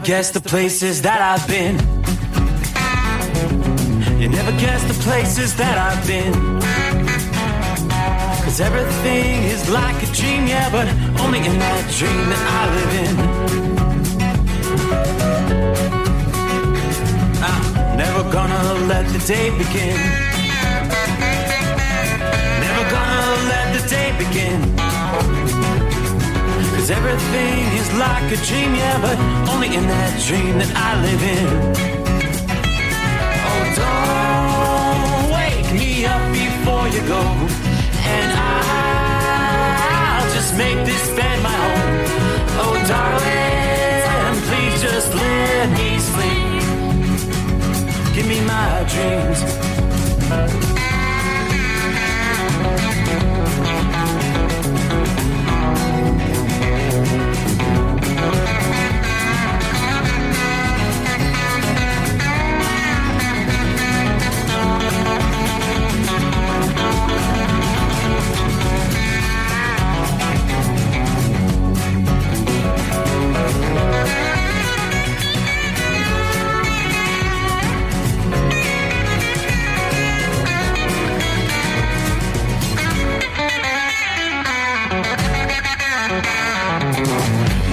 guess the places that I've been. You never guess the places that I've been. 'Cause everything is like a dream, yeah, but only in that dream that I live in. I'm never gonna let the day begin. Never gonna let the day begin. 'Cause everything is like a dream, yeah, but only in that dream that I live in. Oh, don't wake me up before you go, and I'll just make this bed my home. Oh, darling, please just let me sleep. Give me my dreams.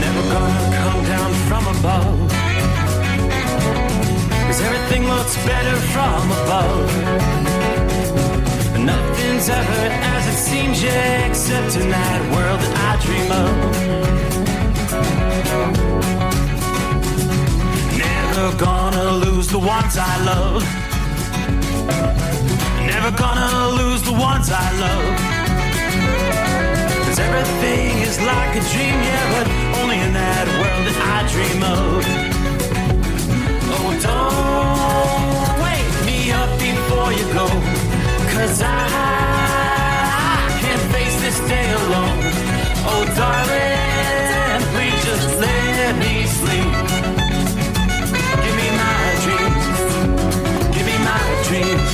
Never gonna come down from above, 'cause everything looks better from above. Nothing's ever as it seems, yeah, except in that world that I dream of. Never gonna lose the ones I love. Never gonna lose the ones I love. 'Cause everything is like a dream, yeah, but only in that world that I dream of. Oh, don't wake me up before you go, 'cause I can't face this day alone. Oh, darling, please just let me sleep. Give me my dreams. Give me my dreams.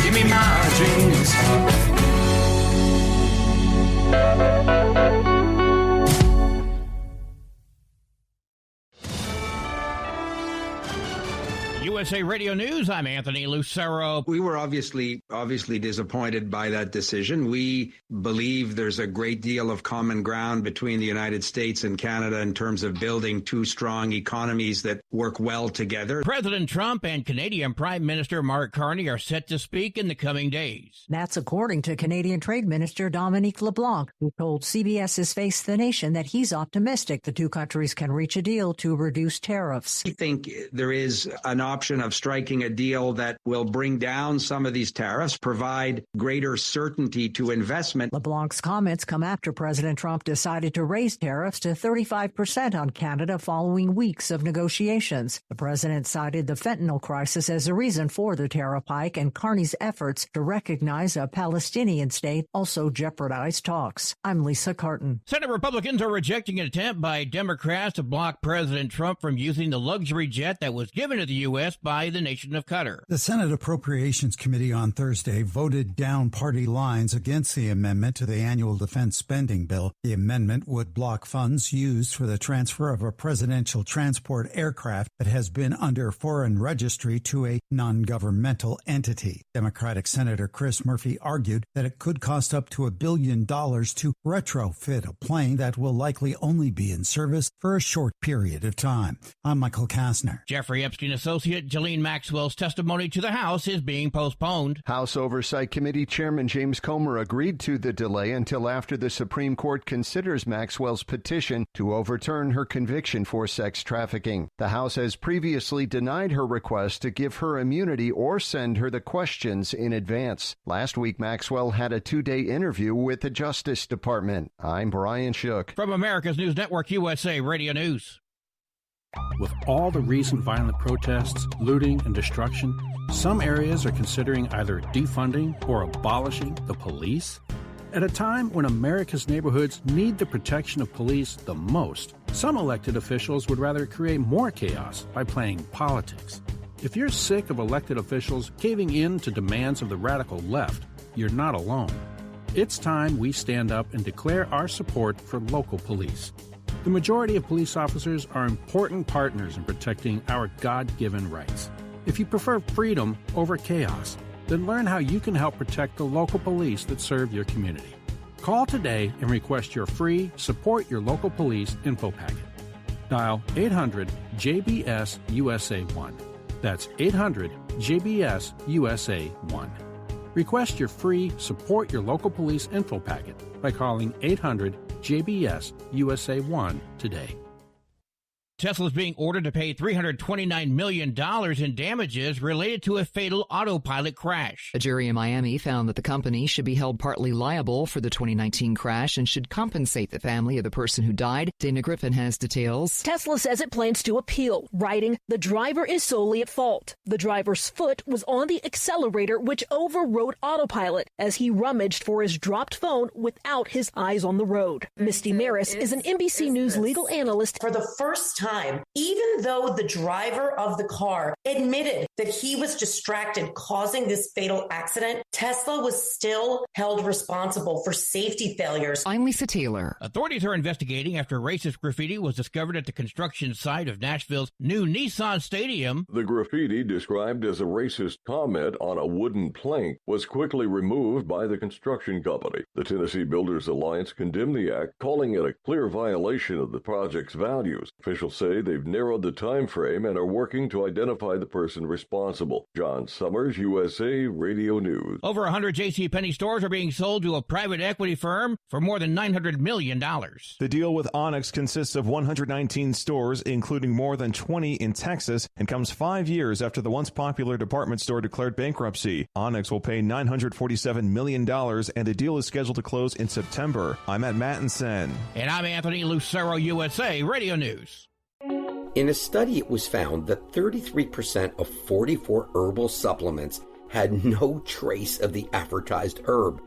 Give me my dreams. USA Radio News, I'm Anthony Lucero. We were obviously disappointed by that decision. We believe there's a great deal of common ground between the United States and Canada in terms of building two strong economies that work well together. President Trump and Canadian Prime Minister Mark Carney are set to speak in the coming days. That's according to Canadian Trade Minister Dominic LeBlanc, who told CBS's Face the Nation that he's optimistic the two countries can reach a deal to reduce tariffs. I think there is an option of striking a deal that will bring down some of these tariffs, provide greater certainty to investment. LeBlanc's comments come after President Trump decided to raise tariffs to 35% on Canada following weeks of negotiations. The president cited the fentanyl crisis as a reason for the tariff hike, and Carney's efforts to recognize a Palestinian state also jeopardized talks. I'm Lisa Carton. Senate Republicans are rejecting an attempt by Democrats to block President Trump from using the luxury jet that was given to the U.S. by the nation of Qatar. The Senate Appropriations Committee on Thursday voted down party lines against the amendment to the annual defense spending bill. The amendment would block funds used for the transfer of a presidential transport aircraft that has been under foreign registry to a non-governmental entity. Democratic Senator Chris Murphy argued that it could cost up to $1 billion to retrofit a plane that will likely only be in service for a short period of time. I'm Michael Kastner. Jeffrey Epstein associate Ghislaine Maxwell's testimony to the House is being postponed. House Oversight Committee Chairman James Comer agreed to the delay until after the Supreme Court considers Maxwell's petition to overturn her conviction for sex trafficking. The House has previously denied her request to give her immunity or send her the questions in advance. Last week, Maxwell had a 2-day interview with the Justice Department. I'm Brian Shook. From America's News Network, USA Radio News. With all the recent violent protests, looting, and destruction, some areas are considering either defunding or abolishing the police. At a time when America's neighborhoods need the protection of police the most, some elected officials would rather create more chaos by playing politics. If you're sick of elected officials caving in to demands of the radical left, you're not alone. It's time we stand up and declare our support for local police. The majority of police officers are important partners in protecting our God-given rights. If you prefer freedom over chaos, then learn how you can help protect the local police that serve your community. Call today and request your free Support Your Local Police info packet. Dial 800-JBS-USA-1. That's 800-JBS-USA-1. Request your free Support Your Local Police info packet by calling 800-JBS-USA-1 today. Tesla is being ordered to pay $329 million in damages related to a fatal autopilot crash. A jury in Miami found that the company should be held partly liable for the 2019 crash and should compensate the family of the person who died. Dana Griffin has details. Tesla says it plans to appeal, writing, "The driver is solely at fault. The driver's foot was on the accelerator, which overrode autopilot as he rummaged for his dropped phone without his eyes on the road." Misty Maris is an NBC News legal analyst. For the first time, even though the driver of the car admitted that he was distracted, causing this fatal accident, Tesla was still held responsible for safety failures. I'm Lisa Taylor. Authorities are investigating after racist graffiti was discovered at the construction site of Nashville's new Nissan Stadium. The graffiti, described as a racist comment on a wooden plank, was quickly removed by the construction company. The Tennessee Builders Alliance condemned the act, calling it a clear violation of the project's values. Officials say they've narrowed the time frame and are working to identify the person responsible. John Summers, USA Radio News. Over 100 JCPenney stores are being sold to a private equity firm for more than $900 million. The deal with Onyx consists of 119 stores, including more than 20 in Texas, and comes 5 years after the once popular department store declared bankruptcy. Onyx will pay $947 million, and the deal is scheduled to close in September. I'm at Mattinson. And I'm Anthony Lucero, USA Radio News. In a study, it was found that 33% of 44 herbal supplements had no trace of the advertised herb.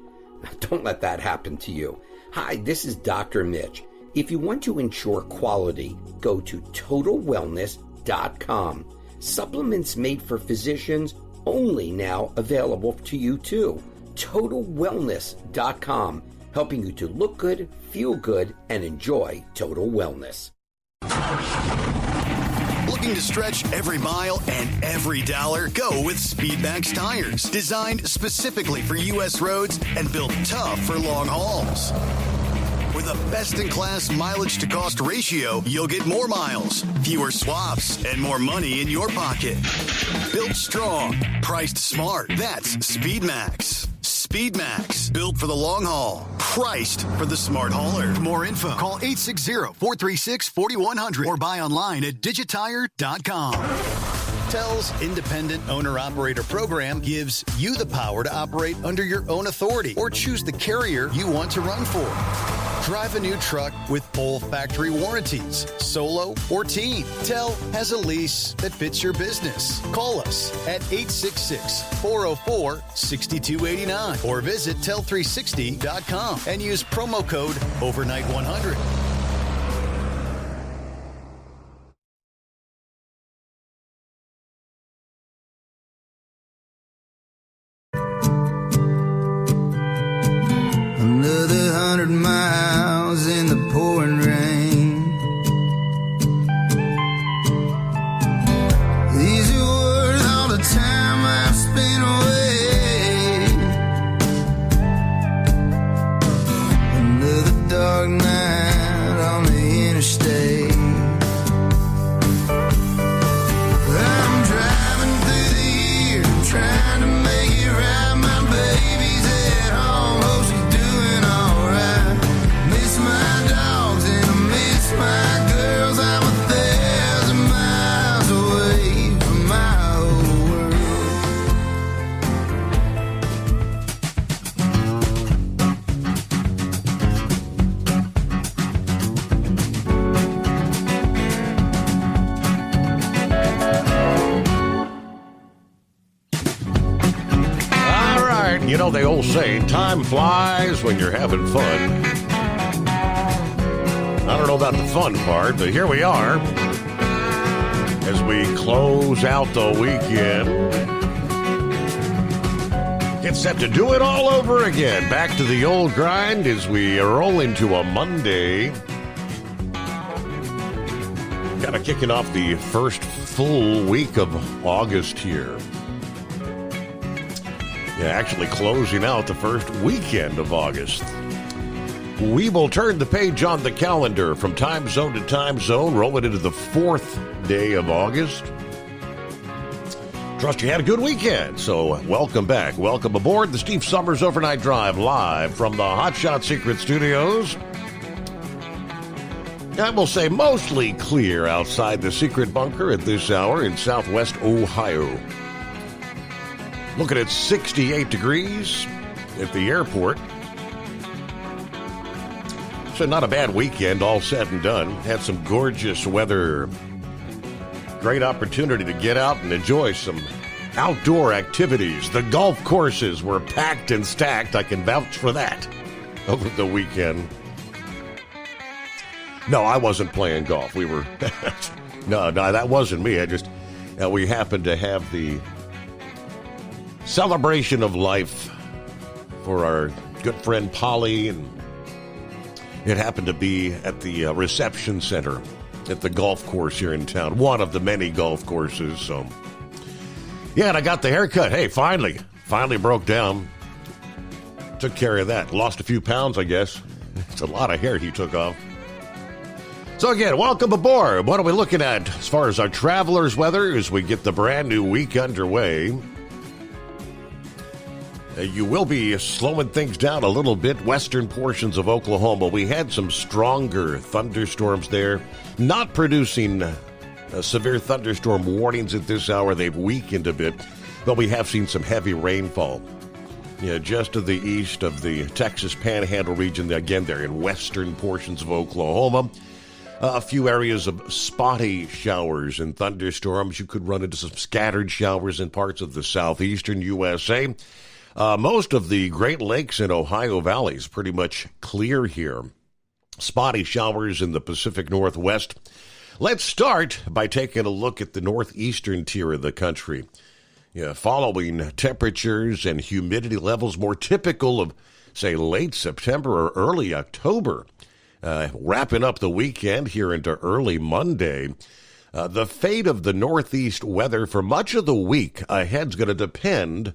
Now, don't let that happen to you. Hi, this is Dr. Mitch. If you want to ensure quality, go to TotalWellness.com. Supplements made for physicians, only now available to you too. TotalWellness.com, helping you to look good, feel good, and enjoy total wellness. Looking to stretch every mile and every dollar? Go with Speedmax tires, designed specifically for U.S. roads and built tough for long hauls. With a best-in-class mileage-to-cost ratio, you'll get more miles, fewer swaps, and more money in your pocket. Built strong, priced smart. That's Speedmax. Speedmax, built for the long haul, priced for the smart hauler. For more info, call 860-436-4100 or buy online at digitire.com. TEL's Independent Owner-Operator Program gives you the power to operate under your own authority or choose the carrier you want to run for. Drive a new truck with full factory warranties, solo or team. TEL has a lease that fits your business. Call us at 866-404-6289 or visit tel360.com and use promo code OVERNIGHT100. Another 100 miles in the pouring rain. These are worth all the time I've spent away. Another dark night on the interstate. I'm driving through the year, trying to make it right. My baby's at home, hope she's doing alright. Miss my dogs and I miss my girls. I'm 1,000 miles away from my old All right, you know, they all say time flies when you're having fun. I don't know about the fun part, but here we are as we close out the weekend. Get set to do it all over again. Back to the old grind as we roll into a Monday. Kind of kicking off the first full week of August here. Yeah, actually closing out the first weekend of August. We will turn the page on the calendar from time zone to time zone, rolling into the fourth day of August. Trust you had a good weekend, so welcome back. Welcome aboard the Steve Summers Overnight Drive, live from the Hot Shot Secret Studios. I will say mostly clear outside the secret bunker at this hour in southwest Ohio. Looking at 68 degrees at the airport. So not a bad weekend, all said and done. Had some gorgeous weather. Great opportunity to get out and enjoy some outdoor activities. The golf courses were packed and stacked. I can vouch for that over the weekend. No, I wasn't playing golf. We were... no, that wasn't me. We happened to have the celebration of life for our good friend Polly, and it happened to be at the reception center at the golf course here in town, one of the many golf courses. So, yeah, and I got the haircut. Hey, finally broke down. Took care of that. Lost a few pounds, I guess. It's a lot of hair he took off. So again, welcome aboard. What are we looking at as far as our travelers' weather as we get the brand new week underway? You will be slowing things down a little bit. Western portions of Oklahoma, we had some stronger thunderstorms there, not producing severe thunderstorm warnings at this hour. They've weakened a bit, but we have seen some heavy rainfall. Yeah, just to the east of the Texas Panhandle region. Again, they're in western portions of Oklahoma. A few areas of spotty showers and thunderstorms. You could run into some scattered showers in parts of the southeastern USA. Most of the Great Lakes and Ohio valleys pretty much clear here. Spotty showers in the Pacific Northwest. Let's start by taking a look at the northeastern tier of the country. Yeah, following temperatures and humidity levels more typical of, say, late September or early October. Wrapping up the weekend here into early Monday. The fate of the northeast weather for much of the week ahead is going to depend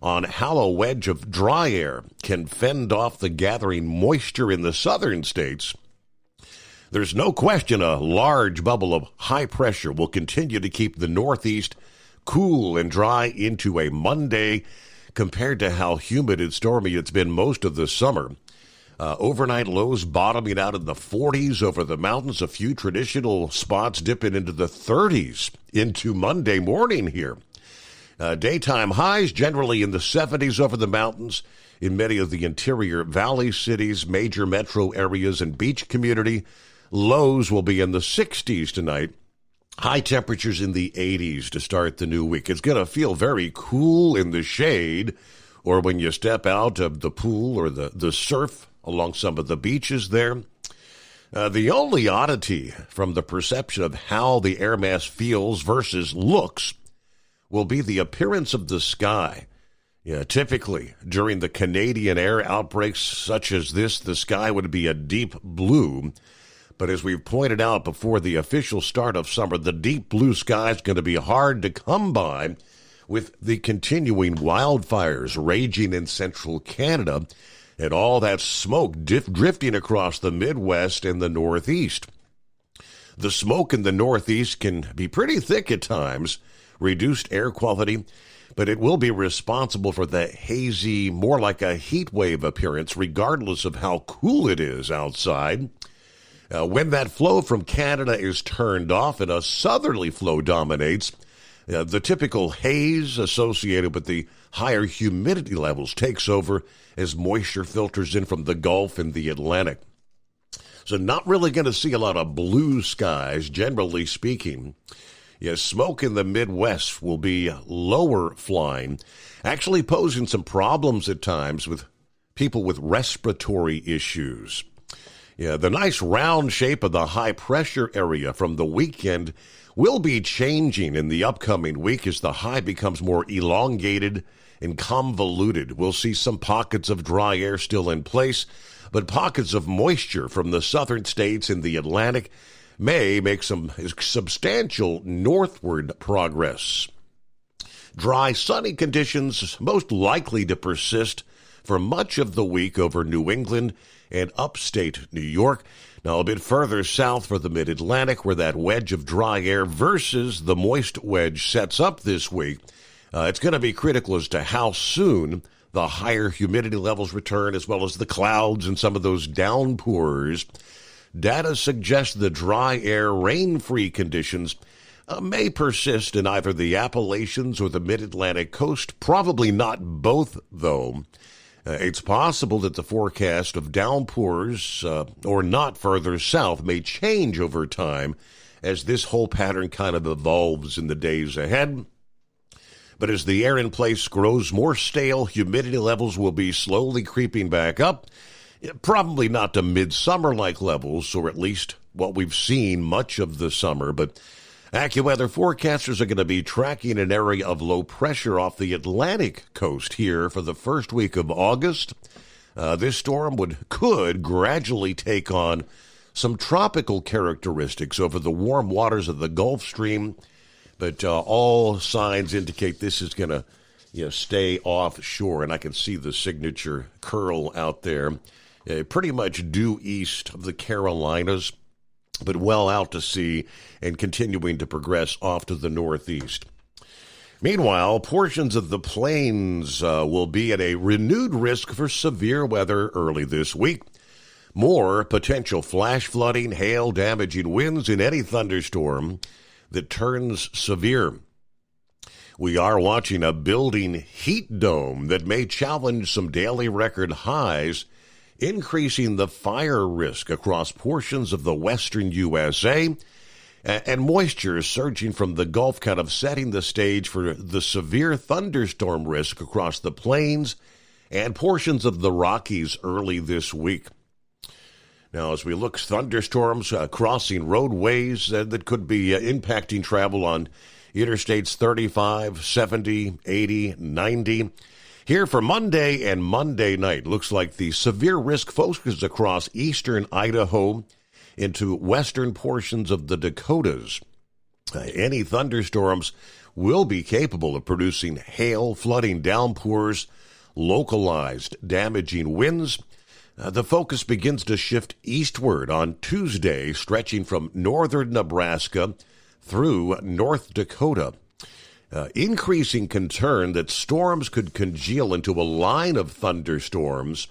on how a wedge of dry air can fend off the gathering moisture in the southern states. There's no question a large bubble of high pressure will continue to keep the northeast cool and dry into a Monday compared to how humid and stormy it's been most of the summer. Overnight lows bottoming out in the 40s over the mountains, a few traditional spots dipping into the 30s into Monday morning here. Daytime highs generally in the 70s over the mountains in many of the interior valley cities, major metro areas, and beach community. Lows will be in the 60s tonight. High temperatures in the 80s to start the new week. It's going to feel very cool in the shade or when you step out of the pool or the surf along some of the beaches there. The only oddity from the perception of how the air mass feels versus looks will be the appearance of the sky. Yeah, typically, during the Canadian air outbreaks such as this, the sky would be a deep blue. But as we've pointed out before the official start of summer, the deep blue sky is going to be hard to come by with the continuing wildfires raging in central Canada and all that smoke drifting across the Midwest and the Northeast. The smoke in the Northeast can be pretty thick at times, reduced air quality, but it will be responsible for the hazy, more like a heat wave appearance, regardless of how cool it is outside. When that flow from Canada is turned off and a southerly flow dominates, the typical haze associated with the higher humidity levels takes over as moisture filters in from the Gulf and the Atlantic. So not really going to see a lot of blue skies, generally speaking. Yes, smoke in the Midwest will be lower flying, actually posing some problems at times with people with respiratory issues. Yeah, the nice round shape of the high pressure area from the weekend will be changing in the upcoming week as the high becomes more elongated and convoluted. We'll see some pockets of dry air still in place, but pockets of moisture from the southern states in the Atlantic may make some substantial northward progress. Dry, sunny conditions most likely to persist for much of the week over New England and upstate New York. Now, a bit further south for the mid-Atlantic, where that wedge of dry air versus the moist wedge sets up this week, it's going to be critical as to how soon the higher humidity levels return, as well as the clouds and some of those downpours. Data suggests the dry air, rain-free conditions may persist in either the Appalachians or the mid-Atlantic coast. Probably not both, though. It's possible that the forecast of downpours or not further south may change over time as this whole pattern kind of evolves in the days ahead. But as the air in place grows more stale, humidity levels will be slowly creeping back up, probably not to midsummer-like levels, or at least what we've seen much of the summer, but AccuWeather forecasters are going to be tracking an area of low pressure off the Atlantic coast here for the first week of August. This storm could gradually take on some tropical characteristics over the warm waters of the Gulf Stream, but all signs indicate this is going to stay offshore, and I can see the signature curl out there, pretty much due east of the Carolinas, but well out to sea and continuing to progress off to the northeast. Meanwhile, portions of the plains will be at a renewed risk for severe weather early this week. More potential flash flooding, hail, damaging winds in any thunderstorm that turns severe. We are watching a building heat dome that may challenge some daily record highs, increasing the fire risk across portions of the western USA, and moisture is surging from the Gulf, kind of setting the stage for the severe thunderstorm risk across the plains and portions of the Rockies early this week. Now, as we look, thunderstorms crossing roadways that could be impacting travel on interstates 35, 70, 80, 90. Here for Monday and Monday night, looks like the severe risk focuses across eastern Idaho into western portions of the Dakotas. Any thunderstorms will be capable of producing hail, flooding, downpours, localized damaging winds. The focus begins to shift eastward on Tuesday, stretching from northern Nebraska through North Dakota. Increasing concern that storms could congeal into a line of thunderstorms,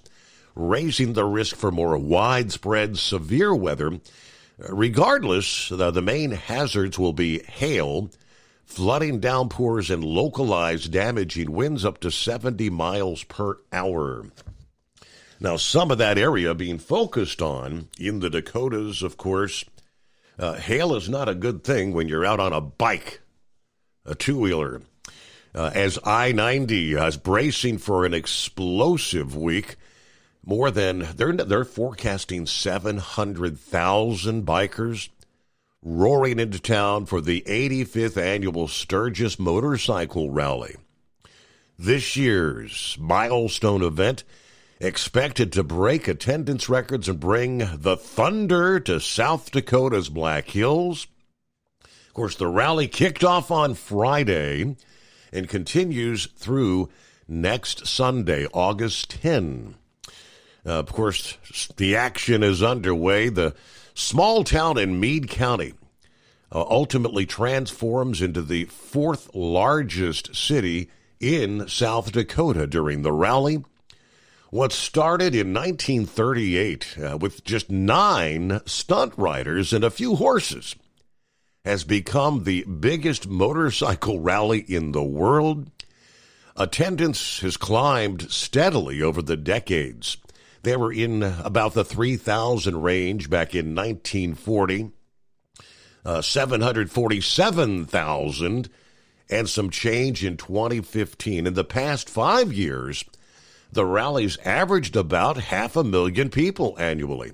raising the risk for more widespread severe weather. Regardless, the main hazards will be hail, flooding, downpours, and localized damaging winds up to 70 miles per hour. Now, some of that area being focused on in the Dakotas, of course. Hail is not a good thing when you're out on a bike, a two-wheeler. As I-90 is bracing for an explosive week, they're forecasting 700,000 bikers roaring into town for the 85th annual Sturgis Motorcycle Rally. This year's milestone event expected to break attendance records and bring the thunder to South Dakota's Black Hills. Of course, the rally kicked off on Friday and continues through next Sunday, August 10. Of course, the action is underway. The small town in Meade County ultimately transforms into the fourth largest city in South Dakota during the rally. What started in 1938 with just 9 stunt riders and a few horses has become the biggest motorcycle rally in the world. Attendance has climbed steadily over the decades. They were in about the 3,000 range back in 1940, 747,000 and some change in 2015. In the past 5 years, the rallies averaged about 500,000 people annually.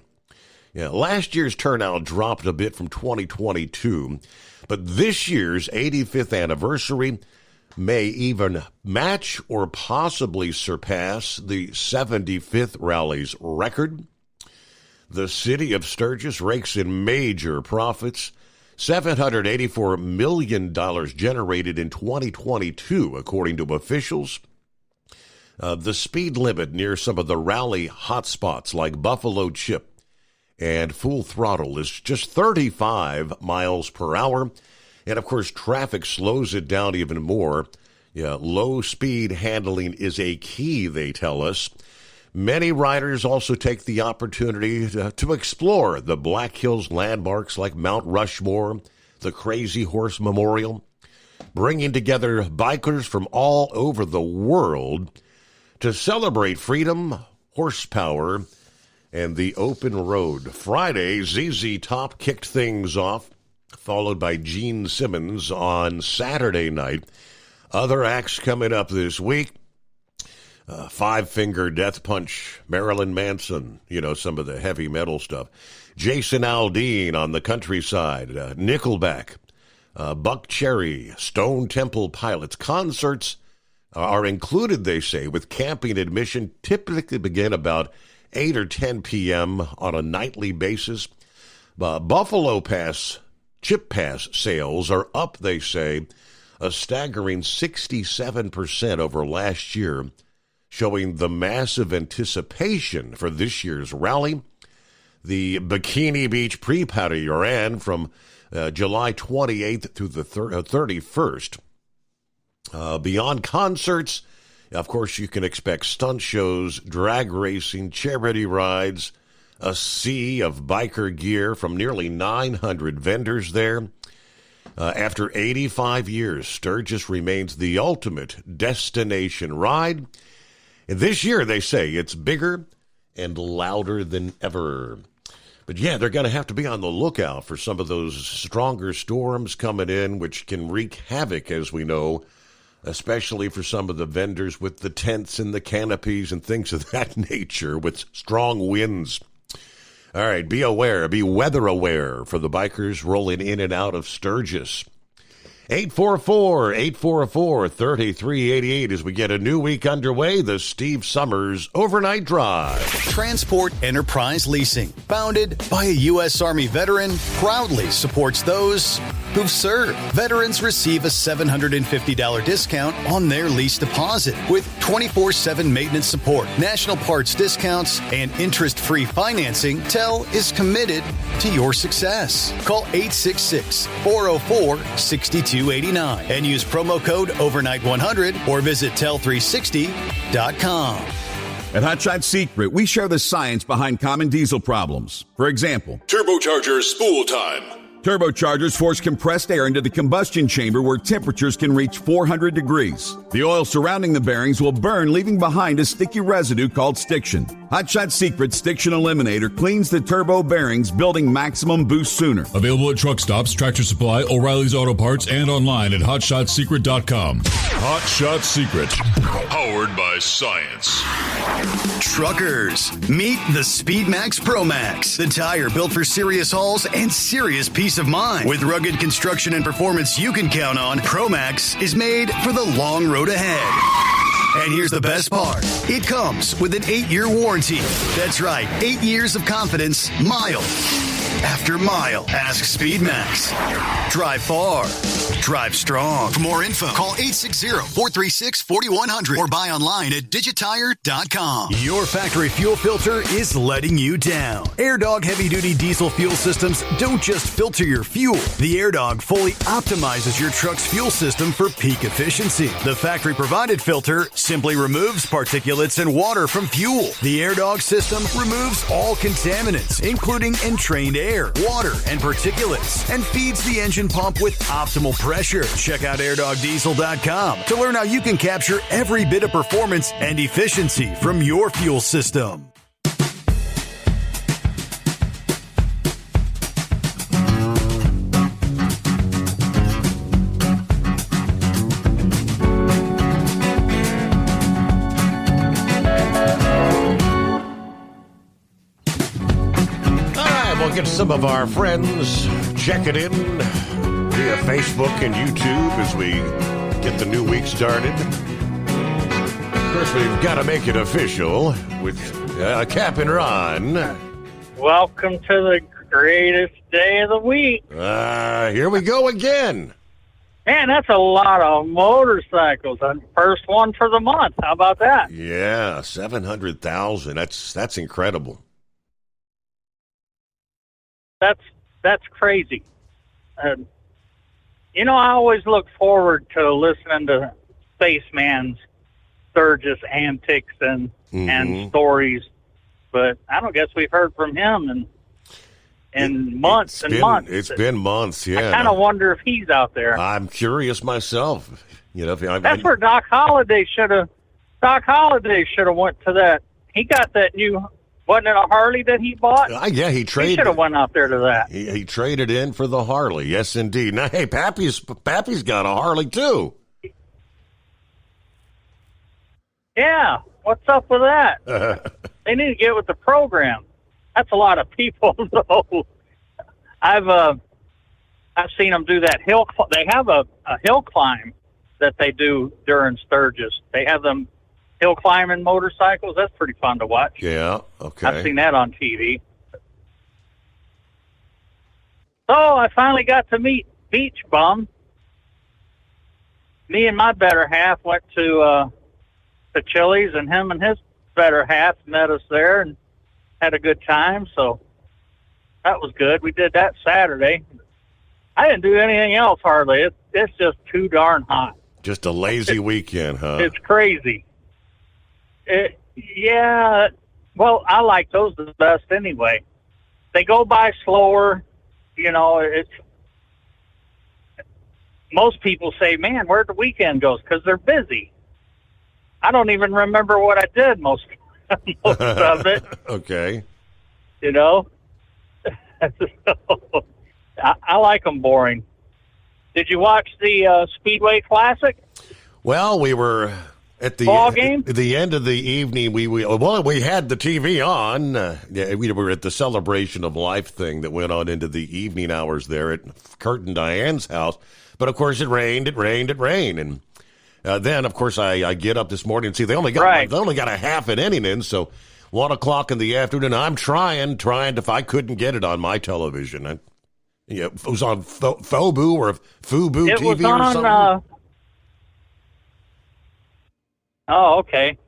Last year's turnout dropped a bit from 2022, but this year's 85th anniversary may even match or possibly surpass the 75th rally's record. The city of Sturgis rakes in major profits. $784 million generated in 2022, according to officials. The speed limit near some of the rally hotspots like Buffalo Chip and Full Throttle is just 35 miles per hour. And, of course, traffic slows it down even more. Low speed handling is a key, they tell us. Many riders also take the opportunity to explore the Black Hills landmarks like Mount Rushmore, the Crazy Horse Memorial, bringing together bikers from all over the world to celebrate freedom, horsepower, and the open road. Friday, ZZ Top kicked things off, followed by Gene Simmons on Saturday night. Other acts coming up this week. Five Finger Death Punch, Marilyn Manson, some of the heavy metal stuff. Jason Aldean on the countryside, Nickelback, Buck Cherry, Stone Temple Pilots. Concerts are included, they say, with camping admission, typically begin about 8 or 10 p.m. on a nightly basis. Buffalo Pass, Chip Pass sales are up, they say, a staggering 67% over last year, showing the massive anticipation for this year's rally. The Bikini Beach Pre-Party ran from July 28th through the 31st. Beyond concerts, of course, you can expect stunt shows, drag racing, charity rides, a sea of biker gear from nearly 900 vendors there. After 85 years, Sturgis remains the ultimate destination ride. And this year, they say, it's bigger and louder than ever. But yeah, they're going to have to be on the lookout for some of those stronger storms coming in, which can wreak havoc, as we know, especially for some of the vendors with the tents and the canopies and things of that nature with strong winds. All right, be aware, be weather aware for the bikers rolling in and out of Sturgis. 844-844-3388 as we get a new week underway, the Steve Summers Overnight Drive. Transport Enterprise Leasing, founded by a U.S. Army veteran, proudly supports those who've served. Veterans receive a $750 discount on their lease deposit with 24/7 maintenance support, national parts discounts, and interest-free financing. TEL is committed to your success. Call 866-404-6289 and use promo code OVERNIGHT100 or visit tel360.com. At Hot Shot Secret, we share the science behind common diesel problems. For example, turbocharger spool time. Turbochargers force compressed air into the combustion chamber where temperatures can reach 400 degrees. The oil surrounding the bearings will burn, leaving behind a sticky residue called stiction. Hot Shot Secret Stiction Eliminator cleans the turbo bearings, building maximum boost sooner. Available at truck stops, Tractor Supply, O'Reilly's Auto Parts, and online at HotShotSecret.com. Hot Shot Secret, powered by science. Truckers, meet the Speedmax Pro Max, the tire built for serious hauls and serious peace of mind. With rugged construction and performance you can count on, Pro Max is made for the long road ahead. And here's the best part. It comes with an 8-year warranty. That's right, 8 years of confidence, mile after mile. Ask Speedmax. Drive far. Drive strong. For more info, call 860-436-4100 or buy online at digitire.com. Your factory fuel filter is letting you down. AirDog heavy-duty diesel fuel systems don't just filter your fuel. The AirDog fully optimizes your truck's fuel system for peak efficiency. The factory-provided filter simply removes particulates and water from fuel. The AirDog system removes all contaminants, including entrained air, water, and particulates, and feeds the engine pump with optimal pressure. Check out airdogdiesel.com to learn how you can capture every bit of performance and efficiency from your fuel system. Get some of our friends checking in via Facebook and YouTube as we get the new week started. Of course, we've got to make it official with Cap and Ron Welcome to the greatest day of the week. Here we go again. Man, that's a lot of motorcycles. First one for the month. How about that? Yeah, 700,000. That's incredible. That's crazy. You know, I always look forward to listening to Spaceman's Sturgis antics and stories, but I don't guess we've heard from him in months and months. It's been months, yeah. I kind of wonder if he's out there. I'm curious myself. You know, That's where Doc Holliday should have went to that. He got that new, wasn't it a Harley that he bought? Yeah, he traded. He should have went out there to that. He traded in for the Harley. Yes, indeed. Now, hey, Pappy's got a Harley too. Yeah, what's up with that? They need to get with the program. That's a lot of people, though. I've seen them do that hill. They have a hill climb that they do during Sturgis. They have them hill climbing motorcycles. That's pretty fun to watch. Yeah, okay. I've seen that on TV. So I finally got to meet Beach Bum. Me and my better half went to Chili's, and him and his better half met us there and had a good time. So that was good. We did that Saturday. I didn't do anything else hardly. It's just too darn hot. Just a lazy weekend, huh? It's crazy. Yeah. Well, I like those the best anyway. They go by slower. You know, most people say, man, where'd the weekend goes? Because they're busy. I don't even remember what I did most of it. Okay. You know? I like them boring. Did you watch the Speedway Classic? Well, we were at the ball game? At the end of the evening. We had the TV on. We were at the Celebration of Life thing that went on into the evening hours there at Kurt and Diane's house. But of course, it rained, and then of course I get up this morning and see they only got a half an inning in. So 1 o'clock in the afternoon, I'm trying if I couldn't get it on my television. It was on Fubu or Fubu it TV was or on, something. Oh, okay.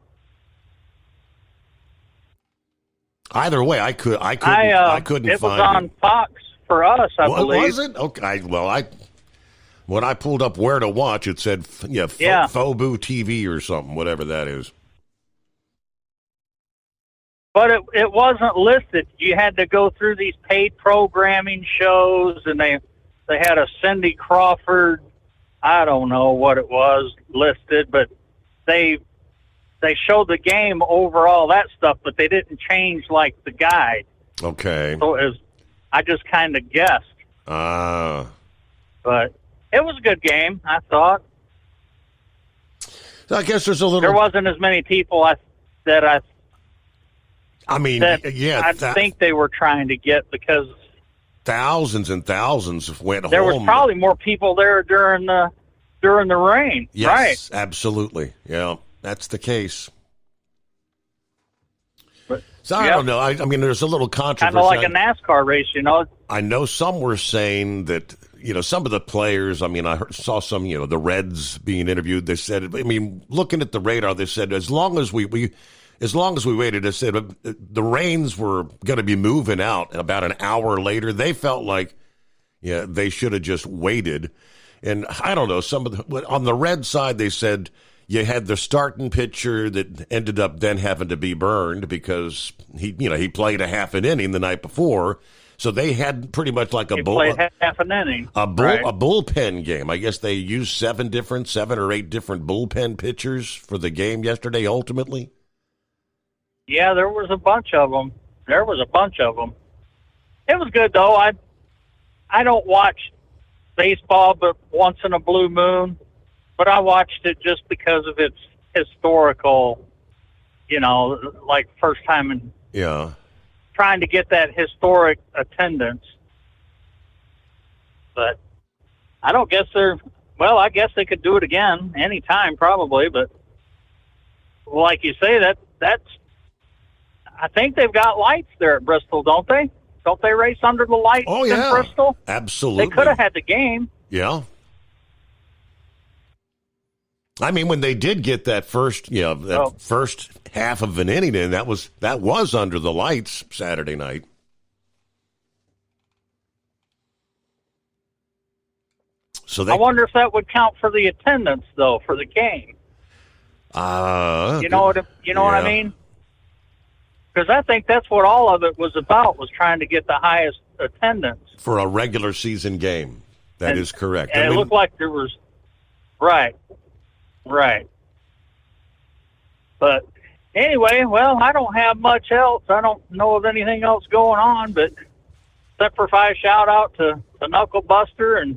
Either way, I couldn't It find was on Fox for us, I believe. Was it? Okay. Well, when I pulled up where to watch, it said Fubu TV or something, whatever that is. But it wasn't listed. You had to go through these paid programming shows, and they had a Cindy Crawford, I don't know what it was, listed, but they showed the game over all that stuff, but they didn't change, like, the guide. Okay. So I just kind of guessed. But it was a good game, I thought. So I guess there's a little... There wasn't as many people I think they were trying to get, because thousands and thousands went home. There was probably more people there during the rain. Yes, right? Absolutely. Yeah, that's the case. So I don't know. I mean, there's a little controversy. Kind of like a NASCAR race, you know. I know some were saying that, you know, some of the players, I mean, saw some, you know, the Reds being interviewed. They said, I mean, looking at the radar, they said, as long as we waited, they said the rains were going to be moving out about an hour later. They felt like, they should have just waited. And I don't know, on the Red side, they said you had the starting pitcher that ended up then having to be burned because he played a half an inning the night before. So they had pretty much like half an inning. A bullpen game. I guess they used 7 or 8 different bullpen pitchers for the game yesterday, ultimately. Yeah, there was a bunch of them. It was good, though. I don't watch baseball but once in a blue moon, but I watched it just because of its historical, like first time in trying to get that historic attendance. But I don't guess I guess they could do it again anytime probably, but like you say, that's I think they've got lights there at Bristol, don't they? Don't they race under the lights in Bristol? Absolutely. They could have had the game. Yeah. I mean, when they did get that first half of an inning in, that was under the lights Saturday night. So I wonder if that would count for the attendance, though, for the game. You know what I mean? Because I think that's what all of it was about, was trying to get the highest attendance for a regular season game. That is correct. And it looked like there was right. But anyway, well, I don't have much else. I don't know of anything else going on, but except for if I shout out to the Knuckle Buster, and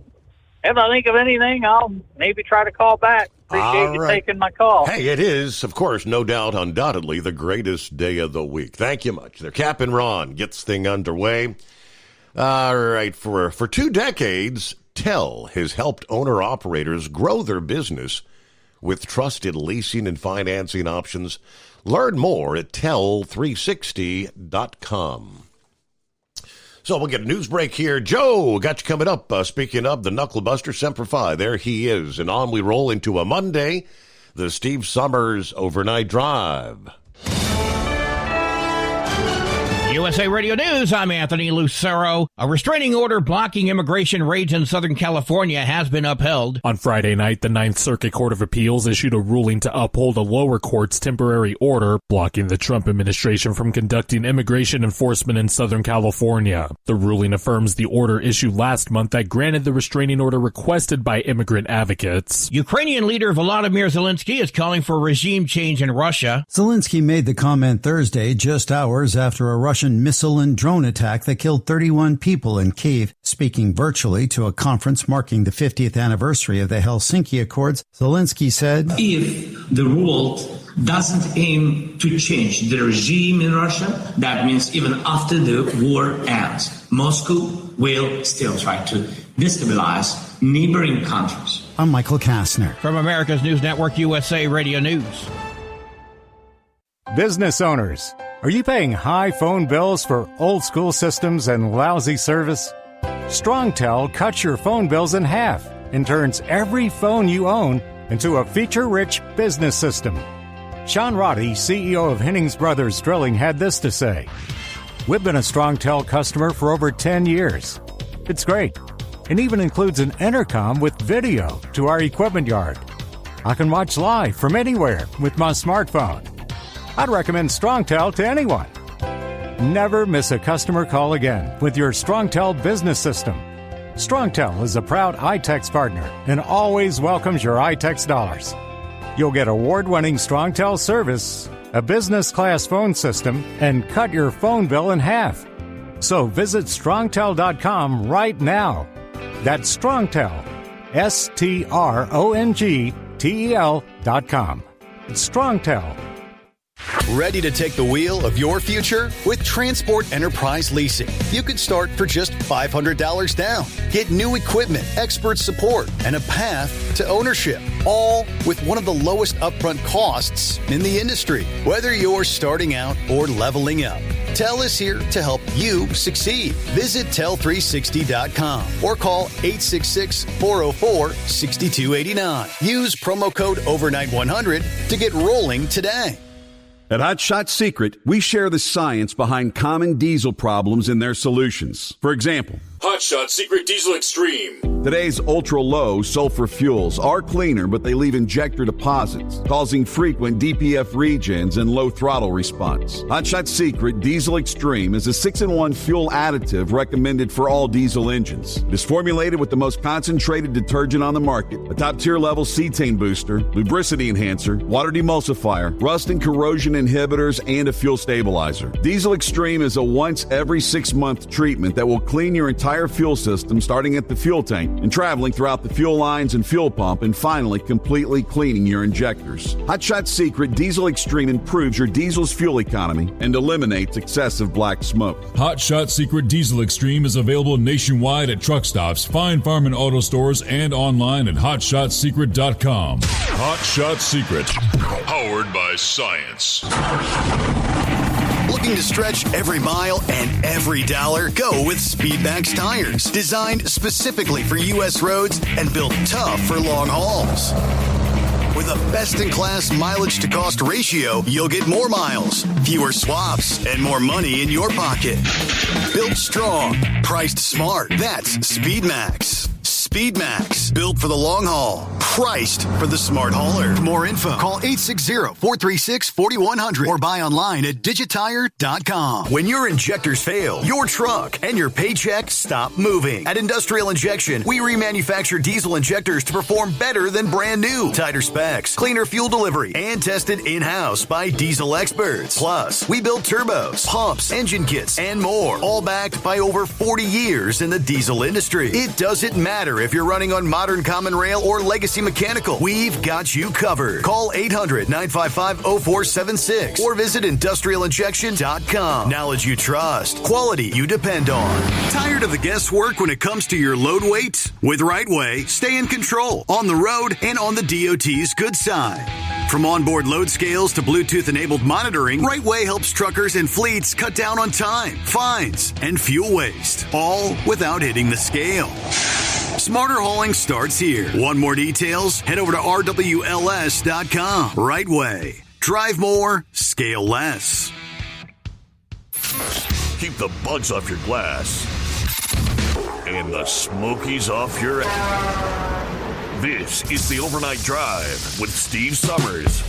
if I think of anything, I'll maybe try to call back. Appreciate you taking my call. Hey, it is, of course, no doubt, undoubtedly, the greatest day of the week. Thank you much. There, Captain Ron gets thing underway. All right, for 2 decades, TEL has helped owner-operators grow their business with trusted leasing and financing options. Learn more at tel360.com. So we'll get a news break here. Joe, got you coming up. Speaking of the Knucklebuster Semper Fi, there he is. And on we roll into a Monday, the Steve Summers Overnight Drive. USA Radio News, I'm Anthony Lucero. A restraining order blocking immigration raids in Southern California has been upheld. On Friday night, the Ninth Circuit Court of Appeals issued a ruling to uphold a lower court's temporary order blocking the Trump administration from conducting immigration enforcement in Southern California. The ruling affirms the order issued last month that granted the restraining order requested by immigrant advocates. Ukrainian leader Volodymyr Zelensky is calling for regime change in Russia. Zelensky made the comment Thursday, just hours after a Russian missile and drone attack that killed 31 people in Kyiv. Speaking virtually to a conference marking the 50th anniversary of the Helsinki Accords, Zelensky said, "If the world doesn't aim to change the regime in Russia, that means even after the war ends, Moscow will still try to destabilize neighboring countries." I'm Michael Kastner. From America's News Network, USA Radio News. Business owners, are you paying high phone bills for old-school systems and lousy service? StrongTel cuts your phone bills in half and turns every phone you own into a feature-rich business system. Sean Roddy, CEO of Hennings Brothers Drilling, had this to say: "We've been a StrongTel customer for over 10 years. It's great. It even includes an intercom with video to our equipment yard. I can watch live from anywhere with my smartphone. I'd recommend StrongTel to anyone. Never miss a customer call again with your StrongTel business system. StrongTel is a proud iTex partner and always welcomes your iTex dollars. You'll get award-winning StrongTel service, a business-class phone system, and cut your phone bill in half. So visit StrongTel.com right now. That's StrongTel, StrongTel.com. It's StrongTel. Ready to take the wheel of your future? With Transport Enterprise Leasing, you can start for just $500 down. Get new equipment, expert support, and a path to ownership, all with one of the lowest upfront costs in the industry. Whether you're starting out or leveling up, TEL is here to help you succeed. Visit tel360.com or call 866-404-6289. Use promo code OVERNIGHT100 to get rolling today. At Hot Shot Secret, we share the science behind common diesel problems and their solutions. For example, Hot Shot Secret Diesel Extreme. Today's ultra-low sulfur fuels are cleaner, but they leave injector deposits, causing frequent DPF regens and low throttle response. Hot Shot Secret Diesel Extreme is a 6-in-1 fuel additive recommended for all diesel engines. It is formulated with the most concentrated detergent on the market, a top-tier level cetane booster, lubricity enhancer, water demulsifier, rust and corrosion inhibitors, and a fuel stabilizer. Diesel Extreme is a once every 6-month treatment that will clean your entire fuel system, starting at the fuel tank and traveling throughout the fuel lines and fuel pump, and finally completely cleaning your injectors. Hot Shot Secret Diesel Extreme improves your diesel's fuel economy and eliminates excessive black smoke. Hot Shot Secret Diesel Extreme is available nationwide at truck stops, fine farm and auto stores, and online at hotshotsecret.com. Hot Shot Secret, powered by science. Look Looking to stretch every mile and every dollar? Go with Speedmax tires. Designed specifically for U.S. roads and built tough for long hauls. With a best-in-class mileage-to-cost ratio, you'll get more miles, fewer swaps, and more money in your pocket. Built strong, priced smart. That's Speedmax. Speedmax, built for the long haul, priced for the smart hauler. For more info, call 860-436-4100 or buy online at digitire.com. When your injectors fail, your truck and your paycheck stop moving. At Industrial Injection, we remanufacture diesel injectors to perform better than brand new. Tighter specs, cleaner fuel delivery, and tested in-house by diesel experts. Plus, we build turbos, pumps, engine kits, and more, all backed by over 40 years in the diesel industry. It doesn't matter if you're running on modern common rail or legacy mechanical. We've got you covered. Call 800-955-0476 or visit industrialinjection.com. Knowledge you trust. Quality you depend on. Tired of the guesswork when it comes to your load weight? With Rightway, stay in control on the road and on the DOT's good side. From onboard load scales to Bluetooth-enabled monitoring, Rightway helps truckers and fleets cut down on time, fines, and fuel waste, all without hitting the scale. Smarter hauling starts here. Want more details? Head over to RWLS.com. Rightway. Drive more, scale less. Keep the bugs off your glass and the smokies off your ass. This is the Overnight Drive with Steve Summers.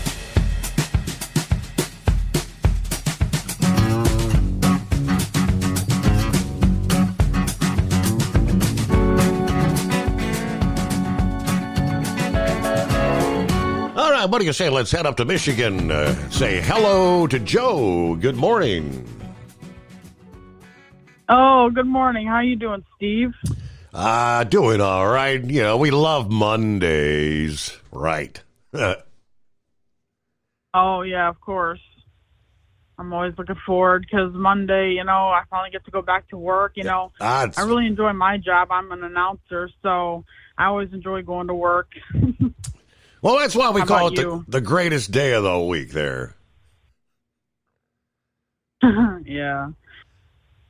All right, what do you say? Let's head up to Michigan. Say hello to Joe. Good morning. Oh, good morning. How you doing, Steve? Doing all right. You know, we love Mondays. Right. Oh, yeah, of course. I'm always looking forward because Monday, you know, I finally get to go back to work. You know, I really enjoy my job. I'm an announcer, so I always enjoy going to work. Well, that's why we How call about it the greatest day of the week there. Yeah.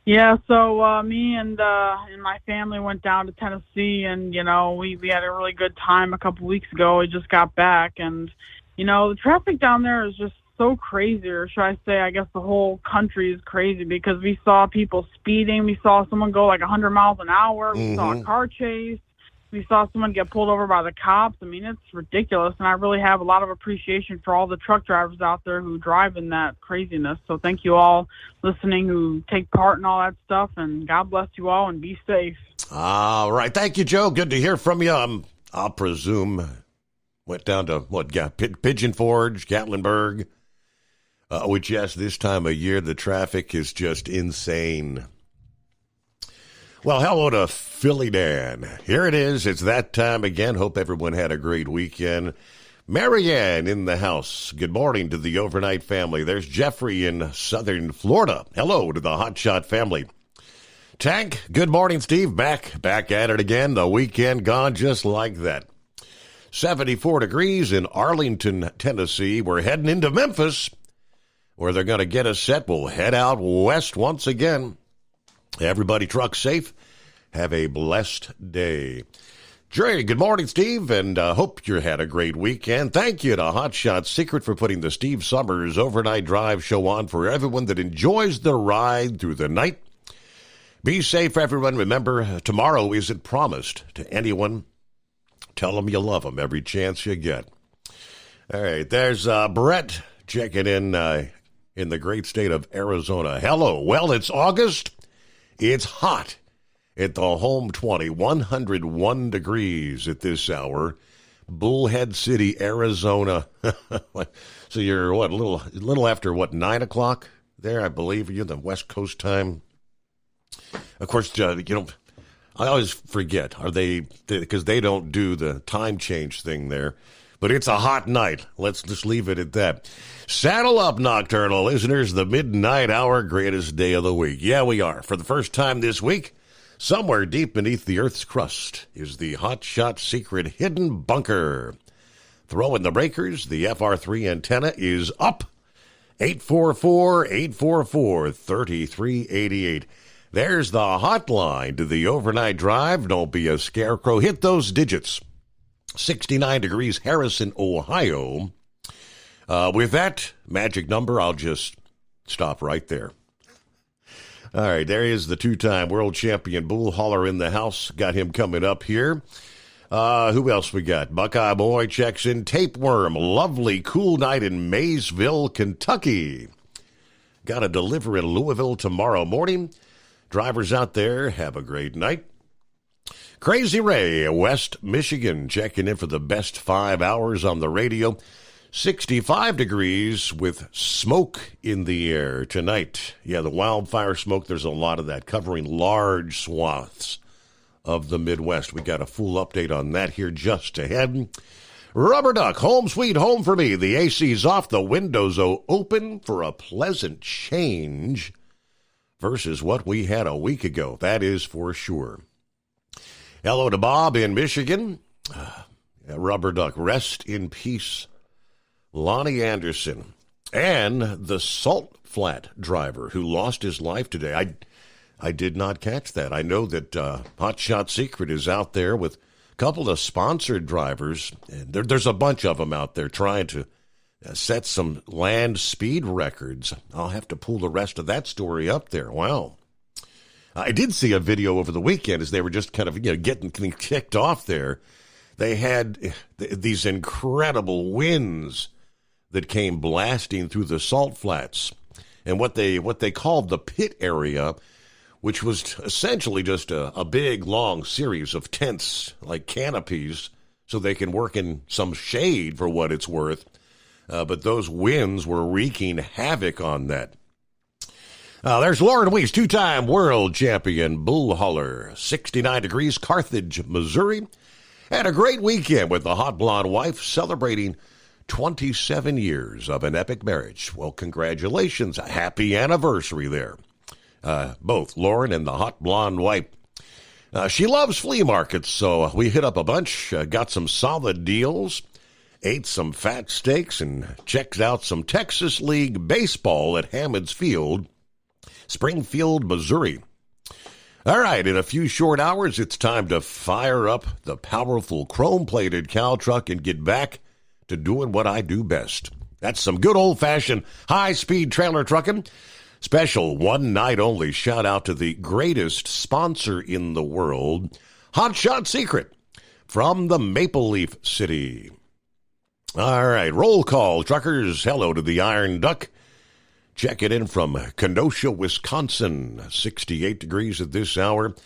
Yeah, so me and my family went down to Tennessee, and, you know, we had a really good time a couple weeks ago. We just got back, and, you know, the traffic down there is just so crazy, or should I say, I guess the whole country is crazy, because we saw people speeding. We saw someone go like 100 miles an hour. We saw a car chase. We saw someone get pulled over by the cops. I mean, it's ridiculous, and I really have a lot of appreciation for all the truck drivers out there who drive in that craziness. So thank you all listening who take part in all that stuff, and God bless you all, and be safe. All right. Thank you, Joe. Good to hear from you. I'll presume went down to, Pigeon Forge, Gatlinburg, which, yes, this time of year, the traffic is just insane. Well, hello to Philly Dan. Here it is. It's that time again. Hope everyone had a great weekend. Marianne in the house. Good morning to the overnight family. There's Jeffrey in southern Florida. Hello to the Hotshot family. Tank, good morning, Steve. Back at it again. The weekend gone just like that. 74 degrees in Arlington, Tennessee. We're heading into Memphis, where they're going to get us set. We'll head out west once again. Everybody truck safe. Have a blessed day. Dre, good morning, Steve, and hope you had a great weekend. Thank you to Hotshot Secret for putting the Steve Summers Overnight Drive show on for everyone that enjoys the ride through the night. Be safe, everyone. Remember, tomorrow isn't promised to anyone. Tell them you love them every chance you get. All right, there's Brett checking in the great state of Arizona. Hello. Well, it's August. It's hot at the home 20, 101 degrees at this hour. Bullhead City, Arizona. So you're, a little after, 9 o'clock there, I believe. You're the West Coast time. Of course, I always forget. Are they, because they don't do the time change thing there. But it's a hot night. Let's just leave it at that. Saddle up, nocturnal listeners. The midnight hour, greatest day of the week. Yeah, we are. For the first time this week, somewhere deep beneath the Earth's crust is the Hotshot Secret hidden bunker. Throw in the breakers. The FR3 antenna is up, 844-844-3388. There's the hotline to the overnight drive. Don't be a scarecrow. Hit those digits. 69 degrees, Harrison, Ohio. With that magic number, I'll just stop right there. All right, there is the two-time world champion Bull Hauler in the house. Got him coming up here. Who else we got? Buckeye Boy checks in. Tapeworm, lovely, cool night in Maysville, Kentucky. Got to deliver in Louisville tomorrow morning. Drivers out there, have a great night. Crazy Ray, West Michigan, checking in for the best 5 hours on the radio. 65 degrees with smoke in the air tonight. Yeah, the wildfire smoke, there's a lot of that covering large swaths of the Midwest. We got a full update on that here just ahead. Rubber Duck, home sweet home for me. The AC's off, the windows open for a pleasant change versus what we had a week ago. That is for sure. Hello to Bob in Michigan. Rubber Duck, rest in peace. Lonnie Anderson and the Salt Flat driver who lost his life today. I did not catch that. I know that Hot Shot Secret is out there with a couple of sponsored drivers. And there's a bunch of them out there trying to set some land speed records. I'll have to pull the rest of that story up there. Wow. I did see a video over the weekend as they were just kind of getting kicked off there. They had these incredible winds that came blasting through the salt flats, and what they called the pit area, which was essentially just a big long series of tents like canopies, so they can work in some shade for what it's worth. But those winds were wreaking havoc on that. There's Lauren Weiss, two-time world champion bull hauler, 69 degrees, Carthage, Missouri. Had a great weekend with the hot blonde wife celebrating 27 years of an epic marriage. Well, congratulations. A happy anniversary there. Both Lauren and the hot blonde wife. She loves flea markets, so we hit up a bunch, got some solid deals, ate some fat steaks, and checked out some Texas League baseball at Hammons Field, Springfield, Missouri. All right, in a few short hours, it's time to fire up the powerful chrome-plated cow truck and get back to doing what I do best. That's some good old-fashioned high-speed trailer trucking. Special one-night-only shout-out to the greatest sponsor in the world, Hot Shot Secret, from the Maple Leaf City. All right, roll call, truckers. Hello to the Iron Duck. Check it in from Kenosha, Wisconsin, 68 degrees at this hour.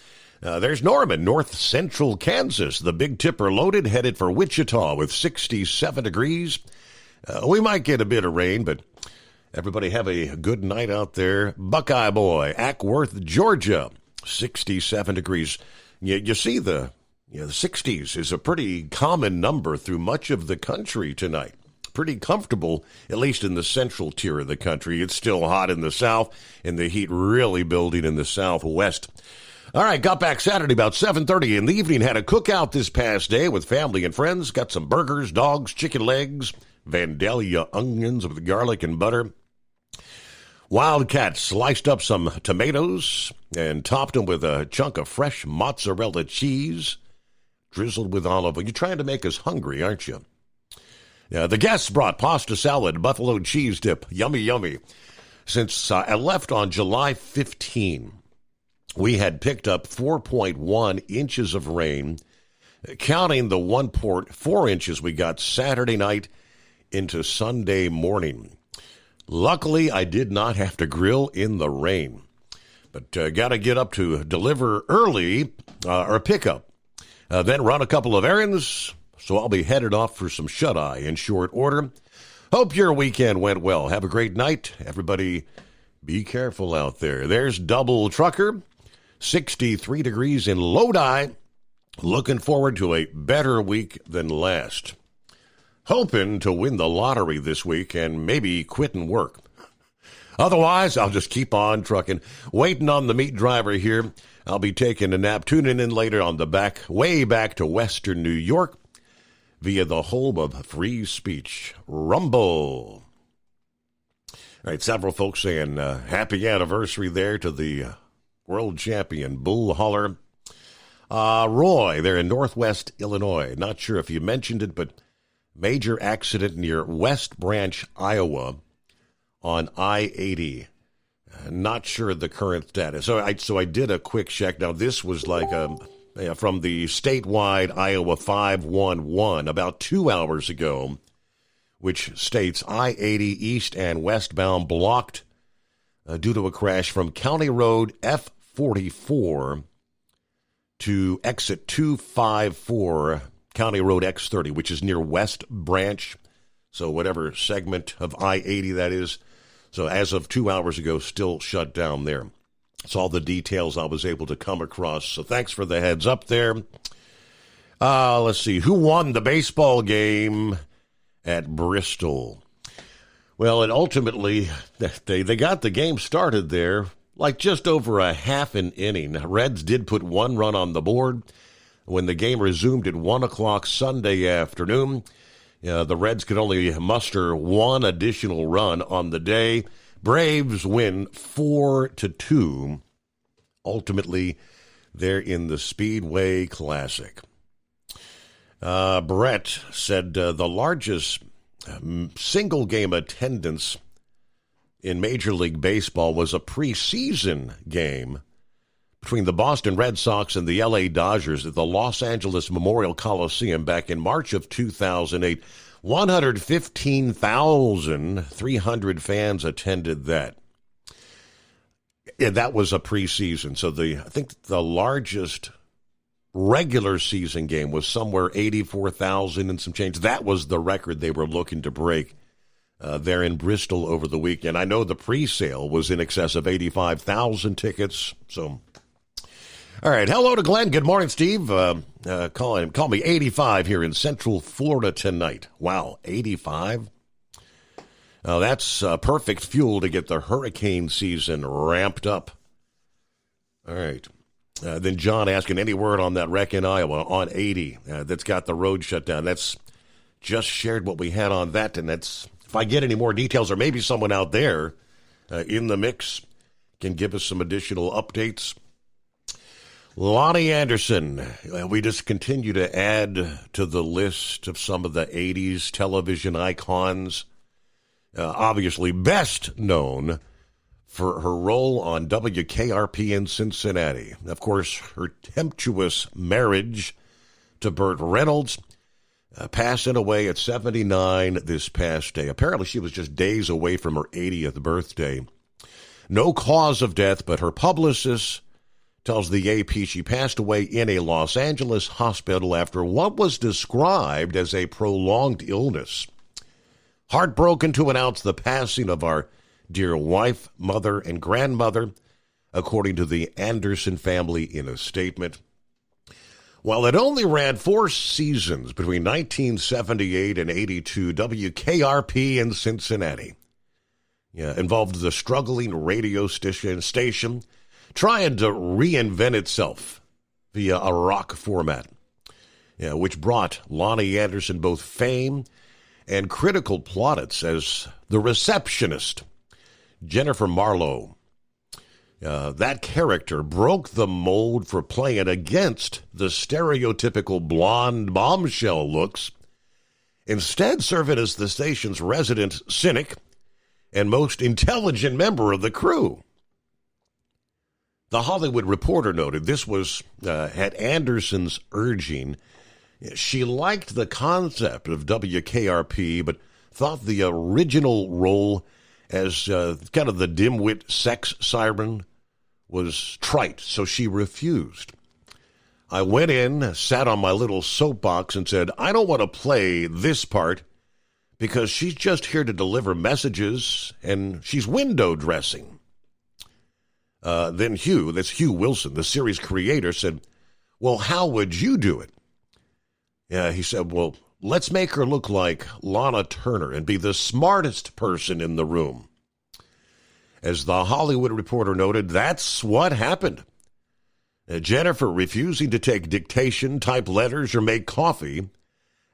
There's Norman, north central Kansas. The big tipper loaded, headed for Wichita with 67 degrees. We might get a bit of rain, but everybody have a good night out there. Buckeye Boy, Ackworth, Georgia, 67 degrees. You see the 60s is a pretty common number through much of the country tonight. Pretty comfortable, at least in the central tier of the country. It's still hot in the south, and the heat really building in the southwest. All right, got back Saturday about 7:30 in the evening. Had a cookout this past day with family and friends. Got some burgers, dogs, chicken legs, Vandalia onions with garlic and butter. Wildcat sliced up some tomatoes and topped them with a chunk of fresh mozzarella cheese, drizzled with olive oil. You're trying to make us hungry, aren't you? The guests brought pasta salad, buffalo cheese dip, yummy, yummy. Since I left on July 15, we had picked up 4.1 inches of rain, counting the 1.4 inches we got Saturday night into Sunday morning. Luckily, I did not have to grill in the rain, but got to get up to deliver early or pick up, then run a couple of errands. So I'll be headed off for some shut-eye in short order. Hope your weekend went well. Have a great night. Everybody, be careful out there. There's Double Trucker, 63 degrees in Lodi. Looking forward to a better week than last. Hoping to win the lottery this week and maybe quitting work. Otherwise, I'll just keep on trucking. Waiting on the meat driver here. I'll be taking a nap. Tuning in later on the way back to Western New York, via the home of free speech, Rumble. All All right, several folks saying happy anniversary there to the world champion bull hauler. Roy, they're in Northwest Illinois. Not sure if you mentioned it, but major accident near West Branch, Iowa on I-80. Not sure the current status. So I did a quick check. Now, this was like from the statewide Iowa 511 about 2 hours ago, which states I-80 east and westbound blocked due to a crash from County Road F44 to exit 254 County Road X30, which is near West Branch. So whatever segment of I-80 that is. So as of 2 hours ago, still shut down there. That's all the details I was able to come across. So thanks for the heads up there. Let's see. Who won the baseball game at Bristol? Well, and ultimately, they got the game started there, like just over a half an inning. Reds did put one run on the board. When the game resumed at 1 o'clock Sunday afternoon, the Reds could only muster one additional run on the day. Braves win 4-2. Ultimately, they're in the Speedway Classic. Brett said the largest single game attendance in Major League Baseball was a preseason game between the Boston Red Sox and the LA Dodgers at the Los Angeles Memorial Coliseum back in March of 2008. 115,300 fans attended that. Yeah, that was a preseason. So I think the largest regular season game was somewhere 84,000 and some change. That was the record they were looking to break there in Bristol over the weekend. I know the pre-sale was in excess of 85,000 tickets. So, all right. Hello to Glenn. Good morning, Steve. Call me 85 here in Central Florida tonight. Wow, 85? That's perfect fuel to get the hurricane season ramped up. All right. Then John asking any word on that wreck in Iowa on 80 that's got the road shut down. That's just shared what we had on that, and that's if I get any more details or maybe someone out there in the mix can give us some additional updates. Lonnie Anderson, we just continue to add to the list of some of the 80s television icons. Obviously best known for her role on WKRP in Cincinnati. Of course, her tempestuous marriage to Burt Reynolds, passing away at 79 this past day. Apparently, she was just days away from her 80th birthday. No cause of death, but her publicist tells the AP she passed away in a Los Angeles hospital after what was described as a prolonged illness. Heartbroken to announce the passing of our dear wife, mother, and grandmother, according to the Anderson family in a statement. While it only ran 4 seasons between 1978 and 82, WKRP in Cincinnati involved the struggling radio station trying to reinvent itself via a rock format, which brought Lonnie Anderson both fame and critical plaudits as the receptionist. Jennifer Marlowe. That character broke the mold for playing against the stereotypical blonde bombshell looks, instead serving as the station's resident cynic and most intelligent member of the crew. The Hollywood Reporter noted this was at Anderson's urging. She liked the concept of WKRP, but thought the original role as kind of the dimwit sex siren was trite, so she refused. I went in, sat on my little soapbox, and said, I don't want to play this part because she's just here to deliver messages, and she's window dressing. Then Hugh Wilson, the series creator, said, well, how would you do it? He said, well, let's make her look like Lana Turner and be the smartest person in the room. As the Hollywood Reporter noted, that's what happened. Jennifer refusing to take dictation, type letters, or make coffee,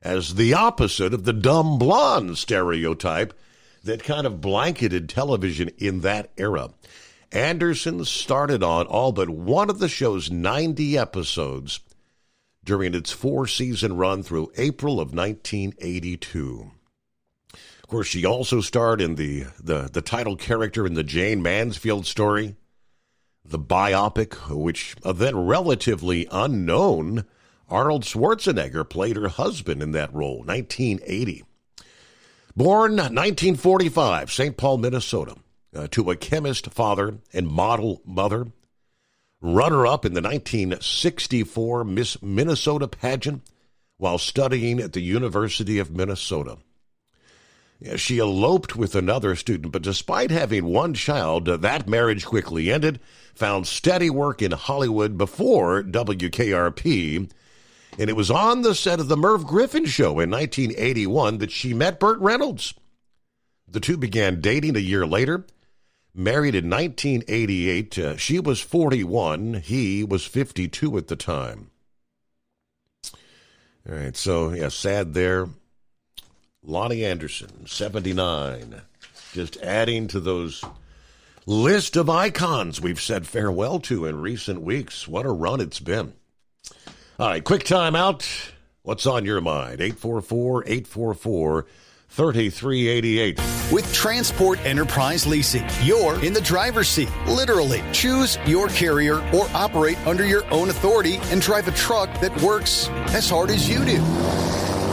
as the opposite of the dumb blonde stereotype that kind of blanketed television in that era. Anderson started on all but one of the show's 90 episodes during its 4-season run through April of 1982. Of course, she also starred in the title character in the Jane Mansfield story, the biopic, which a then relatively unknown Arnold Schwarzenegger played her husband in that role, 1980. Born 1945, St. Paul, Minnesota, to a chemist father and model mother. Runner-up in the 1964 Miss Minnesota pageant while studying at the University of Minnesota. She eloped with another student, but despite having one child, that marriage quickly ended, found steady work in Hollywood before WKRP, and it was on the set of The Merv Griffin Show in 1981 that she met Burt Reynolds. The two began dating a year later. Married in 1988, she was 41, he was 52 at the time. All right, so, yeah, sad there. Lonnie Anderson, 79, just adding to those list of icons we've said farewell to in recent weeks. What a run it's been. All right, quick time out. What's on your mind? 844-844-3388. With Transport Enterprise Leasing, you're in the driver's seat, literally. Choose your carrier or operate under your own authority and drive a truck that works as hard as you do.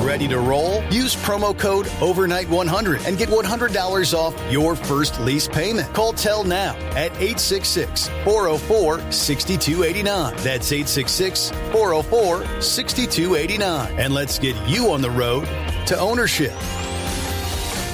Ready to roll? Use promo code OVERNIGHT100 and get $100 off your first lease payment. Call Tell now at 866-404-6289. That's 866-404-6289. And let's get you on the road to ownership.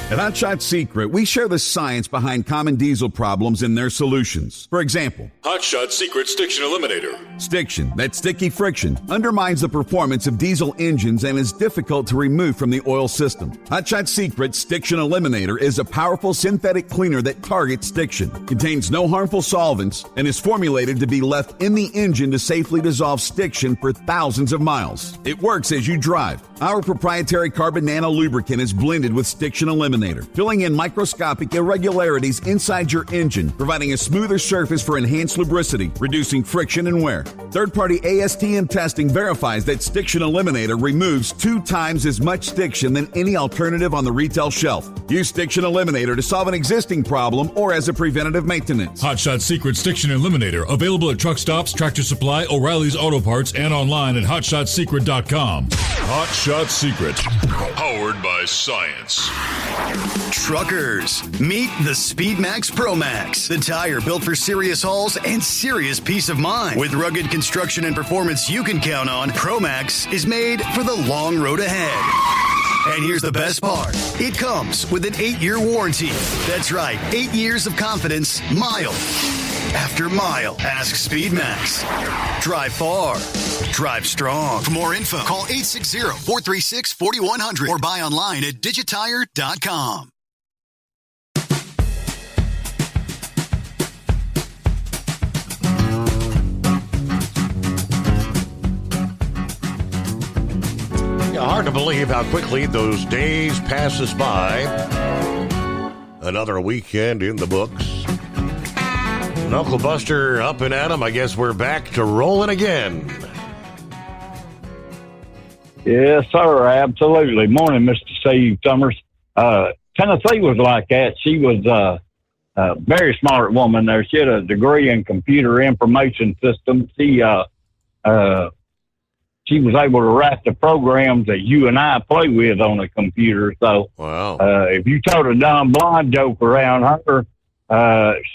At Hot Shot Secret, we share the science behind common diesel problems and their solutions. For example, Hot Shot Secret Stiction Eliminator. Stiction, that sticky friction, undermines the performance of diesel engines and is difficult to remove from the oil system. Hot Shot Secret Stiction Eliminator is a powerful synthetic cleaner that targets stiction, contains no harmful solvents, and is formulated to be left in the engine to safely dissolve stiction for thousands of miles. It works as you drive. Our proprietary carbon nano lubricant is blended with Stiction Eliminator, filling in microscopic irregularities inside your engine, providing a smoother surface for enhanced lubricity, reducing friction and wear. Third-party ASTM testing verifies that Stiction Eliminator removes 2 times as much stiction than any alternative on the retail shelf. Use Stiction Eliminator to solve an existing problem or as a preventative maintenance. Hot Shot Secret Stiction Eliminator, available at truck stops, Tractor Supply, O'Reilly's Auto Parts, and online at hotshotsecret.com. Hot Shot Secret, powered by science. Truckers, meet the Speedmax Pro Max, the tire built for serious hauls and serious peace of mind. With rugged construction and performance you can count on, Pro Max is made for the long road ahead. And here's the best part. It comes with an 8-year warranty. That's right, 8 years of confidence, mile after mile. Ask Speedmax. Drive far. Drive strong. For more info, call 860-436-4100 or buy online at digitire.com. Hard to believe how quickly those days pass us by. Another weekend in the books. And Uncle Buster up and at 'em. I guess we're back to rolling again. Yes, sir. Absolutely. Morning, Mr. Steve Summers. Tennessee was like that. She was a very smart woman there. She had a degree in computer information systems. She was able to write the programs that you and I play with on a computer. So if you told a dumb blonde joke around her,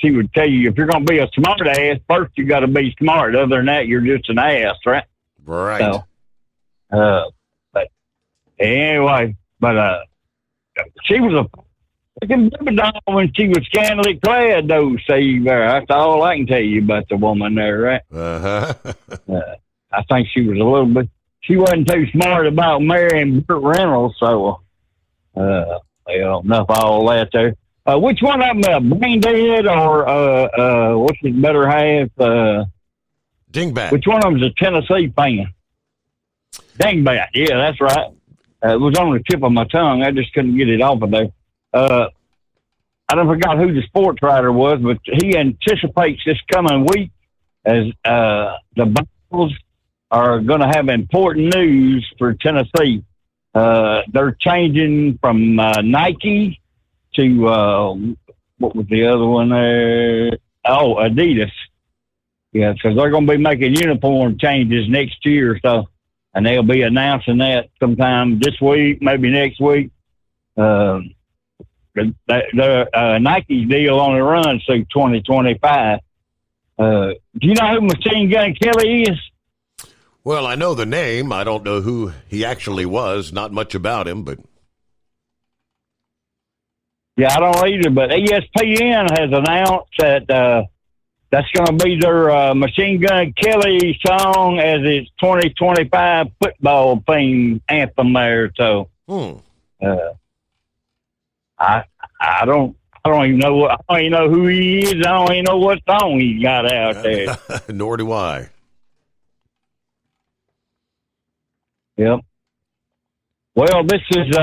she would tell you, if you're going to be a smart ass, first you got to be smart. Other than that, you're just an ass, right? Right. So, but anyway, she was a fucking baby doll when she was scantily clad, though, Steve. That's all I can tell you about the woman there, right? I think she was a little bit, she wasn't too smart about marrying Burt Reynolds, so, enough of all that there. Which one of them, Brain Dead or, what's his better half? Dingbat. Which one of them's a Tennessee fan? Dingbat, yeah, that's right. It was on the tip of my tongue. I just couldn't get it off of there. I don't forgot who the sports writer was, but he anticipates this coming week as the Bulls are going to have important news for Tennessee. They're changing from Nike to what was the other one there? Oh, Adidas. Yeah, because they're going to be making uniform changes next year, so, and they'll be announcing that sometime this week, maybe next week. Nike's deal only runs through 2025. Do you know who Machine Gun Kelly is? Well, I know the name. I don't know who he actually was. Not much about him, but... Yeah, I don't either, but ESPN has announced that that's going to be their Machine Gun Kelly song as its 2025 football theme anthem there. So, I don't even know I don't even know who he is. I don't even know what song he got out there. Nor do I. Yep. Well, this is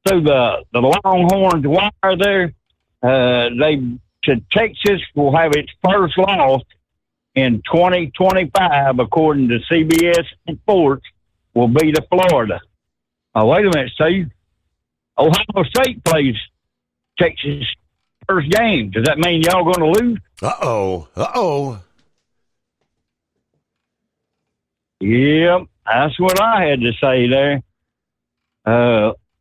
through the Longhorns wire there. Texas will have its first loss in 2025, according to CBS Sports, will be to Florida. Oh, wait a minute, Steve. Ohio State plays Texas first game. Does that mean y'all going to lose? Uh-oh. Yep, that's what I had to say there.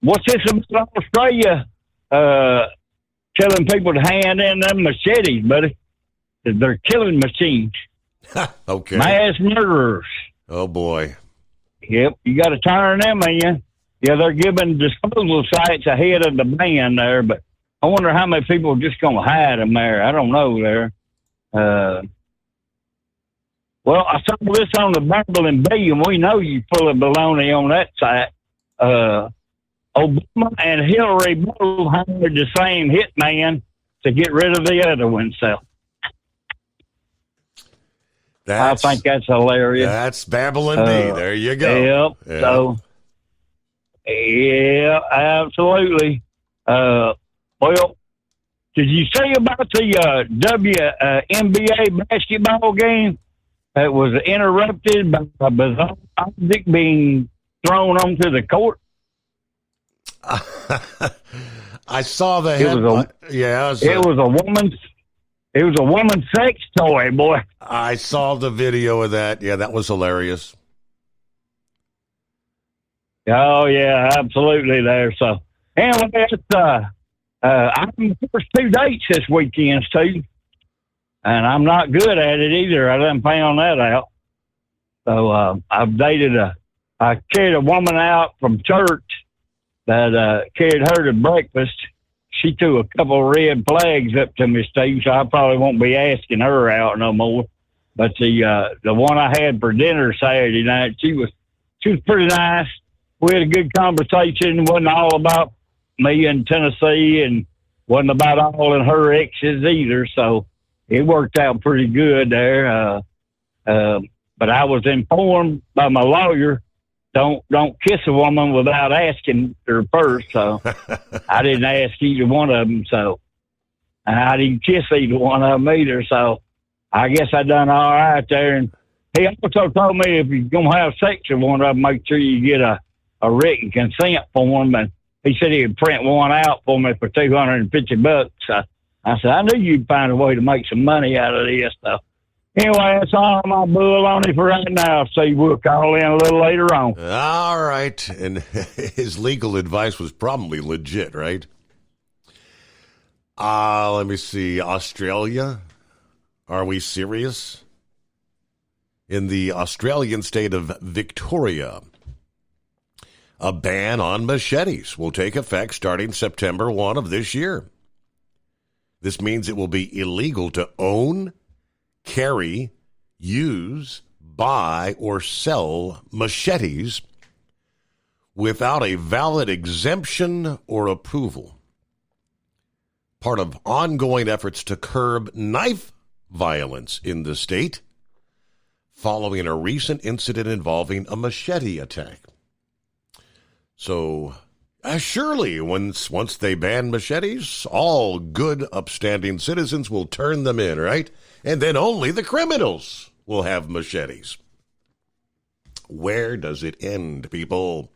What's this about Australia telling people to hand in them machetes, buddy? They're killing machines. Okay. Mass murderers. Oh, boy. Yep, you got to turn them in. Yeah, they're giving disposal sites ahead of the ban there, but I wonder how many people are just going to hide them there. I don't know there. Well, I saw this on the Bible and Bee, and we know you full of baloney on that site. Obama and Hillary both hired the same hitman to get rid of the other one. So I think that's hilarious. That's Babylon B. There you go. Yep. So, yeah, absolutely. Well, did you say about the WNBA basketball game that was interrupted by a bizarre object being thrown onto the court? I saw the headline. It was a woman's sex toy, boy. I saw the video of that. Yeah, that was hilarious. Oh yeah, absolutely there. So anyway, I'm the first 2 dates this weekend, Steve, and I'm not good at it either. I done found that out. So I've dated I carried a woman out from church that carried her to breakfast. She threw a couple of red flags up to me, Steve, so I probably won't be asking her out no more. But the one I had for dinner Saturday night, she was pretty nice. We had a good conversation. It wasn't all about me and Tennessee, and wasn't about all in her exes either. So it worked out pretty good there. But I was informed by my lawyer, don't kiss a woman without asking her first. So I didn't ask either one of them. So I didn't kiss either one of them either. So I guess I done all right there. And he also told me if you're going to have sex with one of them, make sure you get a written consent form. And he said he'd print one out for me for $250. I said, I knew you'd find a way to make some money out of this stuff. Anyway, that's all my bull on it for right now. So we'll call in a little later on. All right. And his legal advice was probably legit, right? Let me see. Australia. Are we serious? In the Australian state of Victoria, a ban on machetes will take effect starting September 1 of this year. This means it will be illegal to own, carry, use, buy, or sell machetes without a valid exemption or approval. Part of ongoing efforts to curb knife violence in the state following a recent incident involving a machete attack. So Surely, once they ban machetes, all good, upstanding citizens will turn them in, right? And then only the criminals will have machetes. Where does it end, people?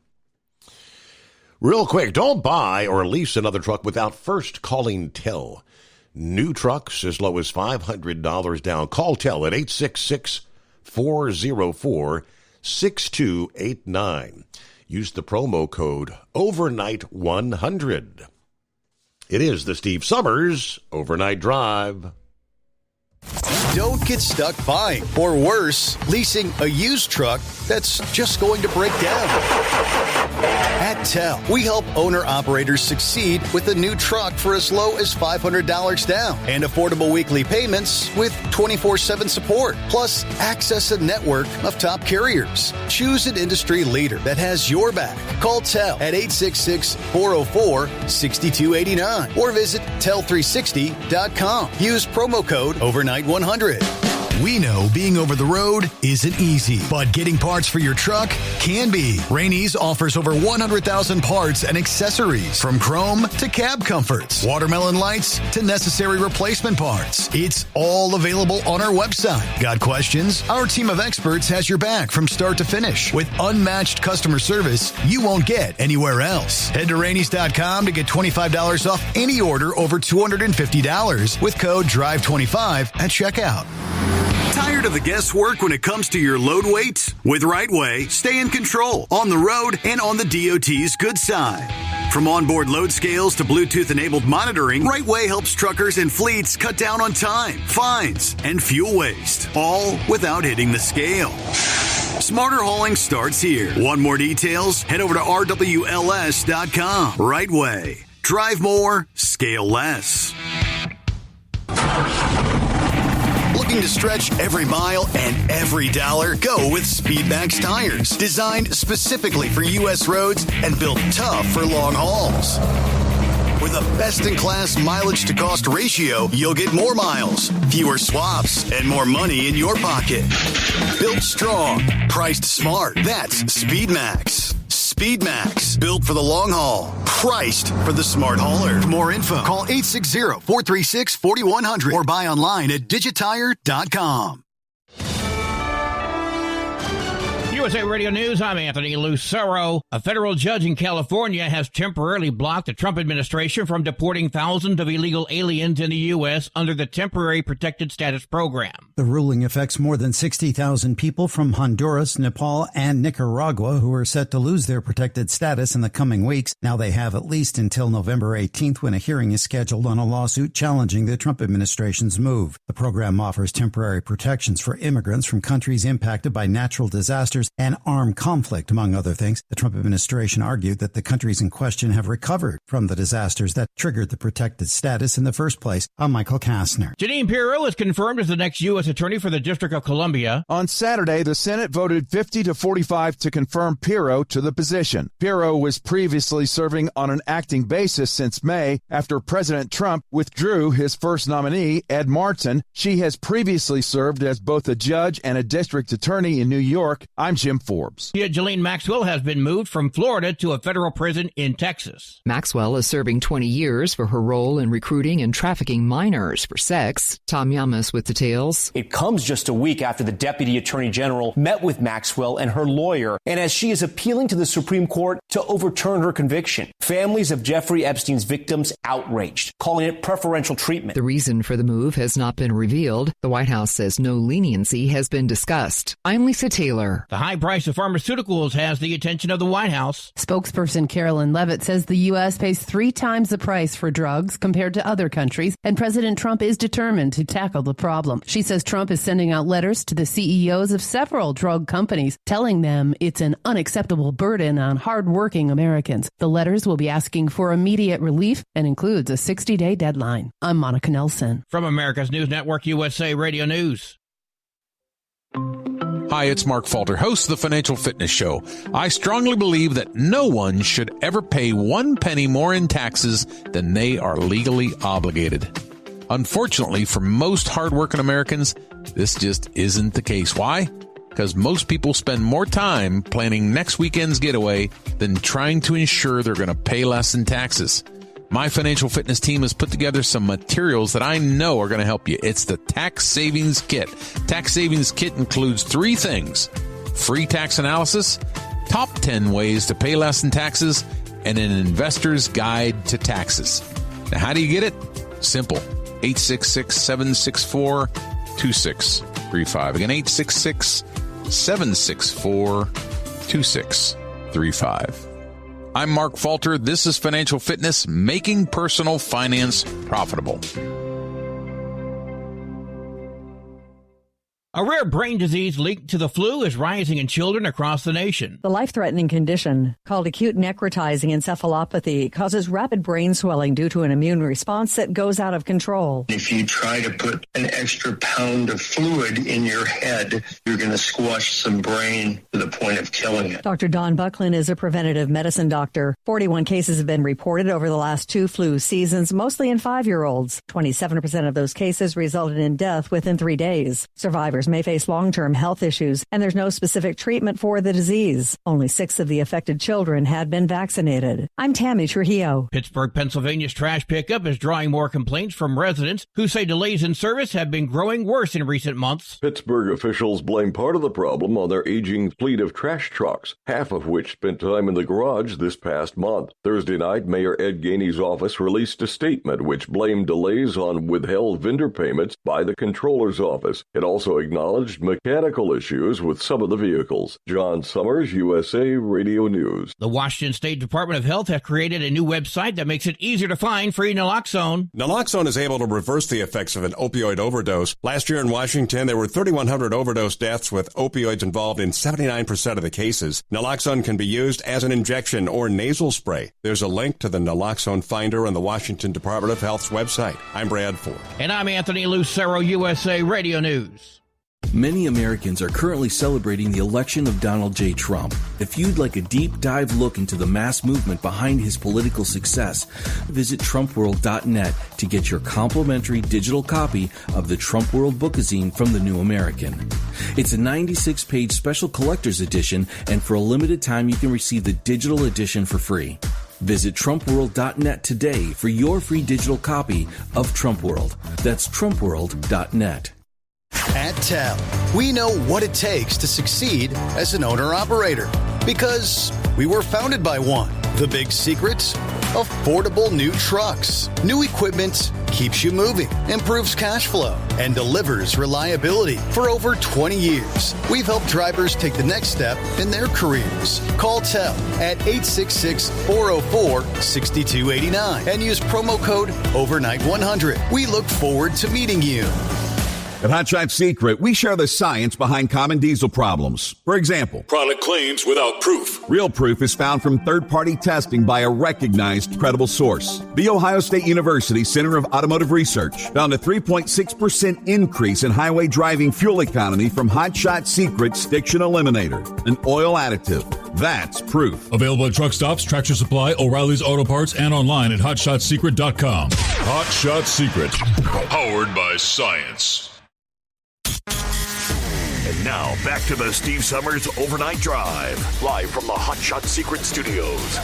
Real quick, don't buy or lease another truck without first calling TEL. New trucks as low as $500 down. Call TEL at 866-404-6289. Use the promo code OVERNIGHT100. It is the Steve Summers Overnight Drive. Don't get stuck buying, or worse, leasing a used truck that's just going to break down. At TEL, we help owner-operators succeed with a new truck for as low as $500 down and affordable weekly payments with 24/7 support. Plus, access a network of top carriers. Choose an industry leader that has your back. Call TEL at 866-404-6289 or visit tel360.com. Use promo code OVERNIGHT100. We know being over the road isn't easy, but getting parts for your truck can be. Rainey's offers over 100,000 parts and accessories, from chrome to cab comforts, watermelon lights to necessary replacement parts. It's all available on our website. Got questions? Our team of experts has your back from start to finish with unmatched customer service you won't get anywhere else. Head to Rainey's.com to get $25 off any order over $250 with code DRIVE25 at checkout. Tired of the guesswork when it comes to your load weight? With RightWay, stay in control on the road and on the DOT's good side. From onboard load scales to Bluetooth-enabled monitoring, RightWay helps truckers and fleets cut down on time, fines, and fuel waste, all without hitting the scale. Smarter hauling starts here. Want more details? Head over to RWLS.com. RightWay. Drive more, scale less. Looking to stretch every mile and every dollar? Go with Speedmax tires. Designed specifically for U.S. roads and built tough for long hauls. With a best-in-class mileage-to-cost ratio, you'll get more miles, fewer swaps, and more money in your pocket. Built strong, priced smart. That's Speedmax. Speedmax, built for the long haul, priced for the smart hauler. For more info, call 860-436-4100 or buy online at digitire.com. USA Radio News, I'm Anthony Lucero. A federal judge in California has temporarily blocked the Trump administration from deporting thousands of illegal aliens in the U.S. under the Temporary Protected Status Program. The ruling affects more than 60,000 people from Honduras, Nepal, and Nicaragua who are set to lose their protected status in the coming weeks. Now they have at least until November 18th when a hearing is scheduled on a lawsuit challenging the Trump administration's move. The program offers temporary protections for immigrants from countries impacted by natural disasters and armed conflict, among other things. The Trump administration argued that the countries in question have recovered from the disasters that triggered the protected status in the first place. I'm Michael Kastner. Jeanine Pirro is confirmed as the next U.S. Attorney for the District of Columbia. On Saturday, the Senate voted 50-45 to confirm Pirro to the position. Pirro was previously serving on an acting basis since May after President Trump withdrew his first nominee, Ed Martin. She has previously served as both a judge and a district attorney in New York. I'm Jim Forbes. Ghislaine Maxwell has been moved from Florida to a federal prison in Texas. Maxwell is serving 20 years for her role in recruiting and trafficking minors for sex. Tom Yamas with details. It comes just a week after the Deputy Attorney General met with Maxwell and her lawyer, and as she is appealing to the Supreme Court to overturn her conviction. Families of Jeffrey Epstein's victims outraged, calling it preferential treatment. The reason for the move has not been revealed. The White House says no leniency has been discussed. I'm Lisa Taylor. The high price of pharmaceuticals has the attention of the White House. Spokesperson Carolyn Leavitt says the U.S. pays 3 times the price for drugs compared to other countries, and President Trump is determined to tackle the problem. She says Trump is sending out letters to the CEOs of several drug companies, telling them it's an unacceptable burden on hardworking Americans. The letters will be asking for immediate relief and includes a 60-day deadline. I'm Monica Nelson. From America's News Network, USA Radio News. Hi, it's Mark Falter, host of the Financial Fitness Show. I strongly believe that no one should ever pay 1 penny more in taxes than they are legally obligated. Unfortunately, for most hardworking Americans, this just isn't the case. Why? because most people spend more time planning next weekend's getaway than trying to ensure they're going to pay less in taxes. My Financial Fitness team has put together some materials that I know are going to help you. It's the Tax Savings Kit. Tax Savings Kit includes 3 things: free tax analysis, top 10 ways to pay less in taxes, and an investor's guide to taxes. Now, how do you get it? Simple. 866-764-2635. Again, 866-764-2635. I'm Mark Falter. This is Financial Fitness, making personal finance profitable. A rare brain disease linked to the flu is rising in children across the nation. The life-threatening condition, called acute necrotizing encephalopathy, causes rapid brain swelling due to an immune response that goes out of control. If you try to put an extra pound of fluid in your head, you're going to squash some brain to the point of killing it. Dr. Don Buckland is a preventative medicine doctor. 41 cases have been reported over the last 2 flu seasons, mostly in 5-year-olds. 27% of those cases resulted in death within 3 days. Survivors may face long-term health issues, and there's no specific treatment for the disease. Only 6 of the affected children had been vaccinated. I'm Tammy Trujillo. Pittsburgh, Pennsylvania's trash pickup is drawing more complaints from residents who say delays in service have been growing worse in recent months. Pittsburgh officials blame part of the problem on their aging fleet of trash trucks, half of which spent time in the garage this past month. Thursday night, Mayor Ed Gainey's office released a statement which blamed delays on withheld vendor payments by the Comptroller's office. It also acknowledged mechanical issues with some of the vehicles. John Summers, USA Radio News. The Washington State Department of Health has created a new website that makes it easier to find free naloxone. Naloxone is able to reverse the effects of an opioid overdose. Last year in Washington, there were 3,100 overdose deaths with opioids involved in 79% of the cases. Naloxone can be used as an injection or nasal spray. There's a link to the Naloxone Finder on the Washington Department of Health's website. I'm Brad Ford. And I'm Anthony Lucero, USA Radio News. Many Americans are currently celebrating the election of Donald J. Trump. If you'd like a deep dive look into the mass movement behind his political success, visit TrumpWorld.net to get your complimentary digital copy of the Trump World Bookazine from the New American. It's a 96-page special collector's edition, and for a limited time you can receive the digital edition for free. Visit TrumpWorld.net today for your free digital copy of Trump World. That's TrumpWorld.net. At TEL, we know what it takes to succeed as an owner-operator because we were founded by one. The big secret? Affordable new trucks. New equipment keeps you moving, improves cash flow, and delivers reliability. For over 20 years, we've helped drivers take the next step in their careers. Call TEL at 866-404-6289 and use promo code OVERNIGHT100. We look forward to meeting you. At Hot Shot Secret, we share the science behind common diesel problems. For example, product claims without proof. Real proof is found from third-party testing by a recognized, credible source. The Ohio State University Center of Automotive Research found a 3.6% increase in highway driving fuel economy from Hot Shot Secret Stiction Eliminator, an oil additive. That's proof. Available at truck stops, Tractor Supply, O'Reilly's Auto Parts, and online at HotShotSecret.com. Hot Shot Secret, powered by science. And now, back to the Steve Summers Overnight Drive, live from the Hot Shot Secret Studios.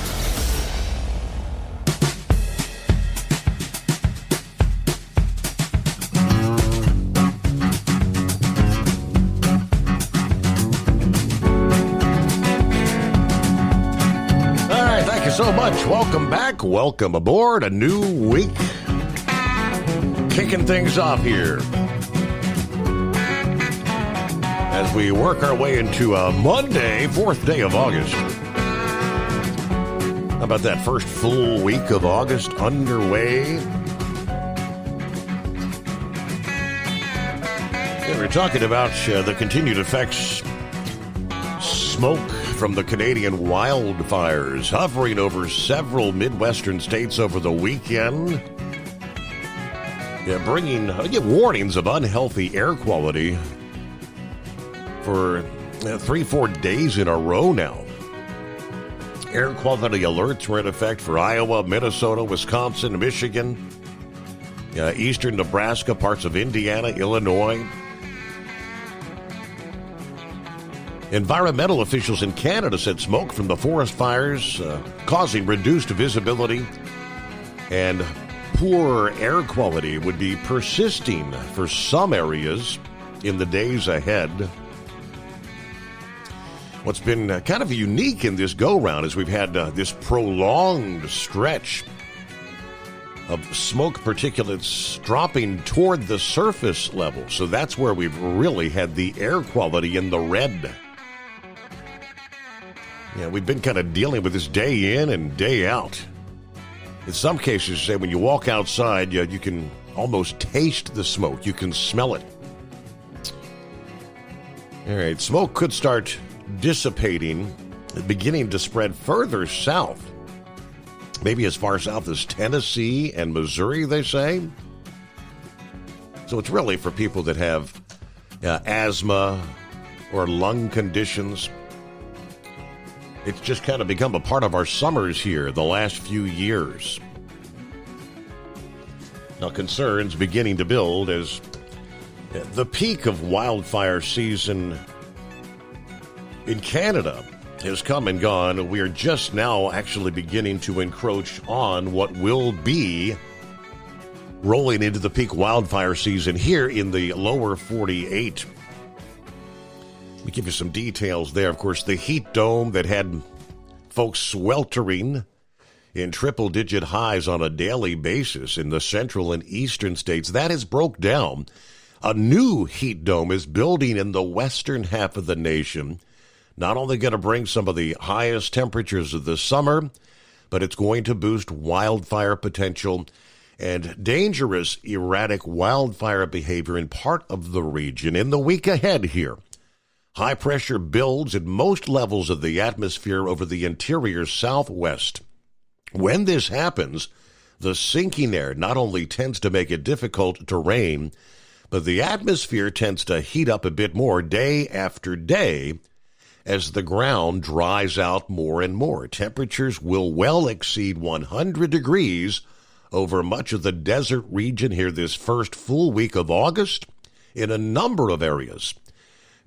All right, thank you so much. Welcome back. Welcome aboard. A new week. Kicking things off here as we work our way into Monday, 4th day of August. How about that first full week of August underway? Yeah, we're talking about the continued effects, smoke from the Canadian wildfires hovering over several Midwestern states over the weekend. Yeah, bringing warnings of unhealthy air quality for 3-4 days in a row now. Air quality alerts were in effect for Iowa, Minnesota, Wisconsin, Michigan, eastern Nebraska, parts of Indiana, Illinois. Environmental officials in Canada said smoke from the forest fires causing reduced visibility and poor air quality would be persisting for some areas in the days ahead. What's been kind of unique in this go-round is we've had this prolonged stretch of smoke particulates dropping toward the surface level. So that's where we've really had the air quality in the red. Yeah, we've been kind of dealing with this day in and day out. In some cases, say when you walk outside, you can almost taste the smoke. You can smell it. All right, smoke could start dissipating, beginning to spread further south. Maybe as far south as Tennessee and Missouri, they say. So it's really for people that have asthma or lung conditions. It's just kind of become a part of our summers here the last few years. Now, concerns beginning to build as the peak of wildfire season in Canada has come and gone. We are just now actually beginning to encroach on what will be rolling into the peak wildfire season here in the lower 48. Let me give you some details there. Of course, the heat dome that had folks sweltering in triple-digit highs on a daily basis in the central and eastern states, that has broke down. A new heat dome is building in the western half of the nation. Not only going to bring some of the highest temperatures of the summer, but it's going to boost wildfire potential and dangerous erratic wildfire behavior in part of the region. In the week ahead here, high pressure builds at most levels of the atmosphere over the interior southwest. When this happens, the sinking air not only tends to make it difficult to rain, but the atmosphere tends to heat up a bit more day after day as the ground dries out more and more. Temperatures will well exceed 100 degrees over much of the desert region here this first full week of August in a number of areas.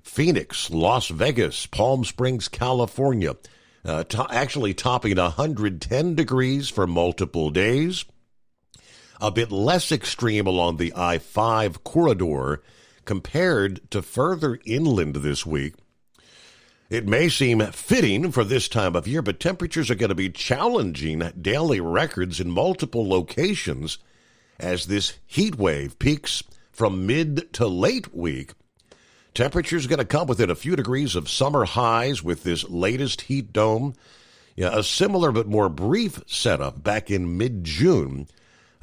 Phoenix, Las Vegas, Palm Springs, California, actually topping 110 degrees for multiple days. A bit less extreme along the I-5 corridor compared to further inland this week. It may seem fitting for this time of year, but temperatures are going to be challenging daily records in multiple locations as this heat wave peaks from mid to late week. Temperatures are going to come within a few degrees of summer highs with this latest heat dome. A similar but more brief setup back in mid-June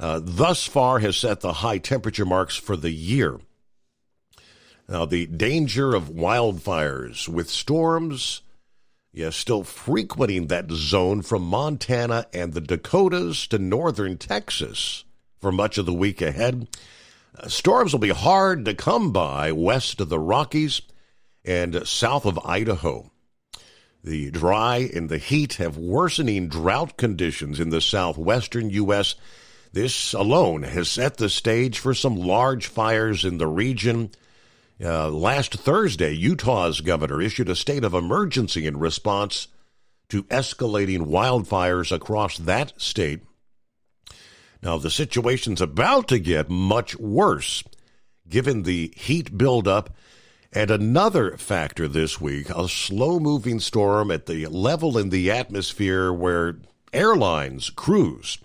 thus far has set the high temperature marks for the year. Now, the danger of wildfires with storms, still frequenting that zone from Montana and the Dakotas to northern Texas for much of the week ahead. Storms will be hard to come by west of the Rockies and south of Idaho. The dry and the heat have worsening drought conditions in the southwestern U.S. This alone has set the stage for some large fires in the region. Last Thursday, Utah's governor issued a state of emergency in response to escalating wildfires across that state. Now, the situation's about to get much worse, given the heat buildup and another factor this week, a slow-moving storm at the level in the atmosphere where airlines, crews,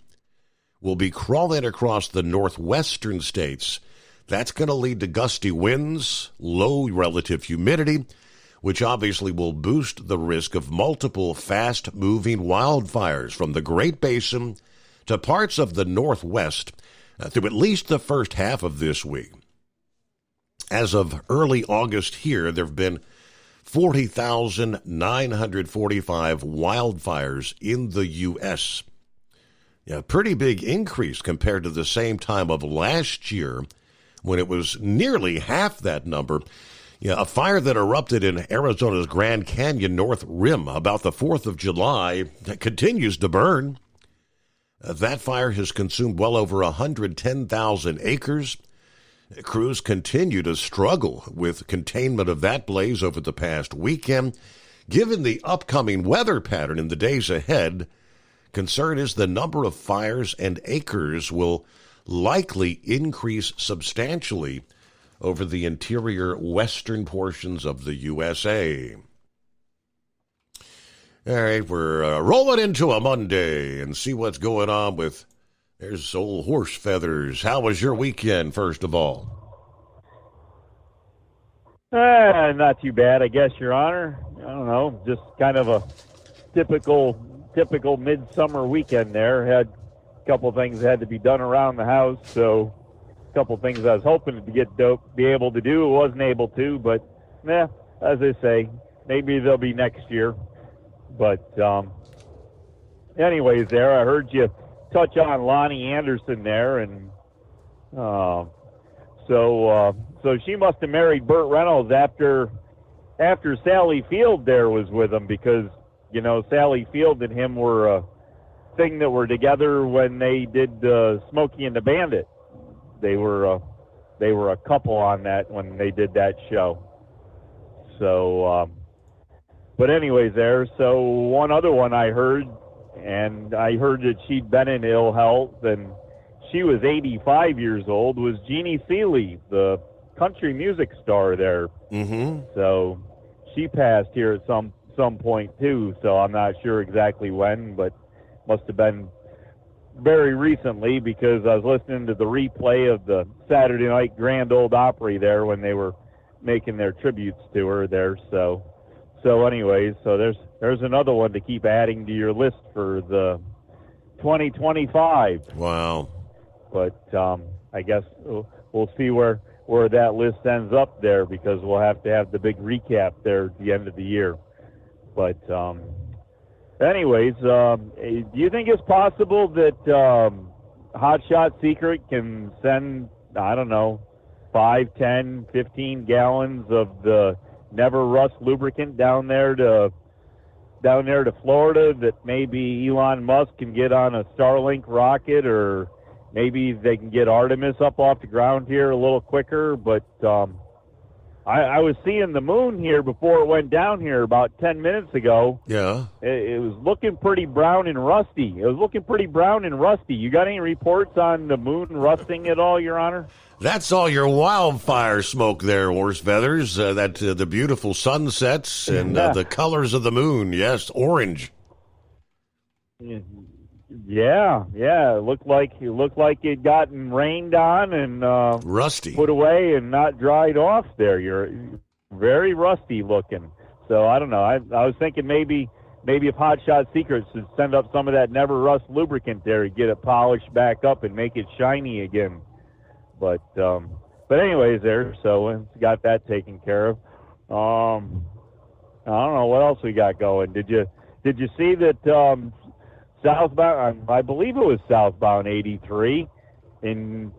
will be crawling across the northwestern states. That's going to lead to gusty winds, low relative humidity, which obviously will boost the risk of multiple fast-moving wildfires from the Great Basin to parts of the Northwest through at least the first half of this week. As of early August here, there have been 40,945 wildfires in the U.S. A pretty big increase compared to the same time of last year, when it was nearly half that number. A fire that erupted in Arizona's Grand Canyon North Rim about the 4th of July continues to burn. That fire has consumed well over 110,000 acres. Crews continue to struggle with containment of that blaze over the past weekend. Given the upcoming weather pattern in the days ahead, concern is the number of fires and acres will likely increase substantially over the interior western portions of the USA. All right, we're rolling into a Monday and see what's going on with, there's old Horse Feathers. How was your weekend, first of all? Not too bad, I guess, Your Honor. I don't know, just kind of a typical midsummer weekend there. Had a couple of things that had to be done around the house, so a couple of things I was hoping to be able to do, wasn't able to, but as I say, maybe they'll be next year. But anyways, there, I heard you touch on Lonnie Anderson there, and so she must have married Burt Reynolds after Sally Field there was with him, because Sally Field and him were a thing that were together when they did Smokey and the Bandit. They were a couple on that when they did that show. So, but anyways, there. So one other one I heard, and I heard that she'd been in ill health, and she was 85 years old, was Jeannie Seeley, the country music star there. Mm-hmm. So she passed here at some point too, so I'm not sure exactly when, but must have been very recently, because I was listening to the replay of the Saturday Night Grand Ole Opry there when they were making their tributes to her there. So anyways, so there's another one to keep adding to your list for the 2025. Wow. But I guess we'll see where that list ends up there, because we'll have to have the big recap there at the end of the year. But anyways, do you think it's possible that Hot Shot Secret can send, I don't know, 5, 10, 15 gallons of the Never Rust lubricant down there to Florida, that maybe Elon Musk can get on a Starlink rocket, or maybe they can get Artemis up off the ground here a little quicker? But I was seeing the moon here before it went down here about 10 minutes ago. Yeah. It was looking pretty brown and rusty. You got any reports on the moon rusting at all, Your Honor? That's all your wildfire smoke there, Horse Feathers. The beautiful sunsets and the colors of the moon. Yes, orange. Yeah. It looked like it gotten rained on and rusty, put away and not dried off there. You're very rusty looking. So I don't know. I was thinking maybe if Hot Shot Secrets should send up some of that Never Rust lubricant there to get it polished back up and make it shiny again. But anyways, there. So we got that taken care of. I don't know what else we got going. Did you see that? Southbound, I believe it was southbound 83 in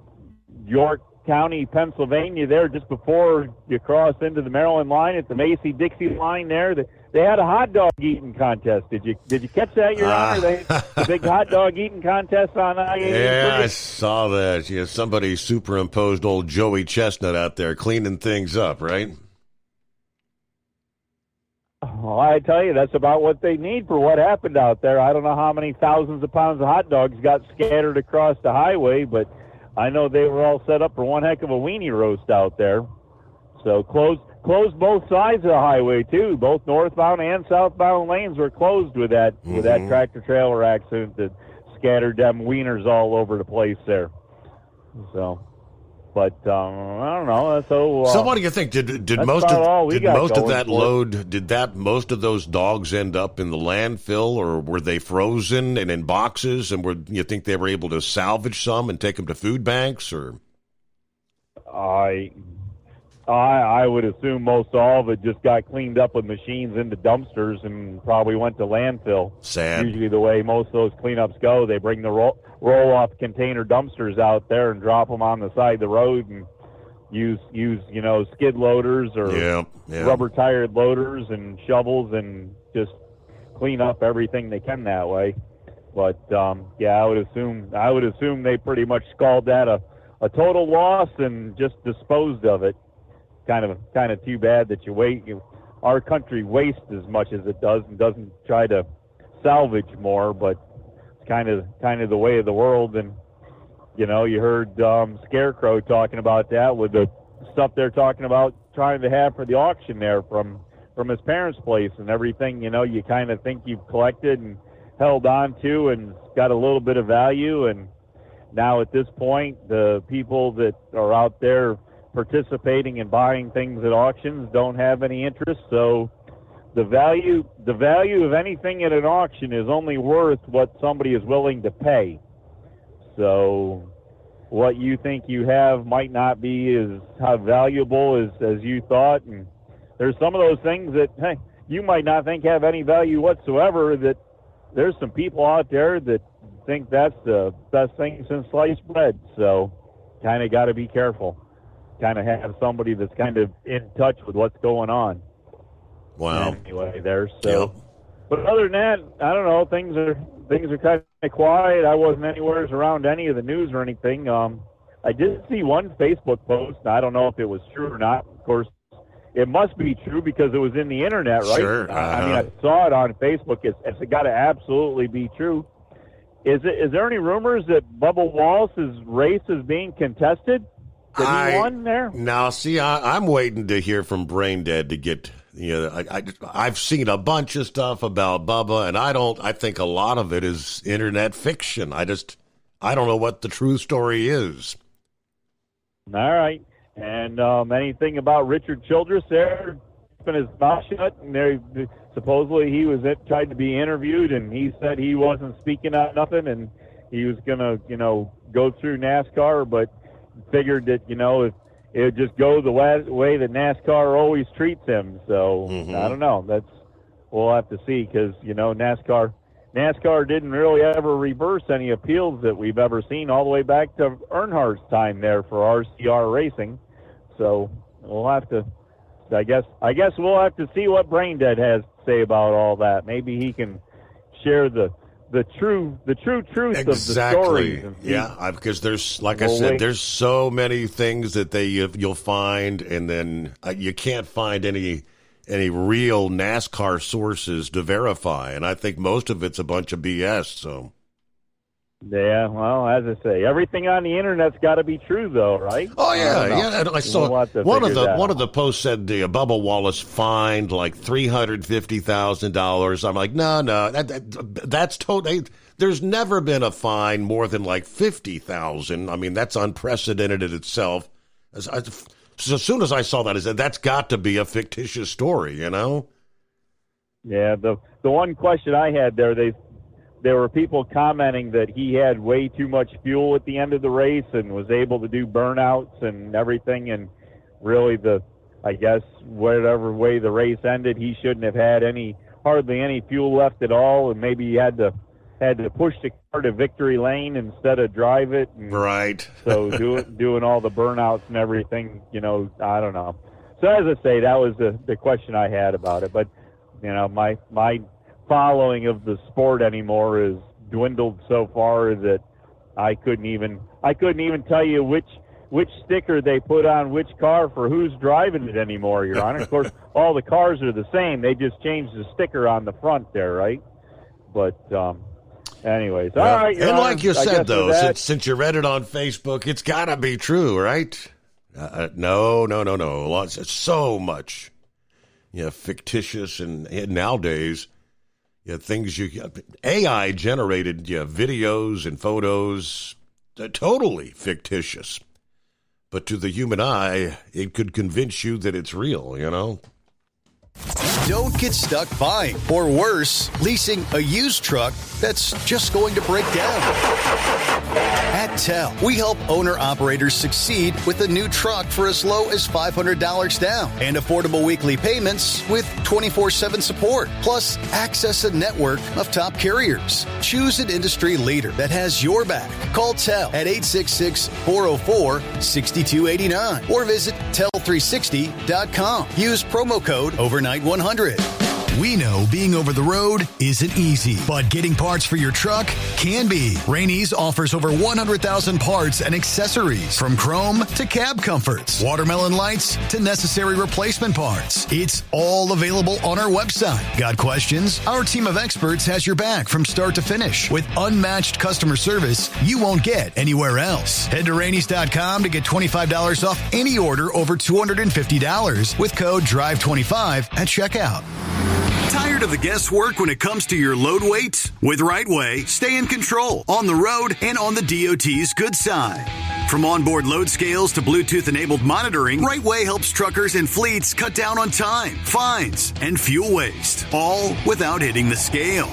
York County, Pennsylvania, there just before you cross into the Maryland line at the Macy-Dixie line there. They had a hot dog eating contest. Did you catch that, Your Honor? The big hot dog eating contest on I-83? Yeah, I saw that. Yeah, somebody superimposed old Joey Chestnut out there cleaning things up, right? Well, I tell you, that's about what they need for what happened out there. I don't know how many thousands of pounds of hot dogs got scattered across the highway, but I know they were all set up for one heck of a weenie roast out there. So closed both sides of the highway too. Both northbound and southbound lanes were closed with that tractor trailer accident that scattered them wieners all over the place there. So. But I don't know. So what do you think? Did most of those dogs end up in the landfill, or were they frozen and in boxes? And you think they were able to salvage some and take them to food banks? Or I would assume most all of it just got cleaned up with machines into dumpsters and probably went to landfill. Sad. Usually the way most of those cleanups go, they bring the roll-off container dumpsters out there and drop them on the side of the road and use skid loaders or rubber-tired loaders and shovels and just clean up everything they can that way. But I would assume they pretty much called that a a total loss and just disposed of it. Kind of too bad that our country wastes as much as it does and doesn't try to salvage more, but it's kind of the way of the world. And you heard Scarecrow talking about that with the stuff they're talking about trying to have for the auction there from his parents' place and everything. You kind of think you've collected and held on to and got a little bit of value, and now at this point the people that are out there participating in buying things at auctions don't have any interest, so the value of anything at an auction is only worth what somebody is willing to pay. So what you think you have might not be as valuable as you thought, and there's some of those things that, hey, you might not think have any value whatsoever, that there's some people out there that think that's the best thing since sliced bread. So kind of got to be careful. Kind of have somebody that's kind of in touch with what's going on. Wow. Anyway, there. So, But other than that, I don't know. Things are kind of quiet. I wasn't anywhere around any of the news or anything. I did see one Facebook post. I don't know if it was true or not. Of course, it must be true because it was in the internet, right? Sure. I mean, I saw it on Facebook. It's got to absolutely be true. Is there any rumors that Bubba Wallace's race is being contested? Did he won there? Now, see, I'm waiting to hear from Brain Dead to get. I've seen a bunch of stuff about Bubba, and I think a lot of it is internet fiction. I don't know what the true story is. All right. And anything about Richard Childress there? His mouth shut, and supposedly he tried to be interviewed, and he said he wasn't speaking out nothing, and he was gonna, go through NASCAR, but figured that, if it would just go the way that NASCAR always treats him. So I don't know. We'll have to see, because NASCAR didn't really ever reverse any appeals that we've ever seen all the way back to Earnhardt's time there for RCR Racing. So we'll have to. I guess we'll have to see what Brain Dead has to say about all that. Maybe he can share the truth exactly. of the stories. Yeah, because there's, like I said, there's so many things that you'll find, and then you can't find any real NASCAR sources to verify, and I think most of it's a bunch of BS. So. Yeah, well, as I say, everything on the internet's got to be true, though, right? Oh yeah. I saw one of the posts said Bubba Wallace fined like $350,000. I'm like, no, that's totally. There's never been a fine more than like $50,000. I mean, that's unprecedented in itself. So as soon as I saw that, I said that's got to be a fictitious story, Yeah, the one question I had there were people commenting that he had way too much fuel at the end of the race and was able to do burnouts and everything. And really I guess whatever way the race ended, he shouldn't have had hardly any fuel left at all. And maybe he had to push the car to victory lane instead of drive it. And right. So doing all the burnouts and everything, I don't know. So as I say, that was the question I had about it. But, my following of the sport anymore is dwindled so far that I couldn't even tell you which sticker they put on which car for who's driving it anymore, Your Honor. Of course, all the cars are the same. They just changed the sticker on the front there, right? But anyways, all right. And like you said, though, since you read it on Facebook, it's got to be true, right? No. So much, fictitious, and nowadays. Things AI generated videos and photos, totally fictitious. But to the human eye, it could convince you that it's real, Don't get stuck buying, or worse, leasing a used truck that's just going to break down. At TEL, we help owner-operators succeed with a new truck for as low as $500 down and affordable weekly payments with 24/7 support. Plus, access a network of top carriers. Choose an industry leader that has your back. Call TEL at 866-404-6289 or visit tel360.com. Use promo code OVERNIGHT100. We know being over the road isn't easy, but getting parts for your truck can be. Rainey's offers over 100,000 parts and accessories, from chrome to cab comforts, watermelon lights to necessary replacement parts. It's all available on our website. Got questions? Our team of experts has your back from start to finish with unmatched customer service you won't get anywhere else. Head to Rainey's.com to get $25 off any order over $250 with code DRIVE25 at checkout. Tired of the guesswork when it comes to your load weight? With RightWay, stay in control on the road and on the DOT's good side. From onboard load scales to Bluetooth-enabled monitoring, RightWay helps truckers and fleets cut down on time, fines, and fuel waste, all without hitting the scale.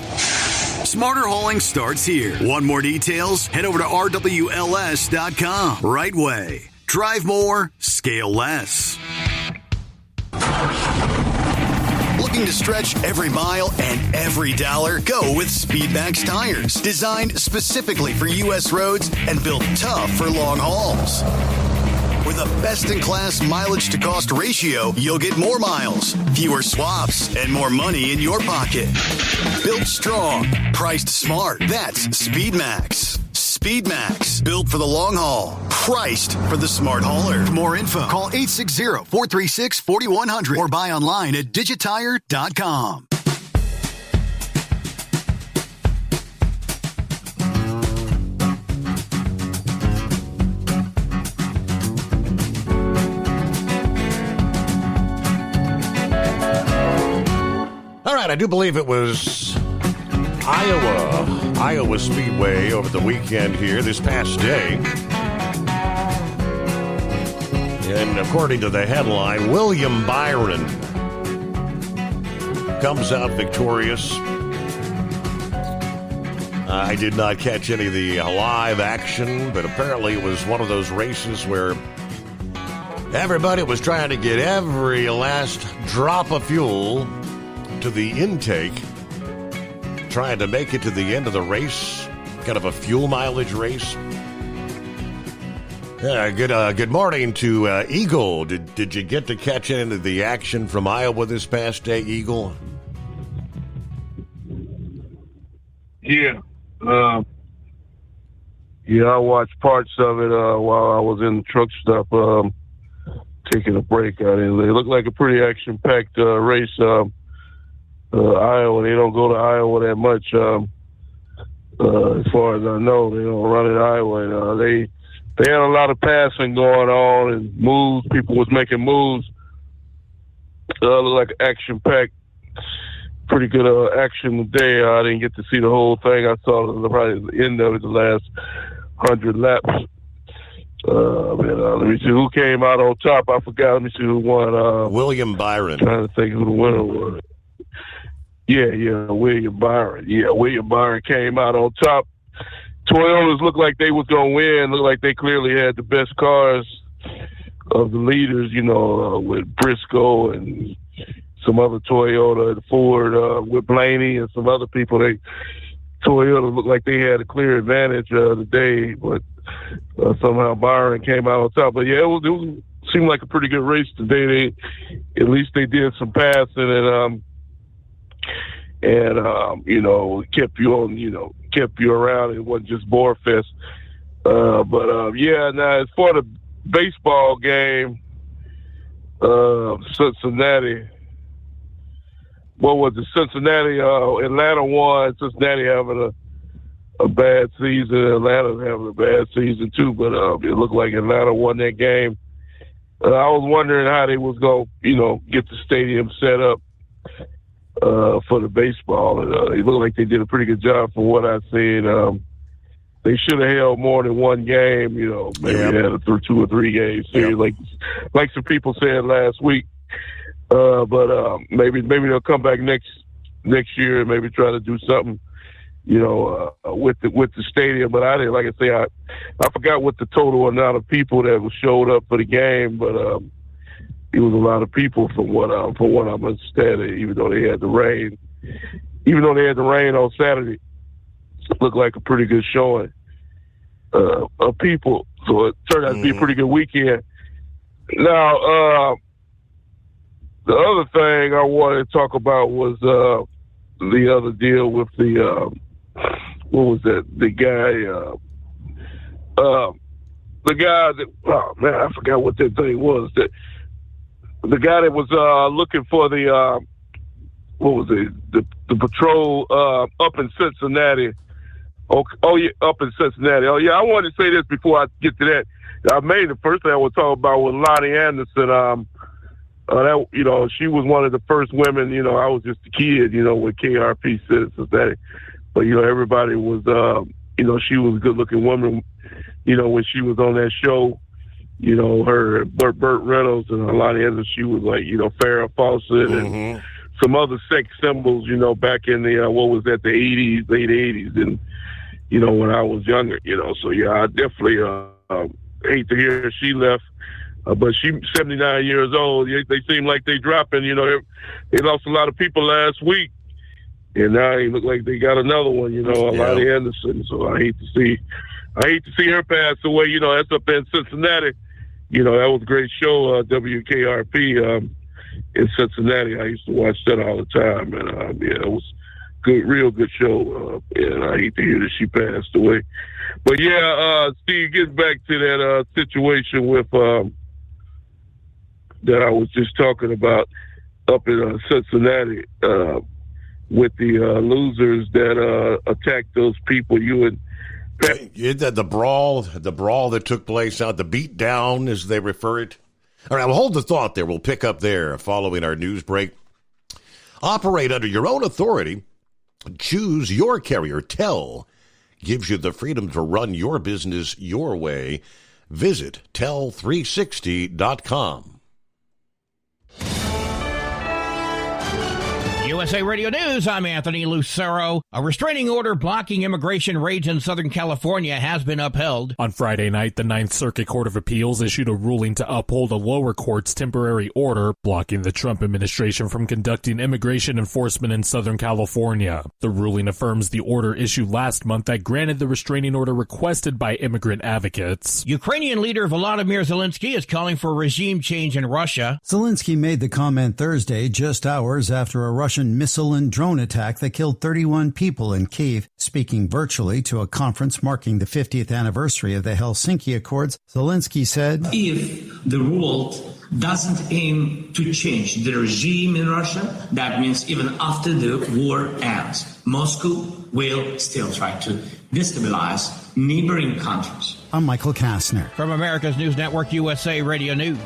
Smarter hauling starts here. Want more details? Head over to RWLS.com. RightWay. Drive more, scale less. Looking to stretch every mile and every dollar? Go with Speedmax tires. Designed specifically for U.S. roads and built tough for long hauls. With a best-in-class mileage-to-cost ratio, you'll get more miles, fewer swaps, and more money in your pocket. Built strong, priced smart. That's Speedmax. Speedmax, built for the long haul, priced for the smart hauler. For more info, call 860-436-4100 or buy online at digitire.com. All right, I do believe it was Iowa Speedway over the weekend here this past day. And according to the headline, William Byron comes out victorious. I did not catch any of the live action, but apparently it was one of those races where everybody was trying to get every last drop of fuel to the intake, trying to make it to the end of the race, kind of a fuel mileage race. Good morning to Eagle. Did you get to catch any of the action from Iowa this past day, Eagle? Yeah. I watched parts of it while I was in the truck stop taking a break. It looked like a pretty action-packed race. Iowa, they don't go to Iowa that much. As far as I know, they don't run in Iowa. And, they had a lot of passing going on and moves. People was making moves. Looked like action-packed, pretty good action today. I didn't get to see the whole thing. I saw probably the end of it, the last 100 laps. Let me see who came out on top. I forgot. Let me see who won. William Byron. Trying to think who the winner was. Yeah, William Byron. Yeah, William Byron came out on top. Toyotas looked like they was going to win. Looked like they clearly had the best cars of the leaders, with Briscoe and some other Toyota and Ford with Blaney and some other people. Toyota looked like they had a clear advantage today, but somehow Byron came out on top. But, yeah, it seemed like a pretty good race today. At least they did some passing and kept you on, kept you around. It wasn't just bore fest. Now as for the baseball game, Cincinnati, what was it? Cincinnati, Atlanta won. Cincinnati having a bad season. Atlanta's having a bad season too, but it looked like Atlanta won that game. I was wondering how they was going to, get the stadium set up for the baseball. It looked like they did a pretty good job for what I seen. They should have held more than one game, maybe they had a 2 or 3 game series, like some people said last week. But maybe they'll come back next year and maybe try to do something, with the stadium. But I didn't, like I say, I forgot what the total amount of people that showed up for the game, but it was a lot of people from what I'm understanding. Even though they had the rain on Saturday, it looked like a pretty good showing of people. So it turned out to be a pretty good weekend. Now, the other thing I wanted to talk about was the other deal with the what was that? The guy that, oh man, I forgot what that thing was. The guy that was looking for the what was it? The patrol up in Cincinnati. Oh yeah, up in Cincinnati. Oh yeah, I wanted to say this before I get to that. The first thing I was talking about was Lonnie Anderson. That, you know, she was one of the first women. You know, I was just a kid. You know, when KRP Citizens Day, but you know, everybody was. You know, she was a good-looking woman. You know, when she was on that show, you know, her Burt Reynolds and Lonnie Anderson, she was like, you know, Farrah Fawcett and some other sex symbols. You know, back in the what was that, the '80s, late '80s, and you know, when I was younger. You know, so yeah, I definitely hate to hear she left. But she's 79 years old. They seem like they dropping. You know, they lost a lot of people last week, and now it look like they got another one. You know, Lonnie Anderson. So I hate to see her pass away. You know, that's up in Cincinnati. You know, that was a great show, WKRP in Cincinnati. I used to watch that all the time, and yeah, it was good, real good show. And I hate to hear that she passed away. But yeah, Steve, gets back to that situation with. That I was just talking about up in Cincinnati with the losers that attacked those people. You and the brawl that took place out, the beat down as they refer it. All right, well, hold the thought there. We'll pick up there following our news break. Operate under your own authority. Choose your carrier. Tel gives you the freedom to run your business your way. Visit tel360.com. USA Radio News, I'm Anthony Lucero. A restraining order blocking immigration raids in Southern California has been upheld. On Friday night, the Ninth Circuit Court of Appeals issued a ruling to uphold a lower court's temporary order blocking the Trump administration from conducting immigration enforcement in Southern California. The ruling affirms the order issued last month that granted the restraining order requested by immigrant advocates. Ukrainian leader Volodymyr Zelensky is calling for regime change in Russia. Zelensky made the comment Thursday, just hours after a Russian missile and drone attack that killed 31 people in Kyiv. Speaking virtually to a conference marking the 50th anniversary of the Helsinki Accords, Zelensky said, "If the world doesn't aim to change the regime in Russia, that means even after the war ends, Moscow will still try to destabilize neighboring countries." I'm Michael Kastner. From America's News Network, USA Radio News.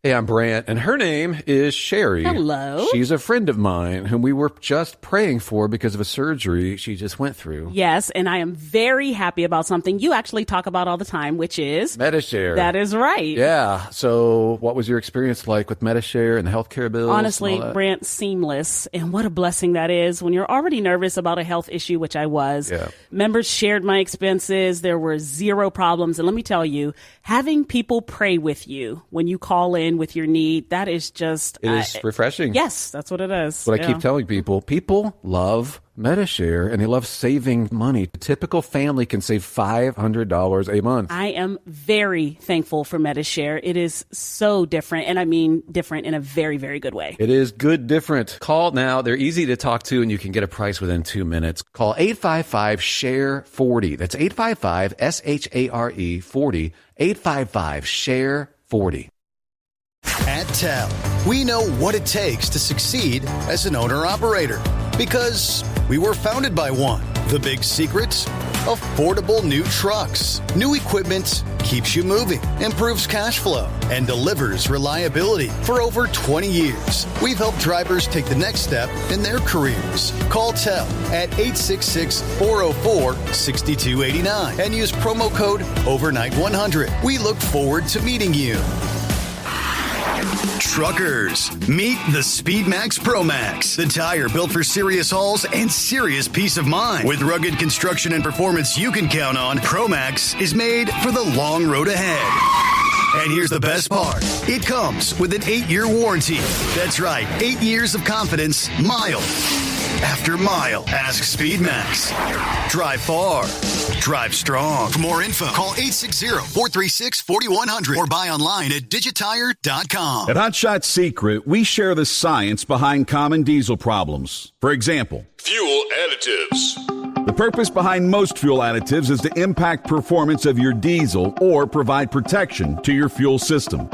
Hey, I'm Brant, and her name is Sherry. Hello. She's a friend of mine whom we were just praying for because of a surgery she just went through. Yes, and I am very happy about something you actually talk about all the time, which is Medi-Share. That is right. Yeah. So what was your experience like with Medi-Share and the healthcare bills? Honestly, Brant, seamless. And what a blessing that is when you're already nervous about a health issue, which I was. Yeah. Members shared my expenses. There were zero problems. And let me tell you, having people pray with you when you call in with your need, that is just... It is refreshing. Yes, that's what it is. What I keep telling people. People love Medi-Share, and they love saving money. A typical family can save $500 a month. I am very thankful for Medi-Share. It is so different, and I mean different in a very, very good way. It is good different. Call now. They're easy to talk to, and you can get a price within 2 minutes. Call 855-SHARE-40. That's 855-SHARE-40. 855-SHARE-40. At TEL, we know what it takes to succeed as an owner-operator because we were founded by one. The big secret? Affordable new trucks. New equipment keeps you moving, improves cash flow, and delivers reliability. For over 20 years, we've helped drivers take the next step in their careers. Call TEL at 866-404-6289 and use promo code OVERNIGHT100. We look forward to meeting you. Truckers, meet the SpeedMax Pro Max, the tire built for serious hauls and serious peace of mind. With rugged construction and performance you can count on, Pro Max is made for the long road ahead. And here's the best part. It comes with an 8-year warranty. That's right, 8 years of confidence, mild. after mile. Ask SpeedMax. Drive far. Drive strong. For more info, call 860-436-4100 or buy online at digitire.com. At Hot Shot Secret, we share the science behind common diesel problems. For example, fuel additives. The purpose behind most fuel additives is to impact performance of your diesel or provide protection to your fuel system.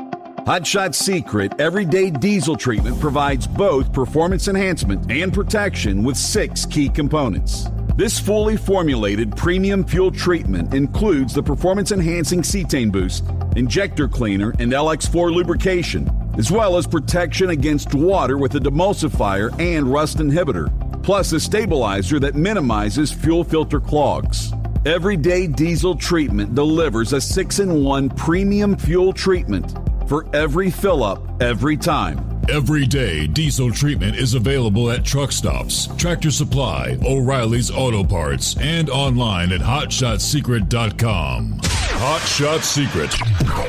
Hot Shot Secret Everyday Diesel Treatment provides both performance enhancement and protection with 6 key components. This fully formulated premium fuel treatment includes the performance-enhancing cetane boost, injector cleaner, and LX4 lubrication, as well as protection against water with a demulsifier and rust inhibitor, plus a stabilizer that minimizes fuel filter clogs. Everyday Diesel Treatment delivers a 6-in-1 premium fuel treatment for every fill-up, every time. Everyday Diesel Treatment is available at truck stops, Tractor Supply, O'Reilly's Auto Parts, and online at HotShotSecret.com. Hot Shot Secret,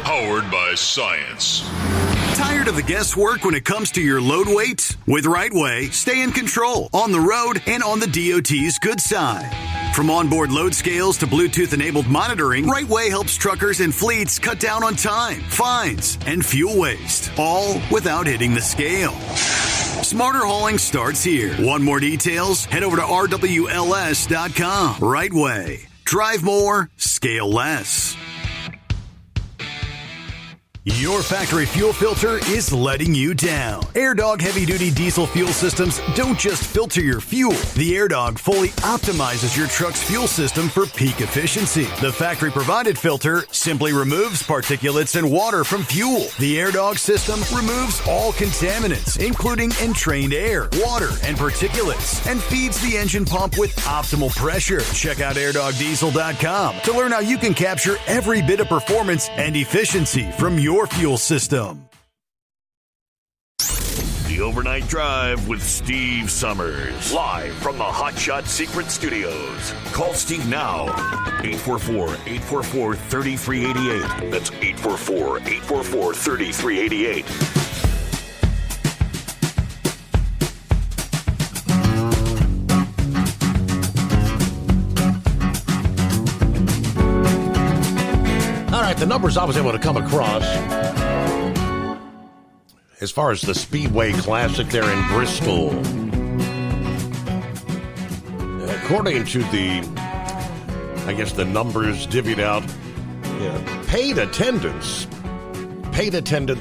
powered by science. Tired of the guesswork when it comes to your load weight? With RightWay, stay in control on the road and on the DOT's good side. From onboard load scales to Bluetooth-enabled monitoring, RightWay helps truckers and fleets cut down on time, fines, and fuel waste, all without hitting the scale. Smarter hauling starts here. Want more details? Head over to RWLS.com. RightWay. Drive more, scale less. Your factory fuel filter is letting you down. AirDog heavy-duty diesel fuel systems don't just filter your fuel. The AirDog fully optimizes your truck's fuel system for peak efficiency. The factory-provided filter simply removes particulates and water from fuel. The AirDog system removes all contaminants, including entrained air, water, and particulates, and feeds the engine pump with optimal pressure. Check out AirDogDiesel.com to learn how you can capture every bit of performance and efficiency from your fuel system. The Overnight Drive with Steve Summers. Live from the Hot Shot Secret Studios. Call Steve now. 844-844-3388. That's 844-844-3388. All right, the numbers I was able to come across as far as the Speedway Classic there in Bristol. According to the numbers divvied out, paid attendance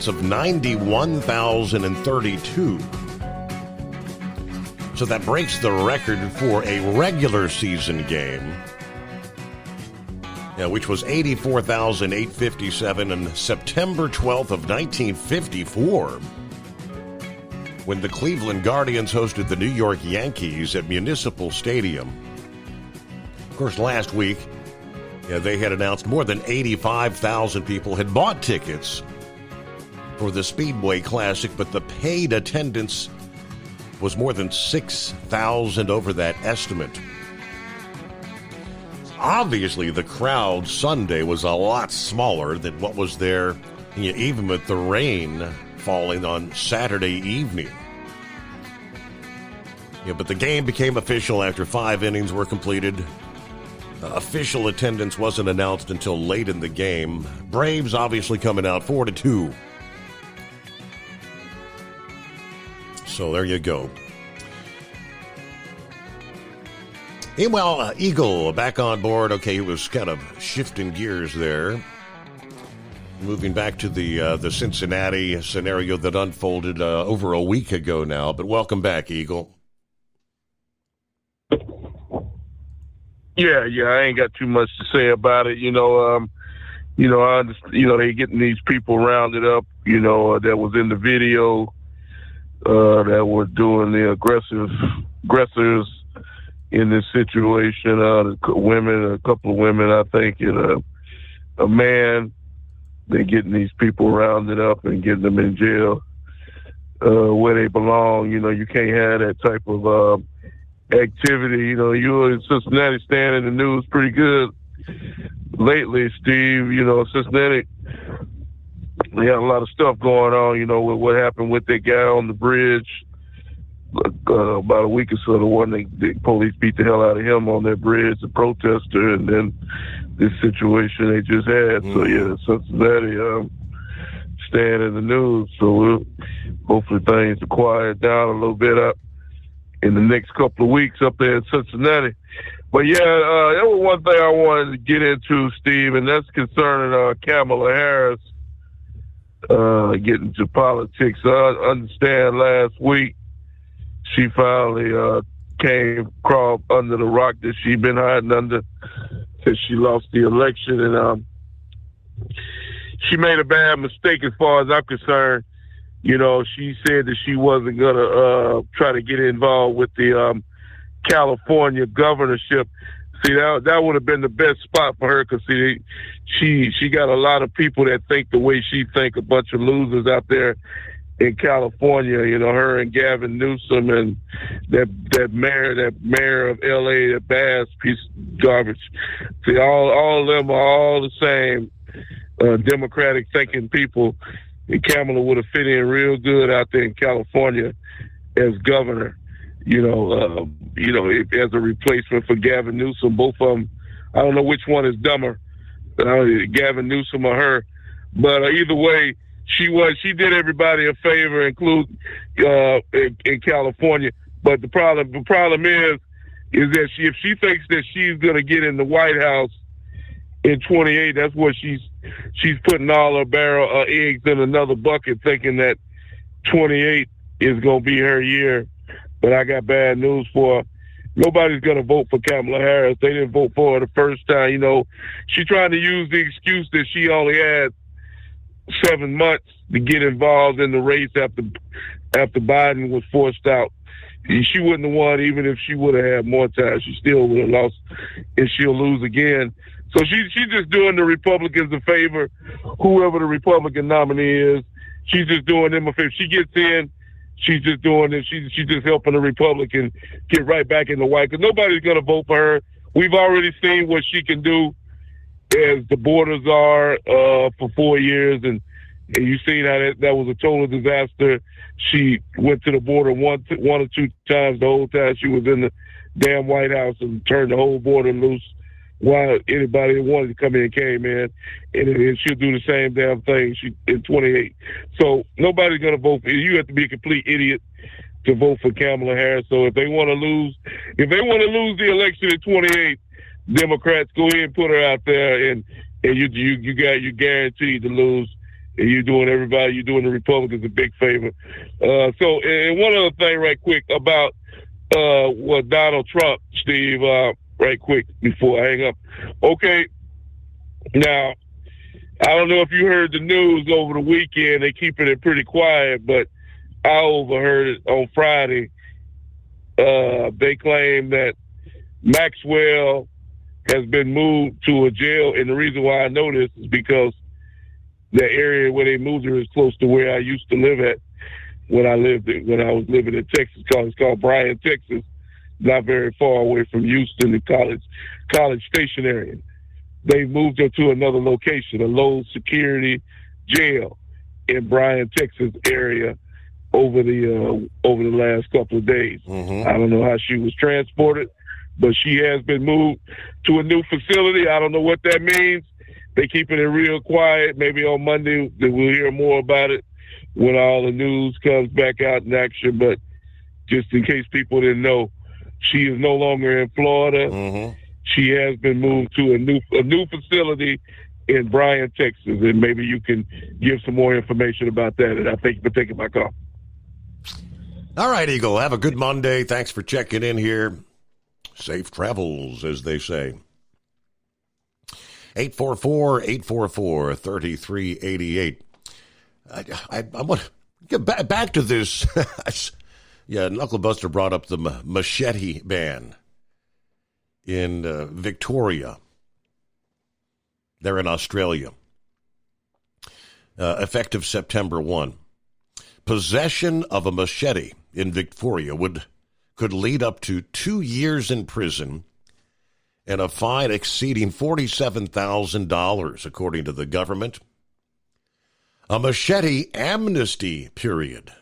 of 91,032. So that breaks the record for a regular season game, which was 84,857 on September 12th of 1954, when the Cleveland Guardians hosted the New York Yankees at Municipal Stadium. Of course, last week, they had announced more than 85,000 people had bought tickets for the Speedway Classic, but the paid attendance was more than 6,000 over that estimate. Obviously, the crowd Sunday was a lot smaller than what was there, even with the rain falling on Saturday evening. But the game became official after 5 innings were completed. Official attendance wasn't announced until late in the game. Braves obviously coming out 4-2. So there you go. Meanwhile, Eagle back on board. Okay, he was kind of shifting gears there. Moving back to the Cincinnati scenario that unfolded over a week ago now. But welcome back, Eagle. Yeah, I ain't got too much to say about it. I understand, they getting these people rounded up, that was in the video, that were doing the aggressors in this situation. A couple of women, I think, and a man. They're getting these people rounded up and getting them in jail where they belong. You can't have that type of activity. You in Cincinnati staying in the news pretty good lately, Steve. Cincinnati, they had a lot of stuff going on, with what happened with that guy on the bridge. about a week or so, the one the police beat the hell out of him on that bridge, the protester, and then this situation they just had. So yeah, Cincinnati staying in the news. So hopefully things will quiet down a little bit up in the next couple of weeks up there in Cincinnati. But yeah, that was one thing I wanted to get into, Steve, and that's concerning Kamala Harris getting to politics. I understand last week she finally crawled under the rock that she'd been hiding under since she lost the election, and she made a bad mistake as far as I'm concerned. You know, she said that she wasn't gonna try to get involved with the California governorship. See, that would have been the best spot for her, because she got a lot of people that think the way she think, a bunch of losers out there in California. You know, her and Gavin Newsom and that mayor of L.A., that Bass piece of garbage. See, all of them are all the same Democratic thinking people. And Kamala would have fit in real good out there in California as governor. You know, as a replacement for Gavin Newsom. Both of them, I don't know which one is dumber, Gavin Newsom or her. But either way, she did everybody a favor, including in California. But the problem is that if she thinks that she's going to get in the White House in 28, that's what she's putting all her eggs in another bucket, thinking that 28 is going to be her year. But I got bad news for her. Nobody's going to vote for Kamala Harris. They didn't vote for her the first time. You know, she tried to use the excuse that she only had 7 months to get involved in the race after Biden was forced out. She wouldn't have won even if she would have had more time. She still would have lost, and she'll lose again. So she's just doing the Republicans a favor, whoever the Republican nominee is. She's just doing them a favor. She gets in. She's just doing it. She's just helping the Republican get right back in the White, because nobody's going to vote for her. We've already seen what she can do as the borders are for 4 years, and you've seen how that was a total disaster. She went to the border one or two times the whole time she was in the damn White House, and turned the whole border loose. Why anybody that wanted to come in came in, and she'll do the same damn thing in 28. So nobody's going to vote for you. You have to be a complete idiot to vote for Kamala Harris. So if they want to lose the election in 28, Democrats, go ahead and put her out there, and you're guaranteed to lose. And you're doing the Republicans a big favor. So, and one other thing, right quick, about what Donald Trump, Steve. Right quick before I hang up. Okay, now, I don't know if you heard the news over the weekend. They're keeping it pretty quiet, but I overheard it on Friday. They claim that Maxwell has been moved to a jail, and the reason why I know this is because the area where they moved her is close to where I used to live at when I was living in Texas. It's called Bryan, Texas. Not very far away from Houston, the College Station area. They moved her to another location, a low security jail in Bryan, Texas area over the last couple of days. Mm-hmm. I don't know how she was transported, but she has been moved to a new facility. I don't know what that means. They're keeping it real quiet. Maybe on Monday we'll hear more about it when all the news comes back out in action. But just in case people didn't know, she is no longer in Florida. Mm-hmm. She has been moved to a new facility in Bryan, Texas, and maybe you can give some more information about that. And I thank you for taking my call. All right, Eagle. Have a good Monday. Thanks for checking in here. Safe travels, as they say. 844-844-3388. I want to get back to this. Yeah, Knuckle Buster brought up the machete ban in Victoria. They're in Australia. Effective September 1. Possession of a machete in Victoria could lead up to 2 years in prison and a fine exceeding $47,000, according to the government. A machete amnesty period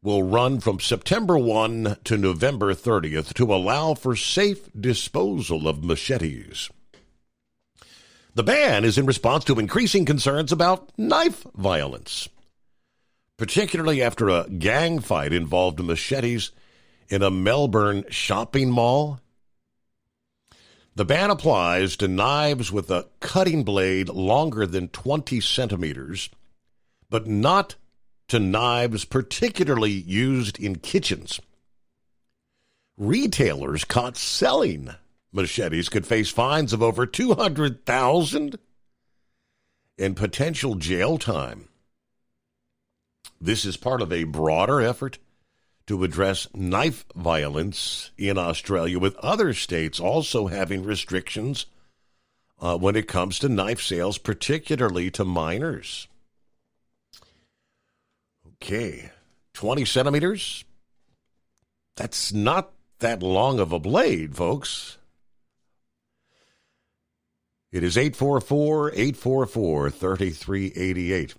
will run from September 1 to November 30th to allow for safe disposal of machetes. The ban is in response to increasing concerns about knife violence, particularly after a gang fight involved machetes in a Melbourne shopping mall. The ban applies to knives with a cutting blade longer than 20 centimeters, but not to knives particularly used in kitchens. Retailers caught selling machetes could face fines of over $200,000 and potential jail time. This is part of a broader effort to address knife violence in Australia, with other states also having restrictions when it comes to knife sales, particularly to minors. Okay, 20 centimeters? That's not that long of a blade, folks. It is 844-844-3388.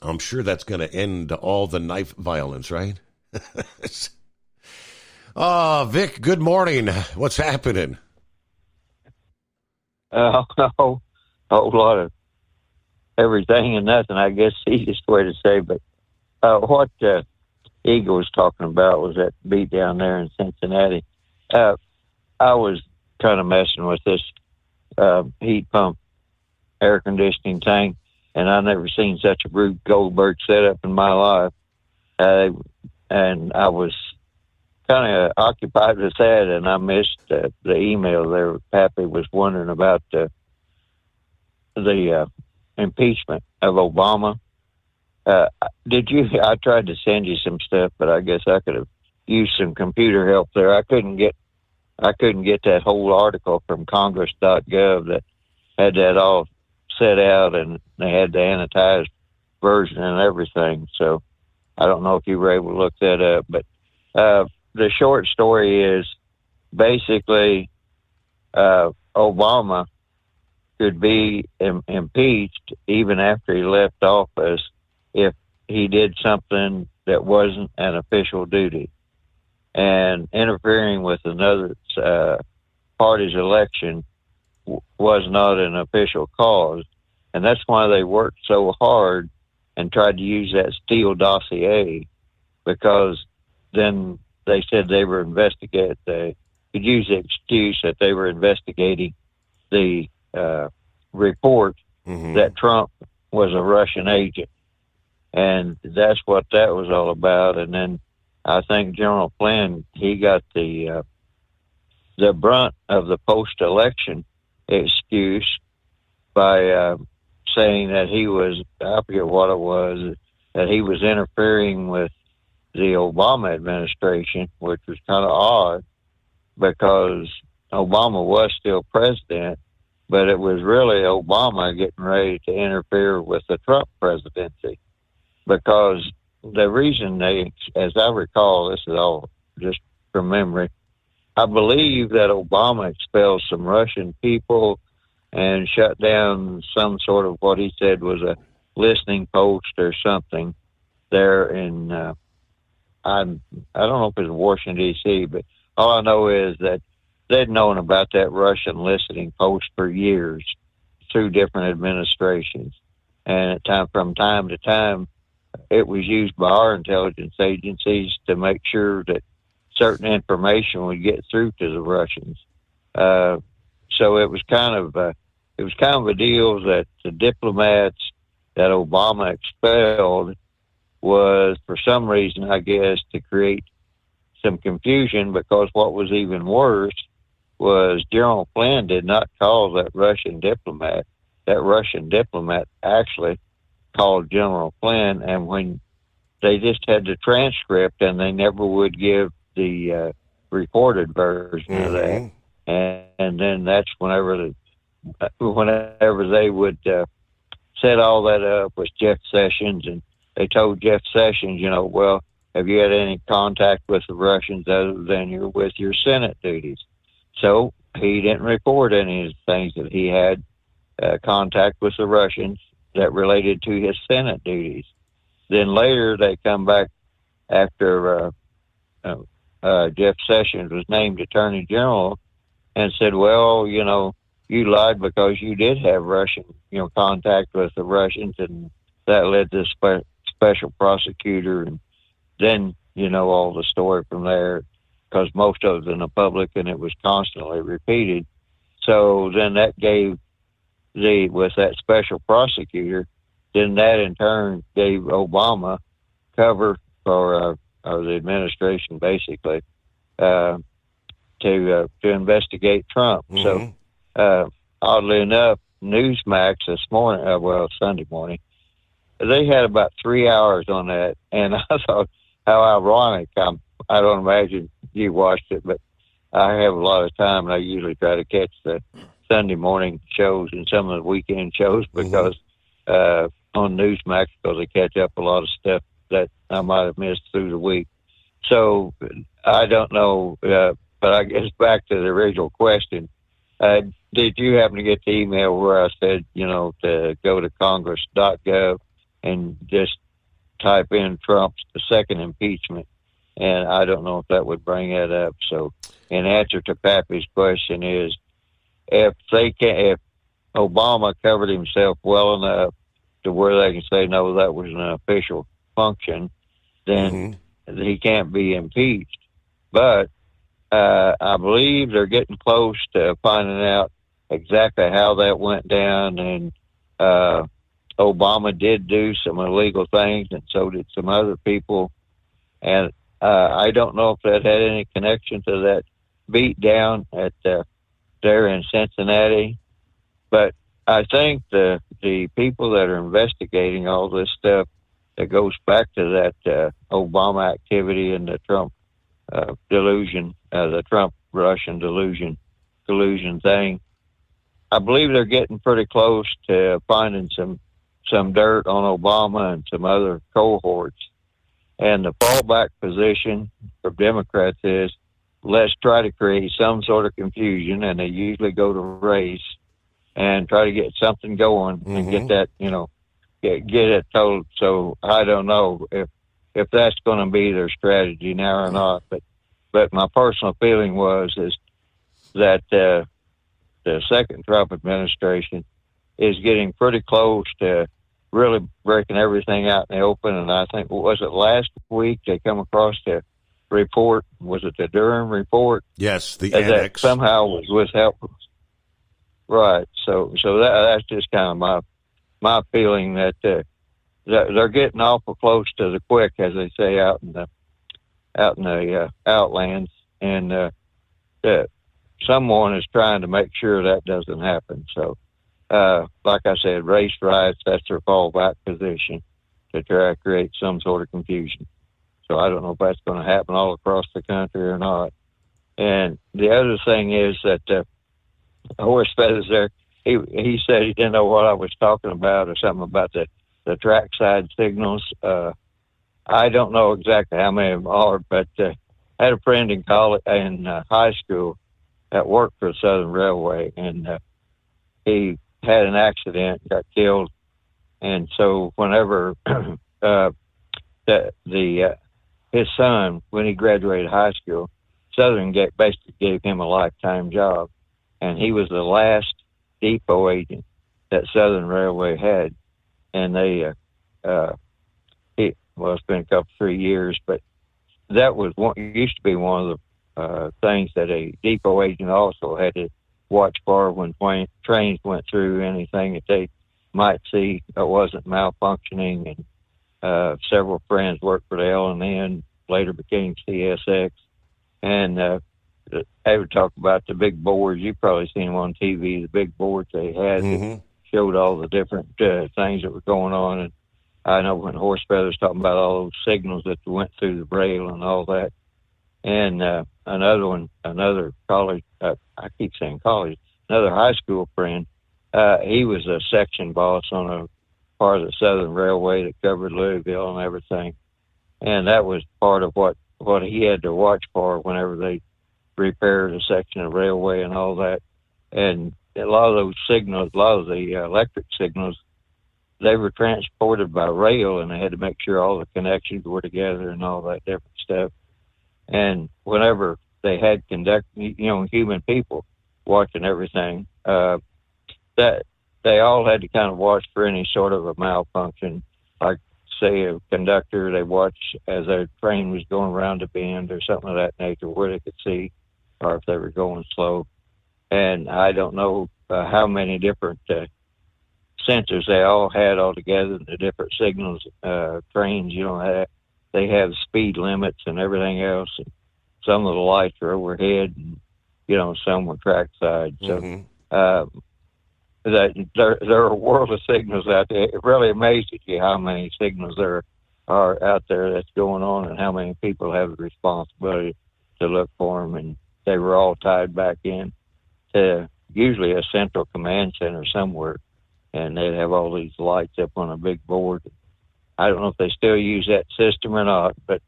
I'm sure that's going to end all the knife violence, right? Vic, good morning. What's happening? A whole lot of everything and nothing, I guess the easiest way to say. But what Eagle was talking about was that beat down there in Cincinnati. I was kind of messing with this heat pump air conditioning tank, and I never seen such a Rube Goldberg setup in my life. And I was kind of occupied with that, and I missed the email there. Pappy was wondering about the impeachment of Obama. I tried to send you some stuff, but I guess I could have used some computer help there. I couldn't get that whole article from Congress.gov that had that all set out, and they had the annotated version and everything. So I don't know if you were able to look that up, but the short story is basically Obama could be impeached even after he left office if he did something that wasn't an official duty. And interfering with another party's election was not an official cause. And that's why they worked so hard and tried to use that Steele dossier, because then they said they were investigating. They could use the excuse that they were investigating the report that Trump was a Russian agent. And that's what that was all about. And then I think General Flynn, he got the brunt of the post-election excuse by saying that he was, I forget what it was, that he was interfering with the Obama administration, which was kind of odd because Obama was still president, but it was really Obama getting ready to interfere with the Trump presidency. Because the reason they, as I recall, this is all just from memory, I believe that Obama expelled some Russian people and shut down some sort of what he said was a listening post or something there in, I don't know if it was Washington, D.C., but all I know is that they'd known about that Russian listening post for years through different administrations. And from time to time, it was used by our intelligence agencies to make sure that certain information would get through to the Russians. So it was kind of a deal that the diplomats that Obama expelled was, for some reason, I guess, to create some confusion, because what was even worse was General Flynn did not call that Russian diplomat. That Russian diplomat actually called General Flynn, and when they just had the transcript, and they never would give the recorded version of that. And then that's whenever they would set all that up with Jeff Sessions, and they told Jeff Sessions, well, have you had any contact with the Russians other than with your Senate duties? So he didn't report any of the things that he had contact with the Russians that related to his Senate duties. Then later they come back after Jeff Sessions was named Attorney General, and said, well, you know, you lied because you did have Russian, contact with the Russians, and that led to special prosecutor, and then, all the story from there, because most of it was in the public and it was constantly repeated. So then that gave with that special prosecutor, then that in turn gave Obama cover for the administration, basically, to investigate Trump. Mm-hmm. So oddly enough, Newsmax this morning, Sunday morning, they had about 3 hours on that, and I thought how ironic. I don't imagine you watched it, but I have a lot of time, and I usually try to catch the Sunday morning shows and some of the weekend shows because on Newsmax, because they catch up a lot of stuff that I might have missed through the week. So I don't know, but I guess back to the original question. Did you happen to get the email where I said, to go to congress.gov and just type in Trump's second impeachment? And I don't know if that would bring that up. So in answer to Pappy's question is, if Obama covered himself well enough to where they can say, no, that was an official function, then he can't be impeached. But I believe they're getting close to finding out exactly how that went down. And Obama did do some illegal things, and so did some other people. And I don't know if that had any connection to that beat down at there in Cincinnati. But I think the people that are investigating all this stuff that goes back to that Obama activity and the Trump delusion, the Trump-Russian collusion thing, I believe they're getting pretty close to finding some dirt on Obama and some other cohorts. And the fallback position for Democrats is, let's try to create some sort of confusion, and they usually go to race and try to get something going and get that, get it told. So I don't know if that's going to be their strategy now or not. But my personal feeling is that the second Trump administration is getting pretty close to really breaking everything out in the open. And I think, was it last week they come across the report? Was it the Durham report? Yes, the that annex. Somehow was withheld. Right. So that's just kind of my feeling that they're getting awful close to the quick, as they say out in the outlands, and that someone is trying to make sure that doesn't happen. So, like I said, race riots, that's their fallback position to try to create some sort of confusion. So I don't know if that's going to happen all across the country or not. And the other thing is that Horse Feathers there, he said he didn't know what I was talking about, or something about the trackside signals. I don't know exactly how many of them are, but I had a friend in college, in high school, that worked for the Southern Railway, and he had an accident, got killed, and so whenever his son, when he graduated high school, Southern basically gave him a lifetime job, and he was the last depot agent that Southern Railway had, and they it's been a couple 3 years, but that was used to be one of the things that a depot agent also had to watch for when trains went through, anything that they might see that wasn't malfunctioning. And several friends worked for the L&N, later became CSX, and they would talk about the big boards. You've probably seen them on TV, the big boards they had that showed all the different things that were going on. And I know when Horse Feathers talking about all those signals that went through the braille and all that. And another college, I keep saying college, another high school friend, he was a section boss on a part of the Southern Railway that covered Louisville and everything. And that was part of what he had to watch for whenever they repaired a section of railway and all that. And a lot of those signals, a lot of the electric signals they were transported by rail, and they had to make sure all the connections were together and all that different stuff. And whenever they had human people watching everything, that they all had to kind of watch for any sort of a malfunction, like say a conductor, they watched as a train was going around a bend or something of that nature where they could see, or if they were going slow. And I don't know how many different sensors they all had all together, the different signals, trains, they have speed limits and everything else. And some of the lights are overhead and, some were trackside. So, that there are a world of signals out there. It really amazes you how many signals there are out there that's going on and how many people have the responsibility to look for them. And they were all tied back in to usually a central command center somewhere. And they'd have all these lights up on a big board. I don't know if they still use that system or not, but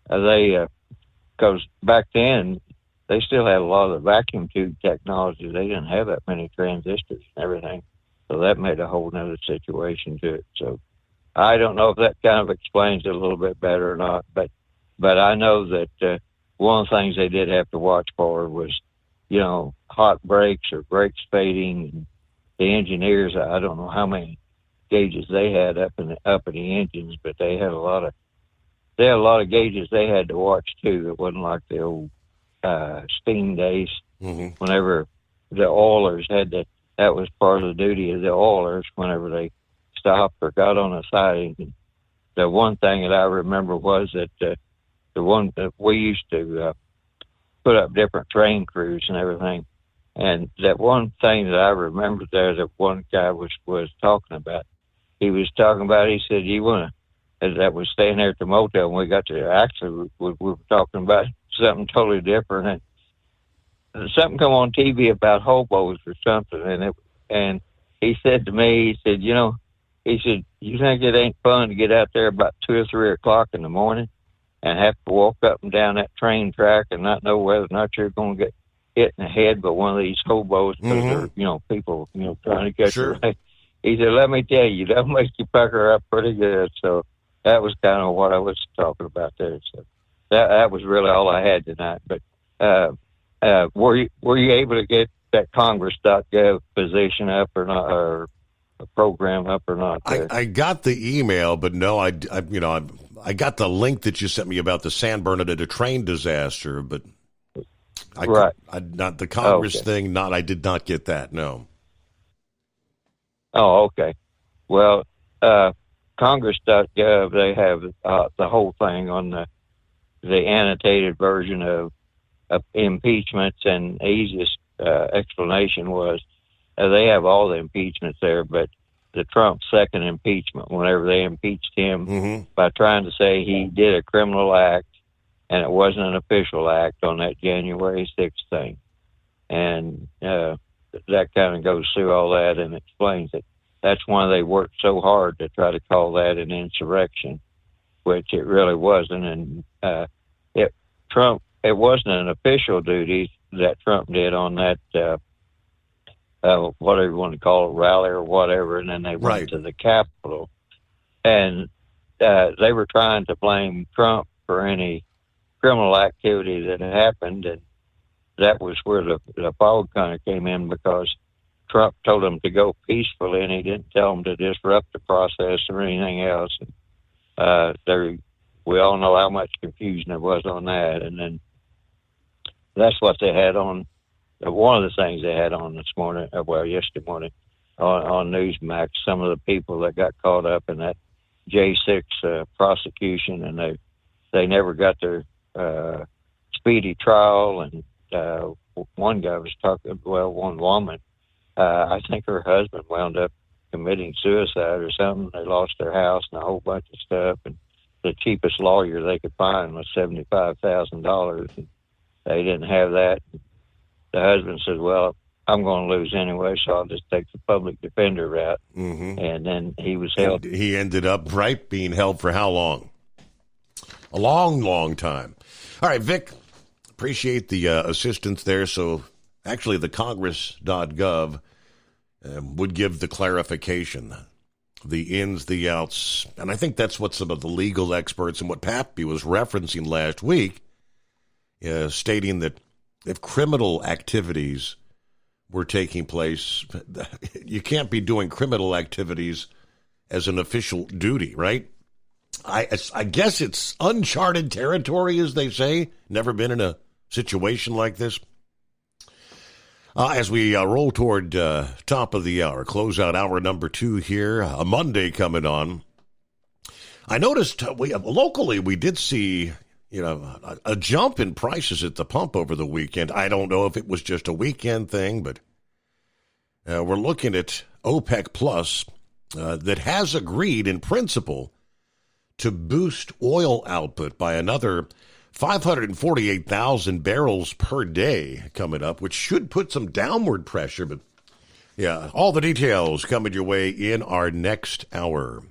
because back then, they still had a lot of the vacuum tube technology. They didn't have that many transistors and everything. So that made a whole nother situation to it. So I don't know if that kind of explains it a little bit better or not. But I know that one of the things they did have to watch for was, hot brakes or brakes fading. And the engineers, I don't know how many gauges they had up in the engines, but they had a lot of gauges they had to watch too. It wasn't like the old steam days, whenever the oilers that was part of the duty of the oilers whenever they stopped or got on a siding. The one thing that I remember was that the one that we used to put up different train crews and everything, and that one thing that I remember there that one guy was talking about, he said, you want to, that was staying there at the motel, and we got to, actually we were talking about something totally different, and something come on TV about hobos or something, and he said to me, he said, you think it ain't fun to get out there about 2 or 3 o'clock in the morning and have to walk up and down that train track and not know whether or not you're going to get hit in the head by one of these hobos because they're, people, trying to catch you. He said, let me tell you, that'll make you pucker up pretty good. So that was kind of what I was talking about there. So that was really all I had tonight. But were you able to get that Congress.gov position up or not, or a program up or not? I got the email, but no, I got the link that you sent me about the San Bernardino train disaster, but not the Congress thing. I did not get that. No. Oh, okay. Well, Congress.gov, they have the whole thing on the annotated version of impeachments, and the easiest explanation was they have all the impeachments there, but the Trump second impeachment, whenever they impeached him by trying to say he did a criminal act and it wasn't an official act on that January 6th thing. And that kind of goes through all that and explains it. That's why they worked so hard to try to call that an insurrection, which it really wasn't. And it wasn't an official duty that Trump did on that, whatever you want to call it, rally or whatever, and then they went to the Capitol. And they were trying to blame Trump for any criminal activity that had happened, and that was where the fog kind of came in, because Trump told them to go peacefully, and he didn't tell them to disrupt the process or anything else. And, we all know how much confusion there was on that. And then that's what they had on, one of the things they had on this morning, yesterday morning on Newsmax, some of the people that got caught up in that J6 prosecution, and they never got their speedy trial. And one guy was talking, one woman, I think her husband wound up committing suicide or something. They lost their house and a whole bunch of stuff, and the cheapest lawyer they could find was $75,000, and they didn't have that. The husband said, well, I'm going to lose anyway, so I'll just take the public defender route. And then he was held. He ended up, being held for how long? A long, long time. All right, Vic, appreciate the assistance there. So actually the Congress.gov would give the clarification. the ins, the outs. And I think that's what some of the legal experts and what Pappy was referencing last week, stating that if criminal activities were taking place, you can't be doing criminal activities as an official duty, right? I guess it's uncharted territory, as they say. Never been in a situation like this. As we roll toward top of the hour, close out hour number 2 here, a Monday coming on. I noticed locally we did see a jump in prices at the pump over the weekend. I don't know if it was just a weekend thing, but we're looking at OPEC Plus that has agreed in principle to boost oil output by another 548,000 barrels per day coming up, which should put some downward pressure. But yeah, all the details coming your way in our next hour.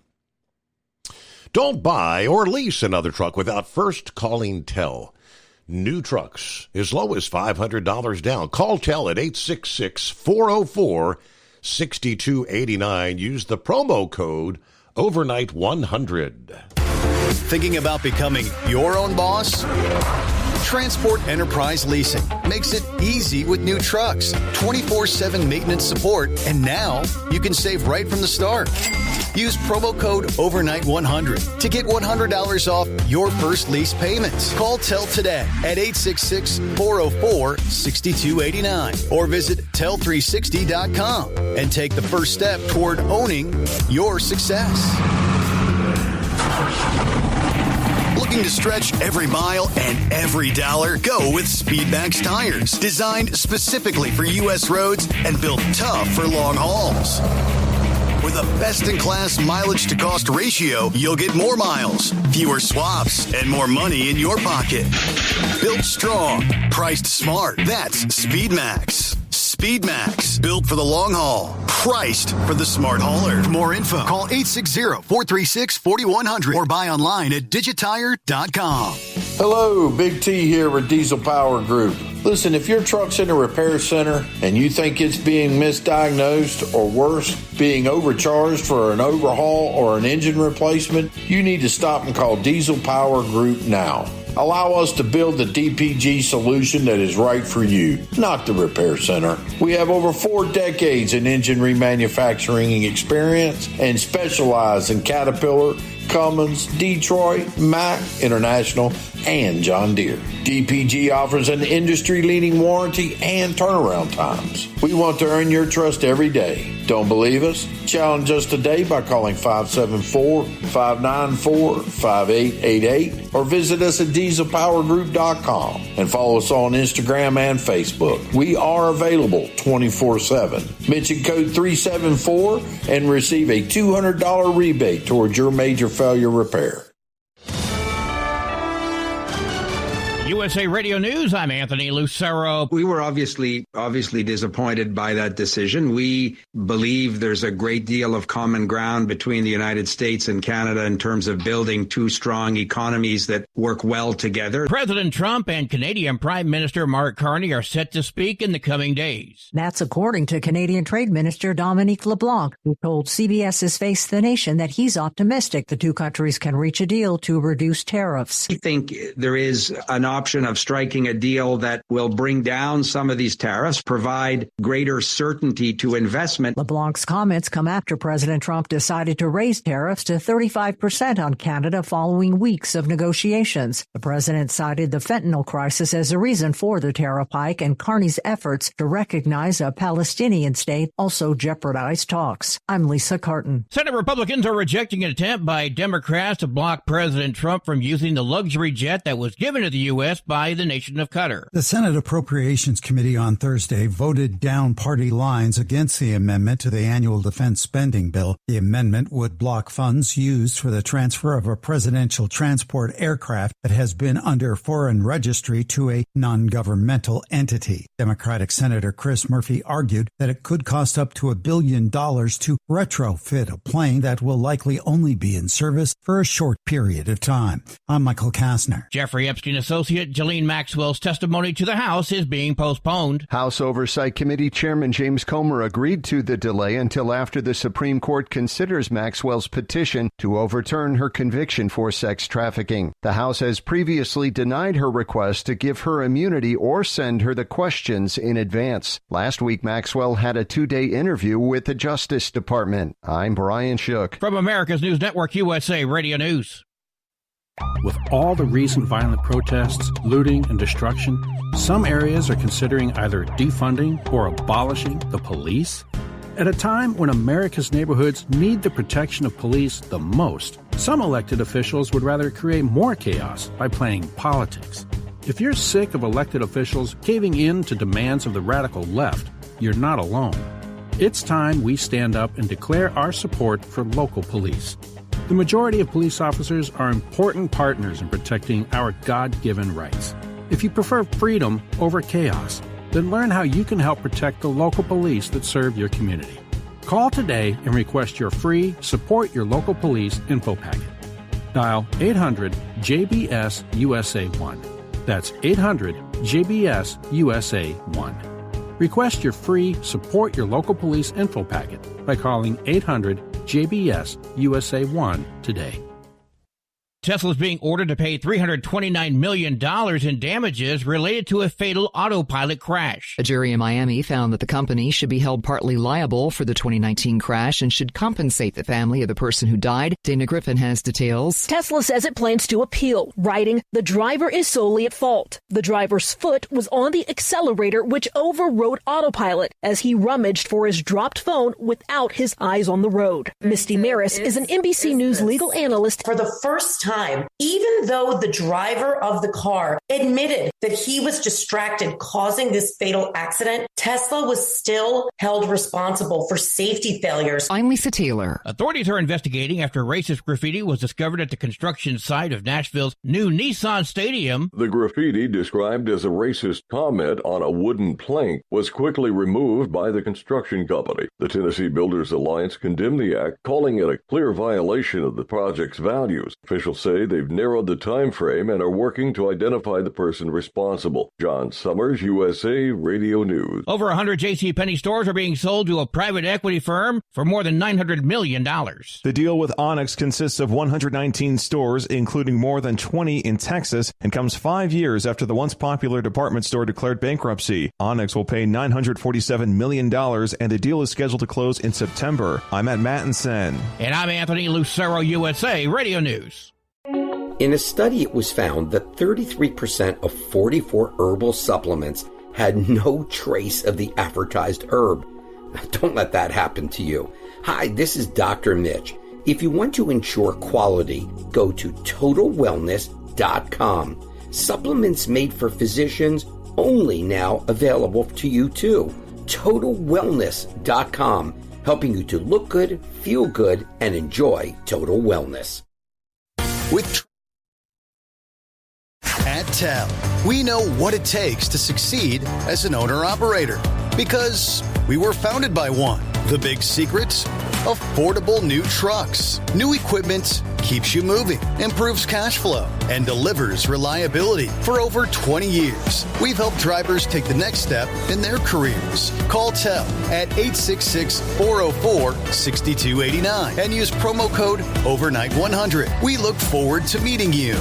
Don't buy or lease another truck without first calling TEL. New trucks as low as $500 down. Call TEL at 866-404-6289. Use the promo code overnight100. Thinking about becoming your own boss? Transport Enterprise Leasing makes it easy with new trucks, 24/7 maintenance support, and now you can save right from the start. Use promo code overnight100 to get $100 off your first lease payments. Call TEL today at 866-404-6289 or visit tel360.com and take the first step toward owning your success. Looking to stretch every mile and every dollar? Go with Speedmax tires, designed specifically for U.S. roads and built tough for long hauls. With a best-in-class mileage-to-cost ratio, you'll get more miles, fewer swaps, and more money in your pocket. Built strong, priced smart. That's Speedmax. Speedmax, built for the long haul, priced for the smart hauler. For more info, call 860-436-4100 or buy online at digitire.com. Hello, Big T here with Diesel Power Group. Listen, if your truck's in a repair center and you think it's being misdiagnosed or worse, being overcharged for an overhaul or an engine replacement, you need to stop and call Diesel Power Group now. Allow us to build the DPG solution that is right for you, not the repair center. We have over 4 decades in engine remanufacturing experience and specialize in Caterpillar, Cummins, Detroit, Mack, International, and John Deere. DPG offers an industry-leading warranty and turnaround times. We want to earn your trust every day. Don't believe us? Challenge us today by calling 574-594-5888 or visit us at dieselpowergroup.com and follow us on Instagram and Facebook. We are available 24/7. Mention code 374 and receive a $200 rebate towards your major failure repair. USA Radio News, I'm Anthony Lucero. We were obviously disappointed by that decision. We believe there's a great deal of common ground between the United States and Canada in terms of building 2 strong economies that work well together. President Trump and Canadian Prime Minister Mark Carney are set to speak in the coming days. That's according to Canadian Trade Minister Dominique LeBlanc, who told CBS's Face the Nation that he's optimistic the 2 countries can reach a deal to reduce tariffs. I think there is an option of striking a deal that will bring down some of these tariffs, provide greater certainty to investment. LeBlanc's comments come after President Trump decided to raise tariffs to 35% on Canada following weeks of negotiations. The president cited the fentanyl crisis as a reason for the tariff hike, and Carney's efforts to recognize a Palestinian state also jeopardized talks. I'm Lisa Carton. Senate Republicans are rejecting an attempt by Democrats to block President Trump from using the luxury jet that was given to the U.S. by the nation of Qatar. The Senate Appropriations Committee on Thursday voted down party lines against the amendment to the annual defense spending bill. The amendment would block funds used for the transfer of a presidential transport aircraft that has been under foreign registry to a non-governmental entity. Democratic Senator Chris Murphy argued that it could cost up to $1 billion to retrofit a plane that will likely only be in service for a short period of time. I'm Michael Kastner. Jeffrey Epstein Associate Senate Ghislaine Maxwell's testimony to the House is being postponed. House Oversight Committee Chairman James Comer agreed to the delay until after the Supreme Court considers Maxwell's petition to overturn her conviction for sex trafficking. The House has previously denied her request to give her immunity or send her the questions in advance. Last week, Maxwell had a 2-day interview with the Justice Department. I'm Brian Shook. From America's News Network USA Radio News. With all the recent violent protests, looting, and destruction, some areas are considering either defunding or abolishing the police. At a time when America's neighborhoods need the protection of police the most, some elected officials would rather create more chaos by playing politics. If you're sick of elected officials caving in to demands of the radical left, you're not alone. It's time we stand up and declare our support for local police. The majority of police officers are important partners in protecting our God-given rights. If you prefer freedom over chaos, then learn how you can help protect the local police that serve your community. Call today and request your free Support Your Local Police info packet. Dial 800-JBS-USA-1. That's 800-JBS-USA-1. Request your free Support Your Local Police info packet by calling 800-JBS-USA-1 today. Tesla is being ordered to pay $329 million in damages related to a fatal autopilot crash. A jury in Miami found that the company should be held partly liable for the 2019 crash and should compensate the family of the person who died. Dana Griffin has details. Tesla says it plans to appeal, writing, "The driver is solely at fault. The driver's foot was on the accelerator, which overrode autopilot as he rummaged for his dropped phone without his eyes on the road." Misty Maris is an NBC News legal analyst. For the first time, even though the driver of the car admitted that he was distracted causing this fatal accident, Tesla was still held responsible for safety failures. I'm Lisa Taylor. Authorities are investigating after racist graffiti was discovered at the construction site of Nashville's new Nissan Stadium. The graffiti, described as a racist comment on a wooden plank, was quickly removed by the construction company. The Tennessee Builders Alliance condemned the act, calling it a clear violation of the project's values. Officials say they've narrowed the time frame and are working to identify the person responsible. John Summers, USA Radio News. Over 100 JCPenney stores are being sold to a private equity firm for more than $900 million. The deal with Onyx consists of 119 stores, including more than 20 in Texas, and comes 5 years after the once popular department store declared bankruptcy. Onyx will pay $947 million, and the deal is scheduled to close in September. I'm Matt Mattinson. And I'm Anthony Lucero, USA Radio News. In a study, it was found that 33% of 44 herbal supplements had no trace of the advertised herb. Don't let that happen to you. Hi, this is Dr. Mitch. If you want to ensure quality, go to TotalWellness.com. Supplements made for physicians, only now available to you too. TotalWellness.com, helping you to look good, feel good, and enjoy total wellness. At TEL, we know what it takes to succeed as an owner-operator because we were founded by one. The big secrets? Affordable new trucks. New equipment keeps you moving, improves cash flow, and delivers reliability. For over 20 years, we've helped drivers take the next step in their careers. Call TEL at 866-404-6289 and use promo code OVERNIGHT100. We look forward to meeting you.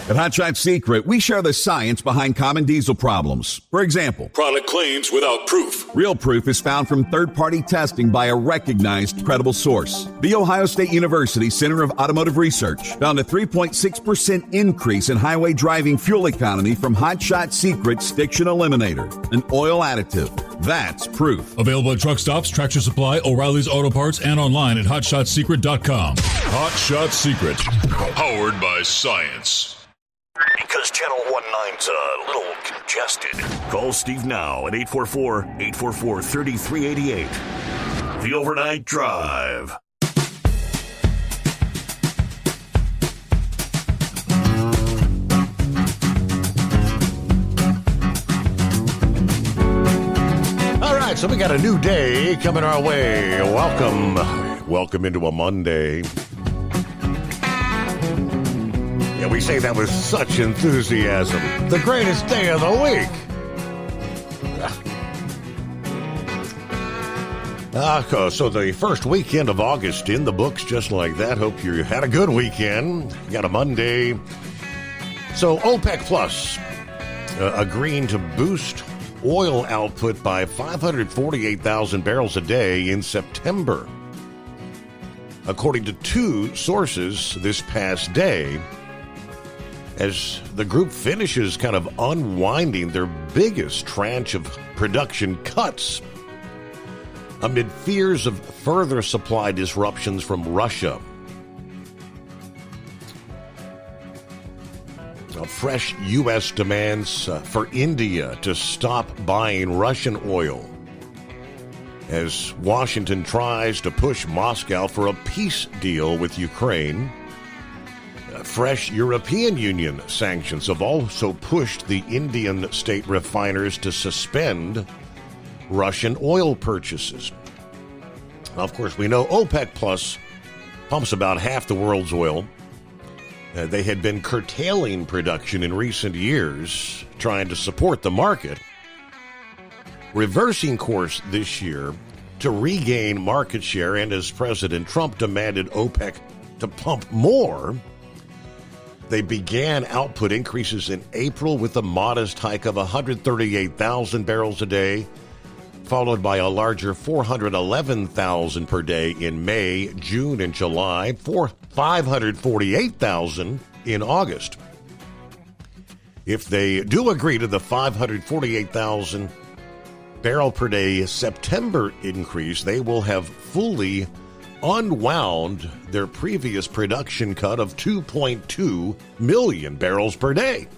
At Hot Shot Secret, we share the science behind common diesel problems. For example, product claims without proof. Real proof is found from third-party testing by a recognized, credible source. The Ohio State University Center of Automotive Research found a 3.6% increase in highway driving fuel economy from Hot Shot Secret Stiction Eliminator, an oil additive. That's proof. Available at truck stops, Tractor Supply, O'Reilly's Auto Parts, and online at HotShotSecret.com. Hot Shot Secret, powered by science. Because Channel 19's a little congested. Call Steve now at 844-844-3388. The Overnight Drive. All right, so we got a new day coming our way. Welcome into a Monday. Yeah, we say that with such enthusiasm. The greatest day of the week. So the first weekend of August in the books, just like that. Hope you had a good weekend. You got a Monday. So OPEC Plus agreeing to boost oil output by 548,000 barrels a day in September. According to two sources this past day, as the group finishes kind of unwinding their biggest tranche of production cuts amid fears of further supply disruptions from Russia. Fresh U.S. demands for India to stop buying Russian oil as Washington tries to push Moscow for a peace deal with Ukraine. Fresh European Union sanctions have also pushed the Indian state refiners to suspend Russian oil purchases. Now, of course, we know OPEC Plus pumps about half the world's oil. They had been curtailing production in recent years, trying to support the market, reversing course this year to regain market share, and as President Trump demanded OPEC to pump more, they began output increases in April with a modest hike of 138,000 barrels a day, followed by a larger 411,000 per day in May, June, and July, for 548,000 in August. If they do agree to the 548,000 barrel per day September increase, they will have fully unwound their previous production cut of 2.2 million barrels per day,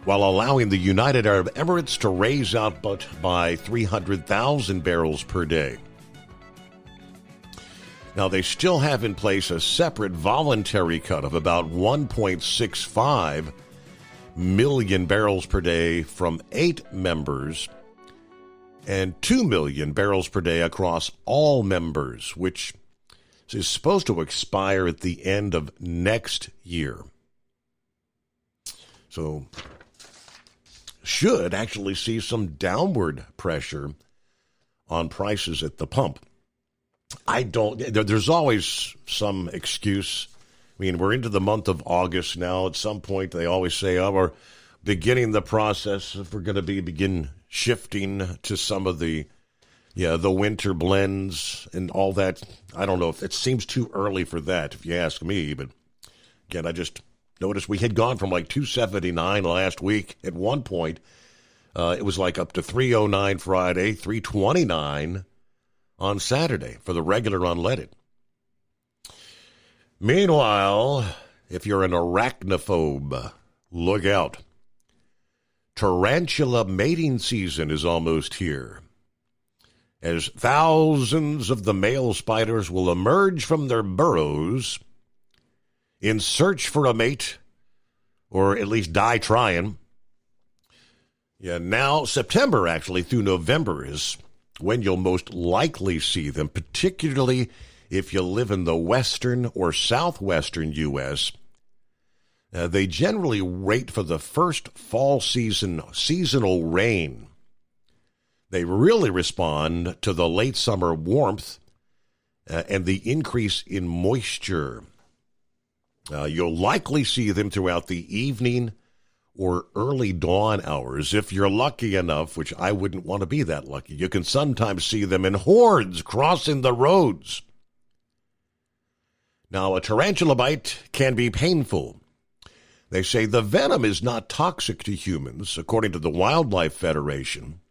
while allowing the United Arab Emirates to raise output by 300,000 barrels per day. Now, they still have in place a separate voluntary cut of about 1.65 million barrels per day from 8 members and 2 million barrels per day across all members, which is supposed to expire at the end of next year. So, should actually see some downward pressure on prices at the pump. There's always some excuse. I mean, we're into the month of August now. At some point, they always say, we're beginning the process. If we're going to begin shifting to some of the winter blends and all that. I don't know if it seems too early for that, if you ask me. But again, I just noticed we had gone from like 279 last week. At one point, it was like up to 309 Friday, 329 on Saturday for the regular unleaded. Meanwhile, if you're an arachnophobe, look out. Tarantula mating season is almost here, as thousands of the male spiders will emerge from their burrows in search for a mate, or at least die trying. Yeah, now September actually through November is when you'll most likely see them, particularly if you live in the western or southwestern U.S. They generally wait for the first fall seasonal rain. They really respond to the late summer warmth and the increase in moisture. You'll likely see them throughout the evening or early dawn hours. If you're lucky enough, which I wouldn't want to be that lucky, you can sometimes see them in hordes crossing the roads. Now, a tarantula bite can be painful. They say the venom is not toxic to humans, according to the Wildlife Federation.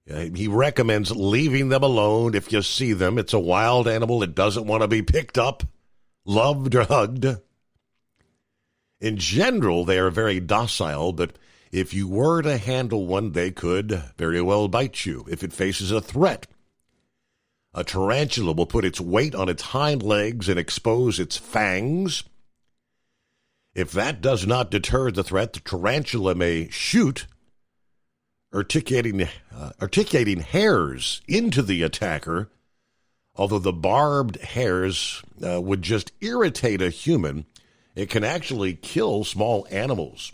He recommends leaving them alone if you see them. It's a wild animal. It doesn't want to be picked up, loved, or hugged. In general, they are very docile, but if you were to handle one, they could very well bite you if it faces a threat. A tarantula will put its weight on its hind legs and expose its fangs. If that does not deter the threat, the tarantula may shoot, articulating hairs into the attacker Although the barbed hairs would just irritate a human, it can actually kill small animals.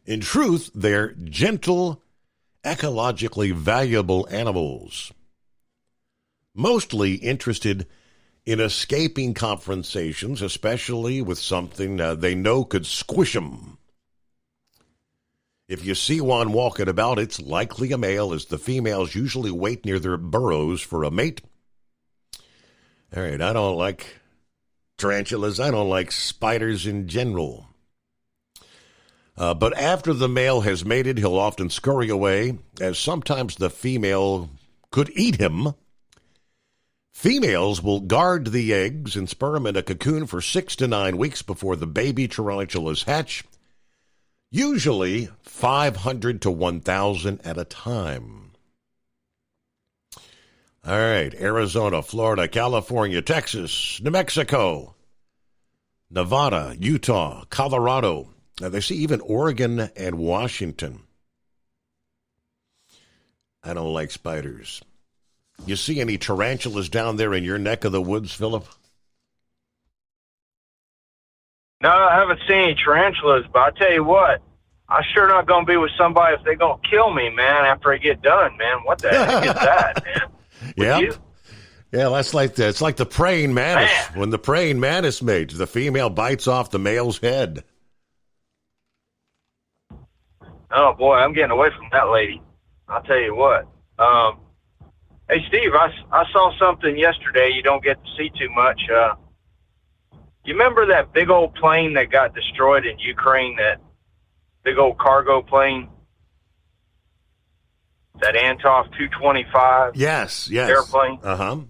In truth, they're gentle, ecologically valuable animals, mostly interested in escaping confrontations, especially with something they know could squish them. If you see one walking about, it's likely a male, as the females usually wait near their burrows for a mate. All right, I don't like tarantulas. I don't like spiders in general. But after the male has mated, he'll often scurry away, as sometimes the female could eat him. Females will guard the eggs and sperm in a cocoon for 6 to 9 weeks before the baby tarantulas hatch, usually 500 to 1,000 at a time. All right, Arizona, Florida, California, Texas, New Mexico, Nevada, Utah, Colorado. Now, they see even Oregon and Washington. I don't like spiders. You see any tarantulas down there in your neck of the woods, Philip? No, I haven't seen any tarantulas, but I tell you what, I'm sure not going to be with somebody if they're going to kill me, man, after I get done, man. What the heck is that, man? Yeah. Yeah, that's like it's like the praying mantis. When the praying mantis mates, the female bites off the male's head. Oh, boy, I'm getting away from that lady. I'll tell you what. Hey, Steve, I saw something yesterday you don't get to see too much. You remember that big old plane that got destroyed in Ukraine, that big old cargo plane? That Antonov 225 yes. airplane? Uh-huh.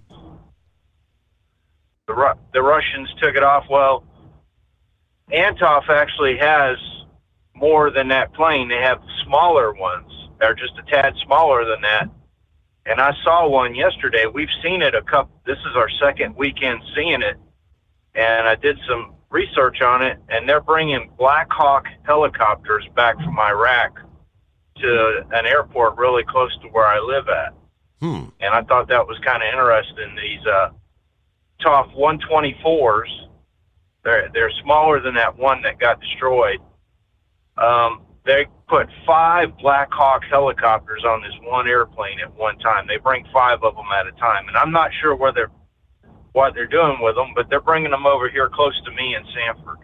The Russians took it off. Well, Antonov actually has more than that plane. They have smaller ones. They're just a tad smaller than that. And I saw one yesterday. We've seen it this is our second weekend seeing it. And I did some research on it, and they're bringing Black Hawk helicopters back from Iraq to an airport really close to where I live at. And I thought that was kind of interesting. These TOF 124s, they're smaller than that one that got destroyed. They put 5 Black Hawk helicopters on this one airplane at one time. They bring 5 of them at a time, and I'm not sure what they're doing with them, but they're bringing them over here close to me in Sanford.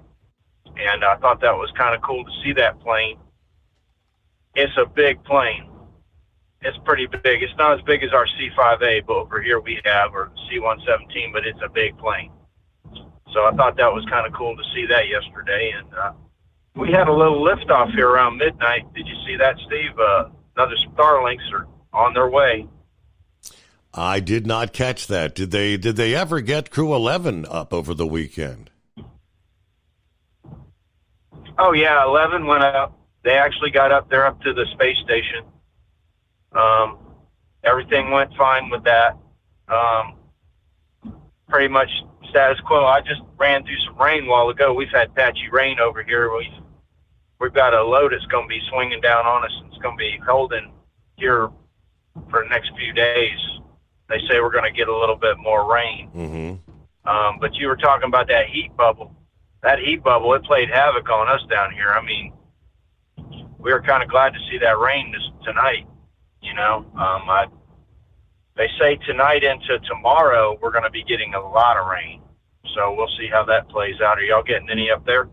And I thought that was kind of cool to see that plane. It's a big plane. It's pretty big. It's not as big as our C-5A, but over here we have, or C-117, but it's a big plane. So I thought that was kind of cool to see that yesterday. And we had a little liftoff here around midnight. Did you see that, Steve? Another Starlinks are on their way. I did not catch that. Did they ever get Crew 11 up over the weekend? Oh, yeah, 11 went up. They actually got up there up to the space station. Everything went fine with that. Pretty much status quo. I just ran through some rain a while ago. We've had patchy rain over here. We've got a low that's going to be swinging down on us, and it's going to be holding here for the next few days. They say we're going to get a little bit more rain. Mm-hmm. But you were talking about that heat bubble. That heat bubble, it played havoc on us down here. I mean, we were kind of glad to see that rain tonight. You know, they say tonight into tomorrow we're going to be getting a lot of rain. So we'll see how that plays out. Are y'all getting any up there?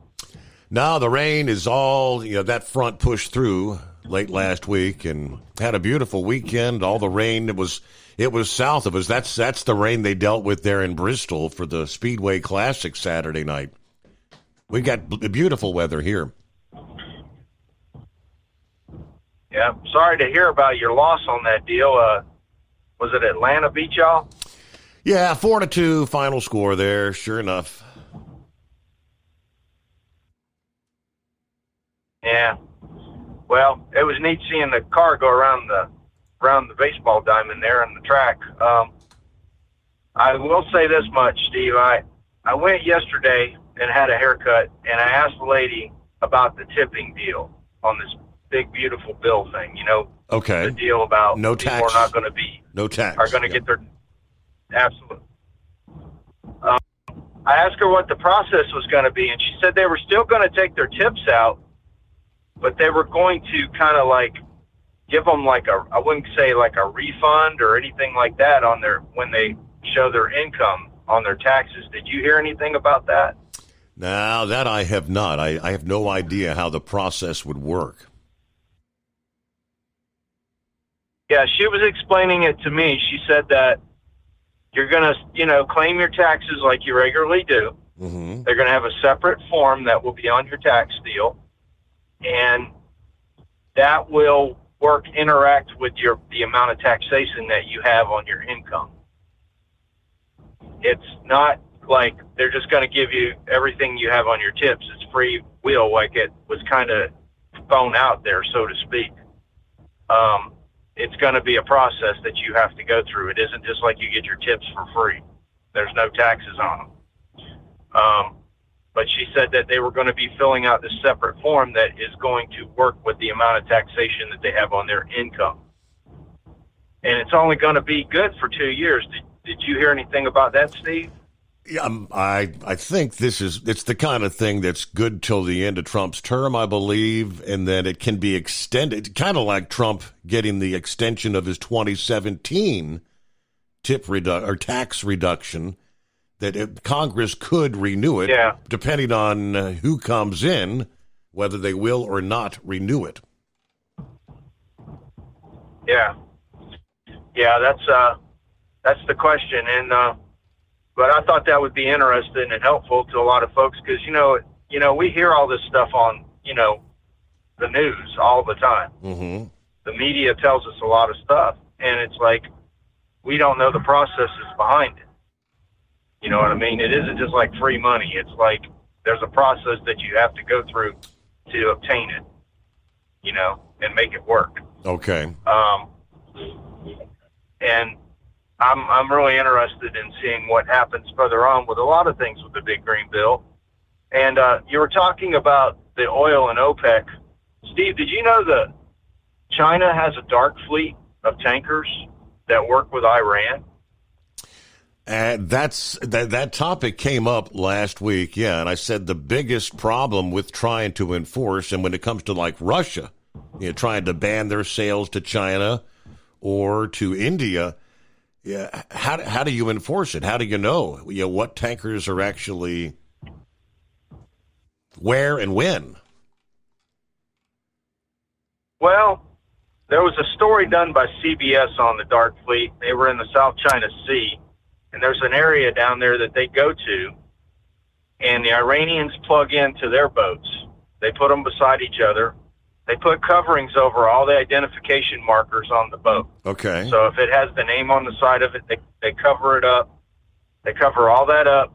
No, the rain is all, that front pushed through late last week and had a beautiful weekend. All the rain, it was south of us. That's the rain they dealt with there in Bristol for the Speedway Classic Saturday night. We got beautiful weather here. Yeah, sorry to hear about your loss on that deal. Was it Atlanta beat y'all? Yeah, 4-2 final score there, sure enough. Yeah. Well, it was neat seeing the car go around the baseball diamond there on the track. I will say this much, Steve. I went yesterday and had a haircut, and I asked the lady about the tipping deal on this big, beautiful bill thing. Okay. The deal about no people tax. are not going to be no tax. Are going to get their absolutely. I asked her what the process was going to be, and she said they were still going to take their tips out, but they were going to kind of like give them like I wouldn't say like a refund or anything like that on when they show their income on their taxes. Did you hear anything about that? Now, that I have not. I have no idea how the process would work. Yeah, she was explaining it to me. She said that you're going to, claim your taxes like you regularly do. Mm-hmm. They're going to have a separate form that will be on your tax deal, and that will interact with the amount of taxation that you have on your income. It's not like they're just going to give you everything you have on your tips. It's free will, like it was kind of thrown out there, so to speak. It's going to be a process that you have to go through. It isn't just like you get your tips for free. There's no taxes on them. But she said that they were going to be filling out this separate form that is going to work with the amount of taxation that they have on their income. And it's only going to be good for 2 years. Did you hear anything about that, Steve? Yeah, I think it's the kind of thing that's good till the end of Trump's term, I believe, and then it can be extended, kind of like Trump getting the extension of his 2017 tax reduction, that Congress could renew it, depending on who comes in, whether they will or not renew it. Yeah, that's the question, and but I thought that would be interesting and helpful to a lot of folks because we hear all this stuff on the news all the time. Mm-hmm. The media tells us a lot of stuff, and it's like we don't know the processes behind it. You know what I mean? It isn't just like free money. It's like there's a process that you have to go through to obtain it, and make it work. Okay. And I'm really interested in seeing what happens further on with a lot of things with the Big Green Bill. And you were talking about the oil and OPEC. Steve, did you know that China has a dark fleet of tankers that work with Iran? That topic came up last week, and I said the biggest problem with trying to enforce, and when it comes to like Russia, trying to ban their sales to China or to India, how do you enforce it? How do you know what tankers are actually where and when? Well, there was a story done by CBS on the dark fleet. They were in the South China Sea. And there's an area down there that they go to, and the Iranians plug into their boats. They put them beside each other. They put coverings over all the identification markers on the boat. Okay. So if it has the name on the side of it, they cover it up. They cover all that up,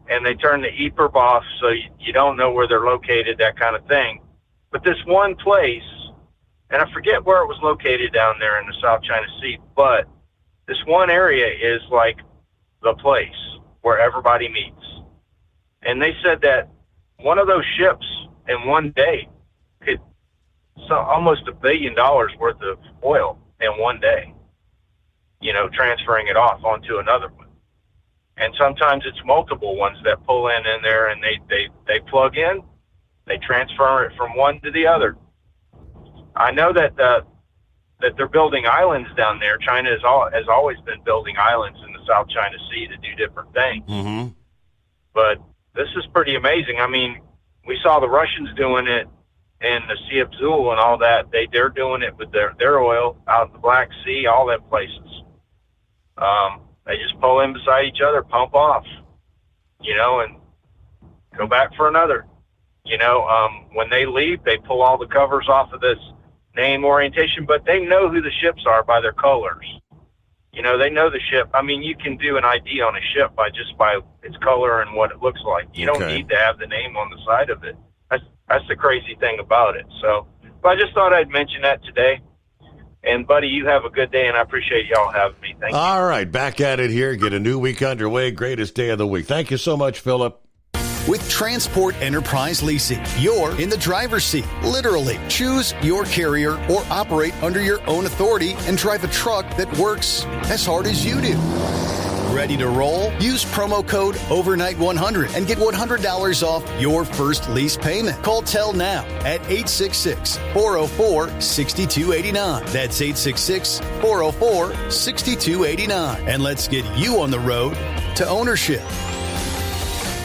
and they turn the EPIRB off so you don't know where they're located, that kind of thing. But this one place, and I forget where it was located down there in the South China Sea, but this one area is like the place where everybody meets. And they said that one of those ships in one day could almost $1 billion worth of oil in one day, transferring it off onto another one. And sometimes it's multiple ones that pull in there, and they plug in, they transfer it from one to the other. I know that they're building islands down there. China has always been building islands in the South China Sea to do different things. Mm-hmm. But this is pretty amazing. I mean, we saw the Russians doing it in the Sea of Azov and all that. They're doing it with their oil out in the Black Sea, all them places. They just pull in beside each other, pump off, and go back for another. When they leave, they pull all the covers off of this name orientation, but they know who the ships are by their colors. They know the ship. I mean, you can do an ID on a ship by its color and what it looks like. You don't need to have the name on the side of it. That's the crazy thing about it. So, but I just thought I'd mention that today. And, buddy, you have a good day, and I appreciate y'all having me. Thank you. All right, back at it here. Get a new week underway. Greatest day of the week. Thank you so much, Philip. With Transport Enterprise Leasing, you're in the driver's seat, literally. Choose your carrier or operate under your own authority and drive a truck that works as hard as you do. Ready to roll? Use promo code OVERNIGHT100 and get $100 off your first lease payment. Call Tell now at 866-404-6289. That's 866-404-6289. And let's get you on the road to ownership.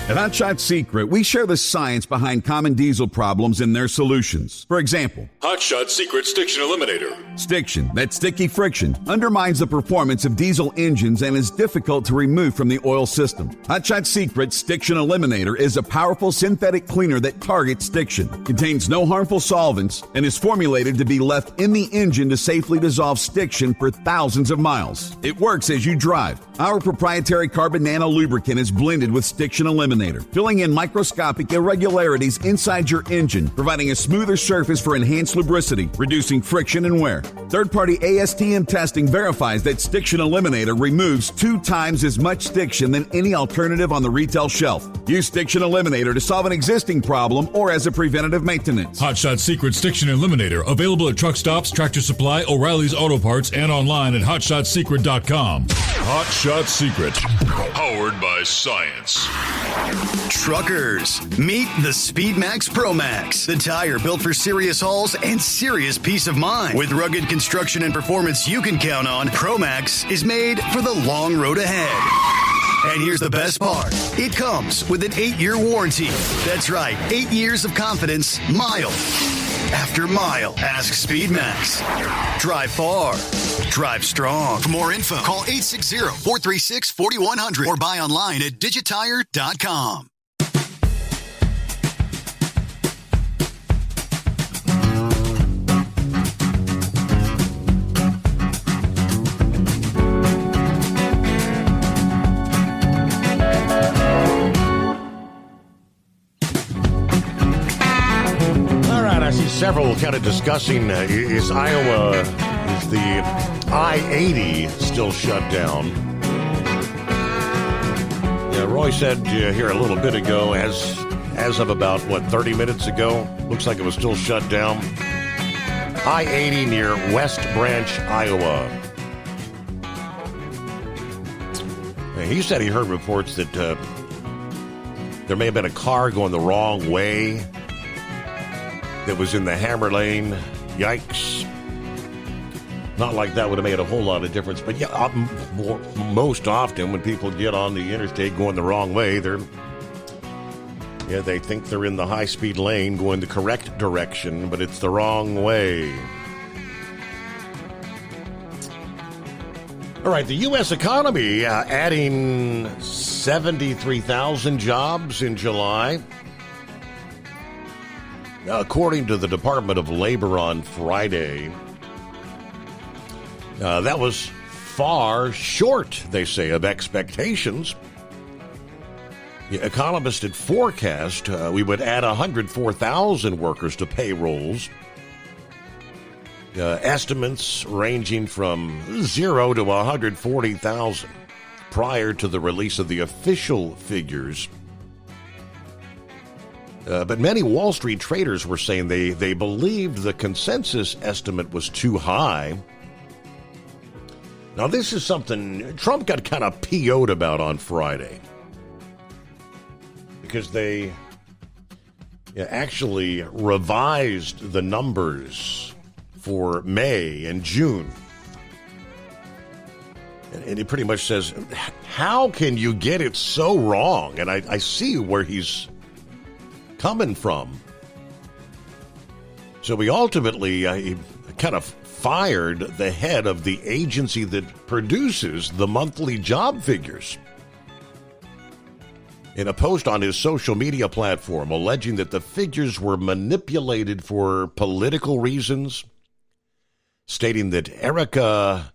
At Hot Shot Secret, we share the science behind common diesel problems and their solutions. For example, Hot Shot Secret Stiction Eliminator. Stiction, that sticky friction, undermines the performance of diesel engines and is difficult to remove from the oil system. Hot Shot Secret Stiction Eliminator is a powerful synthetic cleaner that targets stiction, contains no harmful solvents, and is formulated to be left in the engine to safely dissolve stiction for thousands of miles. It works as you drive. Our proprietary carbon nano lubricant is blended with Stiction Eliminator, filling in microscopic irregularities inside your engine, providing a smoother surface for enhanced lubricity, reducing friction and wear. Third-party ASTM testing verifies that Stiction Eliminator removes 2 times as much stiction than any alternative on the retail shelf. Use Stiction Eliminator to solve an existing problem or as a preventative maintenance. Hot Shot Secret Stiction Eliminator. Available at truck stops, Tractor Supply, O'Reilly's Auto Parts, and online at HotShotSecret.com. Hot Shot Secret. Powered by science. Truckers, meet the Speedmax Pro Max, the tire built for serious hauls and serious peace of mind. With rugged construction and performance you can count on, Pro Max is made for the long road ahead. And here's the best part. It comes with an 8-year warranty. That's right, 8 years of confidence, mile after mile. Ask Speedmax. Drive far. Drive strong. For more info, call 860-436-4100 or buy online at digitire.com. Several kind of discussing is Iowa, is the I-80 still shut down? Yeah, Roy said here a little bit ago, as of about, 30 minutes ago, looks like it was still shut down. I-80 near West Branch, Iowa. He said he heard reports that there may have been a car going the wrong way that was in the hammer lane. Yikes. Not like that would have made a whole lot of difference, but yeah, most often when people get on the interstate going the wrong way, they think they're in the high-speed lane going the correct direction, but it's the wrong way. All right, the U.S. economy adding 73,000 jobs in July. According to the Department of Labor on Friday, that was far short, they say, of expectations. The economists had forecast we would add 104,000 workers to payrolls. Estimates ranging from 0 to 140,000 prior to the release of the official figures. But many Wall Street traders were saying they believed the consensus estimate was too high. Now, this is something Trump got kind of PO'd about on Friday, because they actually revised the numbers for May and June. And he pretty much says, how can you get it so wrong? And I see where he's coming from. So he ultimately he kind of fired the head of the agency that produces the monthly job figures. In a post on his social media platform alleging that the figures were manipulated for political reasons, stating that Erica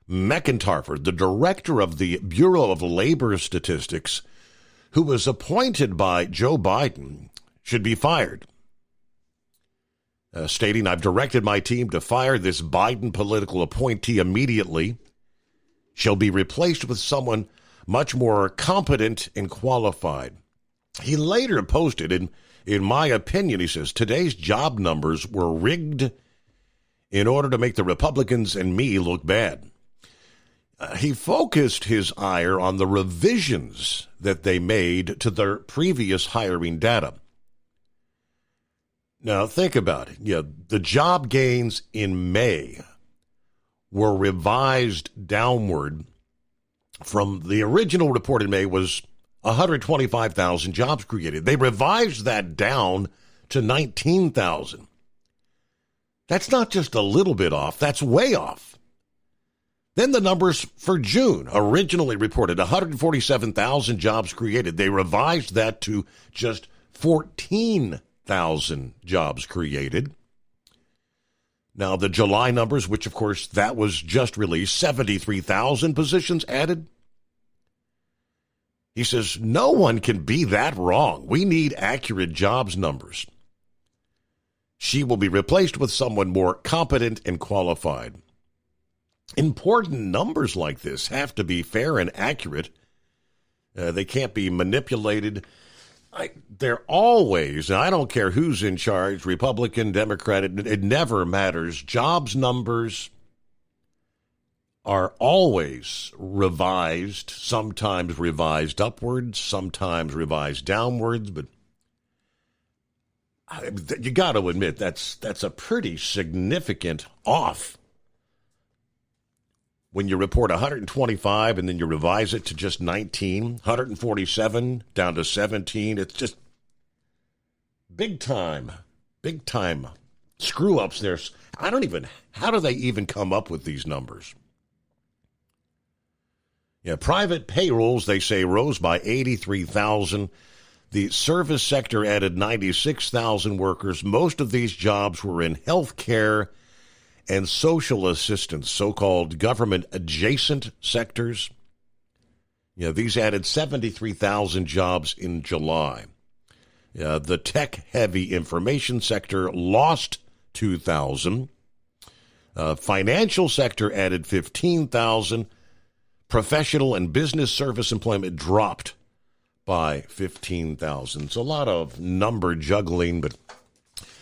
McIntyre, the director of the Bureau of Labor Statistics, who was appointed by Joe Biden, should be fired. Stating, I've directed my team to fire this Biden political appointee immediately. She'll be replaced with someone much more competent and qualified. He later posted, in my opinion, he says, today's job numbers were rigged in order to make the Republicans and me look bad. he focused his ire on the revisions that they made to their previous hiring data. Now, think about it. Yeah, the job gains in May were revised downward from the original report in May was 125,000 jobs created. They revised that down to 19,000. That's not just a little bit off. That's way off. Then the numbers for June originally reported 147,000 jobs created. They revised that to just 14,000 jobs created. Now, the July numbers, which, of course, that was just released, 73,000 positions added. He says, no one can be that wrong. We need accurate jobs numbers. She will be replaced with someone more competent and qualified. Important numbers like this have to be fair and accurate. They can't be manipulated. They're always, and I don't care who's in charge, Republican, Democrat, it never matters. Jobs numbers are always revised, sometimes revised upwards, sometimes revised downwards, but you got to admit that's a pretty significant off. When you report 125 and then you revise it to just 19, 147 down to 17, it's just big time screw ups there. How do they even come up with these numbers? Yeah, private payrolls, they say, rose by 83,000. The service sector added 96,000 workers. Most of these jobs were in health care and social assistance, so-called government-adjacent sectors. These added 73,000 jobs in July. The tech-heavy information sector lost 2,000. Financial sector added 15,000. Professional and business service employment dropped by 15,000. It's a lot of number juggling, but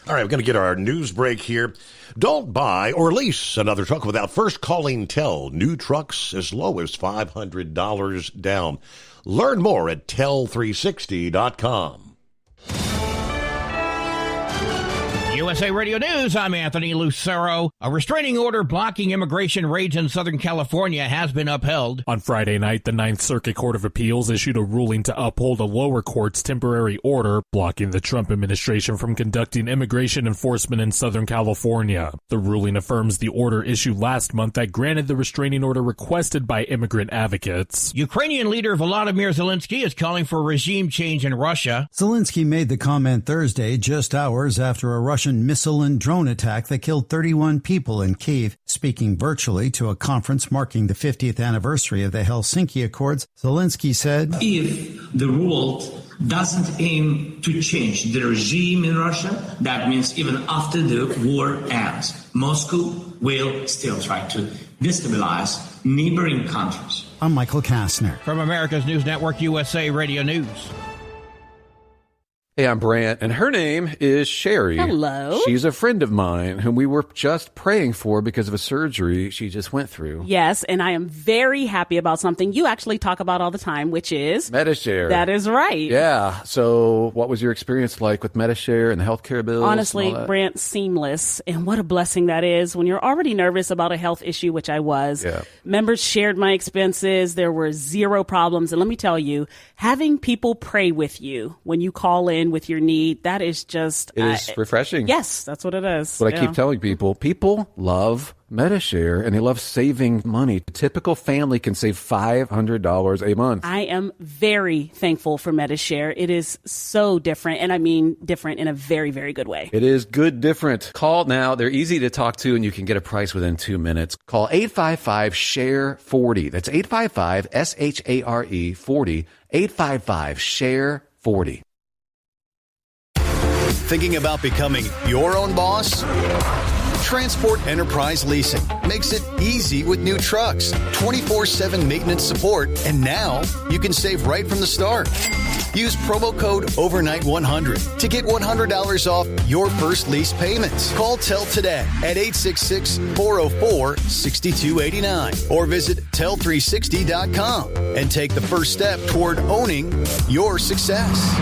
all right, we're going to get our news break here. Don't buy or lease another truck without first calling Tell. New trucks as low as $500 down. Learn more at tell360.com. USA Radio News, I'm Anthony Lucero. A restraining order blocking immigration raids in Southern California has been upheld. On Friday night, the Ninth Circuit Court of Appeals issued a ruling to uphold a lower court's temporary order blocking the Trump administration from conducting immigration enforcement in Southern California. The ruling affirms the order issued last month that granted the restraining order requested by immigrant advocates. Ukrainian leader Volodymyr Zelensky is calling for regime change in Russia. Zelensky made the comment Thursday, just hours after a Russian missile and drone attack that killed 31 people in Kyiv. Speaking virtually to a conference marking the 50th anniversary of the Helsinki Accords, Zelensky said, if the world doesn't aim to change the regime in Russia, that means even after the war ends, Moscow will still try to destabilize neighboring countries. I'm Michael Kastner. From America's News Network, USA Radio News. Hey, I'm Brant, and her name is Sherry. Hello. She's a friend of mine whom we were just praying for because of a surgery she just went through. Yes, and I am very happy about something you actually talk about all the time, which is Medi-Share. That is right. Yeah. So what was your experience like with Medi-Share and the healthcare bills? Honestly, Brant, seamless. And what a blessing that is when you're already nervous about a health issue, which I was. Yeah. Members shared my expenses. There were zero problems. And let me tell you, having people pray with you when you call in with your need, that is just... It is refreshing. Yes, that's what it is. What I keep telling people love Medi-Share and they love saving money. A typical family can save $500 a month. I am very thankful for Medi-Share. It is so different, and I mean different in a very, very good way. It is good different. Call now. They're easy to talk to, and you can get a price within 2 minutes. Call 855-SHARE-40. That's 855-SHARE-40. 855-SHARE-40. Thinking about becoming your own boss? Transport Enterprise Leasing makes it easy with new trucks, 24/7 maintenance support, and now you can save right from the start. Use promo code OVERNIGHT100 to get $100 off your first lease payments. Call TEL today at 866-404-6289 or visit tel360.com and take the first step toward owning your success.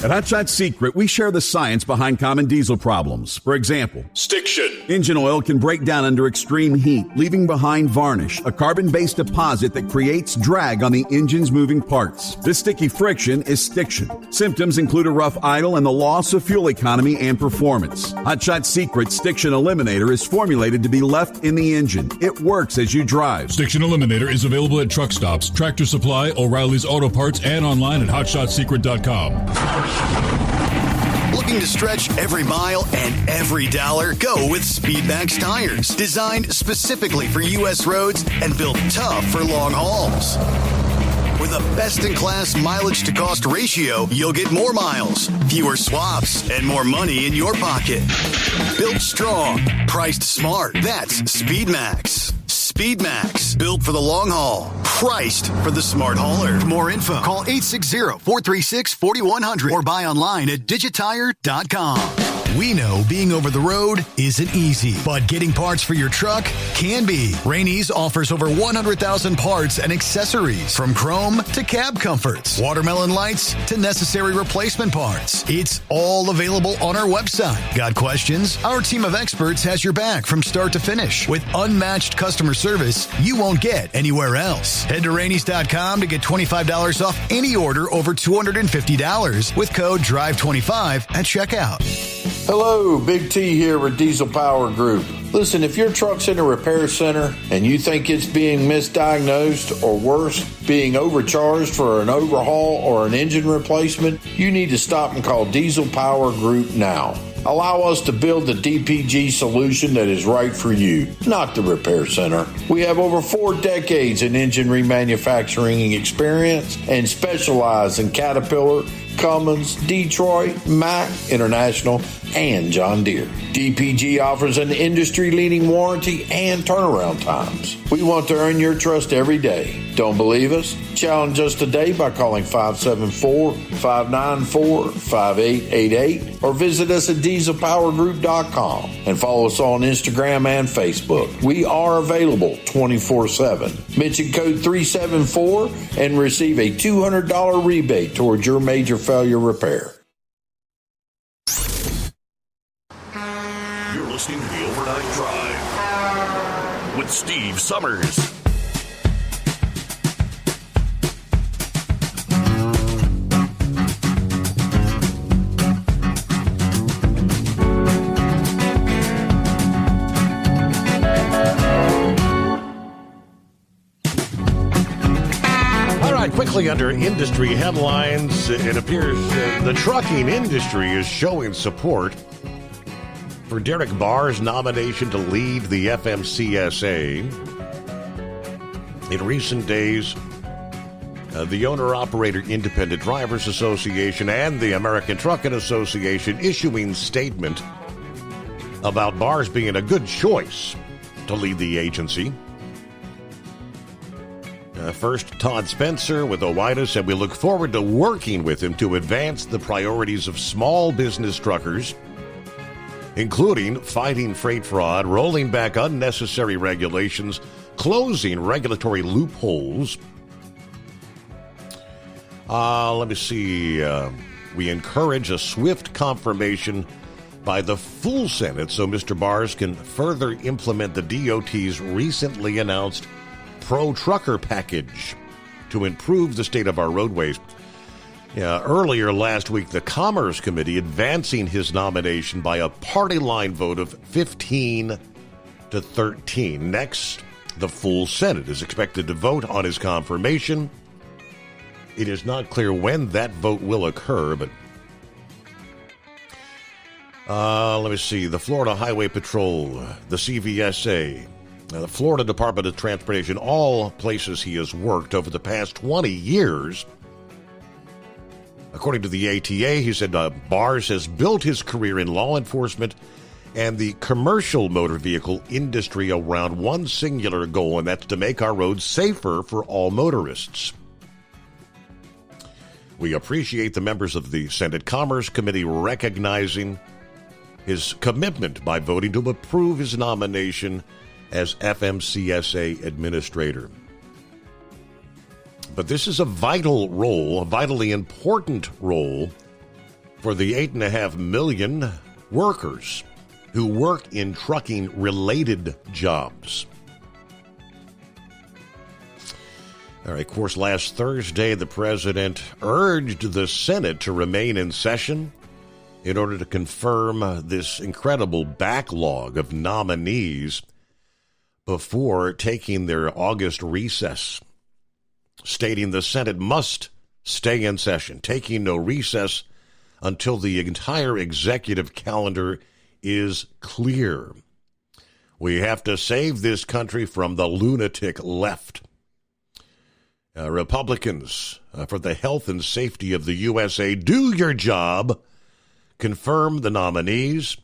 At Hot Shot Secret, we share the science behind common diesel problems. For example, stiction. Engine oil can break down under extreme heat, leaving behind varnish, a carbon-based deposit that creates drag on the engine's moving parts. This sticky friction is stiction. Symptoms include a rough idle and the loss of fuel economy and performance. Hot Shot Secret Stiction Eliminator is formulated to be left in the engine. It works as you drive. Stiction Eliminator is available at truck stops, Tractor Supply, O'Reilly's Auto Parts, and online at hotshotsecret.com. Looking to stretch every mile and every dollar? Go with Speedmax tires, designed specifically for U.S. roads and built tough for long hauls. With a best-in-class mileage-to-cost ratio, you'll get more miles, fewer swaps, and more money in your pocket. Built strong, priced smart. That's Speedmax. Speedmax, built for the long haul, priced for the smart hauler. For more info, call 860-436-4100 or buy online at digitire.com. We know being over the road isn't easy, but getting parts for your truck can be. Rainey's offers over 100,000 parts and accessories, from chrome to cab comforts, watermelon lights to necessary replacement parts. It's all available on our website. Got questions? Our team of experts has your back from start to finish with unmatched customer service you won't get anywhere else. Head to Rainey's.com to get $25 off any order over $250 with code DRIVE25 at checkout. Hello, Big T here with Diesel Power Group. Listen, if your truck's in a repair center and you think it's being misdiagnosed or worse, being overcharged for an overhaul or an engine replacement, you need to stop and call Diesel Power Group now. Allow us to build the DPG solution that is right for you, not the repair center. We have over 4 decades in engine remanufacturing experience and specialize in Caterpillar, Cummins, Detroit, Mack, International, and John Deere. DPG offers an industry-leading warranty and turnaround times. We want to earn your trust every day. Don't believe us? Challenge us today by calling 574-594-5888 or visit us at dieselpowergroup.com and follow us on Instagram and Facebook. We are available 24/7. Mention code 374 and receive a $200 rebate towards your major failure repair. You're listening to the Overnight Drive with Steve Summers. Quickly under industry headlines, it appears the trucking industry is showing support for Derek Barr's nomination to lead the FMCSA. In recent days, the Owner-Operator Independent Drivers Association and the American Trucking Association issuing statement about Barr's being a good choice to lead the agency. First, Todd Spencer with OOIDA said, "We look forward to working with him to advance the priorities of small business truckers, including fighting freight fraud, rolling back unnecessary regulations, closing regulatory loopholes." Let me see. We encourage a swift confirmation by the full Senate so Mr. Barrs can further implement the DOT's recently announced pro-trucker package to improve the state of our roadways. Earlier last week, the Commerce Committee advancing his nomination by a party line vote of 15-13. Next, the full Senate is expected to vote on his confirmation. It is not clear when that vote will occur, but let me see. The Florida Highway Patrol, the CVSA, the Florida Department of Transportation, all places he has worked over the past 20 years. According to the ATA, he said Barrs has built his career in law enforcement and the commercial motor vehicle industry around one singular goal, and that's to make our roads safer for all motorists. We appreciate the members of the Senate Commerce Committee recognizing his commitment by voting to approve his nomination as FMCSA administrator. But this is a vital role, a vitally important role for the 8.5 million workers who work in trucking-related jobs. All right, of course, last Thursday, the president urged the Senate to remain in session in order to confirm this incredible backlog of nominees before taking their August recess, stating the Senate must stay in session, taking no recess until the entire executive calendar is clear. We have to save this country from the lunatic left. Republicans, for the health and safety of the USA, do your job. Confirm the nominees.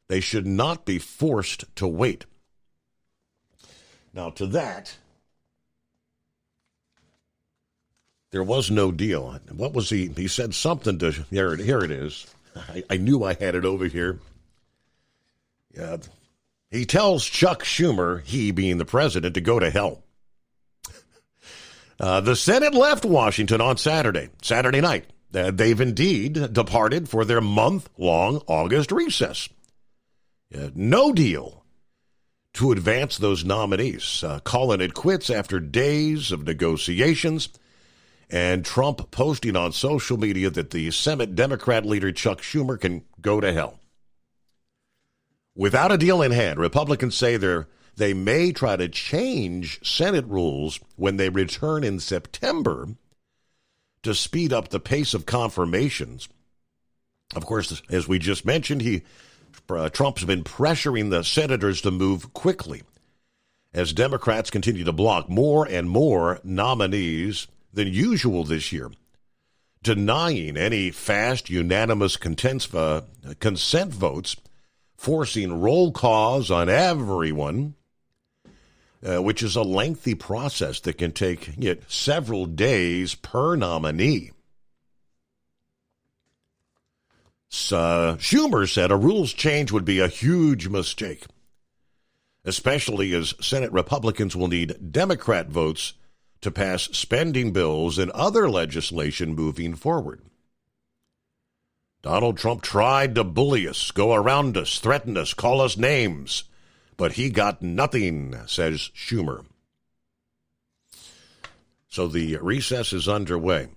They should not be forced to wait. Now, to that, there was no deal. What was he? He said something to, here it is. I knew I had it over here. He tells Chuck Schumer, he being the president, to go to hell. The Senate left Washington on Saturday night. They've indeed departed for their month-long August recess. No deal to advance those nominees, calling it quits after days of negotiations, and Trump posting on social media that the Senate Democrat leader Chuck Schumer can go to hell. Without a deal in hand, Republicans say they may try to change Senate rules when they return in September to speed up the pace of confirmations. Of course, as we just mentioned, Trump's been pressuring the senators to move quickly as Democrats continue to block more and more nominees than usual this year, denying any fast, unanimous consent votes, forcing roll calls on everyone, which is a lengthy process that can take several days per nominee. Schumer said a rules change would be a huge mistake, especially as Senate Republicans will need Democrat votes to pass spending bills and other legislation moving forward. Donald Trump tried to bully us, go around us, threaten us, call us names, but he got nothing, says Schumer. So the recess is underway.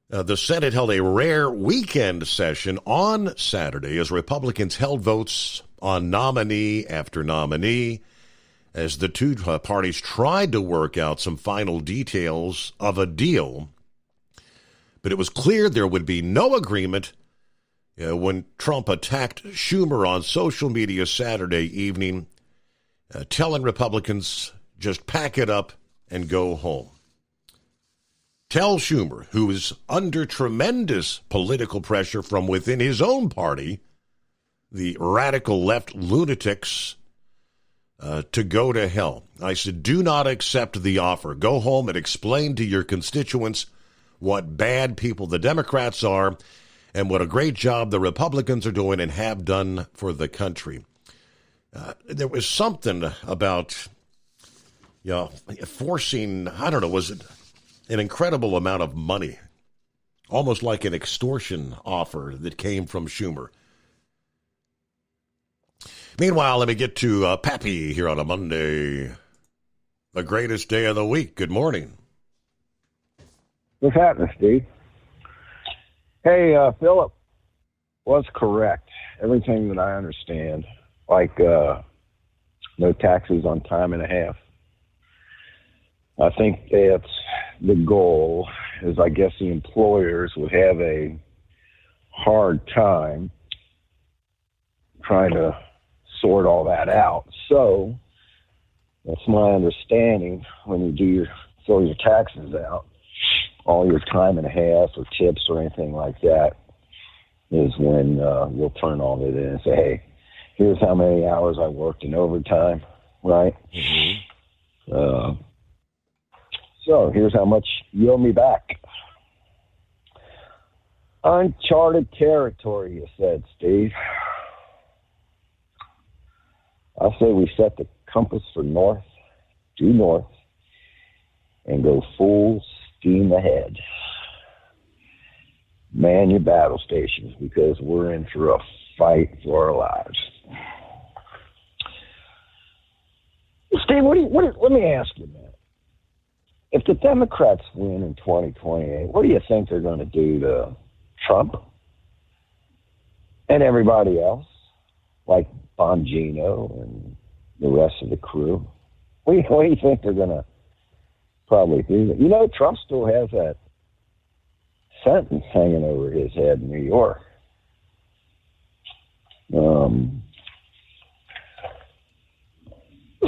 The Senate held a rare weekend session on Saturday as Republicans held votes on nominee after nominee as the two parties tried to work out some final details of a deal. But it was clear there would be no agreement when Trump attacked Schumer on social media Saturday evening, telling Republicans, just pack it up and go home. Tell Schumer, who is under tremendous political pressure from within his own party, the radical left lunatics, to go to hell. I said, do not accept the offer. Go home and explain to your constituents what bad people the Democrats are and what a great job the Republicans are doing and have done for the country. There was something about, forcing, was it an incredible amount of money, almost like an extortion offer that came from Schumer. Meanwhile, let me get to Pappy here on a Monday, the greatest day of the week. Good morning. What's happening, Steve? Hey, Philip was correct. Everything that I understand, like no taxes on time and a half. I think that's the goal, is I guess the employers would have a hard time trying to sort all that out. So that's my understanding. When you do throw your taxes out, all your time and a half or tips or anything like that, is when you'll turn on it and say, hey, here's how many hours I worked in overtime, right? Mm-hmm. So here's how much you owe me back. Uncharted territory, you said, Steve. I say we set the compass for north, due north, and go full steam ahead. Man your battle stations, because we're in for a fight for our lives. Steve, let me ask you, man. If the Democrats win in 2028, what do you think they're going to do to Trump and everybody else, like Bongino and the rest of the crew? What do you think they're going to probably do? You know, Trump still has that sentence hanging over his head in New York.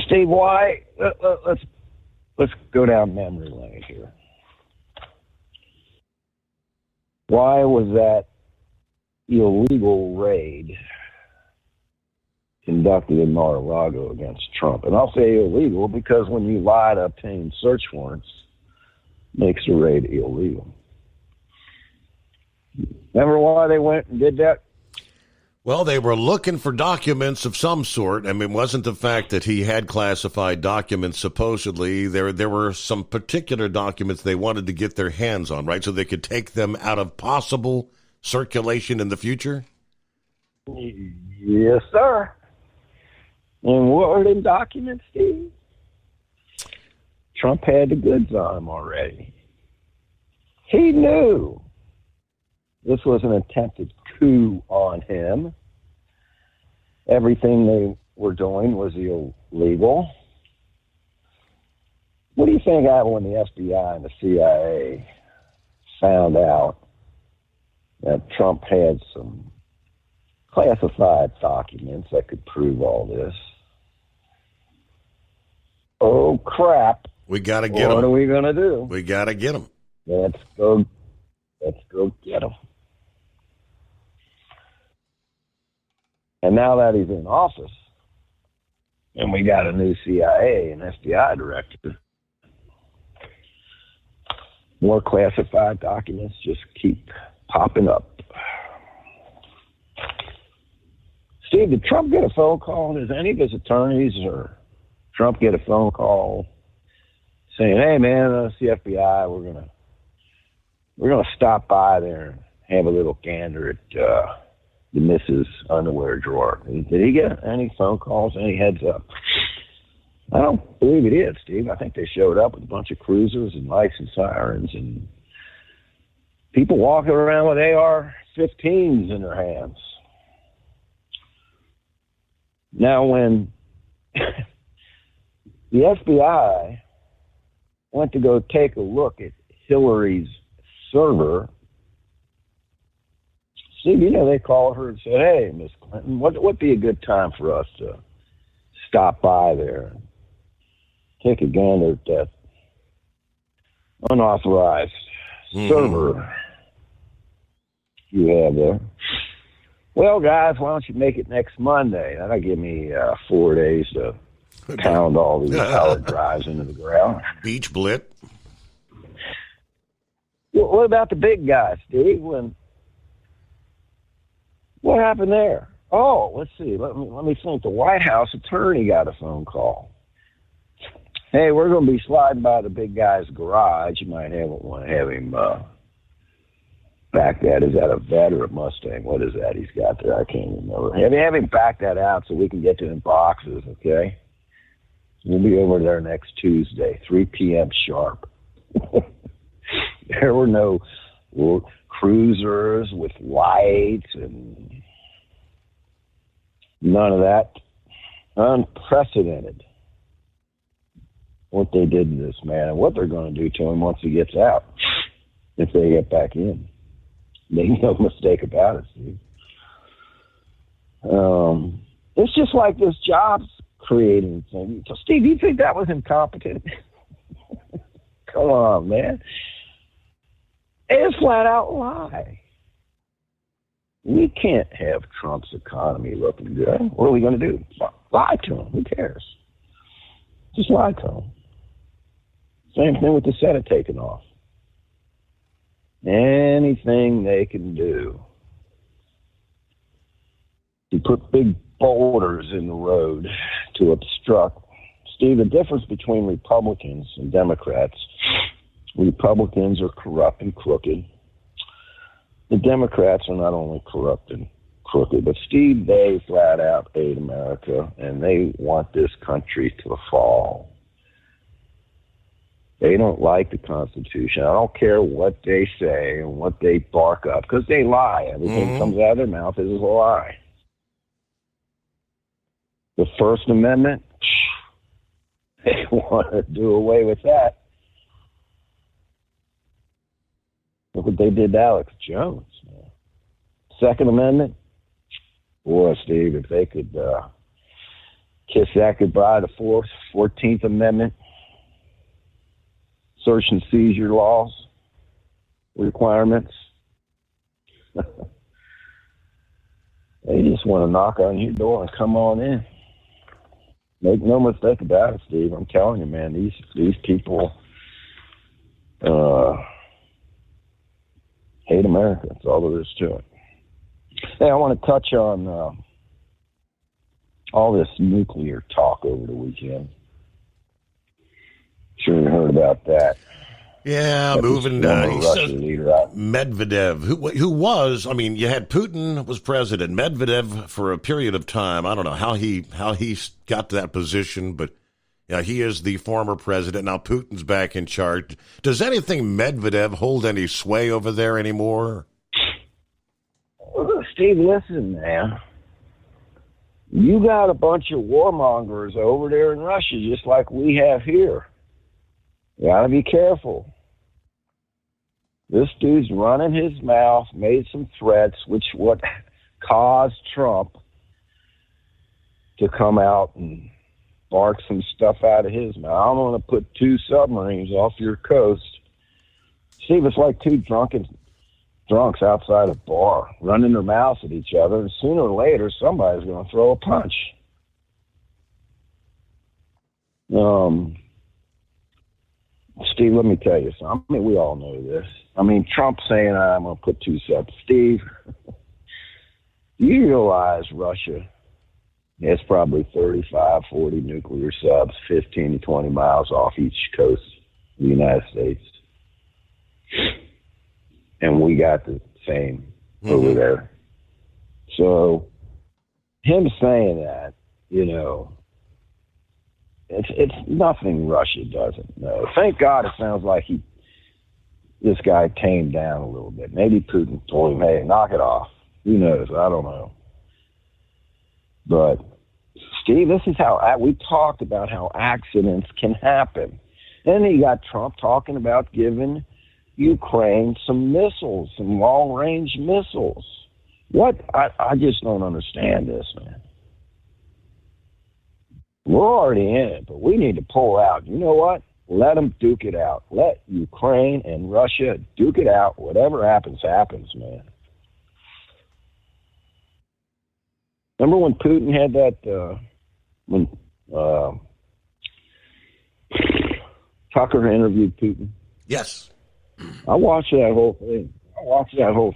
Steve, why? Let's go down memory lane here. Why was that illegal raid conducted in Mar-a-Lago against Trump? And I'll say illegal because when you lie to obtain search warrants, it makes the raid illegal. Remember why they went and did that? Well, they were looking for documents of some sort. I mean, it wasn't the fact that he had classified documents, supposedly. There were some particular documents they wanted to get their hands on, right, so they could take them out of possible circulation in the future? Yes, sir. And what were them documents, Steve? Trump had the goods on him already. He knew this was an attempted coup on him. Everything they were doing was illegal. What do you think happened when the FBI and the CIA found out that Trump had some classified documents that could prove all this? Oh, crap. We got to get them. What are we going to do? We got to get them. Let's go get them. And now that he's in office, and we got a new CIA and FBI director, more classified documents just keep popping up. Steve, did Trump get a phone call? Does any of his attorneys or Trump get a phone call saying, "Hey, man, it's the FBI. We're gonna stop by there and have a little gander at the missus' underwear drawer"? Did he get any phone calls, any heads up? I don't believe he did, Steve. I think they showed up with a bunch of cruisers and lights and sirens and people walking around with AR-15s in their hands. Now, when the FBI went to go take a look at Hillary's server, Steve, you know, they called her and said, "Hey, Miss Clinton, what would be a good time for us to stop by there and take a gander at that unauthorized server you have there?" "Well, guys, why don't you make it next Monday? That'll give me 4 days to pound all these powered drives into the ground." Beach blit. Well, what about the big guy, Steve? What happened there? Oh, let's see. Let me think. The White House attorney got a phone call. "Hey, we're going to be sliding by the big guy's garage. You might want to have him back that. Is that a Vet or a Mustang? What is that he's got there? I can't remember. Have him back that out so we can get to him boxes, okay? We'll be over there next Tuesday, 3 p.m. sharp." There were no cruisers with lights and none of that. Unprecedented what they did to this man and what they're going to do to him once he gets out, if they get back in. Make no mistake about it, Steve. It's just like this jobs creating thing. So, Steve, you think that was incompetent? Come on, man. It's flat out lie. We can't have Trump's economy looking good. What are we going to do? Lie to him. Who cares? Just lie to him. Same thing with the Senate taking off. Anything they can do to put big boulders in the road to obstruct. Steve, the difference between Republicans and Democrats, Republicans are corrupt and crooked. The Democrats are not only corrupt and crooked, but Steve, they flat out hate America, and they want this country to fall. They don't like the Constitution. I don't care what they say and what they bark up, because they lie. Everything comes out of their mouth is a lie. The First Amendment, they want to do away with that. Look what they did to Alex Jones. Man. Second Amendment, boy, Steve, if they could kiss that goodbye, the 14th Amendment, search and seizure laws, requirements. They just want to knock on your door and come on in. Make no mistake about it, Steve. I'm telling you, man, these people hate America. That's all there is to it. Hey, I want to touch on all this nuclear talk over the weekend. Sure you heard about that. Yeah, moving Medvedev, who was, I mean, you had Putin was president, Medvedev for a period of time. I don't know how he got to that position, but yeah, he is the former president. Now Putin's back in charge. Does anything Medvedev hold any sway over there anymore? Well, Steve, listen, man. You got a bunch of warmongers over there in Russia, just like we have here. You gotta be careful. This dude's running his mouth, made some threats, which what caused Trump to come out and bark some stuff out of his mouth. I'm going to put 2 submarines off your coast. Steve, it's like 2 drunks outside a bar running their mouths at each other, and sooner or later somebody's going to throw a punch. Steve, let me tell you something. I mean, we all know this. I mean, Trump saying, I'm going to put 2 subs. Steve, do you realize Russia has probably 35, 40 nuclear subs, 15 to 20 miles off each coast of the United States? And we got the same over there. So him saying that, you know, it's nothing Russia doesn't know. Thank God it sounds like this guy tamed down a little bit. Maybe Putin told him, hey, knock it off. Who knows? I don't know. But, Steve, this is how we talked about how accidents can happen. Then you got Trump talking about giving Ukraine some missiles, some long-range missiles. What? I just don't understand this, man. We're already in it, but we need to pull out. You know what? Let them duke it out. Let Ukraine and Russia duke it out. Whatever happens, happens, man. Remember when Putin had that, when Tucker interviewed Putin? Yes. I watched that whole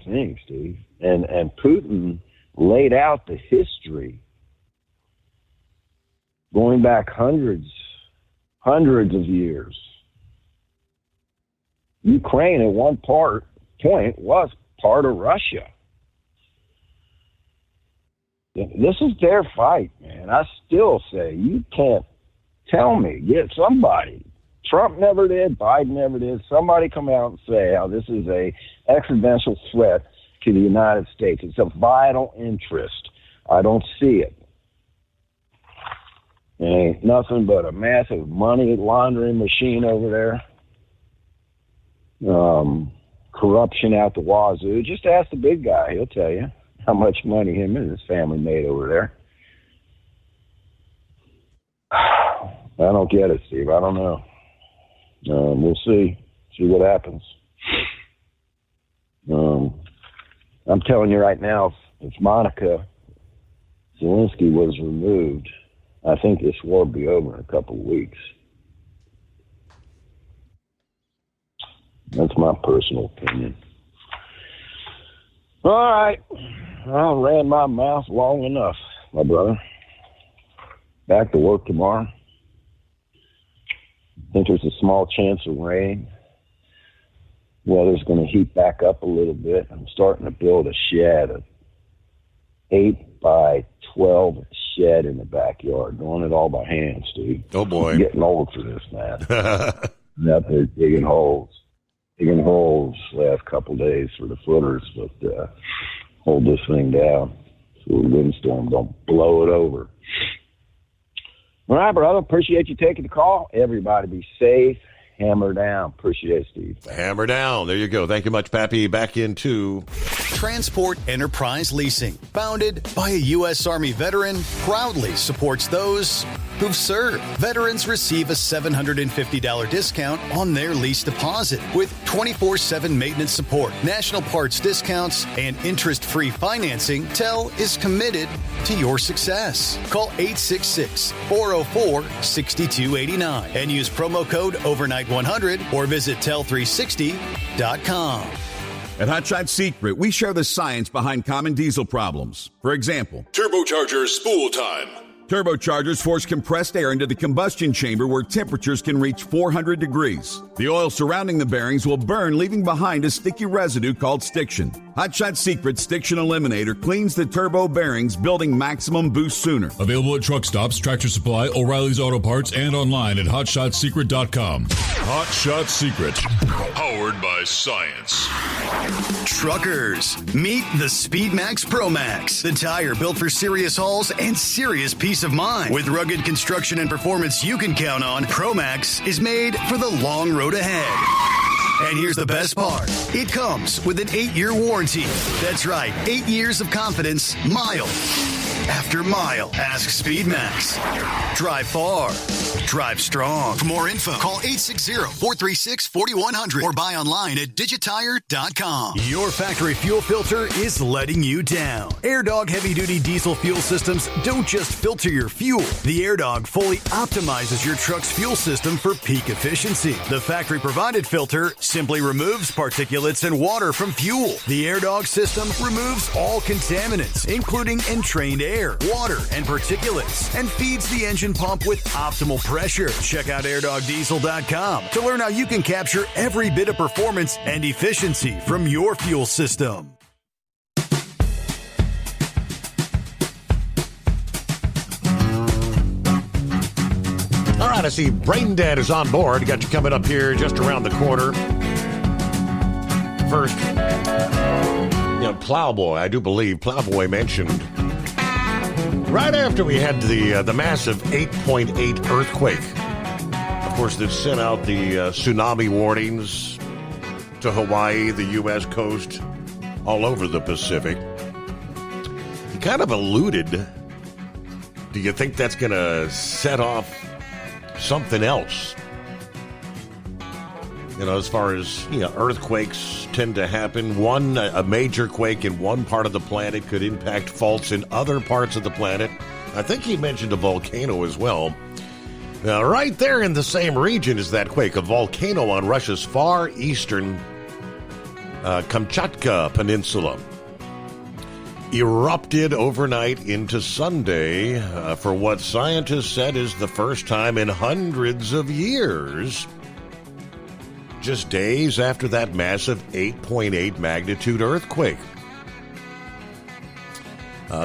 thing. Steve. And Putin laid out the history going back hundreds of years. Ukraine at one point was part of Russia. This is their fight, man. I still say you can't tell me. Get somebody. Trump never did. Biden never did. Somebody come out and say how this is a existential threat to the United States. It's a vital interest. I don't see it. It ain't nothing but a massive money laundering machine over there. Corruption out the wazoo. Just ask the big guy. He'll tell you how much money him and his family made over there. I don't get it, Steve. I don't know. We'll see what happens. I'm telling you right now, if Monica Zelensky was removed, I think this war will be over in a couple of weeks. That's my personal opinion. All right. I ran my mouth long enough, my brother. Back to work tomorrow. I think there's a small chance of rain. Weather's going to heat back up a little bit. I'm starting to build a shed, an 8 by 12 shed in the backyard. Doing it all by hand, Steve. Oh, boy. I'm getting old for this, man. I'm out there digging holes last couple of days for the footers, but hold this thing down so the windstorm don't blow it over. All right, brother. Appreciate you taking the call. Everybody be safe. Hammer down. Appreciate it, Steve. Hammer down. There you go. Thank you much, Pappy. Back into Transport Enterprise Leasing, founded by a U.S. Army veteran, proudly supports those who've served. Veterans receive a $750 discount on their lease deposit with 24/7 maintenance support, national parts discounts, and interest-free financing. TEL is committed to your success. Call 866-404-6289 and use promo code OVERNIGHT100 or visit tel360.com. At Hot Shot Secret, we share the science behind common diesel problems. For example, Turbocharger spool time. Turbochargers force compressed air into the combustion chamber where temperatures can reach 400 degrees. The oil surrounding the bearings will burn, leaving behind a sticky residue called stiction. Hot Shot Secret Stiction Eliminator cleans the turbo bearings, building maximum boost sooner. Available at truck stops, Tractor Supply, O'Reilly's Auto Parts, and online at HotShotSecret.com. Hot Shot Secret, powered by science. Truckers, meet the Speedmax Pro Max, the tire built for serious hauls and serious peace of mind. With rugged construction and performance you can count on, Pro Max is made for the long road ahead. And here's the best part. It comes with an 8-year warranty. That's right, 8 years of confidence, mile after mile. Ask Speedmax. Drive far. Drive strong. For more info, call 860-436-4100 or buy online at digitire.com. Your factory fuel filter is letting you down. AirDog heavy-duty diesel fuel systems don't just filter your fuel. The AirDog fully optimizes your truck's fuel system for peak efficiency. The factory-provided filter simply removes particulates and water from fuel. The AirDog system removes all contaminants, including entrained air, water, and particulates, and feeds the engine pump with optimal pressure. Check out airdogdiesel.com to learn how you can capture every bit of performance and efficiency from your fuel system. All right, I see Brain Dead is on board. Got you coming up here just around the corner. First, Plowboy, I do believe Plowboy mentioned right after we had the massive 8.8 earthquake, of course, that sent out the tsunami warnings to Hawaii, the U.S. coast, all over the Pacific. He kind of alluded, do you think that's going to set off something else? As far as, earthquakes tend to happen. A major quake in one part of the planet could impact faults in other parts of the planet. I think he mentioned a volcano as well. Now, right there in the same region is that quake, a volcano on Russia's far eastern Kamchatka Peninsula. Erupted overnight into Sunday for what scientists said is the first time in hundreds of years, just days after that massive 8.8 magnitude earthquake.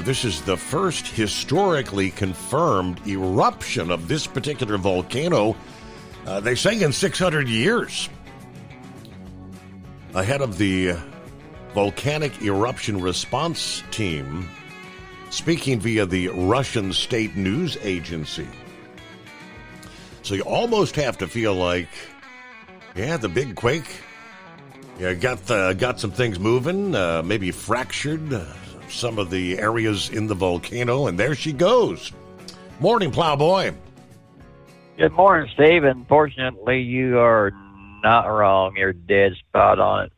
This is the first historically confirmed eruption of this particular volcano, they say, in 600 years. Ahead of the Volcanic Eruption Response Team, speaking via the Russian state news agency. So you almost have to feel like, the big quake, got some things moving, maybe fractured some of the areas in the volcano, and there she goes. Morning, Plowboy. Good morning, Steve. Unfortunately, you are not wrong. You're dead spot on it.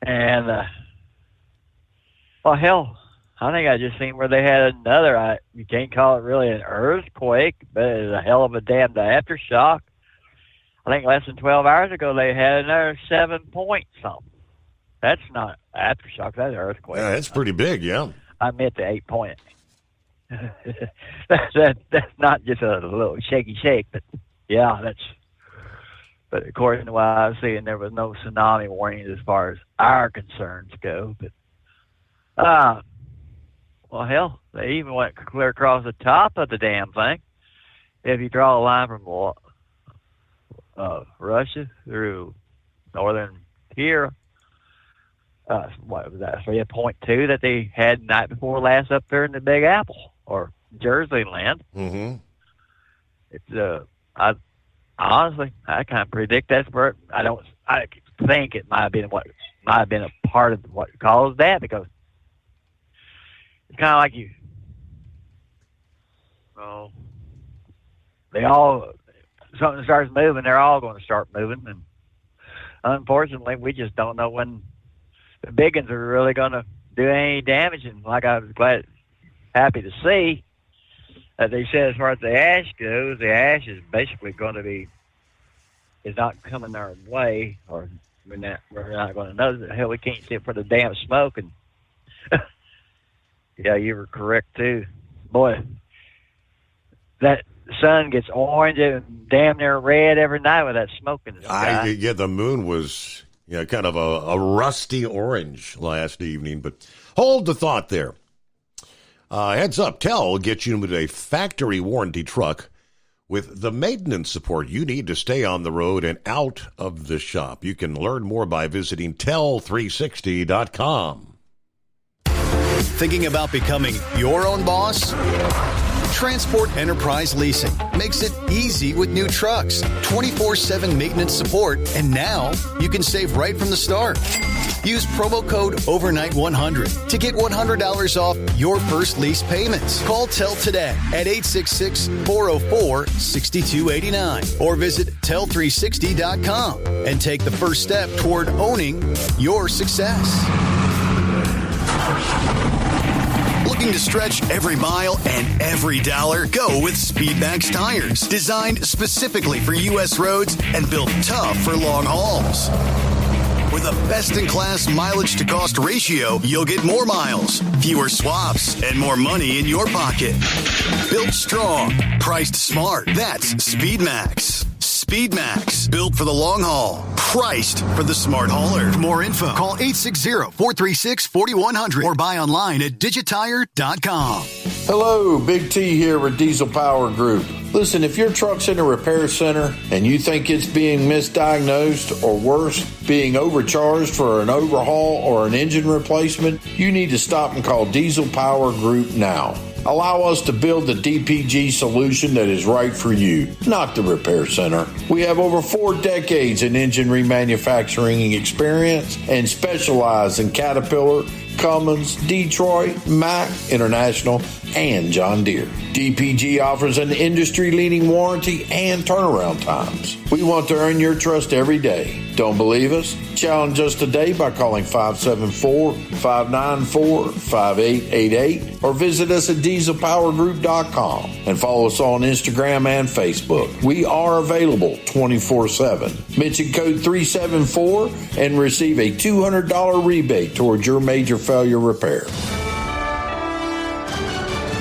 And Well, hell, I think I just seen where they had another, you can't call it really an earthquake, but it's a hell of a damn aftershock. I think less than 12 hours ago they had another 7 point something. That's not aftershock, that's an earthquake. Yeah, that's pretty big, yeah. I meant the 8 point. that's not just a little shaky shake, but yeah, but according to what I was seeing, there was no tsunami warnings as far as our concerns go. But well, hell, they even went clear across the top of the damn thing. If you draw a line from Russia through northern here, what was that? 3.2 that they had the night before last up there in the Big Apple or Jersey land. Mm-hmm. It's honestly, I can't predict that. I think it might have been a part of what caused that, because it's kind of like something starts moving, they're all going to start moving, and unfortunately, we just don't know when the big ones are really going to do any damage. And like I was happy to see that they said as far as the ash goes, the ash is basically going to be, is not coming our way, or we're not going to know. Hell, we can't see it for the damn smoke. And yeah, you were correct too. Boy, that sun gets orange and damn near red every night with that smoke in the sky. Yeah, the moon was kind of a rusty orange last evening, but hold the thought there. Heads up, TEL will get you with a factory warranty truck with the maintenance support you need to stay on the road and out of the shop. You can learn more by visiting tel360.com. Thinking about becoming your own boss? Transport Enterprise Leasing makes it easy with new trucks, 24/7 maintenance support, and now you can save right from the start. Use promo code OVERNIGHT100 to get $100 off your first lease payments. Call TEL today at 866-404-6289 or visit tel360.com and take the first step toward owning your success. Looking to stretch every mile and every dollar? Go with Speedmax tires, designed specifically for U.S. roads and built tough for long hauls. With a best-in-class mileage-to-cost ratio, you'll get more miles, fewer swaps, and more money in your pocket. Built strong, priced smart. That's Speedmax. Speedmax, built for the long haul, priced for the smart hauler. For more info, call 860-436-4100 or buy online at digitire.com. Hello, Big T here with Diesel Power Group. Listen, if your truck's in a repair center and you think it's being misdiagnosed or worse, being overcharged for an overhaul or an engine replacement, you need to stop and call Diesel Power Group now. Allow us to build the DPG solution that is right for you, not the repair center. We have over 4 decades in engine remanufacturing experience and specialize in Caterpillar, Cummins, Detroit, Mack, International, and John Deere. DPG offers an industry-leading warranty and turnaround times. We want to earn your trust every day. Don't believe us? Challenge us today by calling 574-594-5888 or visit us at dieselpowergroup.com and follow us on Instagram and Facebook. We are available 24/7. Mention code 374 and receive a $200 rebate towards your major failure repair.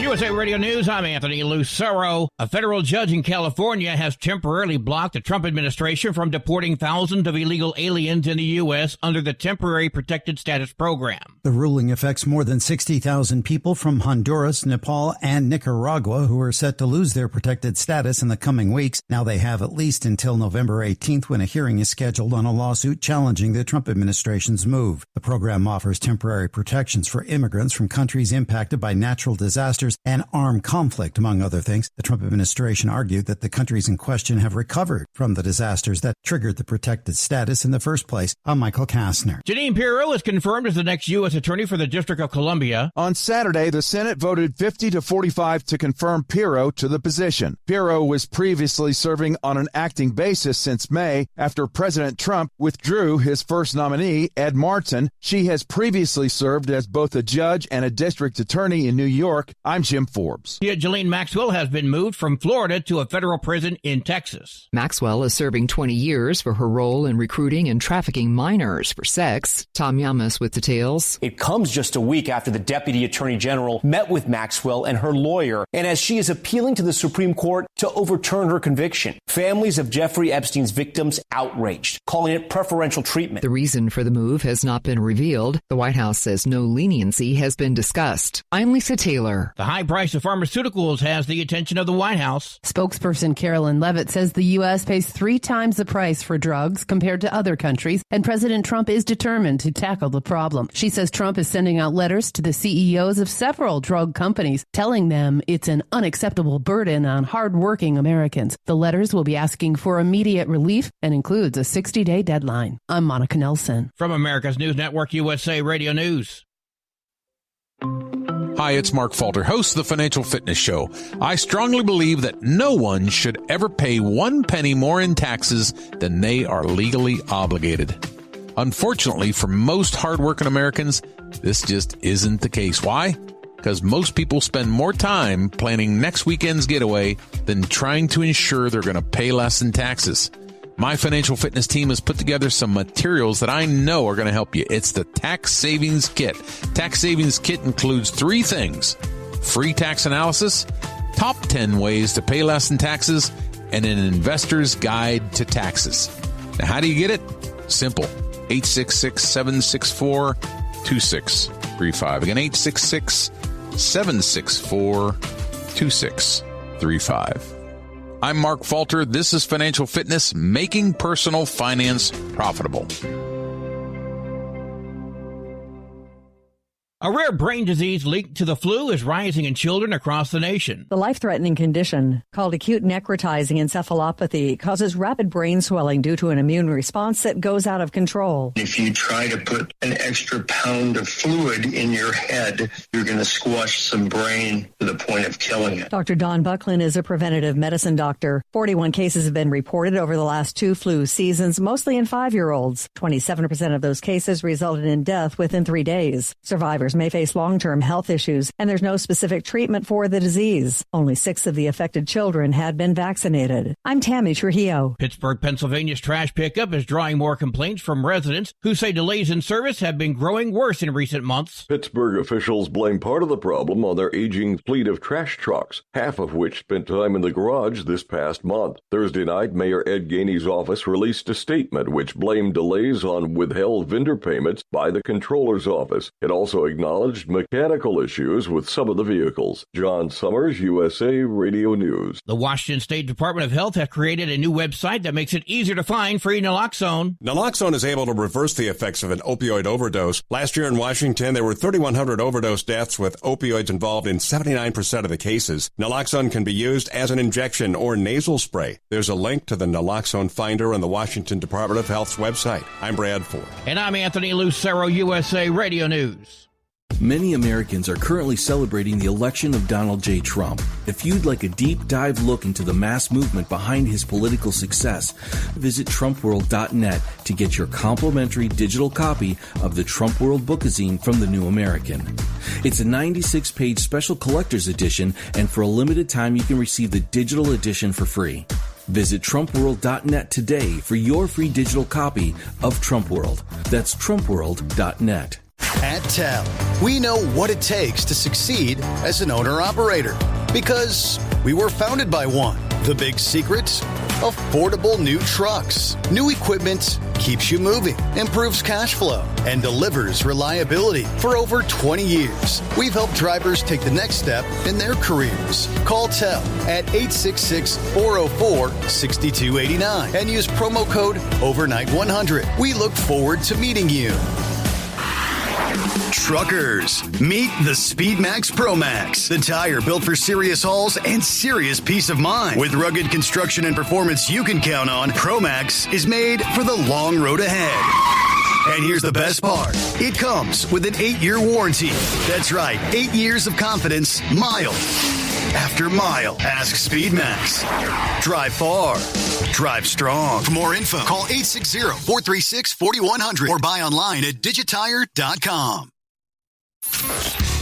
USA Radio News, I'm Anthony Lucero. A federal judge in California has temporarily blocked the Trump administration from deporting thousands of illegal aliens in the U.S. under the Temporary Protected Status Program. The ruling affects more than 60,000 people from Honduras, Nepal, and Nicaragua who are set to lose their protected status in the coming weeks. Now they have at least until November 18th when a hearing is scheduled on a lawsuit challenging the Trump administration's move. The program offers temporary protections for immigrants from countries impacted by natural disasters and armed conflict, among other things. The Trump administration argued that the countries in question have recovered from the disasters that triggered the protected status in the first place. I'm Michael Kastner. Jeanine Pirro is confirmed as the next U.S. Attorney for the District of Columbia. On Saturday, the Senate voted 50 to 45 to confirm Pirro to the position. Pirro was previously serving on an acting basis since May after President Trump withdrew his first nominee, Ed Martin. She has previously served as both a judge and a district attorney in New York. I'm Jim Forbes. Ghislaine Maxwell has been moved from Florida to a federal prison in Texas. Maxwell is serving 20 years for her role in recruiting and trafficking minors for sex. Tom Yamas with details. It comes just a week after the Deputy Attorney General met with Maxwell and her lawyer, and as she is appealing to the Supreme Court to overturn her conviction. Families of Jeffrey Epstein's victims outraged, calling it preferential treatment. The reason for the move has not been revealed. The White House says no leniency has been discussed. I'm Lisa Taylor. The high price of pharmaceuticals has the attention of the White House. Spokesperson Carolyn Leavitt says the U.S. pays 3 times the price for drugs compared to other countries, and President Trump is determined to tackle the problem. She says Trump is sending out letters to the CEOs of several drug companies, telling them it's an unacceptable burden on hardworking Americans. The letters will be asking for immediate relief and includes a 60-day deadline. I'm Monica Nelson. From America's News Network, USA Radio News. Hi, it's Mark Falter, host of the Financial Fitness Show. I strongly believe that no one should ever pay 1 penny more in taxes than they are legally obligated. Unfortunately, for most hardworking Americans, this just isn't the case. Why? Because most people spend more time planning next weekend's getaway than trying to ensure they're going to pay less in taxes. My financial fitness team has put together some materials that I know are going to help you. It's the Tax Savings Kit. Tax Savings Kit includes 3 things: free tax analysis, top 10 ways to pay less in taxes, and an investor's guide to taxes. Now, how do you get it? Simple. 866-764-2635. Again, 866-764-2635. I'm Mark Falter. This is Financial Fitness, making personal finance profitable. A rare brain disease linked to the flu is rising in children across the nation. The life-threatening condition, called acute necrotizing encephalopathy, causes rapid brain swelling due to an immune response that goes out of control. If you try to put an extra pound of fluid in your head, you're going to squash some brain to the point of killing it. Dr. Don Buckland is a preventative medicine doctor. 41 cases have been reported over the last 2 flu seasons, mostly in 5-year-olds. 27% of those cases resulted in death within 3 days. Survivors may face long-term health issues, and there's no specific treatment for the disease. Only 6 of the affected children had been vaccinated. I'm Tammy Trujillo. Pittsburgh, Pennsylvania's trash pickup is drawing more complaints from residents who say delays in service have been growing worse in recent months. Pittsburgh officials blame part of the problem on their aging fleet of trash trucks, half of which spent time in the garage this past month. Thursday night, Mayor Ed Gainey's office released a statement which blamed delays on withheld vendor payments by the controller's office. It also acknowledged mechanical issues with some of the vehicles. John Summers, USA Radio News. The Washington State Department of Health has created a new website that makes it easier to find free naloxone. Naloxone is able to reverse the effects of an opioid overdose. Last year in Washington, there were 3,100 overdose deaths with opioids involved in 79% of the cases. Naloxone can be used as an injection or nasal spray. There's a link to the Naloxone Finder on the Washington Department of Health's website. I'm Brad Ford. And I'm Anthony Lucero, USA Radio News. Many Americans are currently celebrating the election of Donald J. Trump. If you'd like a deep dive look into the mass movement behind his political success, visit TrumpWorld.net to get your complimentary digital copy of the Trump World Bookazine from The New American. It's a 96-page special collector's edition, and for a limited time you can receive the digital edition for free. Visit TrumpWorld.net today for your free digital copy of Trump World. That's TrumpWorld.net. At TEL, we know what it takes to succeed as an owner-operator because we were founded by one. The big secret? Affordable new trucks. New equipment keeps you moving, improves cash flow, and delivers reliability. For over 20 years, we've helped drivers take the next step in their careers. Call TEL at 866-404-6289 and use promo code OVERNIGHT100. We look forward to meeting you. Truckers, meet the SpeedMax Pro Max, the tire built for serious hauls and serious peace of mind. With rugged construction and performance you can count on, Pro Max is made for the long road ahead. And here's the best part. It comes with an 8-year warranty. That's right, 8 years of confidence, mile after mile. Ask SpeedMax. Drive far. Drive strong. For more info, call 860-436-4100 or buy online at digitire.com.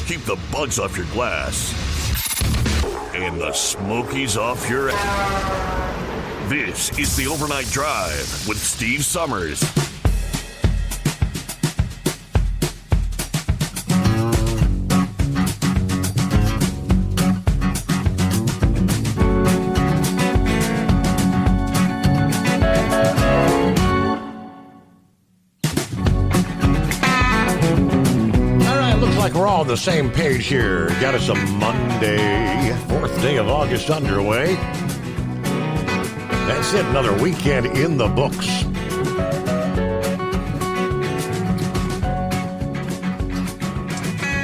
Keep the bugs off your glass and the smokies off your ass. This is the Overnight Drive with Steve Summers. We're all on the same page here. Got us a Monday, 4th day of August underway. That's it, another weekend in the books.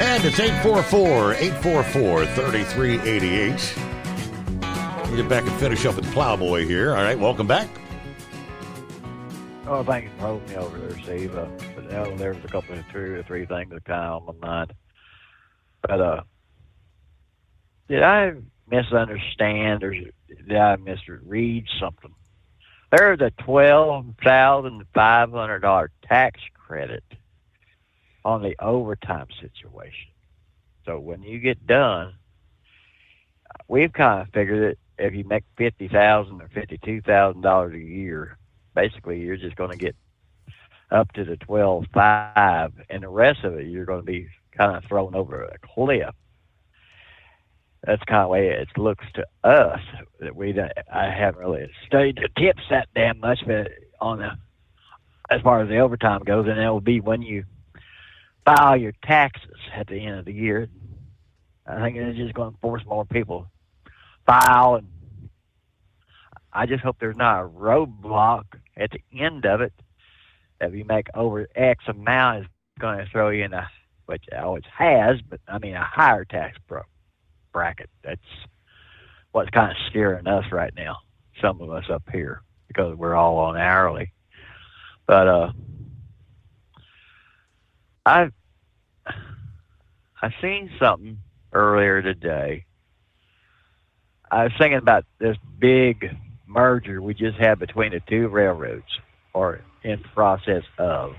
And it's 844-3388. We'll get back and finish up with Plowboy here. All right, welcome back. Oh, thank you for holding me over there, Steve. But there was a couple of 2 or 3 things that kind of on my mind. But did I misunderstand or did I misread something? There's a $12,500 tax credit on the overtime situation. So when you get done, we've kind of figured that if you make $50,000 or $52,000 a year, basically you're just going to get up to the 12.5, and the rest of it you're going to be kind of thrown over a cliff. That's kind of the way it looks to us. That I haven't really studied the tips that damn much, but as far as the overtime goes, and it will be when you file your taxes at the end of the year. I think it's just going to force more people file, and I just hope there's not a roadblock at the end of it. If you make over X amount, it's going to throw you in which it always has, but I mean a higher tax bracket. That's what's kind of scaring us right now, some of us up here, because we're all on hourly. But I seen something earlier today. I was thinking about this big merger we just had between the 2 railroads, or in process of.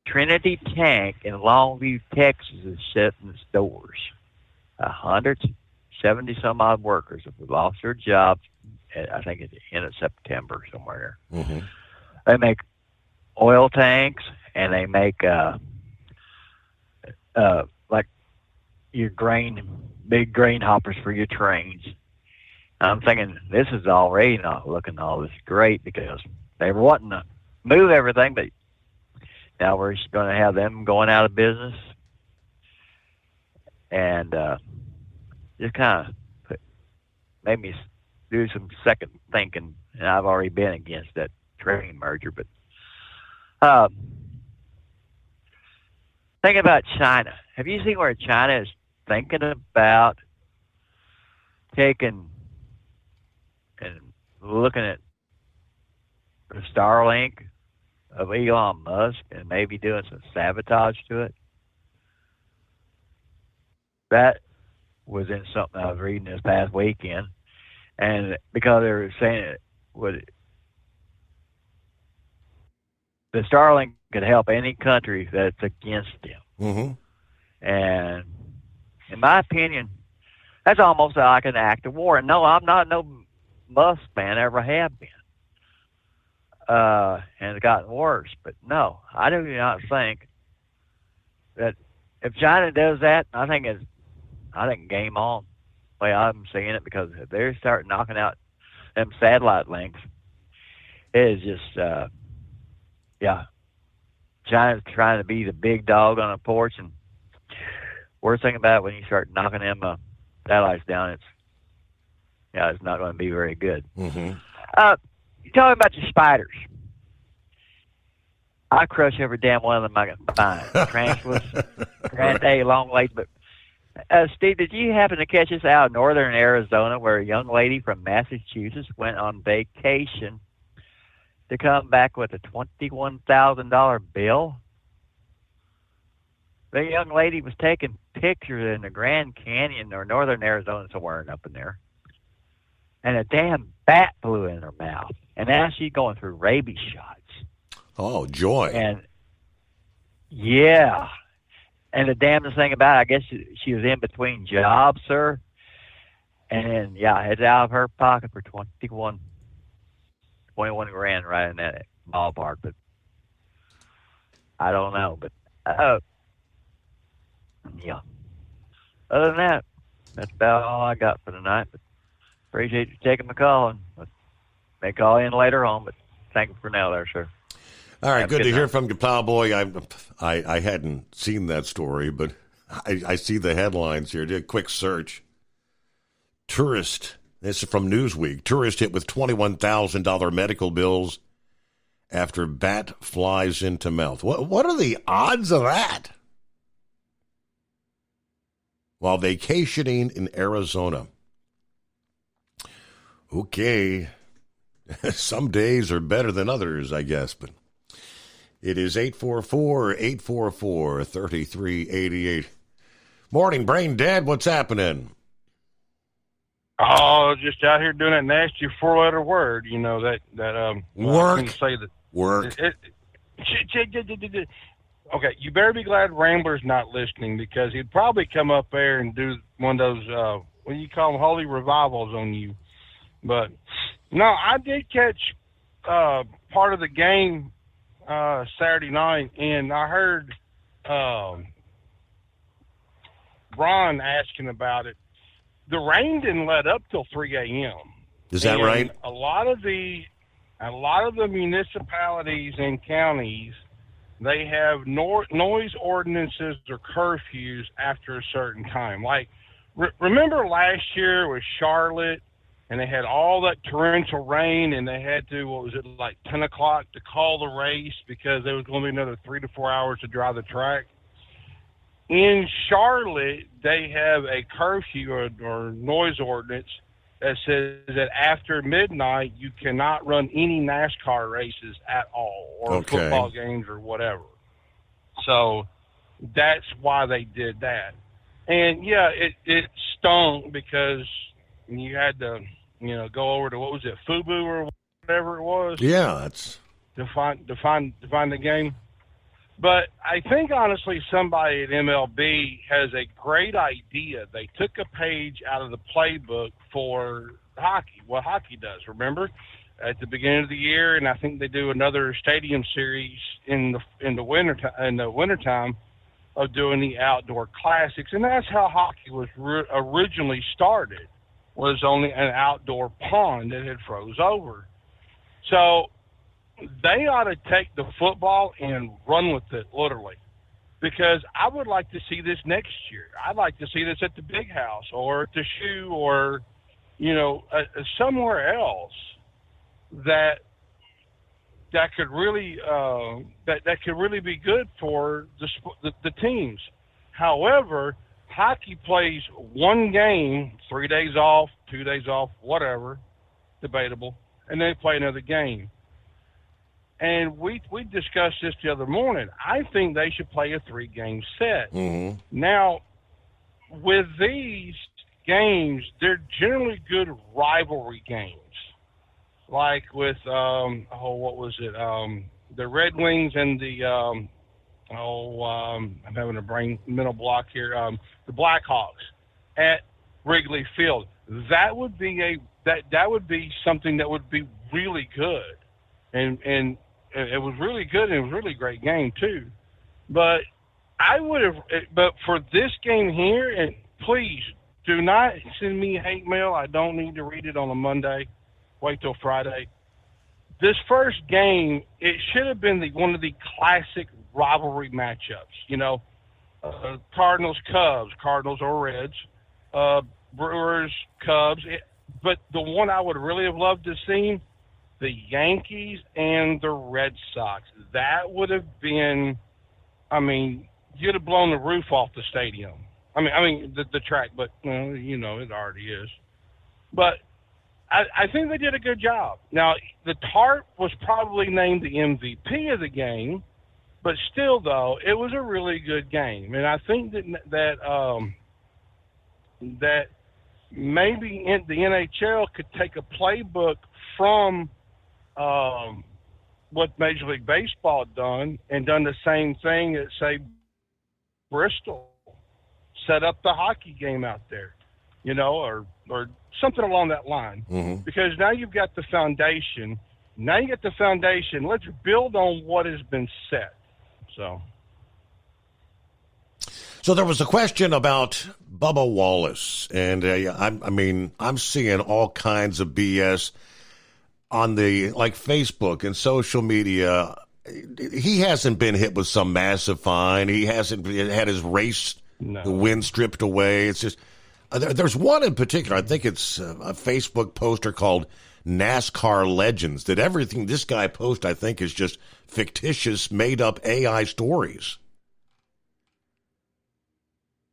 Trinity Tank in Longview, Texas is shutting its doors. 170 some odd workers have lost their jobs, I think at the end of September somewhere. Mm-hmm. They make oil tanks, and they make like your big grain hoppers for your trains. I'm thinking this is already not looking all this great, because they were wanting to move everything, but now we're just going to have them going out of business. And just kind of made me do some second thinking, and I've already been against that train merger. But think about China. Have you seen where China is thinking about taking and looking at the Starlink of Elon Musk and maybe doing some sabotage to it? That was in something I was reading this past weekend, and because they were saying it would, the Starlink could help any country that's against them. Mm-hmm. And in my opinion, that's almost like an act of war. And no, I'm not no Musk fan, ever have been. And it's gotten worse. But no, I do not think that if China does that, I think game on. The way I'm seeing it, because if they start knocking out them satellite links, it is just, China's trying to be the big dog on a porch, and worst thing about it, when you start knocking them satellites down, it's not going to be very good. Mm-hmm. You're talking about the spiders. I crush every damn one of them I can find. Tarantulas, grande, long legs. But Steve, did you happen to catch this out in northern Arizona, where a young lady from Massachusetts went on vacation to come back with a $21,000 bill? The young lady was taking pictures in the Grand Canyon or northern Arizona somewhere up in there, and a damn bat flew in her mouth, and now she's going through rabies shots. Oh, joy. And yeah, and the damnedest thing about it, I guess she was in between jobs, sir, and yeah, it's out of her pocket for 21 grand right in that ballpark. But I don't know, but yeah. Other than that, that's about all I got for tonight. But appreciate you taking my call, and may call in later on. But thank you for now, there, sir. All right, Have good to night. hear from you, Plowboy. I hadn't seen that story, but I see the headlines here. Did a quick search. Tourist, this is from Newsweek. Tourist hit with $21,000 medical bills after bat flies into mouth. What are the odds of that? While vacationing in Arizona. Okay. Some days are better than others, I guess, but it is 844-844-3388. Morning, Brain Dead. What's happening? Oh, just out here doing that nasty 4-letter word. You know, that work. I can say that. Work. Okay, you better be glad Rambler's not listening, because he'd probably come up there and do one of those, what do you call them, holy revivals on you. But, no, I did catch part of the game Saturday night, and I heard Ron asking about it. The rain didn't let up till 3 a.m. Is that right? A lot of the municipalities and counties, they have noise ordinances or curfews after a certain time. Like, remember last year with Charlotte, and they had all that torrential rain, and they had to, what was it, like 10 o'clock to call the race because there was going to be another 3 to 4 hours to drive the track. In Charlotte, they have a curfew or noise ordinance that says that after midnight, you cannot run any NASCAR races at all, or football games or whatever. So that's why they did that. And, yeah, it stunk because you had to, go over to, what was it, FUBU or whatever it was? Yeah, that's... To find the game. But I think, honestly, somebody at MLB has a great idea. They took a page out of the playbook for hockey, what hockey does, remember? At the beginning of the year, and I think they do another stadium series in the wintertime of doing the outdoor classics. And that's how hockey was originally started, was only an outdoor pond that had froze over. So they ought to take the football and run with it, literally, because I would like to see this next year. I'd like to see this at the Big House or at the Shoe or, somewhere else that could really that could really be good for the teams. However, hockey plays one game, 3 days off, 2 days off, whatever, debatable, and then play another game. And we discussed this the other morning. I think they should play a 3-game set. Mm-hmm. Now, with these games, they're generally good rivalry games. Like with, what was it? The Red Wings and the, I'm having a mental block here. The Blackhawks at Wrigley Field. That would be that would be something that would be really good. And it was really good, and it was a really great game too. But but for this game here, and please do not send me hate mail. I don't need to read it on a Monday. Wait till Friday. This first game, it should have been one of the classic rivalry matchups. Cardinals, Cubs, Cardinals or Reds, Brewers, Cubs. But the one I would really have loved to see the Yankees and the Red Sox. That would have been, I mean, you'd have blown the roof off the stadium. I mean the track, but you know, it already is. But I think they did a good job. Now, the tarp was probably named the MVP of the game, but still, though, it was a really good game. And I think that maybe the NHL could take a playbook from what Major League Baseball done and done the same thing at, say, Bristol. Set up the hockey game out there, you know, or something along that line. Mm-hmm. Because now you've got the foundation. Now you get the foundation. Let's build on what has been set. So there was a question about Bubba Wallace, and I'm seeing all kinds of BS on the Facebook and social media. He hasn't been hit with some massive fine. He hasn't had his race win stripped away. It's just there's one in particular. I think it's a Facebook poster called NASCAR Legends. That everything this guy posts, I think, is just fictitious, made-up AI stories.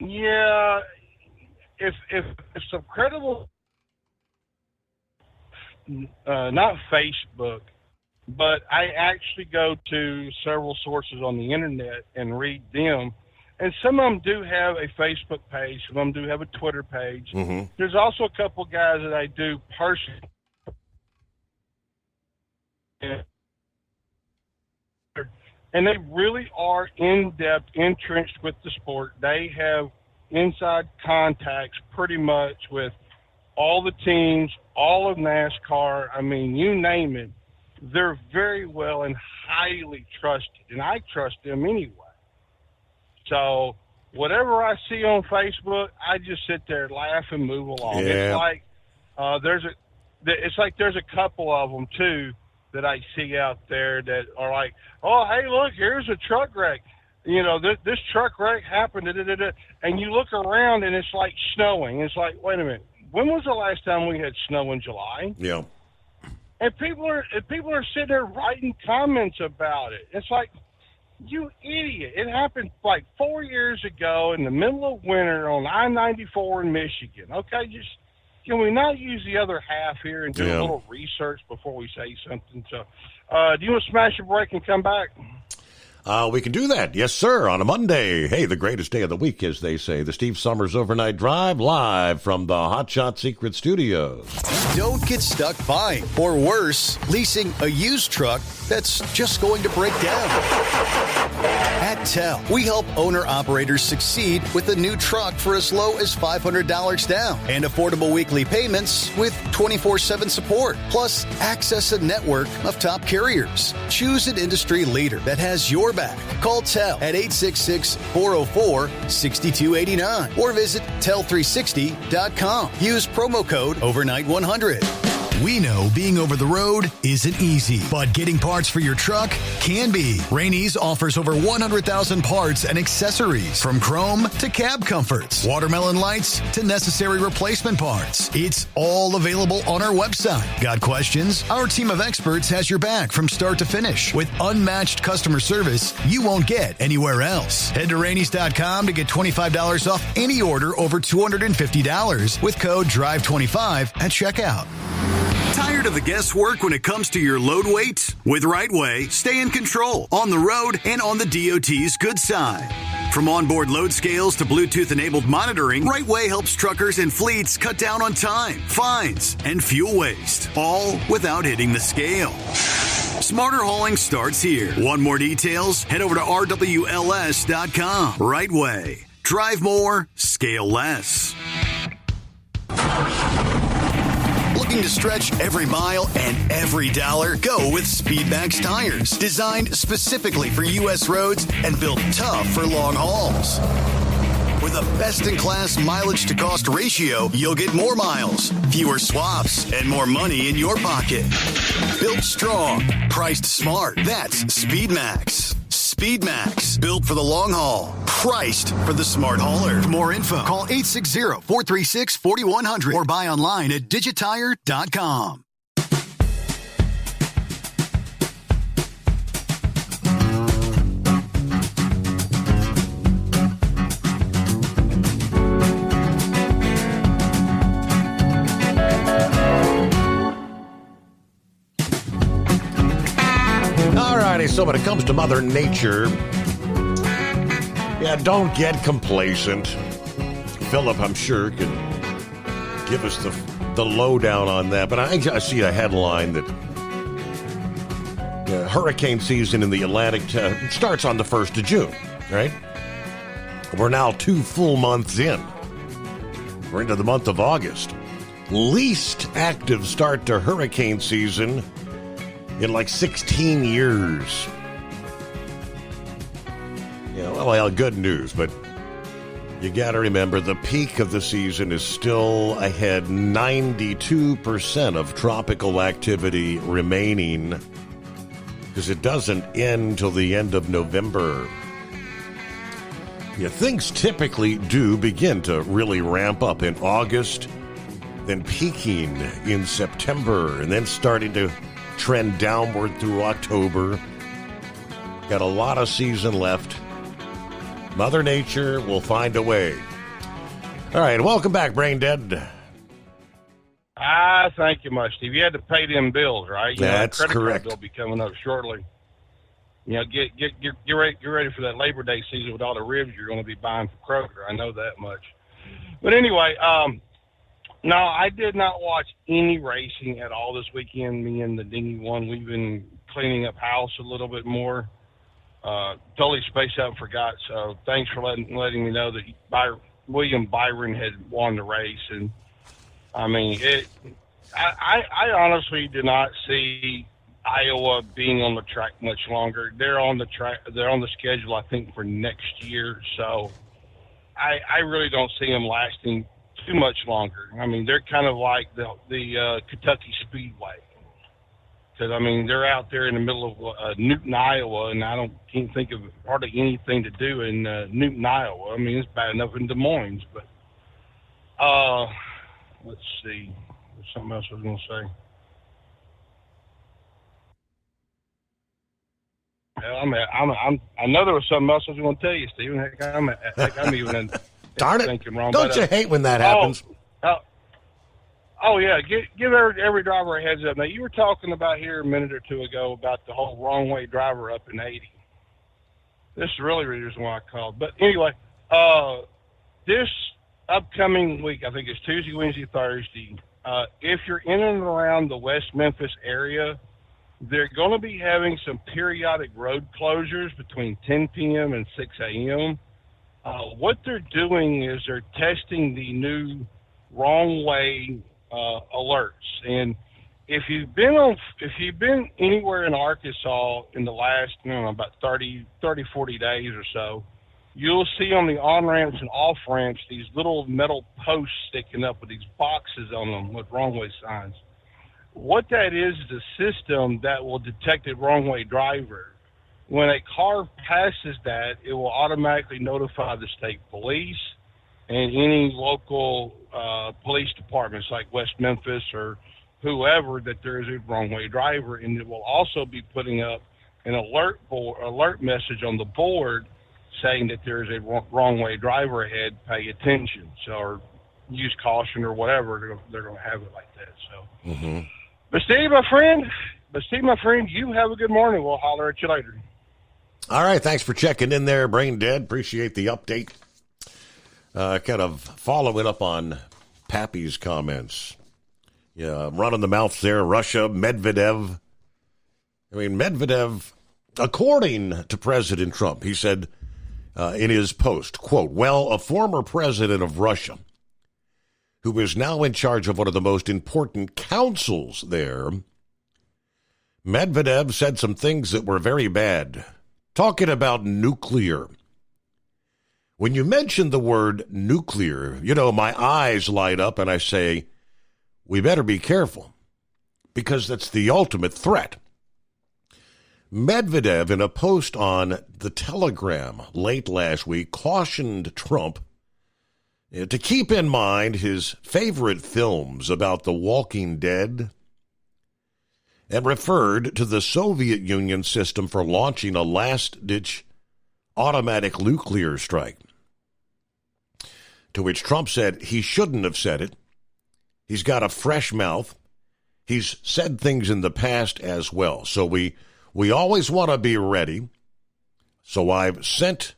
Yeah, if some credible, not Facebook, but I actually go to several sources on the internet and read them. And some of them do have a Facebook page. Some of them do have a Twitter page. Mm-hmm. There's also a couple guys that I do personally. And they really are in-depth, entrenched with the sport. They have inside contacts pretty much with all the teams, all of NASCAR. I mean, you name it. They're very well and highly trusted, and I trust them anyway. So whatever I see on Facebook, I just sit there, laugh, and move along. Yeah. It's like there's a couple of them too that I see out there that are like, oh, hey, look, here's a truck wreck. You know, this truck wreck happened, and you look around and it's like snowing. It's like, wait a minute, when was the last time we had snow in July? Yeah. And people are sitting there writing comments about it. It's like, you idiot. It happened like 4 years ago in the middle of winter on I-94 in Michigan. Okay, just can we not use the other half here and do a little research before we say something? So, do you want to smash a break and come back? We can do that. Yes, sir, on a Monday. Hey, the greatest day of the week, as they say. The Steve Summers Overnight Drive, live from the Hot Shot Secret Studios. Don't get stuck buying, or worse, leasing a used truck that's just going to break down. At TEL, we help owner-operators succeed with a new truck for as low as $500 down and affordable weekly payments with 24/7 support. Plus, access a network of top carriers. Choose an industry leader that has your back. Call TEL at 866-404-6289 or visit tel360.com. Use promo code OVERNIGHT100. We know being over the road isn't easy, but getting parts for your truck can be. Rainey's offers over 100,000 parts and accessories, from chrome to cab comforts, watermelon lights to necessary replacement parts. It's all available on our website. Got questions? Our team of experts has your back from start to finish with unmatched customer service you won't get anywhere else. Head to Rainey's.com to get $25 off any order over $250 with code DRIVE25 at checkout. Tired of the guesswork when it comes to your load weight? With RightWay, stay in control on the road and on the DOT's good side. From onboard load scales to Bluetooth-enabled monitoring, RightWay helps truckers and fleets cut down on time, fines, and fuel waste, all without hitting the scale. Smarter hauling starts here. Want more details? Head over to RWLS.com. RightWay. Drive more, scale less. Looking to stretch every mile and every dollar? Go with Speedmax tires, designed specifically for U.S. roads and built tough for long hauls. With a best-in-class mileage-to-cost ratio, you'll get more miles, fewer swaps, and more money in your pocket. Built strong, priced smart. That's Speedmax. Speedmax, built for the long haul, priced for the smart hauler. For more info, call 860-436-4100 or buy online at digitire.com. righty, so when it comes to Mother Nature, yeah, don't get complacent. Philip, I'm sure, can give us the lowdown on that. But I see a headline that hurricane season in the Atlantic starts on the 1st of June, right? We're now 2 full months in. We're into the month of August. Least active start to hurricane season in like 16 years. Yeah, well, good news, but you got to remember the peak of the season is still ahead. 92% of tropical activity remaining because it doesn't end till the end of November. Yeah, things typically do begin to really ramp up in August, then peaking in September, and then starting to trend downward through October. Got a lot of season left. Mother Nature will find a way. All right, welcome back, Brain Dead. Thank you much, Steve. You had to pay them bills, right? That's credit correct. Card bill will be coming up shortly. Get ready for that Labor Day season with all the ribs you're going to be buying from Kroger. I know that much. But anyway, no, I did not watch any racing at all this weekend. Me and the Dinghy One, we've been cleaning up house a little bit more. Totally spaced out and forgot. So thanks for letting me know that William Byron had won the race. And I mean, I honestly do not see Iowa being on the track much longer. They're on the schedule, I think, for next year. So I really don't see them lasting too much longer. I mean, they're kind of like the Kentucky Speedway. Because, I mean, they're out there in the middle of Newton, Iowa, and I can't think of hardly anything to do in Newton, Iowa. I mean, it's bad enough in Des Moines. But let's see. There's something else I was going to say. I know there was something else I was going to tell you, Stephen. I'm even Darn it. thinking wrong. Don't you hate when that happens? Oh yeah. Give every driver a heads up. Now, you were talking about here a minute or two ago about the whole wrong way driver up in 80. This is really the reason why I called. But anyway, this upcoming week, I think it's Tuesday, Wednesday, Thursday, if you're in and around the West Memphis area, they're going to be having some periodic road closures between 10 p.m. and 6 a.m. What they're doing is they're testing the new wrong way alerts. And if you've been anywhere in Arkansas in the last, about 40 days or so, you'll see on the on-ramps and off-ramps these little metal posts sticking up with these boxes on them with wrong way signs. What that is a system that will detect a wrong way driver. When a car passes that, it will automatically notify the state police and any local police departments like West Memphis or whoever that there is a wrong way driver, and it will also be putting up an alert message on the board saying that there is a wrong way driver ahead. Pay attention, or use caution or whatever. They're going to have it like that. So. Mm-hmm. But Steve, my friend, you have a good morning. We'll holler at you later. All right, thanks for checking in there, Brain Dead. Appreciate the update. Kind of following up on Pappy's comments. Yeah, running the mouth there, Russia, Medvedev. I mean, Medvedev, according to President Trump, he said in his post, quote, well, a former president of Russia who is now in charge of one of the most important councils there, Medvedev said some things that were very bad, talking about nuclear. When you mention the word nuclear, my eyes light up and I say, we better be careful, because that's the ultimate threat. Medvedev, in a post on the Telegram late last week, cautioned Trump to keep in mind his favorite films about the Walking Dead and referred to the Soviet Union system for launching a last-ditch automatic nuclear strike. To which Trump said he shouldn't have said it. He's got a fresh mouth. He's said things in the past as well. So we We always want to be ready, so I've sent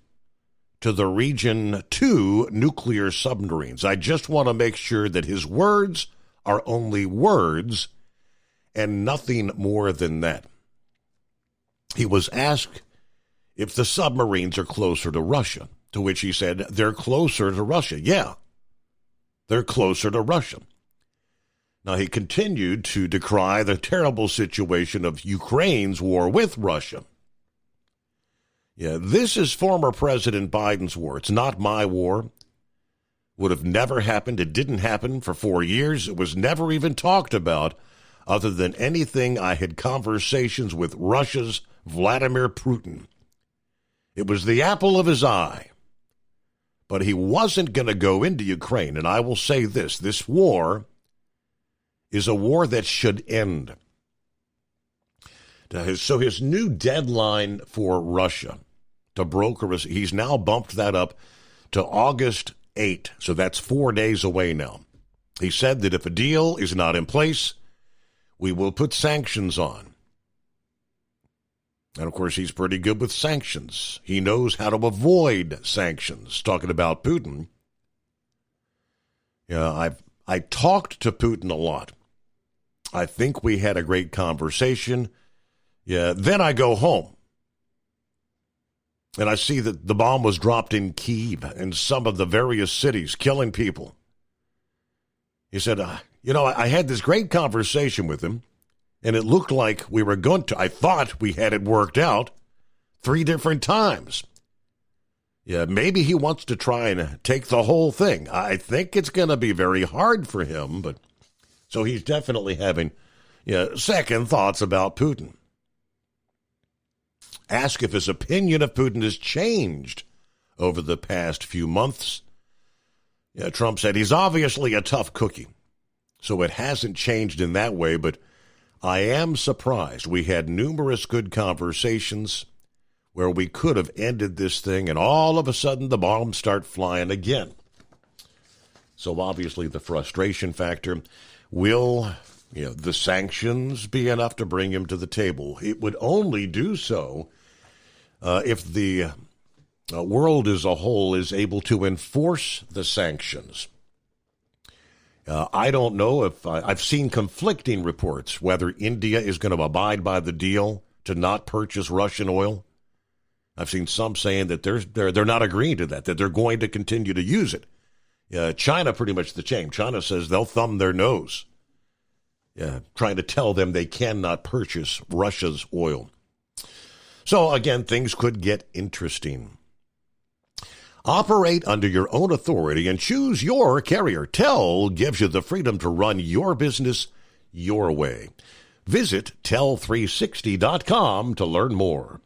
to the region 2 nuclear submarines. I just want to make sure that his words are only words and nothing more than that. He was asked if the submarines are closer to Russia, to which he said, they're closer to Russia. Yeah, they're closer to Russia. Now, he continued to decry the terrible situation of Ukraine's war with Russia. Yeah, this is former President Biden's war. It's not my war. Would have never happened. It didn't happen for 4 years. It was never even talked about other than anything I had conversations with Russia's Vladimir Putin. It was the apple of his eye. But he wasn't going to go into Ukraine. And I will say this war is a war that should end. So his new deadline for Russia to broker, he's now bumped that up to August 8. So that's 4 days away now. He said that if a deal is not in place, we will put sanctions on. And, of course, he's pretty good with sanctions. He knows how to avoid sanctions, talking about Putin. Yeah, I talked to Putin a lot. I think we had a great conversation. Yeah, then I go home. And I see that the bomb was dropped in Kyiv and some of the various cities, killing people. He said, I had this great conversation with him, and it looked like we were going to, I thought we had it worked out 3 different times. Yeah, maybe he wants to try and take the whole thing. I think it's going to be very hard for him, but so he's definitely having second thoughts about Putin. Ask if his opinion of Putin has changed over the past few months. Yeah, Trump said he's obviously a tough cookie, so it hasn't changed in that way, but I am surprised. We had numerous good conversations where we could have ended this thing, and all of a sudden the bombs start flying again. So obviously the frustration factor. Will the sanctions be enough to bring him to the table? It would only do so if the world as a whole is able to enforce the sanctions. I don't know if I've seen conflicting reports whether India is going to abide by the deal to not purchase Russian oil. I've seen some saying that they're not agreeing to that they're going to continue to use it. China pretty much the same. China says they'll thumb their nose, trying to tell them they cannot purchase Russia's oil. So again, things could get interesting. Operate under your own authority and choose your carrier. Tel gives you the freedom to run your business your way. Visit tel360.com to learn more.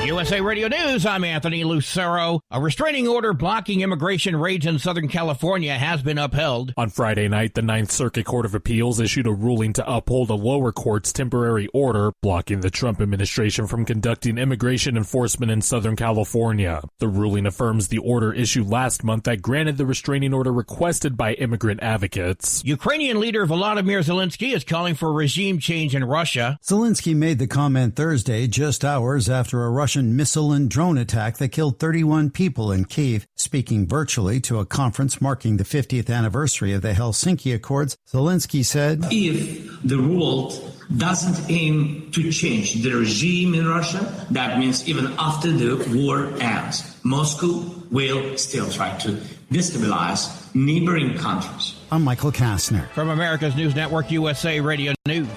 USA Radio News, I'm Anthony Lucero. A restraining order blocking immigration raids in Southern California has been upheld. On Friday night, the Ninth Circuit Court of Appeals issued a ruling to uphold a lower court's temporary order blocking the Trump administration from conducting immigration enforcement in Southern California. The ruling affirms the order issued last month that granted the restraining order requested by immigrant advocates. Ukrainian leader Volodymyr Zelensky is calling for regime change in Russia. Zelensky made the comment Thursday, just hours after a Russian missile and drone attack that killed 31 people in Kyiv. Speaking virtually to a conference marking the 50th anniversary of the Helsinki Accords, Zelensky said, "If the world doesn't aim to change the regime in Russia, that means even after the war ends, Moscow will still try to destabilize neighboring countries." I'm Michael Kastner. From America's News Network, USA Radio News.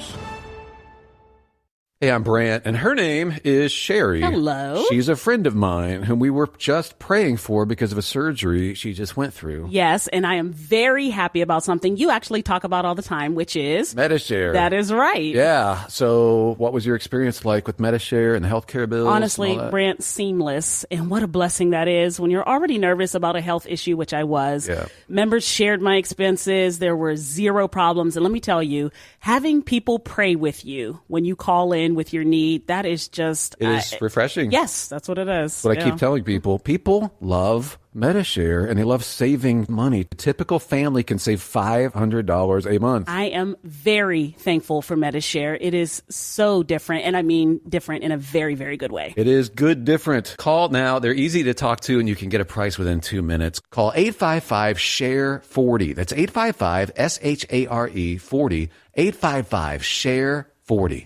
Hey, I'm Brant, and her name is Sherry. Hello. She's a friend of mine whom we were just praying for because of a surgery she just went through. Yes, and I am very happy about something you actually talk about all the time, which is Medi-Share. That is right. Yeah. So what was your experience like with Medi-Share and the healthcare bills? Honestly, Brant, seamless. And what a blessing that is when you're already nervous about a health issue, which I was. Yeah. Members shared my expenses. There were zero problems. And let me tell you, having people pray with you when you call in in with your need. That is just... It is refreshing. Yes, that's what it is. What I keep telling people. People love MediShare, and they love saving money. A typical family can save $500 a month. I am very thankful for MediShare. It is so different, and I mean different in a very, very good way. It is good different. Call now. They're easy to talk to, and you can get a price within 2 minutes. Call 855-SHARE-40. That's 855-SHARE-40. 855-SHARE-40.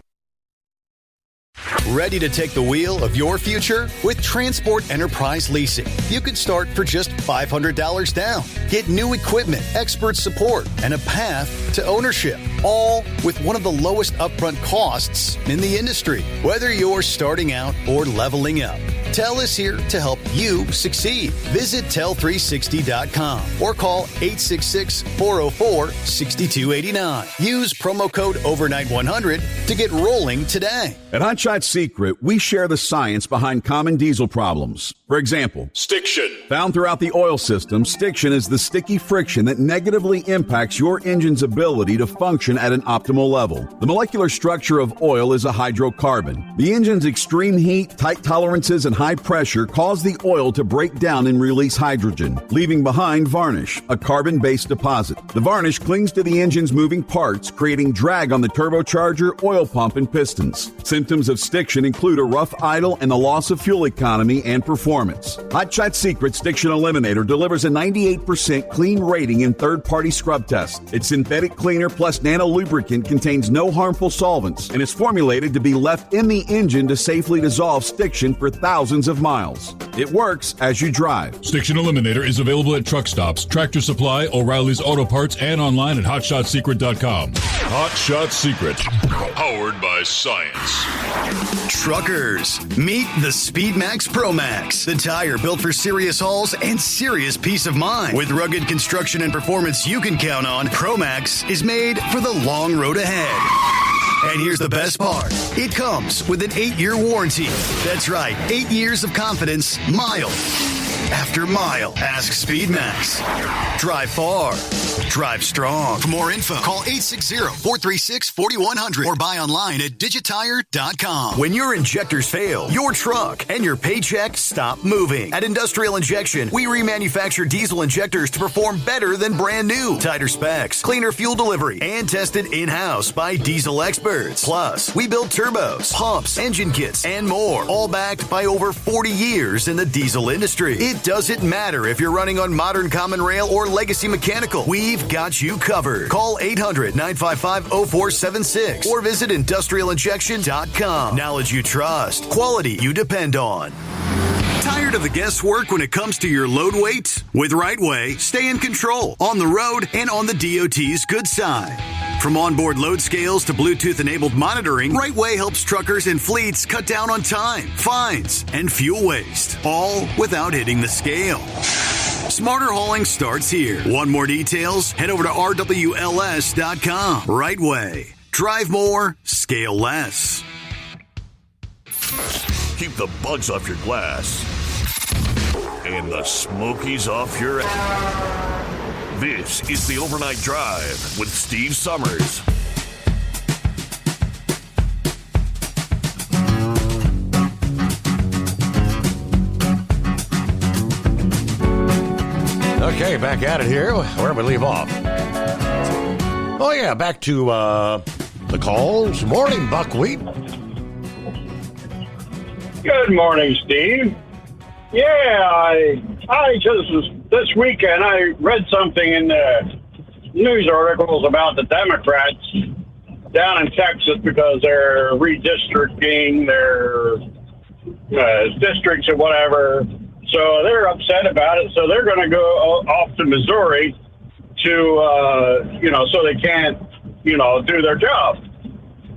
Ready to take the wheel of your future? With Transport Enterprise Leasing, you can start for just $500 down. Get new equipment, expert support, and a path to ownership, all with one of the lowest upfront costs in the industry. Whether you're starting out or leveling up, TEL is here to help you succeed. Visit tel360.com or call 866-404-6289. Use promo code overnight100 to get rolling today. At Hot Shot Secret, we share the science behind common diesel problems. For example, stiction. Found throughout the oil system, stiction is the sticky friction that negatively impacts your engine's ability to function at an optimal level. The molecular structure of oil is a hydrocarbon. The engine's extreme heat, tight tolerances, and high pressure cause the oil to break down and release hydrogen, leaving behind varnish, a carbon-based deposit. The varnish clings to the engine's moving parts, creating drag on the turbocharger, oil pump, and pistons. Symptoms of stiction include a rough idle and the loss of fuel economy and performance. Hot Shot Secret Stiction Eliminator delivers a 98% clean rating in third-party scrub tests. Its synthetic cleaner plus nano lubricant contains no harmful solvents and is formulated to be left in the engine to safely dissolve stiction for thousands of miles. It works as you drive. Stiction Eliminator is available at truck stops, Tractor Supply, O'Reilly's Auto Parts, and online at HotShotSecret.com. Hot Shot Secret, powered by science. Truckers, meet the SpeedMax Pro Max, the tire built for serious hauls and serious peace of mind. With rugged construction and performance you can count on, Pro Max is made for the long road ahead. And here's the best part. It comes with an 8-year warranty. That's right, 8 years of confidence, mile after mile. Ask SpeedMax. Drive far. Drive strong. For more info, call 860-436-4100 or buy online at digitire.com. When your injectors fail, your truck and your paycheck stop moving. At Industrial Injection, we remanufacture diesel injectors to perform better than brand new. Tighter specs, cleaner fuel delivery, and tested in-house by diesel experts. Plus, we build turbos, pumps, engine kits, and more, all backed by over 40 years in the diesel industry. It doesn't matter if you're running on modern common rail or legacy mechanical. We've got you covered. Call 800-955-0476 or visit industrialinjection.com. Knowledge you trust. Quality you depend on. Tired of the guesswork when it comes to your load weight? With RightWay, stay in control on the road and on the DOT's good side. From onboard load scales to Bluetooth-enabled monitoring, RightWay helps truckers and fleets cut down on time, fines, and fuel waste, all without hitting the scale. Smarter hauling starts here. Want more details? Head over to rwls.com. RightWay. Drive more, scale less. Keep the bugs off your glass and the smokies off your ass. This is the Overnight Drive with Steve Summers. Okay, back at it here. Where we leave off? Oh, yeah, back to the calls. Morning, Buckwheat. Good morning, Steve. Yeah, I just was this weekend. I read something in the news articles about the Democrats down in Texas because they're redistricting their districts or whatever. So they're upset about it. So they're going to go off to Missouri to, so they can't, do their job.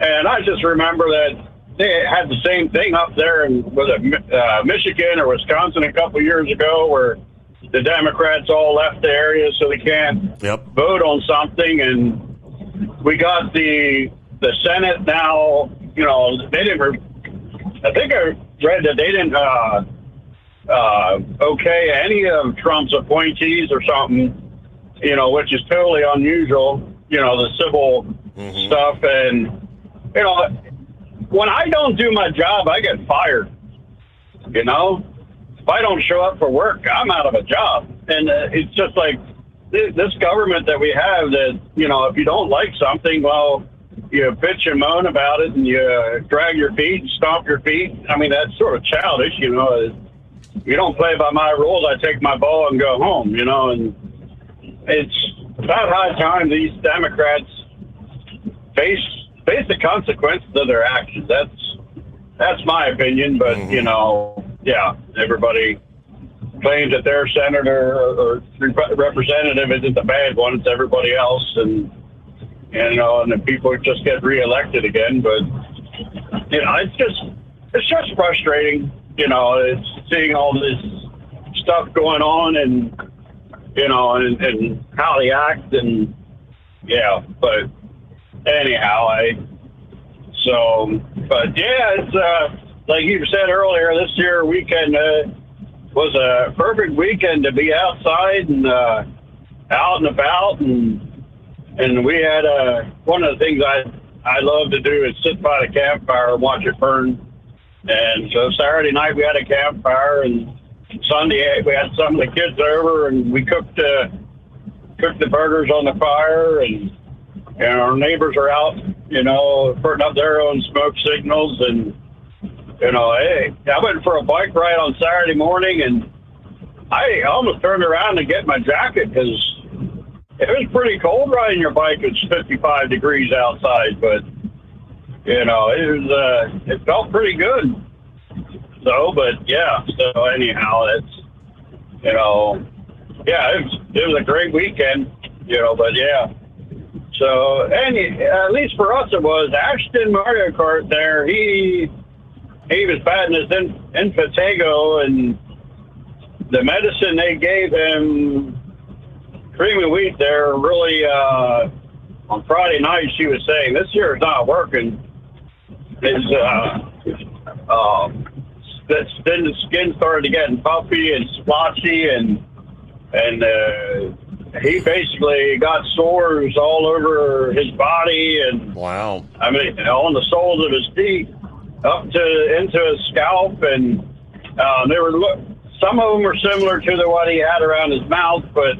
And I just remember that they had the same thing up there in Michigan or Wisconsin a couple of years ago where the Democrats all left the area so they can't vote on something. And we got the Senate now, they didn't, I think I read that they didn't okay any of Trump's appointees or something, which is totally unusual, the civil stuff. And, when I don't do my job, I get fired. You know, if I don't show up for work, I'm out of a job. And it's just like this government that we have that, you know, if you don't like something, well, you bitch and moan about it and you drag your feet and stomp your feet. I mean, that's sort of childish, you know. You don't play by my rules, I take my ball and go home, you know. And it's about high time these Democrats face the consequences of their actions. That's my opinion, but, you know, yeah, everybody claims that their senator or representative isn't the bad one, it's everybody else, and you know, and then people just get reelected again. But you know, it's just frustrating. You know, it's seeing all this stuff going on, and you know, and how they act, and yeah. But anyhow, but yeah, it's like you said earlier, this year weekend was a perfect weekend to be outside and out and about, and we had one of the things I love to do is sit by the campfire and watch it burn. And so Saturday night we had a campfire, and Sunday we had some of the kids over, and we cooked the burgers on the fire, and our neighbors are out, you know, putting up their own smoke signals. And you know, hey, I went for a bike ride on Saturday morning, and I almost turned around to get my jacket because it was pretty cold riding your bike. It's 55 degrees outside, but you know, it felt pretty good. So, but yeah. So anyhow, it's, you know, yeah, it was a great weekend. You know, but yeah. So at least for us, it was Ashton Mario Kart there. He was batting his impetigo, and the medicine they gave him, cream of wheat there, really, on Friday night, she was saying, this year is not working. His skin started getting puffy and splotchy, and he basically got sores all over his body, and wow, I mean, on the soles of his feet, up into his scalp, and some of them were similar to what he had around his mouth, but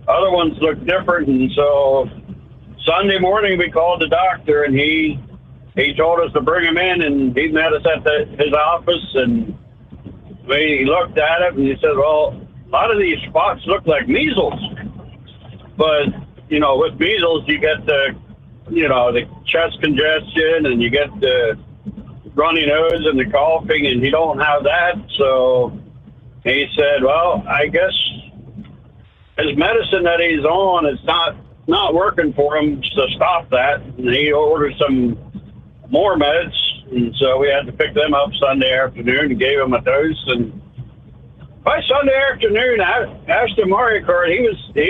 other ones looked different. And so Sunday morning we called the doctor, and he told us to bring him in, and he met us at his office, and we looked at it, and he said, well, a lot of these spots look like measles, but you know, with measles you get the chest congestion, and you get the runny nose and the coughing, and you don't have that. So he said, well, I guess his medicine that he's on is not working for him to stop that. And he ordered some more meds, and so we had to pick them up Sunday afternoon and gave him a dose. And by Sunday afternoon, Ashton Mario Kart, he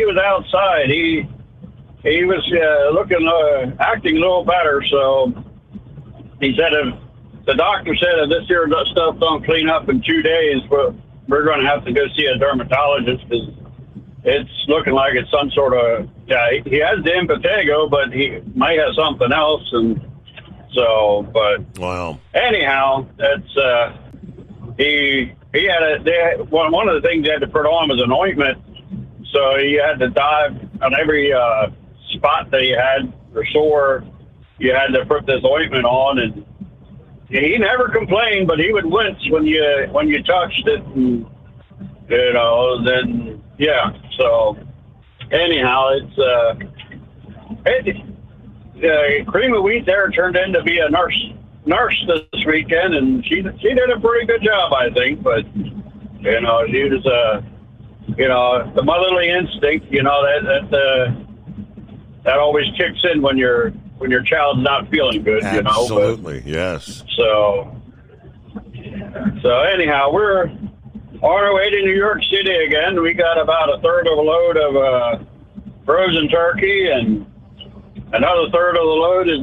was outside. He was acting a little better. So he said, if the doctor said if this here stuff don't clean up in 2 days, we're going to have to go see a dermatologist, because it's looking like it's some sort of, he has the impetigo, but he may have something else. And so, but wow. Anyhow, that's he had one of the things they had to put on was an ointment. So he had to dive on every spot that he had or sore. You had to put this ointment on, and he never complained, but he would wince when you touched it, and you know, then yeah. So anyhow, Cream of Wheat there turned in to be a nurse this weekend, and she did a pretty good job, I think. But you know, she was the motherly instinct, you know, that always kicks in when your child's not feeling good. Absolutely, you know. Absolutely, yes. So anyhow, we're on our way to New York City again. We got about a third of a load of frozen turkey, and another third of the load is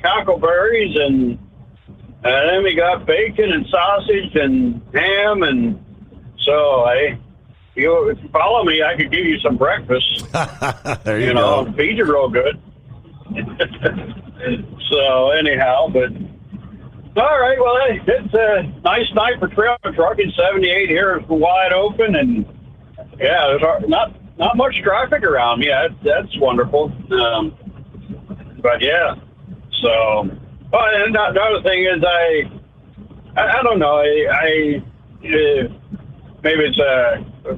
cockleberries, and then we got bacon and sausage and ham, and so if you follow me, I could give you some breakfast. There you go. Feed you real good. So anyhow, but All right, well, it's a nice night for trail trucking. 78 here is wide open, and yeah, there's not much traffic around me. That's wonderful. But yeah, so. Well, and the other thing is, I don't know. Maybe it's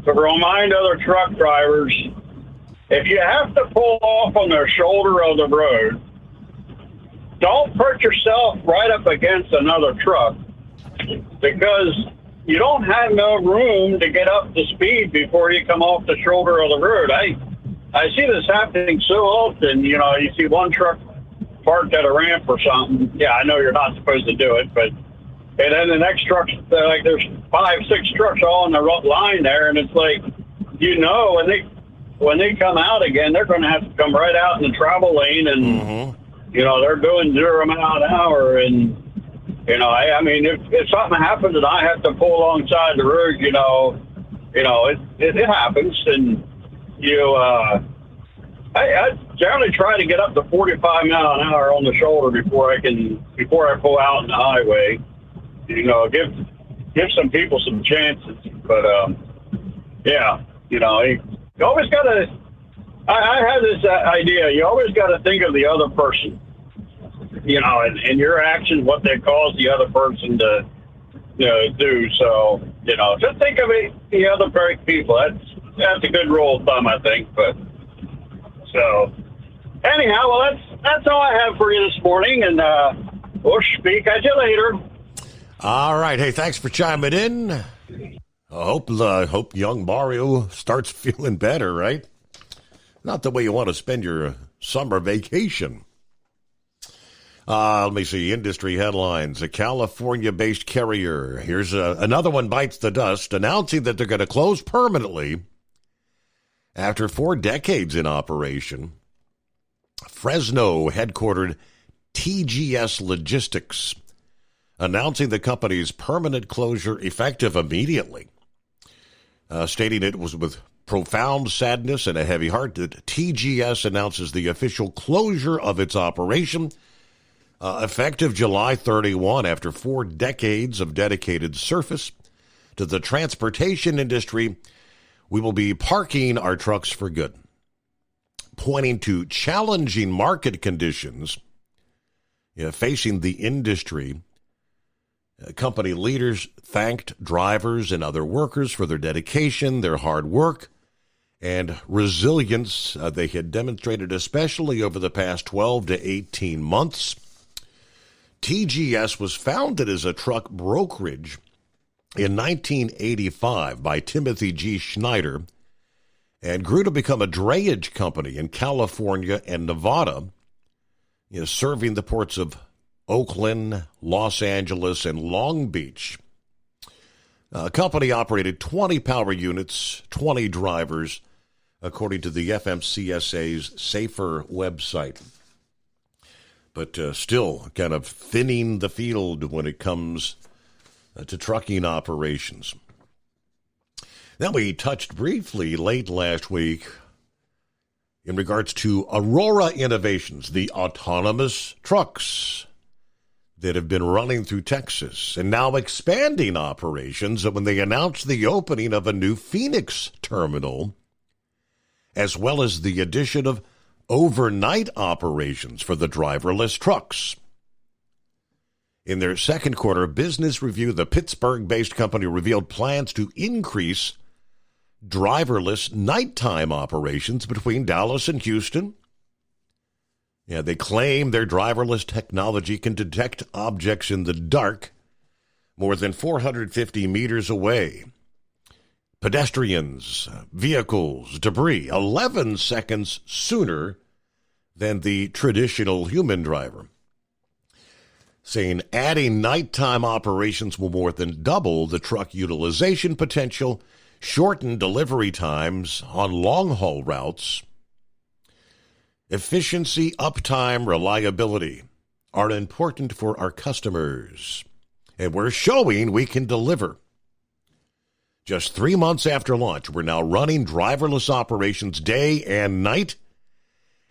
to remind other truck drivers, if you have to pull off on the shoulder of the road, don't put yourself right up against another truck, because you don't have no room to get up to speed before you come off the shoulder of the road. I see this happening so often. You know, you see one truck parked at a ramp or something. Yeah, I know you're not supposed to do it, but and then the next truck, like there's 5-6 trucks all in the line there, and it's like, you know, when they come out again, they're going to have to come right out in the travel lane, and you know, they're doing 0 mile an hour, and you know, I mean, if something happens and I have to pull alongside the road, you know, it happens, and you. I generally try to get up to 45 mile an hour on the shoulder before I pull out on the highway. You know, give some people some chances. But yeah, you know, you always got to. I have this idea. You always got to think of the other person. You know, and your actions, what they cause the other person to do. So you know, just think of the other people. That's a good rule of thumb, I think. But. So, anyhow, well, that's all I have for you this morning, and we'll speak at you later. All right. Hey, thanks for chiming in. I hope young Mario starts feeling better, right? Not the way you want to spend your summer vacation. Let me see. Industry headlines. A California-based carrier. Here's another one bites the dust, announcing that they're going to close permanently after 4 decades in operation. Fresno-headquartered TGS Logistics announcing the company's permanent closure effective immediately, stating it was with profound sadness and a heavy heart that TGS announces the official closure of its operation effective July 31 after 4 decades of dedicated service to the transportation industry. We will be parking our trucks for good. Pointing to challenging market conditions facing the industry, company leaders thanked drivers and other workers for their dedication, their hard work, and resilience they had demonstrated, especially over the past 12 to 18 months. TGS was founded as a truck brokerage in 1985 by Timothy G. Schneider and grew to become a drayage company in California and Nevada, serving the ports of Oakland, Los Angeles, and Long Beach. The company operated 20 power units, 20 drivers, according to the FMCSA's Safer website. But still kind of thinning the field when it comes to trucking operations. Then we touched briefly late last week in regards to Aurora Innovations, the autonomous trucks that have been running through Texas and now expanding operations when they announced the opening of a new Phoenix terminal, as well as the addition of overnight operations for the driverless trucks. In their second quarter business review, the Pittsburgh-based company revealed plans to increase driverless nighttime operations between Dallas and Houston. They claim their driverless technology can detect objects in the dark more than 450 meters away. Pedestrians, vehicles, debris, 11 seconds sooner than the traditional human driver. Saying adding nighttime operations will more than double the truck utilization potential, shorten delivery times on long-haul routes. Efficiency, uptime, reliability are important for our customers, and we're showing we can deliver. Just 3 months after launch, we're now running driverless operations day and night,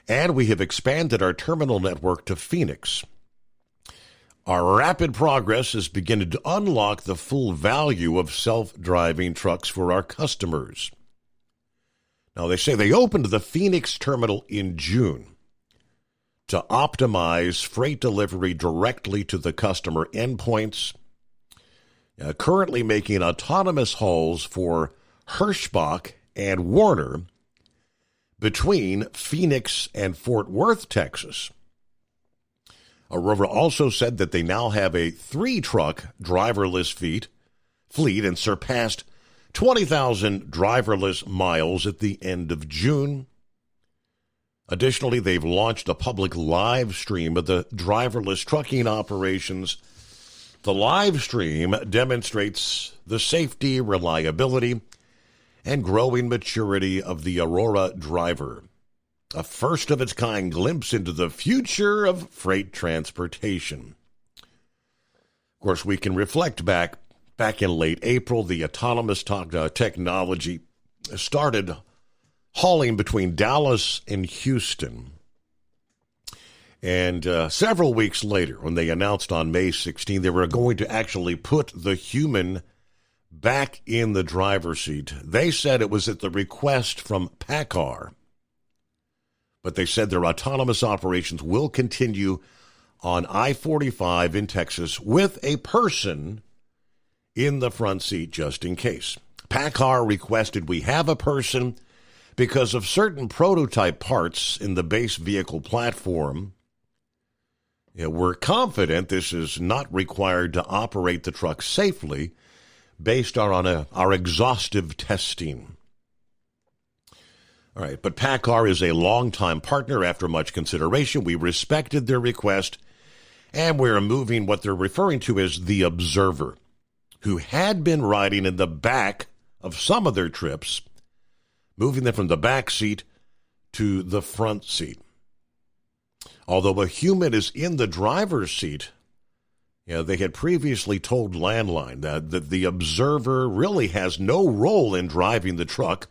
and we have expanded our terminal network to Phoenix. Our rapid progress is beginning to unlock the full value of self-driving trucks for our customers. Now, they say they opened the Phoenix terminal in June to optimize freight delivery directly to the customer endpoints, currently making autonomous hauls for Hirschbach and Warner between Phoenix and Fort Worth, Texas. Aurora also said that they now have a 3-truck driverless fleet and surpassed 20,000 driverless miles at the end of June. Additionally, they've launched a public live stream of the driverless trucking operations. The live stream demonstrates the safety, reliability, and growing maturity of the Aurora Driver, a first-of-its-kind glimpse into the future of freight transportation. Of course, we can reflect back in late April, the autonomous technology started hauling between Dallas and Houston. And several weeks later, when they announced on May 16, they were going to actually put the human back in the driver's seat. They said it was at the request from PACCAR. But they said their autonomous operations will continue on I-45 in Texas with a person in the front seat just in case. PACCAR requested we have a person because of certain prototype parts in the base vehicle platform. We're confident this is not required to operate the truck safely based on our exhaustive testing. All right, but PACCAR is a longtime partner. After much consideration, we respected their request, and we're moving what they're referring to as the Observer, who had been riding in the back of some of their trips, moving them from the back seat to the front seat. Although a human is in the driver's seat, they had previously told Landline that the Observer really has no role in driving the truck.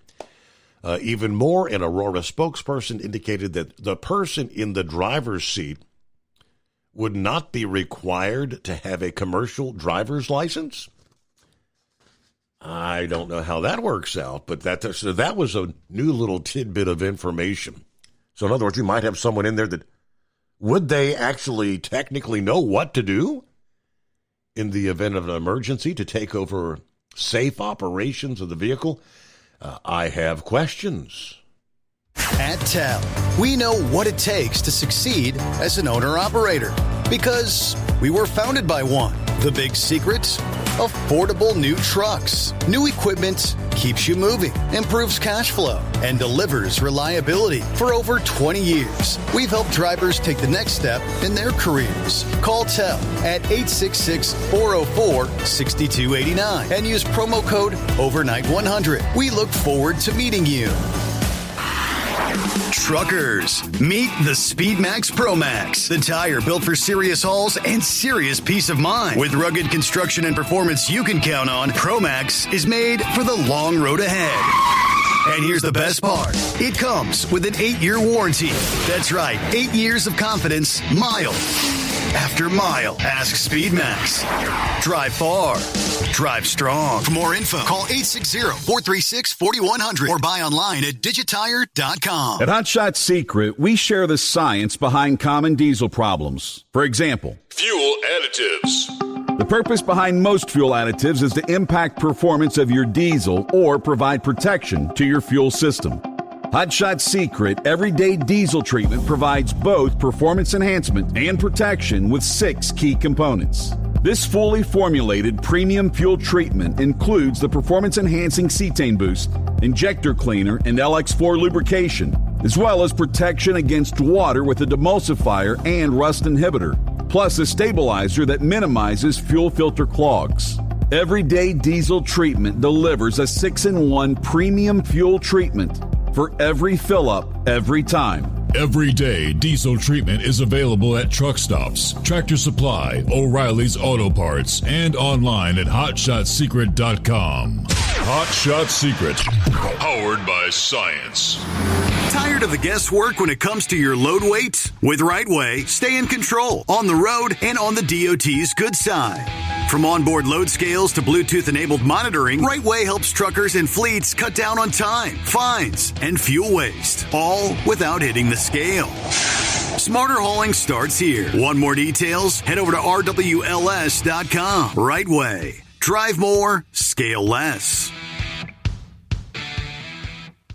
Even more, an Aurora spokesperson indicated that the person in the driver's seat would not be required to have a commercial driver's license. I don't know how that works out, but that was a new little tidbit of information. So in other words, you might have someone in there that, would they actually technically know what to do in the event of an emergency to take over safe operations of the vehicle? I have questions. At TEL, we know what it takes to succeed as an owner-operator because we were founded by one. The big secret? Affordable new trucks. New equipment keeps you moving, improves cash flow, and delivers reliability. For over 20 years, we've helped drivers take the next step in their careers. Call TEL at 866-404-6289 and use promo code OVERNIGHT100. We look forward to meeting you. Truckers, meet the SpeedMax Pro Max, the tire built for serious hauls and serious peace of mind. With rugged construction and performance you can count on, Pro Max is made for the long road ahead. And here's the best part. It comes with an 8-year warranty. That's right, 8 years of confidence, mile after mile. Ask SpeedMax. Drive far. Drive strong. For more info, call 860-436-4100 or buy online at digitire.com. At Hot Shot Secret, we share the science behind common diesel problems. For example, fuel additives. The purpose behind most fuel additives is to impact performance of your diesel or provide protection to your fuel system. Hot Shot Secret Everyday Diesel Treatment provides both performance enhancement and protection with 6 key components. This fully formulated premium fuel treatment includes the performance-enhancing cetane boost, injector cleaner, and LX4 lubrication, as well as protection against water with a demulsifier and rust inhibitor, plus a stabilizer that minimizes fuel filter clogs. Everyday Diesel Treatment delivers a 6-in-1 premium fuel treatment for every fill-up, every time. Everyday Diesel Treatment is available at truck stops, Tractor Supply, O'Reilly's Auto Parts, and online at HotShotSecret.com. Hot Shot Secret, powered by science. Tired of the guesswork when it comes to your load weight? With Rightway, stay in control on the road and on the DOT's good side. From onboard load scales to Bluetooth-enabled monitoring, Rightway helps truckers and fleets cut down on time, fines, and fuel waste, all without hitting the scale. Smarter hauling starts here. Want more details? Head over to rwls.com. Rightway. Drive more, scale less.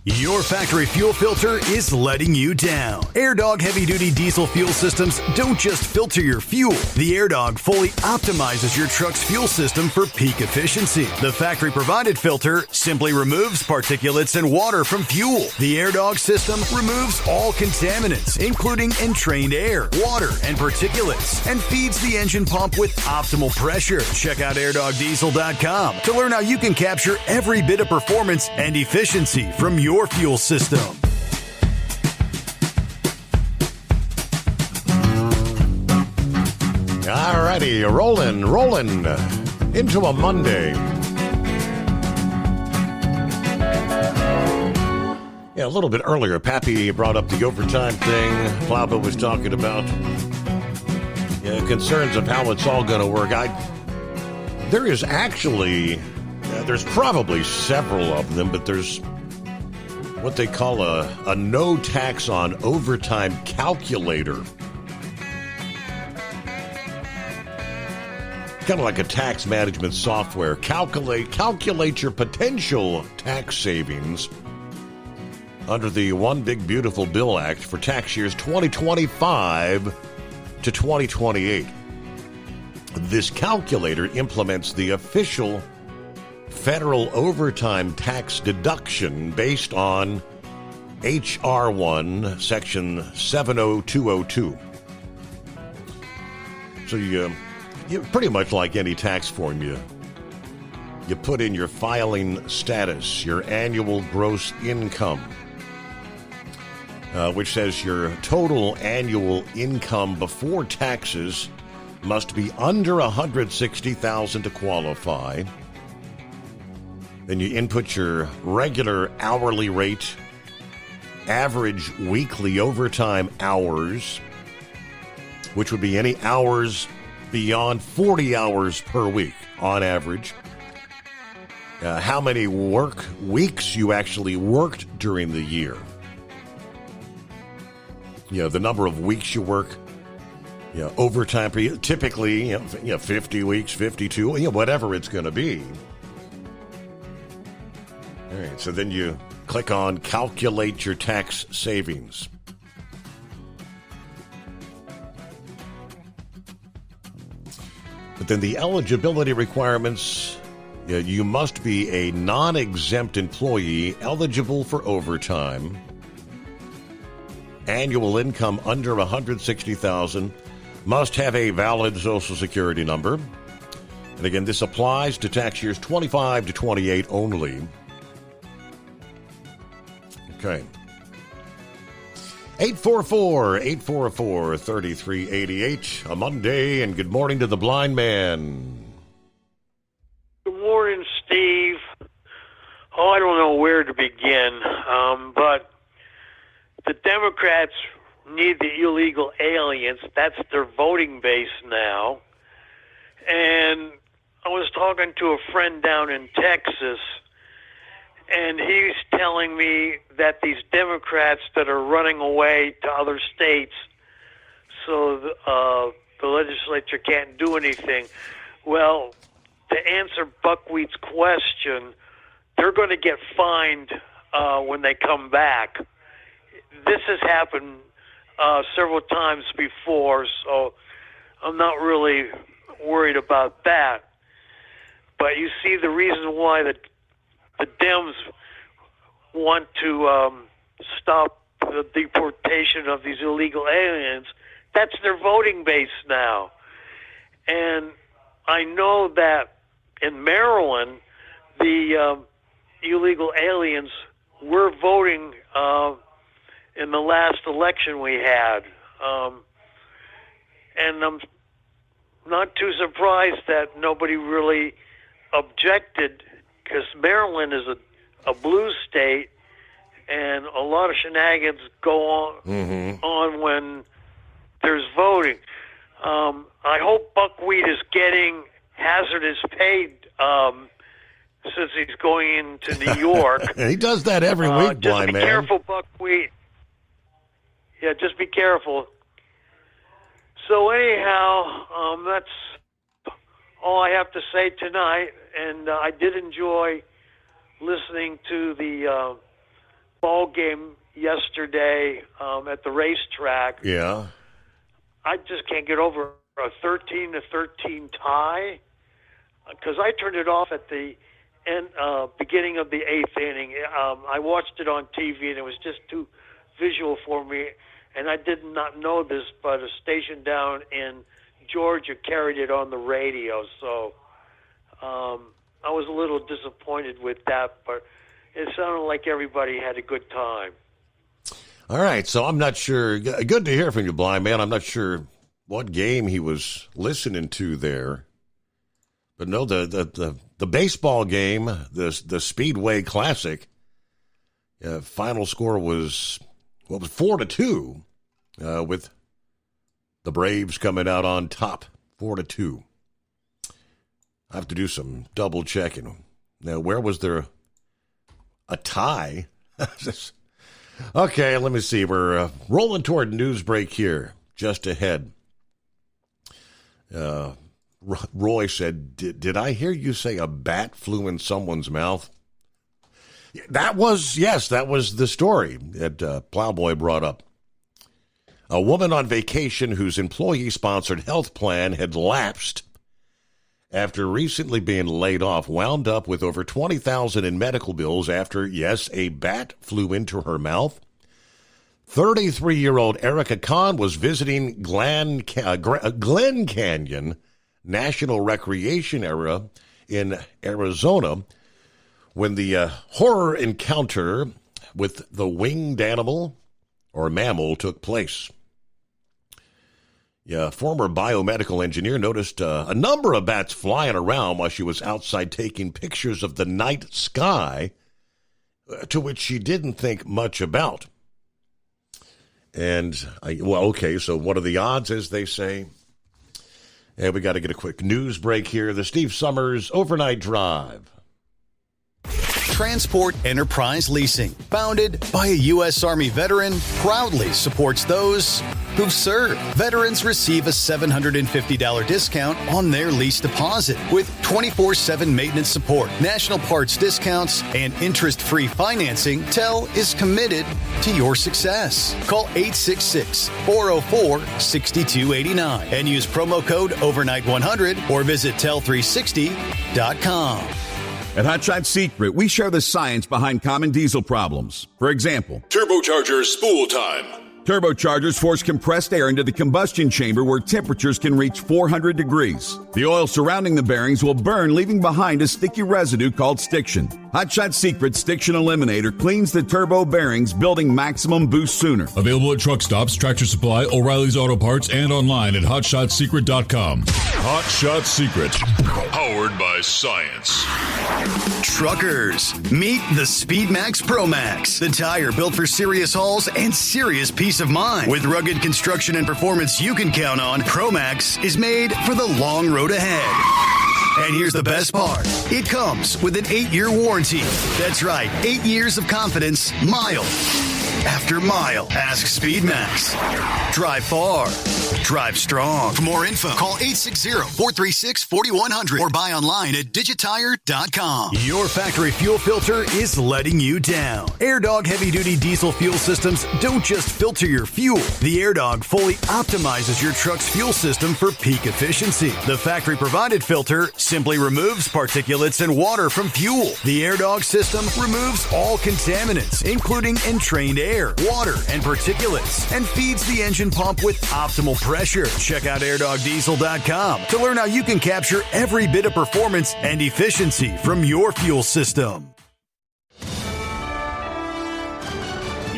Your factory fuel filter is letting you down. AirDog heavy-duty diesel fuel systems don't just filter your fuel. The AirDog fully optimizes your truck's fuel system for peak efficiency. The factory-provided filter simply removes particulates and water from fuel. The AirDog system removes all contaminants, including entrained air, water, and particulates, and feeds the engine pump with optimal pressure. Check out airdogdiesel.com to learn how you can capture every bit of performance and efficiency from your fuel system. Alrighty, rolling into a Monday. Yeah, a little bit earlier, Pappy brought up the overtime thing. Plowbill was talking about concerns of how it's all going to work. There is actually, there's probably several of them, but there's what they call a no tax on overtime calculator. Kind of like a tax management software. Calculate your potential tax savings under the One Big Beautiful Bill Act for tax years 2025 to 2028. This calculator implements the official federal overtime tax deduction based on H.R. 1, Section 70202. So you pretty much like any tax form, you put in your filing status, your annual gross income, which says your total annual income before taxes must be under $160,000 to qualify. Then you input your regular hourly rate, average weekly overtime hours, which would be any hours beyond 40 hours per week on average. How many work weeks you actually worked during the year. The number of weeks you work. Overtime, typically, 50 weeks, 52, whatever it's going to be. All right, so then you click on Calculate Your Tax Savings. But then the eligibility requirements, you must be a non-exempt employee eligible for overtime, annual income under $160,000, must have a valid Social Security number. And again, this applies to tax years 25 to 28 only. Okay. 844-3388, a Monday, and good morning to the blind man. Good morning, Steve. Oh, I don't know where to begin, but the Democrats need the illegal aliens. That's their voting base now. And I was talking to a friend down in Texas, and he's telling me that these Democrats that are running away to other states so the legislature can't do anything. Well, to answer Buckwheat's question, they're going to get fined when they come back. This has happened several times before, so I'm not really worried about that. But you see the reason why the Dems want to stop the deportation of these illegal aliens. That's their voting base now. And I know that in Maryland, the illegal aliens were voting in the last election we had. And I'm not too surprised that nobody really objected because Maryland is a blue state, and a lot of shenanigans go on when there's voting. I hope Buckwheat is getting hazardous pay since he's going into New York. He does that every week, blind man. Just be careful, Buckwheat. Yeah, just be careful. So anyhow, that's all I have to say tonight. And I did enjoy listening to the ball game yesterday at the racetrack. Yeah. I just can't get over a 13-13 tie because I turned it off at the beginning of the 8th inning. I watched it on TV, and it was just too visual for me. And I did not know this, but a station down in Georgia carried it on the radio. So I was a little disappointed with that, but it sounded like everybody had a good time. All right, so I'm not sure. Good to hear from you, blind man. I'm not sure what game he was listening to there. But no, the baseball game, the Speedway Classic, final score was 4-2, with the Braves coming out on top, 4-2. I have to do some double checking. Now, where was there a tie? Okay, let me see. We're rolling toward news break here, just ahead. Roy said, did I hear you say a bat flew in someone's mouth? That was the story that Plowboy brought up. A woman on vacation whose employee-sponsored health plan had lapsed after recently being laid off wound up with over $20,000 in medical bills after, yes, a bat flew into her mouth. 33-year-old Erica Kahn was visiting Glen Canyon National Recreation Area in Arizona when the horror encounter with the winged animal or mammal took place. Yeah, former biomedical engineer noticed a number of bats flying around while she was outside taking pictures of the night sky, to which she didn't think much about. And, so what are the odds, as they say? And we got to get a quick news break here. The Steve Summers Overnight Drive. Transport Enterprise Leasing, founded by a U.S. Army veteran, proudly supports those who've served. Veterans receive a $750 discount on their lease deposit with 24/7 maintenance support, national parts discounts, and interest-free financing. TEL is committed to your success. Call 866-404-6289 and use promo code OVERNIGHT100 or visit tel360.com. At Hot Shot Secret, we share the science behind common diesel problems. For example, turbocharger spool time. Turbochargers force compressed air into the combustion chamber where temperatures can reach 400 degrees. The oil surrounding the bearings will burn, leaving behind a sticky residue called stiction. Hot Shot Secret Stiction Eliminator cleans the turbo bearings, building maximum boost sooner. Available at truck stops, Tractor Supply, O'Reilly's Auto Parts, and online at HotShotSecret.com. Hot Shot Secret, powered by science. Truckers, meet the Speedmax Pro Max, the tire built for serious hauls and serious peace of mind. With rugged construction and performance you can count on, Pro Max is made for the long road ahead. And here's the best part. It comes with an 8-year warranty. That's right, 8 years of confidence, mile after mile. Ask Speedmax. Drive far. Drive strong. For more info, call 860-436-4100 or buy online at digitire.com. Your factory fuel filter is letting you down. AirDog heavy-duty diesel fuel systems don't just filter your fuel. The AirDog fully optimizes your truck's fuel system for peak efficiency. The factory-provided filter simply removes particulates and water from fuel. The AirDog system removes all contaminants, including entrained air, water, and particulates, and feeds the engine pump with optimal pressure. Check out airdogdiesel.com to learn how you can capture every bit of performance and efficiency from your fuel system.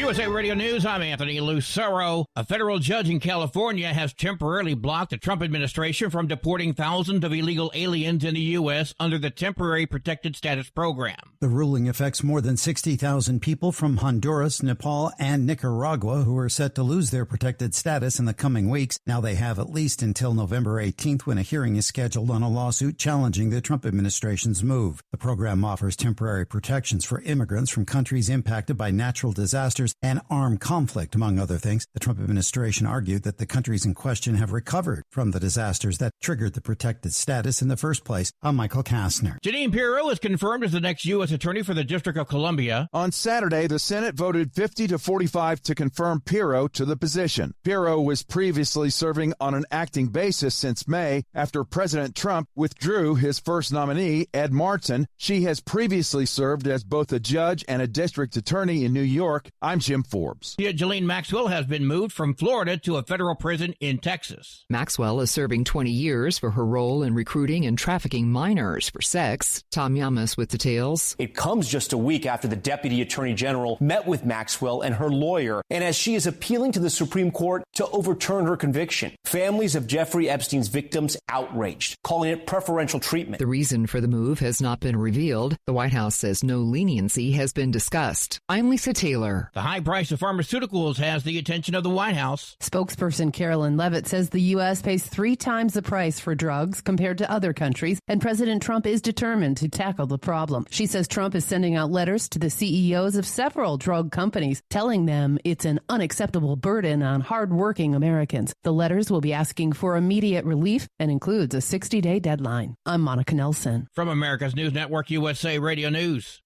USA Radio News, I'm Anthony Lucero. A federal judge in California has temporarily blocked the Trump administration from deporting thousands of illegal aliens in the U.S. under the Temporary Protected Status Program. The ruling affects more than 60,000 people from Honduras, Nepal, and Nicaragua who are set to lose their protected status in the coming weeks. Now they have at least until November 18th when a hearing is scheduled on a lawsuit challenging the Trump administration's move. The program offers temporary protections for immigrants from countries impacted by natural disasters and armed conflict, among other things. The Trump administration argued that the countries in question have recovered from the disasters that triggered the protected status in the first place. I'm Michael Kastner. Jeanine Pirro is confirmed as the next U.S. Attorney for the District of Columbia. On Saturday, the Senate voted 50-45 to confirm Pirro to the position. Pirro was previously serving on an acting basis since May after President Trump withdrew his first nominee, Ed Martin. She has previously served as both a judge and a district attorney in New York. I'm Jim Forbes. Ghislaine Maxwell has been moved from Florida to a federal prison in Texas. Maxwell is serving 20 years for her role in recruiting and trafficking minors for sex. Tom Yamas with details. It comes just a week after the Deputy Attorney General met with Maxwell and her lawyer, and as she is appealing to the Supreme Court to overturn her conviction. Families of Jeffrey Epstein's victims outraged, calling it preferential treatment. The reason for the move has not been revealed. The White House says no leniency has been discussed. I'm Lisa Taylor. The high price of pharmaceuticals has the attention of the White House. Spokesperson Carolyn Leavitt says the U.S. pays 3 times the price for drugs compared to other countries, and President Trump is determined to tackle the problem. She says Trump is sending out letters to the CEOs of several drug companies, telling them it's an unacceptable burden on hardworking Americans. The letters will be asking for immediate relief and includes a 60-day deadline. I'm Monica Nelson. From America's News Network, USA Radio News.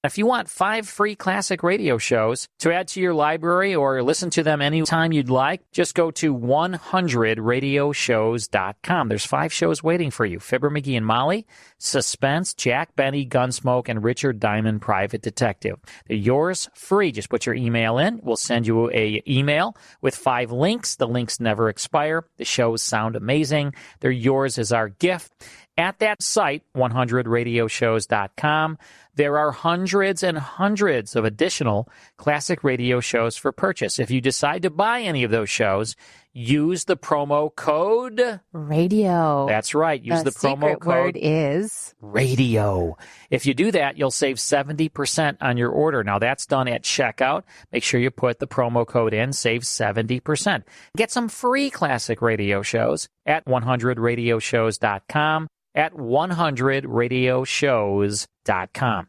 If you want 5 free classic radio shows to add to your library or listen to them anytime you'd like, just go to 100radioshows.com. There's 5 shows waiting for you. Fibber McGee and Molly, Suspense, Jack Benny, Gunsmoke, and Richard Diamond, Private Detective. They're yours free. Just put your email in. We'll send you an email with 5 links. The links never expire. The shows sound amazing. They're yours as our gift. At that site, 100radioshows.com, there are hundreds and hundreds of additional classic radio shows for purchase. If you decide to buy any of those shows, use the promo code radio. That's right. Use the promo code. Word is radio. If you do that, you'll save 70% on your order. Now, that's done at checkout. Make sure you put the promo code in, save 70%. Get some free classic radio shows at 100radioshows.com. At 100radioshows.com.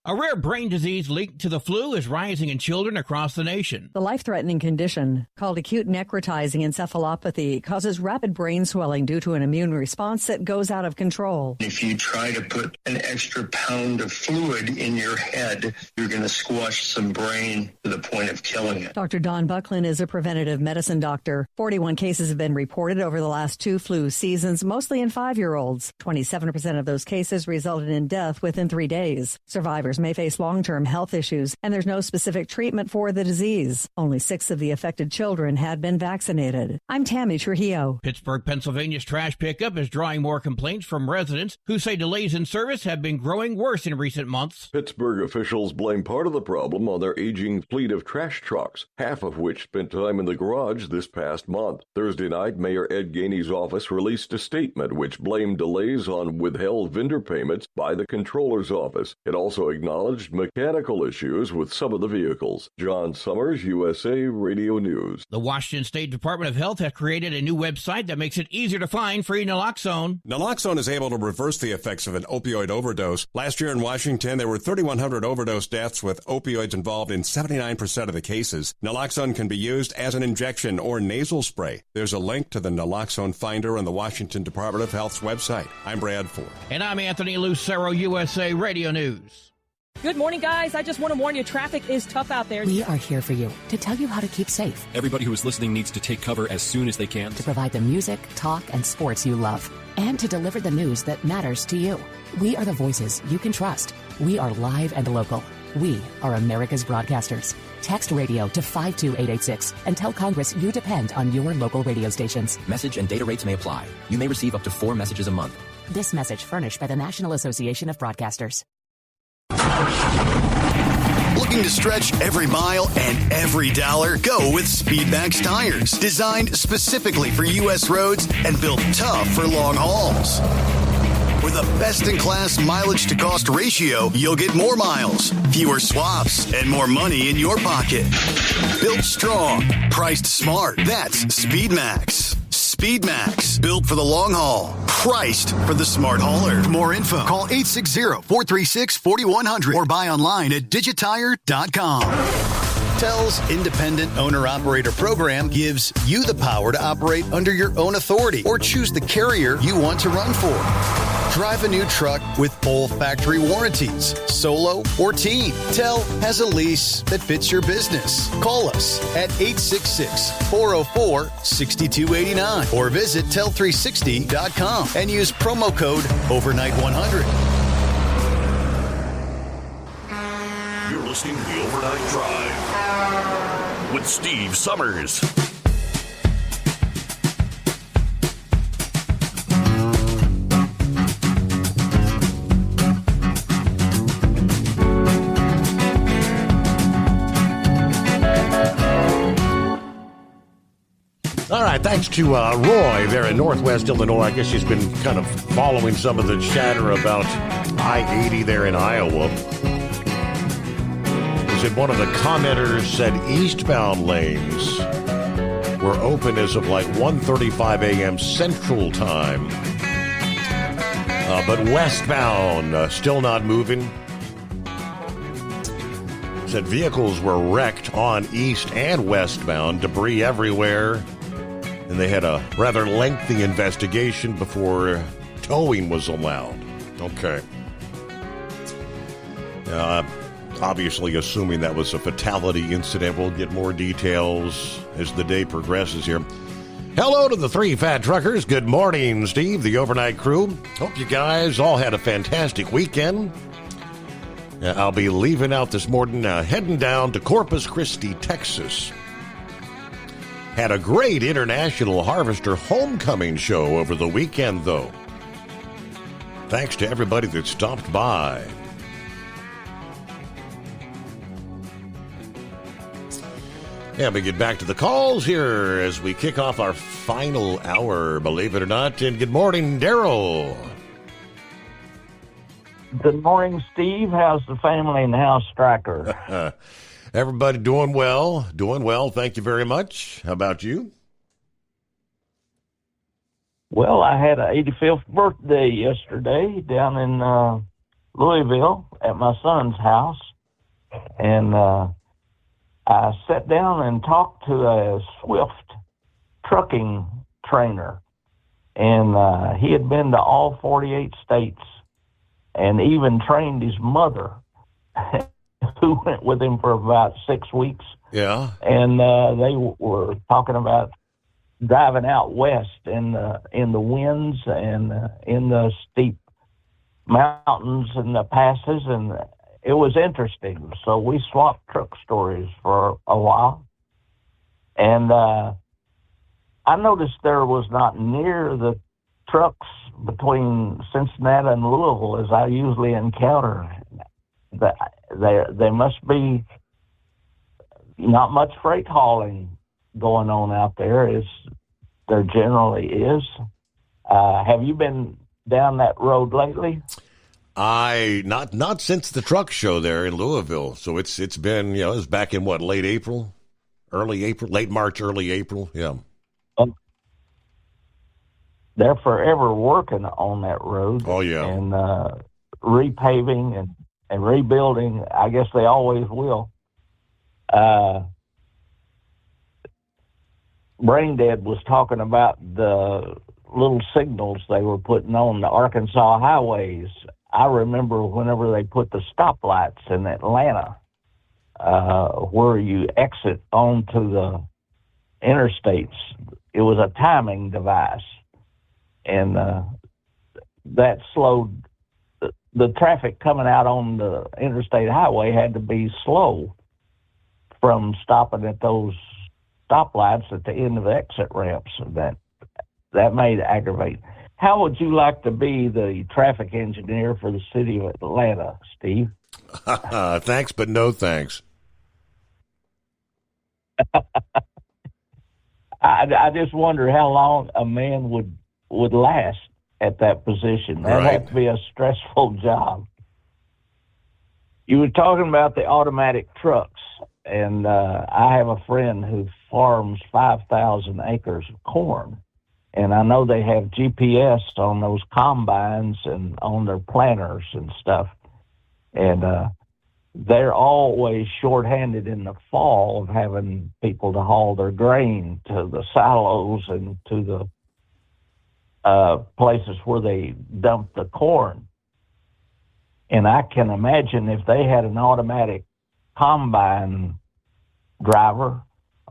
A rare brain disease linked to the flu is rising in children across the nation. The life-threatening condition, called acute necrotizing encephalopathy, causes rapid brain swelling due to an immune response that goes out of control. If you try to put an extra pound of fluid in your head, you're going to squash some brain to the point of killing it. Dr. Don Buckland is a preventative medicine doctor. 41 cases have been reported over the last 2 flu seasons, mostly in 5-year-olds. 27% of those cases resulted in death within 3 days. Survivors may face long-term health issues, and there's no specific treatment for the disease. Only 6 of the affected children had been vaccinated. I'm Tammy Trujillo. Pittsburgh, Pennsylvania's trash pickup is drawing more complaints from residents who say delays in service have been growing worse in recent months. Pittsburgh officials blame part of the problem on their aging fleet of trash trucks, half of which spent time in the garage this past month. Thursday night, Mayor Ed Gainey's office released a statement which blamed delays on withheld vendor payments by the comptroller's office. It also acknowledged mechanical issues with some of the vehicles. John Summers, USA Radio News. The Washington State Department of Health has created a new website that makes it easier to find free naloxone. Naloxone is able to reverse the effects of an opioid overdose. Last year in Washington, there were 3,100 overdose deaths with opioids involved in 79% of the cases. Naloxone can be used as an injection or nasal spray. There's a link to the Naloxone Finder on the Washington Department of Health's website. I'm Brad Ford. And I'm Anthony Lucero, USA Radio News. Good morning, guys. I just want to warn you, traffic is tough out there. We are here for you to tell you how to keep safe. Everybody who is listening needs to take cover as soon as they can. To provide the music, talk, and sports you love. And to deliver the news that matters to you. We are the voices you can trust. We are live and local. We are America's broadcasters. Text radio to 52886 and tell Congress you depend on your local radio stations. Message and data rates may apply. You may receive up to 4 messages a month. This message furnished by the National Association of Broadcasters. Looking Looking to stretch every mile and every dollar? Go with Speedmax tires. Designed specifically for U.S. roads and built tough for long hauls. With a best-in-class mileage-to-cost ratio, you'll get more miles, fewer swaps, and more money in your pocket. Built strong, priced smart. That's Speedmax. Speedmax, built for the long haul, priced for the smart hauler. For more info, call 860-436-4100 or buy online at digitire.com. TEL's Independent Owner-Operator Program gives you the power to operate under your own authority or choose the carrier you want to run for. Drive a new truck with full factory warranties, solo or team. TEL has a lease that fits your business. Call us at 866-404-6289 or visit tel360.com and use promo code OVERNIGHT100. You're listening to the Overnight Drive with Steve Summers. All right, thanks to Roy there in Northwest Illinois. I guess he's been kind of following some of the chatter about I-80 there in Iowa. He said one of the commenters said eastbound lanes were open as of like 1:35 a.m. Central Time. But westbound, still not moving. Said vehicles were wrecked on east and westbound, debris everywhere. And they had a rather lengthy investigation before towing was allowed. Okay. Obviously, assuming that was a fatality incident. We'll get more details as the day progresses here. Hello to the three fat truckers. Good morning, Steve, the overnight crew. Hope you guys all had a fantastic weekend. I'll be leaving out this morning, heading down to Corpus Christi, Texas. Had a great International Harvester Homecoming show over the weekend, though. Thanks to everybody that stopped by. Yeah, we get back to the calls here as we kick off our final hour, believe it or not. And good morning, Daryl. Good morning, Steve. How's the family and how's Stryker? Everybody doing well. Doing well. Thank you very much. How about you? Well, I had an 85th birthday yesterday down in Louisville at my son's house. And I sat down and talked to a Swift trucking trainer. And he had been to all 48 states and even trained his mother, who went with him for about 6 weeks. Yeah. And they were talking about driving out west in the winds and in the steep mountains and the passes, and it was interesting. So we swapped truck stories for a while. And I noticed there was not near the trucks between Cincinnati and Louisville as I usually encounter. There must be not much freight hauling going on out there, as there generally is. Have you been down that road lately? Not since the truck show there in Louisville. So it's been, it was back in what, late March, early April. Yeah. They're forever working on that road. Oh yeah. And repaving and rebuilding. I guess they always will. Braindead was talking about the little signals they were putting on the Arkansas highways. I remember whenever they put the stoplights in Atlanta, where you exit onto the interstates, it was a timing device. And that slowed the traffic coming out on the interstate highway had to be slow from stopping at those stoplights at the end of the exit ramps. That made it aggravate. How would you like to be the traffic engineer for the city of Atlanta, Steve? Thanks, but no thanks. I just wonder how long a man would last at that position. That Right. had to be a stressful job. You were talking about the automatic trucks, and I have a friend who farms 5,000 acres of corn, and I know they have GPS on those combines and on their planters and stuff, and they're always shorthanded in the fall of having people to haul their grain to the silos and to the places where they dump the corn. And I can imagine if they had an automatic combine driver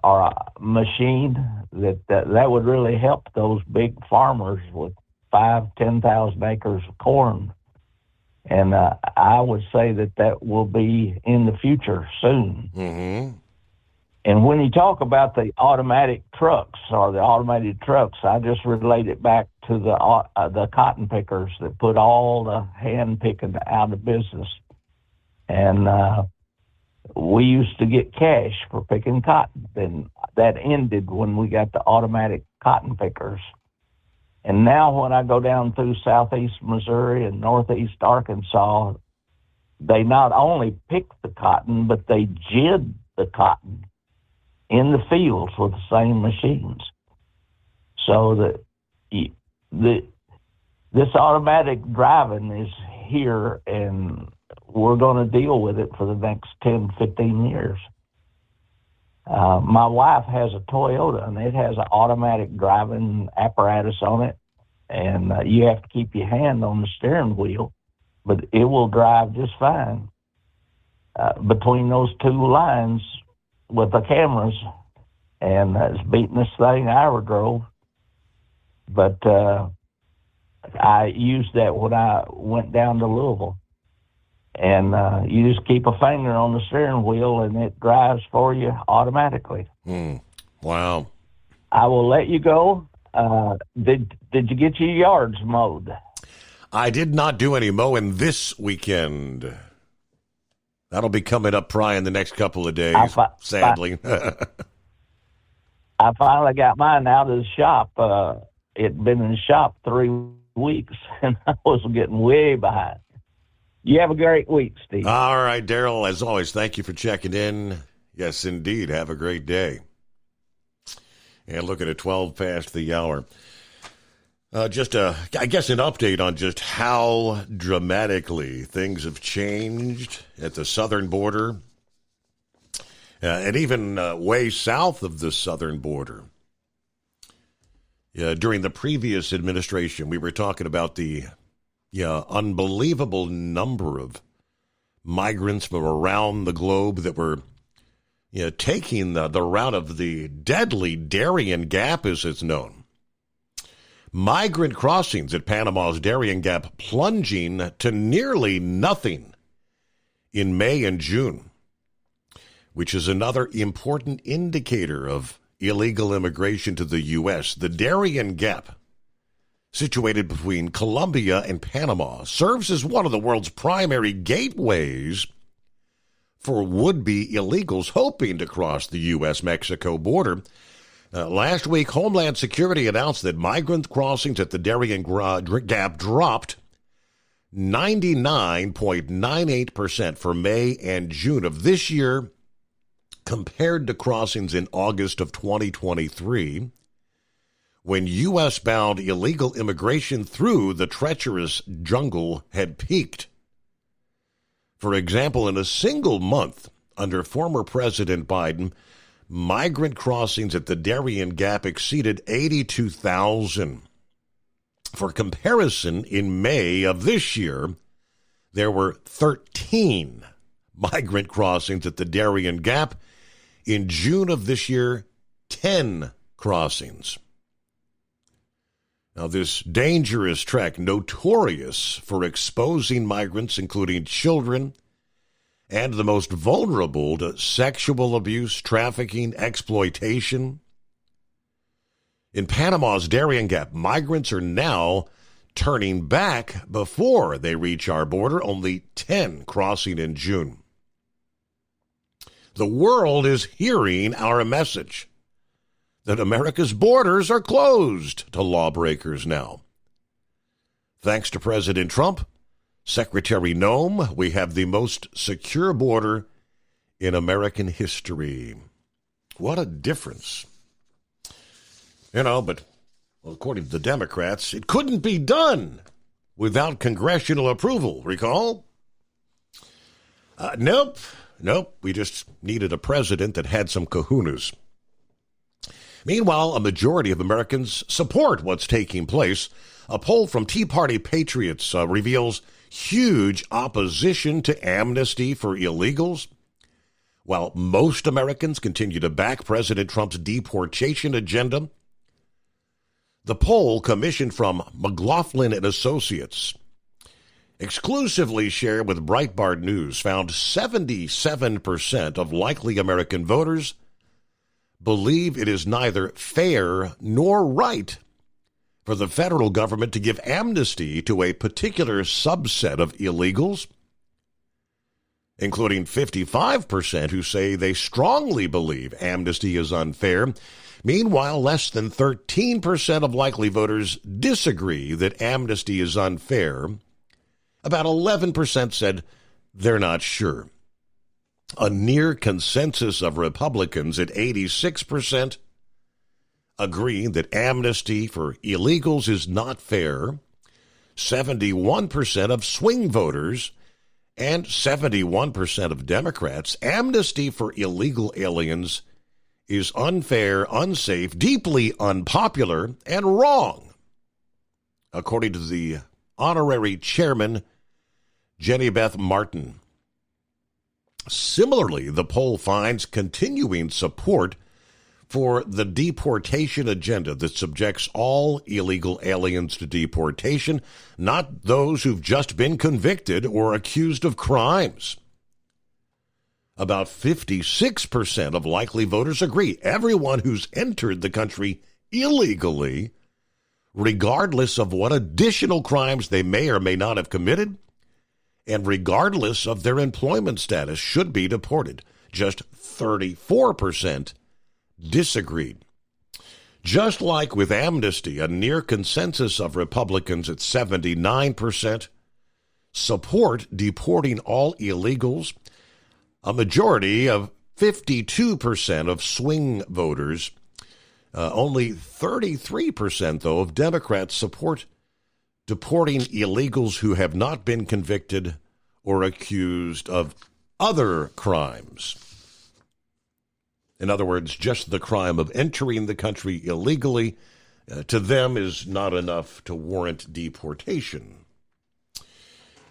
or a machine, that would really help those big farmers with 5,000-10,000 acres of corn. And I would say that will be in the future soon. Mm-hmm. And when you talk about the automatic trucks or the automated trucks, I just relate it back to the cotton pickers that put all the hand picking out of business. And we used to get cash for picking cotton. Then that ended when we got the automatic cotton pickers. And now when I go down through southeast Missouri and northeast Arkansas, they not only pick the cotton, but they jid the cotton in the fields with the same machines. So this automatic driving is here, and we're going to deal with it for the next 10, 15 years. My wife has a Toyota, and it has an automatic driving apparatus on it, and you have to keep your hand on the steering wheel, but it will drive just fine between those two lines with the cameras, and it's beating this thing I ever drove. But I used that when I went down to Louisville. And you just keep a finger on the steering wheel, and it drives for you automatically. Wow. I will let you go. Did you get your yards mowed? I did not do any mowing this weekend. That'll be coming up probably in the next couple of days, sadly. I finally got mine out of the shop. It'd been in the shop 3 weeks, and I was getting way behind. You have a great week, Steve. All right, Daryl, as always, thank you for checking in. Yes, indeed. Have a great day. And looking at 12 past the hour. I guess, an update on just how dramatically things have changed at the southern border and even way south of the southern border. During the previous administration, we were talking about the unbelievable number of migrants from around the globe that were taking the route of the deadly Darien Gap, as it's known. Migrant crossings at Panama's Darien Gap plunging to nearly nothing in May and June, which is another important indicator of illegal immigration to the U.S. The Darien Gap, situated between Colombia and Panama, serves as one of the world's primary gateways for would-be illegals hoping to cross the U.S.-Mexico border. Last week, Homeland Security announced that migrant crossings at the Darien Gap dropped 99.98% for May and June of this year compared to crossings in August of 2023, when U.S.-bound illegal immigration through the treacherous jungle had peaked. For example, in a single month under former President Biden, migrant crossings at the Darien Gap exceeded 82,000. For comparison, in May of this year, there were 13 migrant crossings at the Darien Gap. In June of this year, 10 crossings. Now, this dangerous trek, notorious for exposing migrants, including children, and the most vulnerable to sexual abuse, trafficking, exploitation. In Panama's Darien Gap, migrants are now turning back before they reach our border, only 10 crossing in June. The world is hearing our message that America's borders are closed to lawbreakers now. Thanks to President Trump, Secretary Noem, we have the most secure border in American history. What a difference. But according to the Democrats, it couldn't be done without congressional approval, recall? Nope. We just needed a president that had some kahunas. Meanwhile, a majority of Americans support what's taking place. A poll from Tea Party Patriots reveals huge opposition to amnesty for illegals. While most Americans continue to back President Trump's deportation agenda, the poll, commissioned from McLaughlin and Associates, exclusively shared with Breitbart News, found 77% of likely American voters believe it is neither fair nor right for the federal government to give amnesty to a particular subset of illegals, including 55% who say they strongly believe amnesty is unfair. Meanwhile, less than 13% of likely voters disagree that amnesty is unfair. About 11% said they're not sure. A near consensus of Republicans at 86% agree that amnesty for illegals is not fair. 71% of swing voters and 71% of Democrats, amnesty for illegal aliens is unfair, unsafe, deeply unpopular, and wrong, according to the honorary chairman, Jenny Beth Martin. Similarly, the poll finds continuing support for the deportation agenda that subjects all illegal aliens to deportation, not those who've just been convicted or accused of crimes. About 56% of likely voters agree everyone who's entered the country illegally, regardless of what additional crimes they may or may not have committed, and regardless of their employment status, should be deported. Just 34% disagreed. Just like with amnesty, a near consensus of Republicans at 79% support deporting all illegals. A majority of 52% of swing voters, only 33%, though, of Democrats support deporting illegals who have not been convicted or accused of other crimes. In other words, just the crime of entering the country illegally, to them, is not enough to warrant deportation.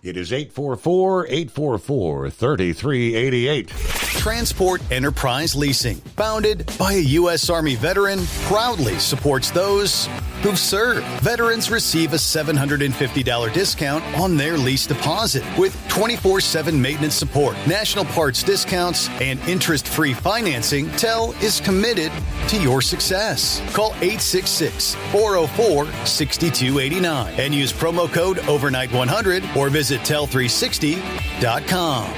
It is 844-844-3388. Transport Enterprise Leasing, founded by a U.S. Army veteran, proudly supports those who've served. Veterans receive a $750 discount on their lease deposit with 24/7 maintenance support, national parts discounts, and interest-free financing. TEL is committed to your success. Call 866-404-6289 and use promo code OVERNIGHT100 or visit tel360.com.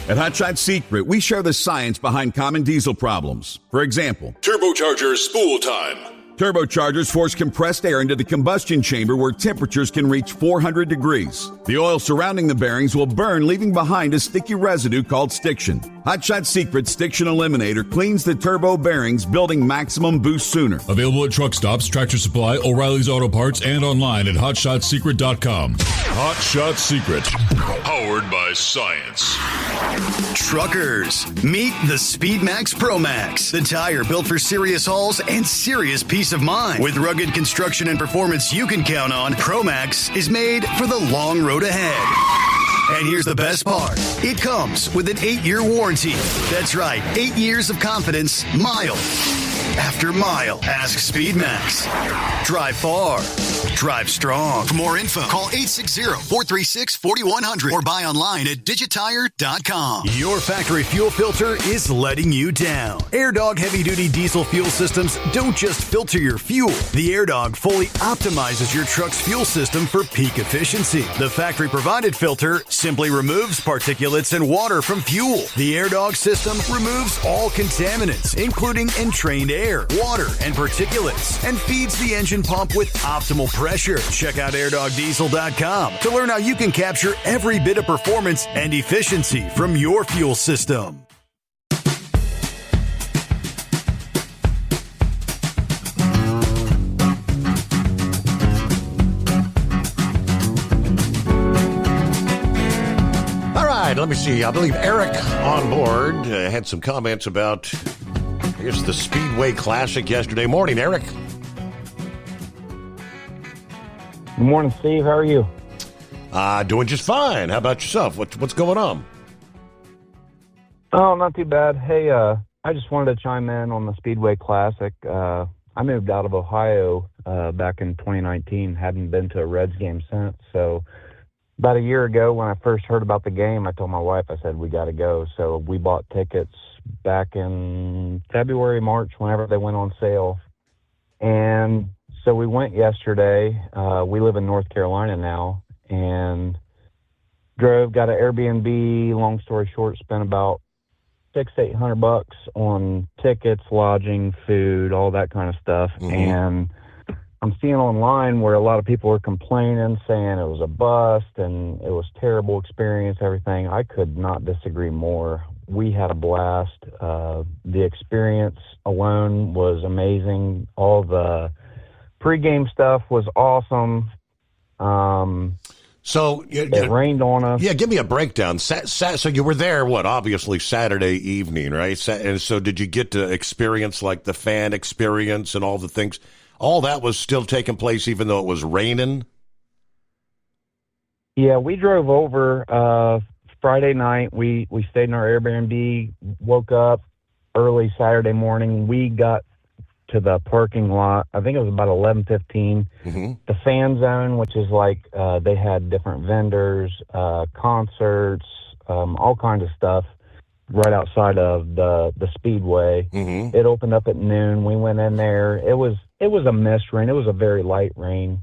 At Hot Shot Secret, we share the science behind common diesel problems. For example, turbocharger spool time. Turbochargers force compressed air into the combustion chamber where temperatures can reach 400 degrees. The oil surrounding the bearings will burn, leaving behind a sticky residue called stiction. Hot Shot Secret Stiction Eliminator cleans the turbo bearings, building maximum boost sooner. Available at truck stops, Tractor Supply, O'Reilly's Auto Parts, and online at HotShotSecret.com. Hot Shot Secret. Powered by science. Truckers, meet the SpeedMax Pro Max, the tire built for serious hauls and serious peace of mind. With rugged construction and performance you can count on, Pro Max is made for the long road ahead. And here's the best part. It comes with an 8-year warranty. That's right, 8 years of confidence, mile after mile. Ask SpeedMax. Drive far. Drive strong. For more info, call 860-436-4100 or buy online at digitire.com. Your factory fuel filter is letting you down. AirDog heavy-duty diesel fuel systems don't just filter your fuel. The AirDog fully optimizes your truck's fuel system for peak efficiency. The factory-provided filter simply removes particulates and water from fuel. The AirDog system removes all contaminants, including entrained air, water, and particulates, and feeds the engine pump with optimal pressure. Check out airdogdiesel.com to learn how you can capture every bit of performance and efficiency from your fuel system. All right, let me see. I believe Eric on board had some comments about, I guess, the Speedway Classic yesterday. Morning, Eric. Good morning, Steve. How are you? Doing just fine. How about yourself? What's going on? Oh, not too bad. Hey, I just wanted to chime in on the Speedway Classic. I moved out of Ohio back in 2019. Hadn't been to a Reds game since. So about a year ago when I first heard about the game, I told my wife, I said, we got to go. So we bought tickets back in February, March, whenever they went on sale. And so we went yesterday. We live in North Carolina now, and drove, got an Airbnb. Long story short, spent about $600-800 on tickets, lodging, food, all that kind of stuff. Mm-hmm. And I'm seeing online where a lot of people are complaining, saying it was a bust and it was terrible experience, everything. I could not disagree more. We had a blast. The experience alone was amazing. All the pregame stuff was awesome. So it rained on us. Yeah, give me a breakdown. So you were there, obviously Saturday evening, right? And so did you get to experience like the fan experience and all the things? All that was still taking place even though it was raining? Yeah, we drove over Friday night. We stayed in our Airbnb, woke up early Saturday morning. We got to the parking lot. I think it was about 11:15. Mm-hmm. The fan zone, which is like they had different vendors, concerts, all kinds of stuff right outside of the Speedway. Mm-hmm. It opened up at noon. We went in there. It was a mist rain. It was a very light rain.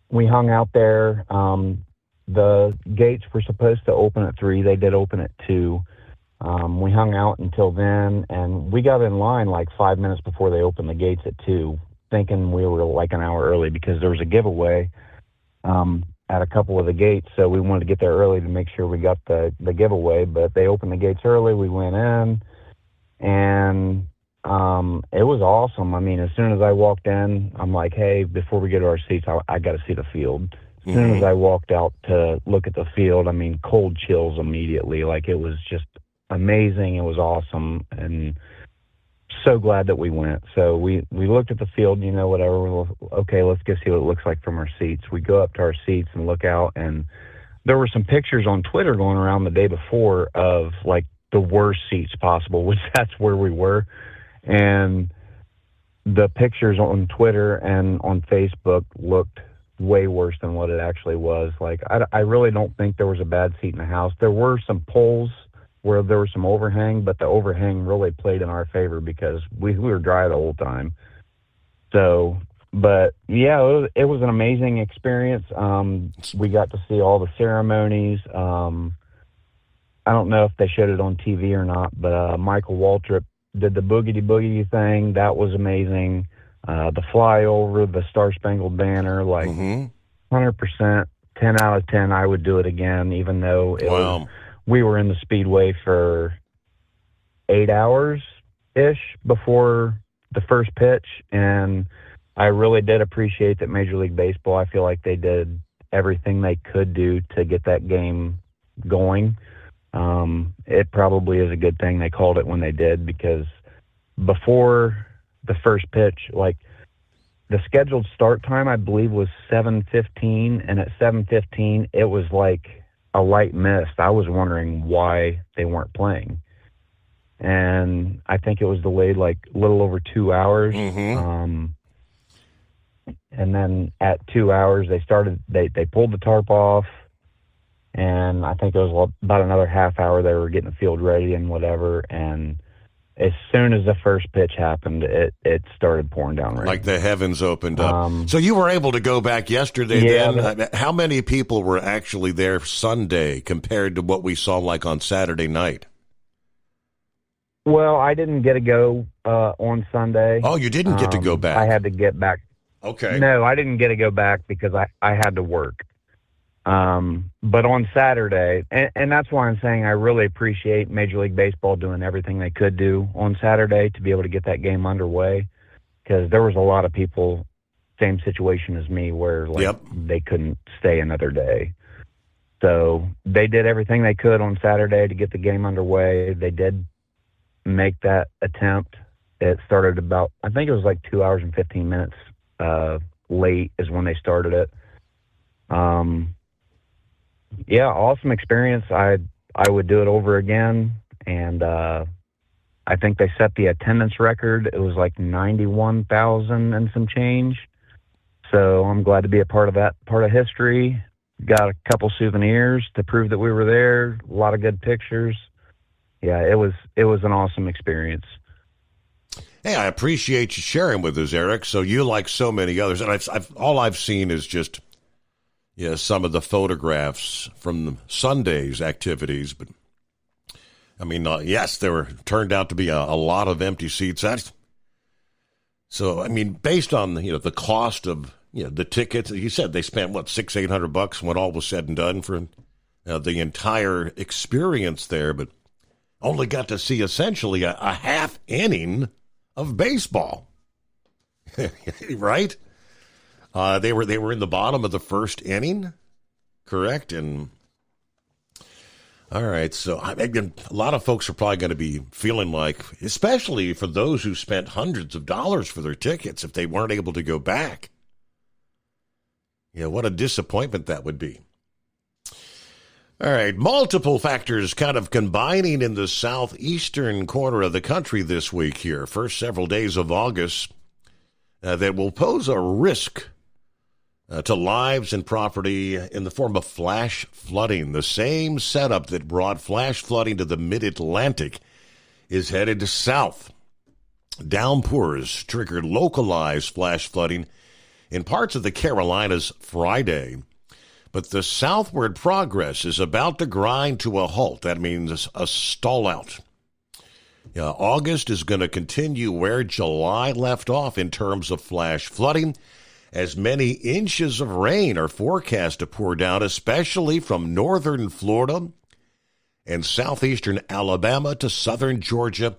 We hung out there. The gates were supposed to open at 3. They did open at 2. We hung out until then, and we got in line like 5 minutes before they opened the gates at 2, thinking we were like an hour early because there was a giveaway at a couple of the gates. So we wanted to get there early to make sure we got the giveaway, but they opened the gates early. We went in, and it was awesome. I mean, as soon as I walked in, I'm like, hey, before we get to our seats, I got to see the field. As soon as I walked out to look at the field, I mean, cold chills immediately. Like, it was just amazing. It was awesome, and so glad that we went. So we looked at the field, whatever. Okay, let's go see what it looks like from our seats. We go up to our seats and look out, and there were some pictures on Twitter going around the day before of like the worst seats possible, which that's where we were. And the pictures on Twitter and on Facebook looked way worse than what it actually was. Like, I really don't think there was a bad seat in the house. There were some poles where there was some overhang, but the overhang really played in our favor because we were dry the whole time. So, but yeah, it was an amazing experience. We got to see all the ceremonies. I don't know if they showed it on TV or not, but Michael Waltrip did the boogity thing. That was amazing. The flyover, the Star Spangled Banner, like 100%, 10 out of 10. I would do it again, even though we were in the Speedway for 8 hours-ish before the first pitch, and I really did appreciate that Major League Baseball, I feel like they did everything they could do to get that game going. It probably is a good thing they called it when they did, because before the first pitch, like, the scheduled start time, I believe, was 7:15, and at 7:15, it was like a light mist. I was wondering why they weren't playing. And I think it was delayed like a little over 2 hours. And then at 2 hours, they pulled the tarp off. And I think it was about another half hour they were getting the field ready and whatever. And as soon as the first pitch happened, it started pouring down rain. Like the heavens opened up. So you were able to go back yesterday then? How many people were actually there Sunday compared to what we saw like on Saturday night? Well, I didn't get to go on Sunday. Oh, you didn't get to go back? I had to get back. Okay. No, I didn't get to go back because I had to work. But on Saturday, and that's why I'm saying I really appreciate Major League Baseball doing everything they could do on Saturday to be able to get that game underway, because there was a lot of people, same situation as me, where they couldn't stay another day. So they did everything they could on Saturday to get the game underway. They did make that attempt. It started about, I think it was like 2 hours and 15 minutes late is when they started it. Yeah, awesome experience. I would do it over again, and I think they set the attendance record. It was like 91,000 and some change. So I'm glad to be a part of that part of history. Got a couple souvenirs to prove that we were there. A lot of good pictures. Yeah, it was an awesome experience. Hey, I appreciate you sharing with us, Eric. So you, like so many others, and all I've seen is just some of the photographs from Sunday's activities. But I mean, yes, there turned out to be a lot of empty seats. So I mean, based on the cost of the tickets, you said they spent what, $600-800 when all was said and done for the entire experience there, but only got to see essentially a half inning of baseball, right? They were in the bottom of the first inning, correct? And all right, so a lot of folks are probably going to be feeling like, especially for those who spent hundreds of dollars for their tickets, if they weren't able to go back. What a disappointment that would be. All right, multiple factors kind of combining in the southeastern corner of the country this week here, first several days of August, that will pose a risk to lives and property in the form of flash flooding. The same setup that brought flash flooding to the mid-Atlantic is headed south. Downpours triggered localized flash flooding in parts of the Carolinas Friday. But the southward progress is about to grind to a halt. That means a stall out. August is going to continue where July left off in terms of flash flooding, as many inches of rain are forecast to pour down, especially from northern Florida and southeastern Alabama to southern Georgia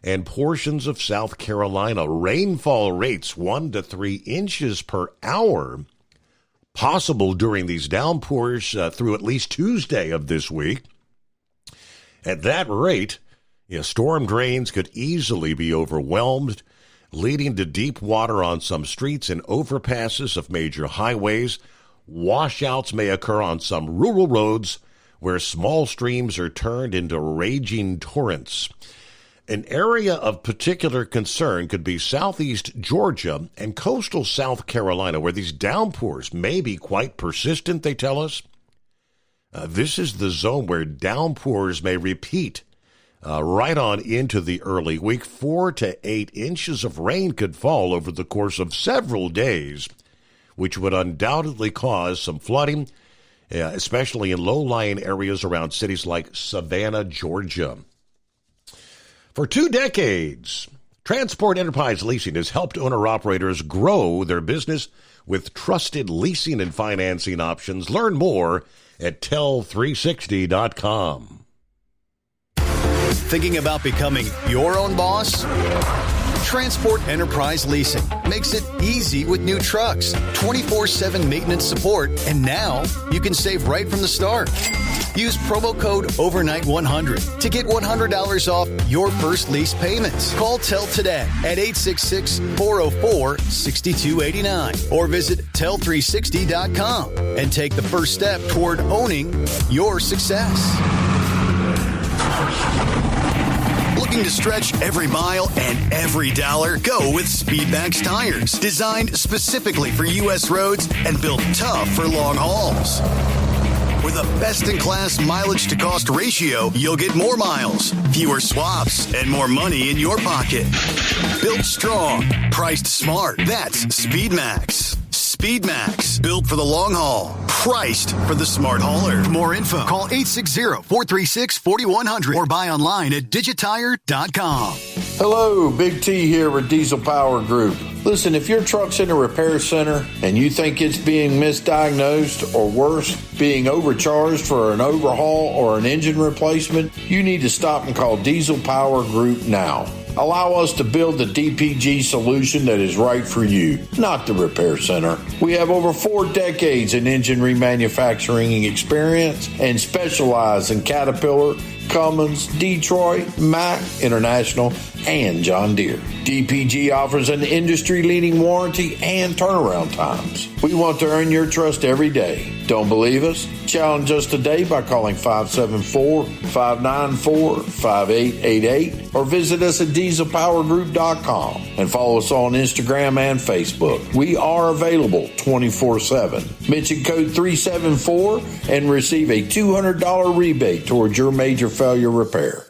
and portions of South Carolina. Rainfall rates 1 to 3 inches per hour possible during these downpours through at least Tuesday of this week. At that rate, storm drains could easily be overwhelmed, leading to deep water on some streets and overpasses of major highways. Washouts may occur on some rural roads where small streams are turned into raging torrents. An area of particular concern could be southeast Georgia and coastal South Carolina, where these downpours may be quite persistent, they tell us. This is the zone where downpours may repeat right on into the early week. 4 to 8 inches of rain could fall over the course of several days, which would undoubtedly cause some flooding, especially in low-lying areas around cities like Savannah, Georgia. For 2 decades, Transport Enterprise Leasing has helped owner-operators grow their business with trusted leasing and financing options. Learn more at tell360.com. Thinking about becoming your own boss? Transport Enterprise Leasing makes it easy with new trucks, 24/7 maintenance support, and now you can save right from the start. Use promo code OVERNIGHT100 to get $100 off your first lease payments. Call Tell today at 866-404-6289 or visit tell360.com and take the first step toward owning your success. Looking Looking to stretch every mile and every dollar? Go with Speedmax tires. Designed specifically for U.S. roads and built tough for long hauls. With a best-in-class mileage-to-cost ratio, you'll get more miles, fewer swaps, and more money in your pocket. Built strong, priced smart. That's Speedmax. Speedmax, built for the long haul, priced for the smart hauler. For more info, call 860-436-4100 or buy online at digitire.com. Hello, Big T here with Diesel Power Group. Listen, if your truck's in a repair center and you think it's being misdiagnosed or worse, being overcharged for an overhaul or an engine replacement, you need to stop and call Diesel Power Group now. Allow us to build the DPG solution that is right for you, not the repair center. We have over 4 decades in engine remanufacturing experience and specialize in Caterpillar, Cummins, Detroit, Mack, International, and John Deere. DPG offers an industry-leading warranty and turnaround times. We want to earn your trust every day. Don't believe us? Challenge us today by calling 574-594-5888 or visit us at dieselpowergroup.com and follow us on Instagram and Facebook. We are available 24/7. Mention code 374 and receive a $200 rebate towards your major failure repair.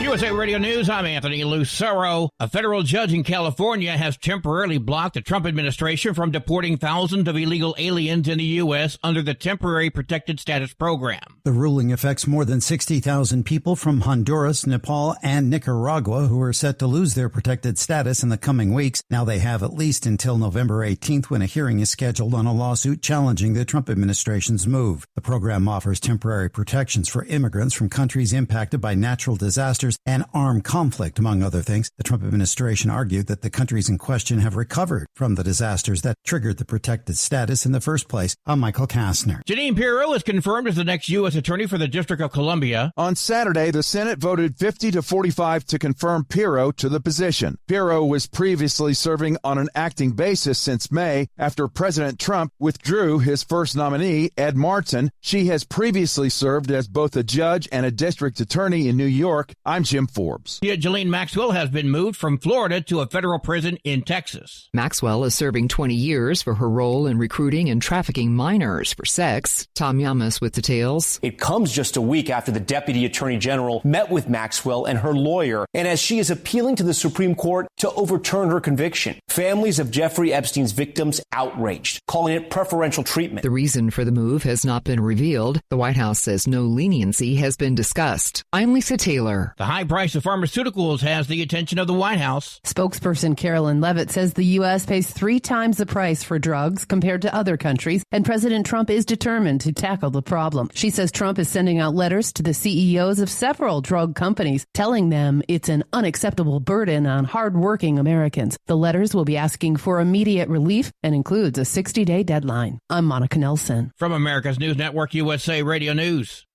USA Radio News, I'm Anthony Lucero. A federal judge in California has temporarily blocked the Trump administration from deporting thousands of illegal aliens in the U.S. under the Temporary Protected Status Program. The ruling affects more than 60,000 people from Honduras, Nepal, and Nicaragua who are set to lose their protected status in the coming weeks. Now they have at least until November 18th when a hearing is scheduled on a lawsuit challenging the Trump administration's move. The program offers temporary protections for immigrants from countries impacted by natural disasters and armed conflict, among other things. The Trump administration argued that the countries in question have recovered from the disasters that triggered the protected status in the first place. I'm Michael Kastner. Jeanine Pirro is confirmed as the next U.S. Attorney for the District of Columbia. On Saturday, the Senate voted 50-45 to confirm Pirro to the position. Pirro was previously serving on an acting basis since May after President Trump withdrew his first nominee, Ed Martin. She has previously served as both a judge and a district attorney in New York. I'm Jim Forbes. Ghislaine Maxwell has been moved from Florida to a federal prison in Texas. Maxwell is serving 20 years for her role in recruiting and trafficking minors for sex. Tom Yamas with details. It comes just a week after the Deputy Attorney General met with Maxwell and her lawyer, and as she is appealing to the Supreme Court to overturn her conviction. Families of Jeffrey Epstein's victims outraged, calling it preferential treatment. The reason for the move has not been revealed. The White House says no leniency has been discussed. I'm Lisa Taylor. The high price of pharmaceuticals has the attention of the White House. Spokesperson Carolyn Levitt says the U.S. pays 3 times the price for drugs compared to other countries, and President Trump is determined to tackle the problem. She says Trump is sending out letters to the CEOs of several drug companies, telling them it's an unacceptable burden on hardworking Americans. The letters will be asking for immediate relief and includes a 60-day deadline. I'm Monica Nelson. From America's News Network, USA Radio News.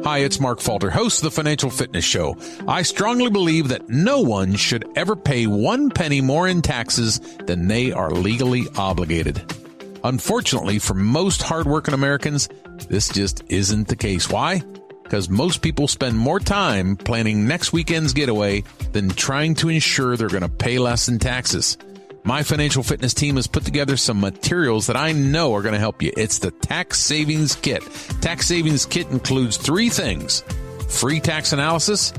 Hi, it's Mark Falter, host of the Financial Fitness Show. I strongly believe that no one should ever pay 1 penny more in taxes than they are legally obligated. Unfortunately, for most hardworking Americans, this just isn't the case. Why? Because most people spend more time planning next weekend's getaway than trying to ensure they're going to pay less in taxes. My financial fitness team has put together some materials that I know are going to help you. It's the Tax Savings Kit. Tax Savings Kit includes 3 things: free tax analysis,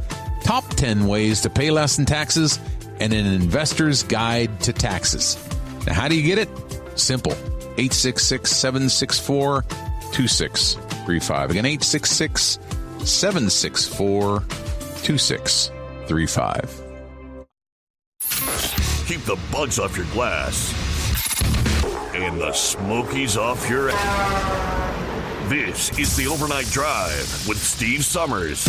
top 10 ways to pay less in taxes, and an investor's guide to taxes. Now, how do you get it? Simple. 866-764-2635. Again, 866-764-2635. Keep the bugs off your glass and the smokies off your ass. This is the Overnight Drive with Steve Summers.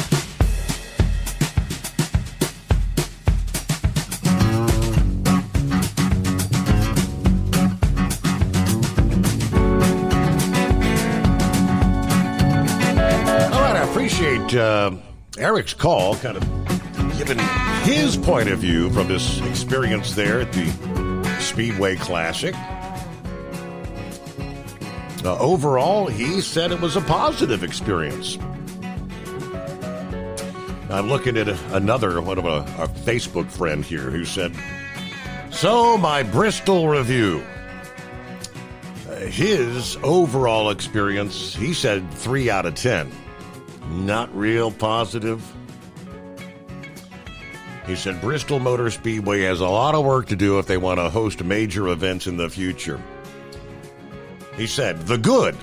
All right, I appreciate Eric's call, kind of giving his point of view from his experience there at the Speedway Classic. Overall, he said it was a positive experience. I'm looking at another one of a Facebook friend here who said, so my Bristol review. His overall experience, he said 3 out of 10. Not real positive. He said Bristol Motor Speedway has a lot of work to do if they want to host major events in the future. He said, the good.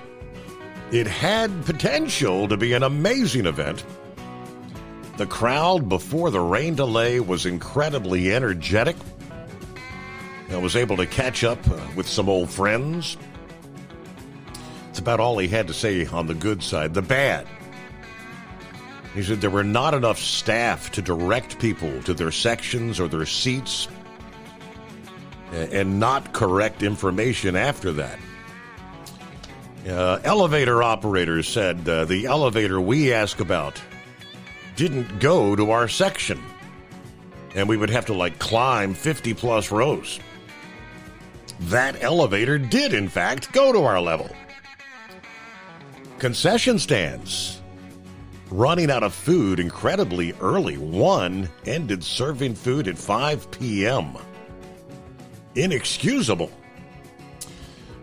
It had potential to be an amazing event. The crowd before the rain delay was incredibly energetic. I was able to catch up with some old friends. That's about all he had to say on the good side. The bad. He said there were not enough staff to direct people to their sections or their seats and not correct information after that. Elevator operators said the elevator we ask about didn't go to our section, and we would have to climb 50 plus rows. That elevator did, in fact, go to our level. Concession stands running out of food incredibly early. One ended serving food at 5 p.m. Inexcusable.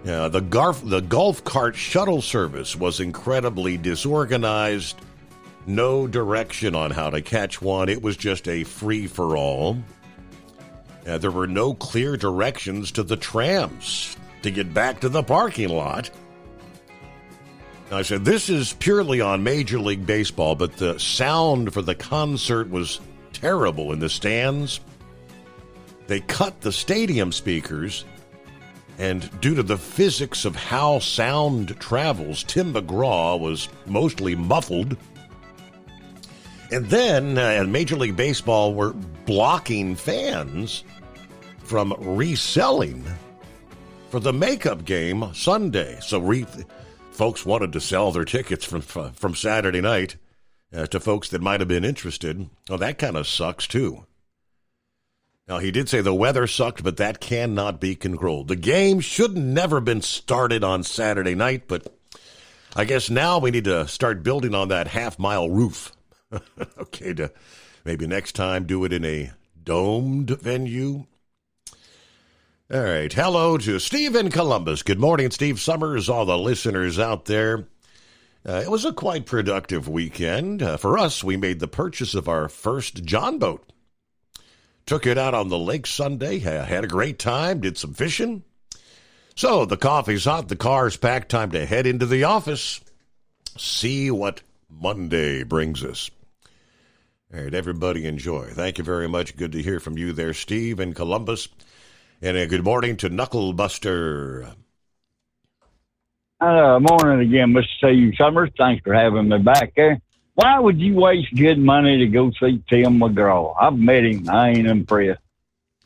The golf cart shuttle service was incredibly disorganized. No direction on how to catch one. It was just a free-for-all. There were no clear directions to the trams to get back to the parking lot. I said, this is purely on Major League Baseball, but the sound for the concert was terrible in the stands. They cut the stadium speakers, and due to the physics of how sound travels, Tim McGraw was mostly muffled. And then Major League Baseball were blocking fans from reselling for the makeup game Sunday. So folks wanted to sell their tickets from Saturday night to folks that might have been interested. Well, that kind of sucks, too. Now, he did say the weather sucked, but that cannot be controlled. The game should never been started on Saturday night, but I guess now we need to start building on that half-mile roof. Okay, to maybe next time do it in a domed venue. All right, hello to Steve in Columbus. Good morning, Steve Summers, all the listeners out there. It was a quite productive weekend. For us, we made the purchase of our first John boat. Took it out on the lake Sunday, had a great time, did some fishing. So the coffee's hot, the car's packed, time to head into the office. See what Monday brings us. All right, everybody enjoy. Thank you very much. Good to hear from you there, Steve in Columbus. And a good morning to Knucklebuster. Morning again, Mr. Steve Summers. Thanks for having me back there. Why would you waste good money to go see Tim McGraw? I've met him. I ain't impressed.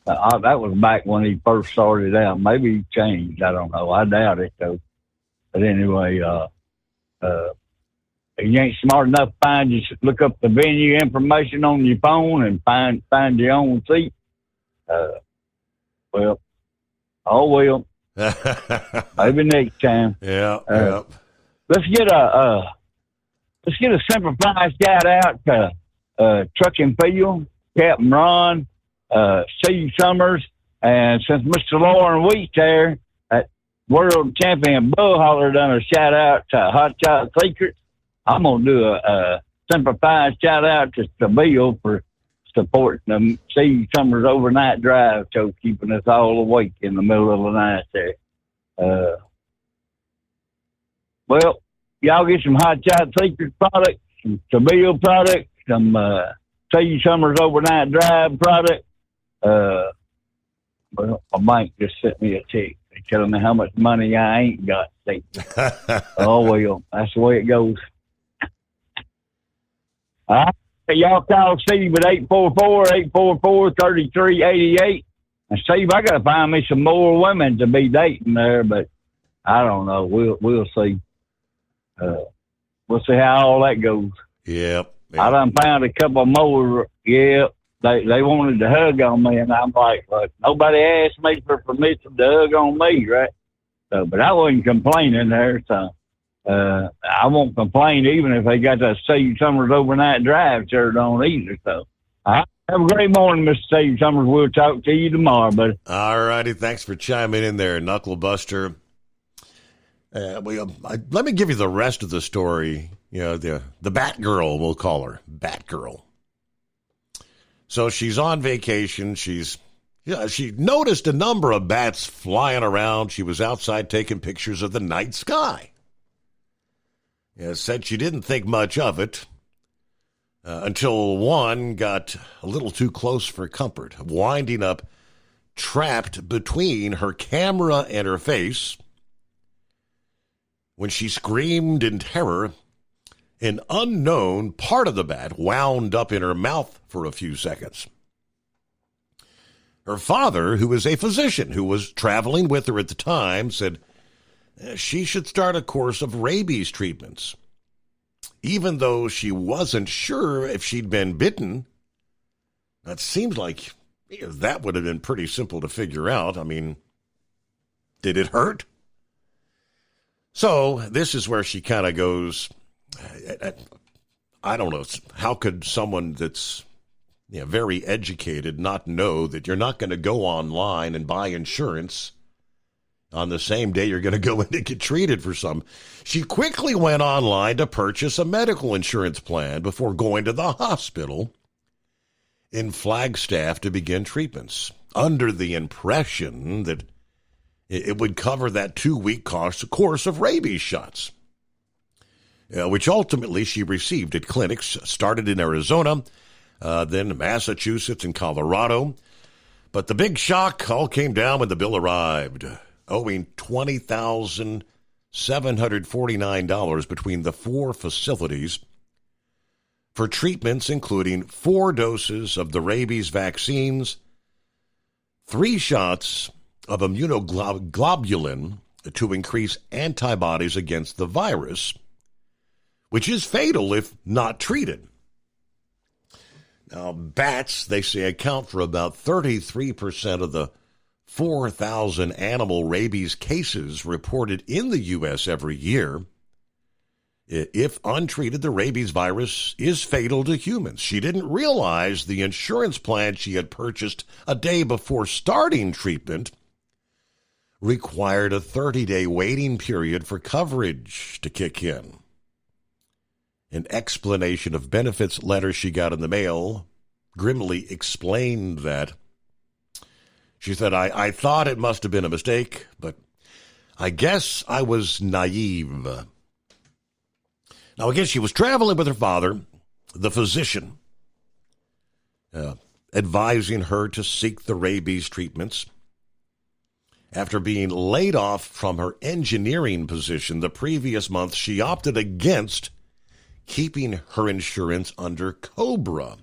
That was back when he first started out. Maybe he changed. I don't know. I doubt it, though. But anyway, if you ain't smart enough to look up the venue information on your phone and find your own seat. Well, oh well. Maybe next time. Yeah. Let's get a simplified shout out to Truck and Field, Captain Ron, Steve Summers, and since Mr. Lauren Wheat there at World Champion Bull Hauler done a shout out to Hot Shot Secrets, I'm gonna do a simplified shout out to Bill for supporting the Steve Summers overnight drive show, keeping us all awake in the middle of the night there. Well, y'all get some Hot Shot Secrets products, some Bill products, some Steve Summers overnight drive product. Well, my bank just sent me a check. They telling me how much money I ain't got. Oh well, that's the way it goes. Y'all call Steve at 844-844-3388. And Steve, I got to find me some more women to be dating there, but I don't know. We'll see. We'll see how all that goes. Yep. I done found a couple more. Yeah, they wanted to hug on me, and I'm like, nobody asked me for permission to hug on me, right? So, but I wasn't complaining there, so I won't complain even if they got that Steve Summers overnight drive shirt on either. So, have a great morning, Mr. Steve Summers. We'll talk to you tomorrow, buddy. All righty. Thanks for chiming in there, Knuckle Buster. Let me give you the rest of the story. You know, the Batgirl, we'll call her. Batgirl. So she's on vacation. She noticed a number of bats flying around. She was outside taking pictures of the night sky. Said she didn't think much of it until one got a little too close for comfort, winding up trapped between her camera and her face. When she screamed in terror, an unknown part of the bat wound up in her mouth for a few seconds. Her father, who is a physician who was traveling with her at the time, said she should start a course of rabies treatments. Even though she wasn't sure if she'd been bitten, that seems like that would have been pretty simple to figure out. I mean, did it hurt? So this is where she kind of goes, I don't know, how could someone that's very educated not know that you're not going to go online and buy insurance on the same day you're going to go in to get treated for some? She quickly went online to purchase a medical insurance plan before going to the hospital in Flagstaff to begin treatments, under the impression that it would cover that 2-week course of rabies shots, which ultimately she received at clinics started in Arizona, then Massachusetts and Colorado. But the big shock all came down when the bill arrived, owing $20,749 between the 4 facilities for treatments including 4 doses of the rabies vaccines, 3 shots of immunoglobulin to increase antibodies against the virus, which is fatal if not treated. Now, bats, they say, account for about 33% of the 4,000 animal rabies cases reported in the U.S. every year. If untreated, the rabies virus is fatal to humans. She didn't realize the insurance plan she had purchased a day before starting treatment required a 30-day waiting period for coverage to kick in. An explanation of benefits letter she got in the mail grimly explained that. She said, I thought it must have been a mistake, but I guess I was naive. Now, again, she was traveling with her father, the physician, advising her to seek the rabies treatments. After being laid off from her engineering position the previous month, she opted against keeping her insurance under COBRA,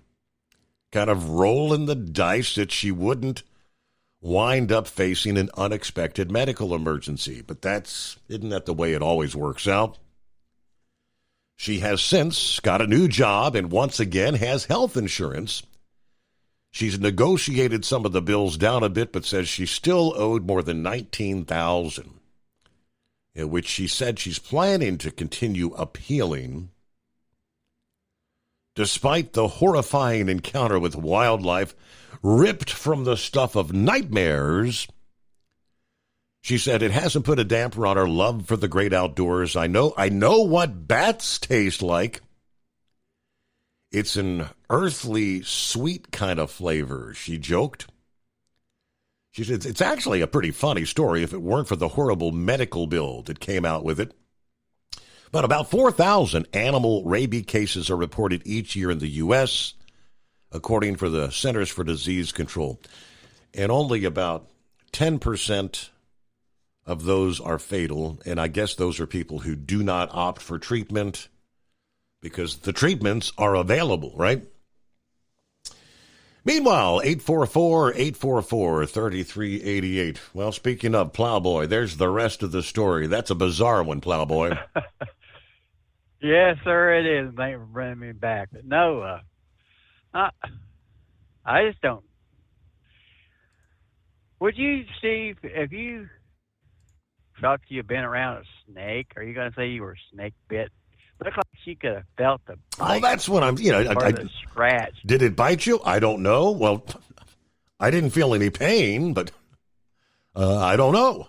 kind of rolling the dice that she wouldn't wind up facing an unexpected medical emergency. But isn't that the way it always works out? She has since got a new job and once again has health insurance. She's negotiated some of the bills down a bit, but says she still owed more than $19,000, which she said she's planning to continue appealing. Despite the horrifying encounter with wildlife ripped from the stuff of nightmares, she said it hasn't put a damper on her love for the great outdoors. I know what bats taste like. It's an earthly, sweet kind of flavor, she joked. She said it's actually a pretty funny story if it weren't for the horrible medical bill that came out with it. But about 4,000 animal rabies cases are reported each year in the U.S., according to the Centers for Disease Control. And only about 10% of those are fatal. And I guess those are people who do not opt for treatment because the treatments are available, right? Meanwhile, 844-844-3388. Well, speaking of Plowboy, there's the rest of the story. That's a bizarre one, Plowboy. Yes, sir, it is. Thanks for bringing me back. But no, I just don't. Would you, Steve, if you felt you've been around a snake? Are you going to say you were snake bit? Looks like she could have felt the bite. Oh, that's what I'm, the scratch. Did it bite you? I don't know. Well, I didn't feel any pain, but I don't know.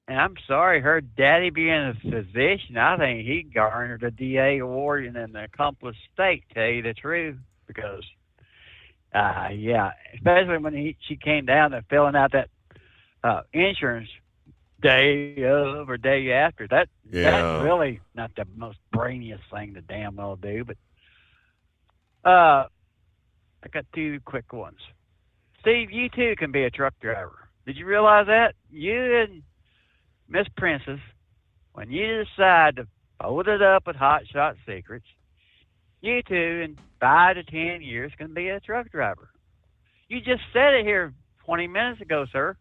And I'm sorry, her daddy being a physician, I think he garnered a DA award in an accomplished state, to tell you the truth, because, especially when she came down and filling out that insurance day of or day after. That's really not the most brainiest thing to damn well do, but I got two quick ones. Steve, you too can be a truck driver. Did you realize that? You and Miss Princess, when you decide to fold it up with Hot Shot Secrets, you two in 5 to 10 years can be a truck driver. You just said it here 20 minutes ago, sir.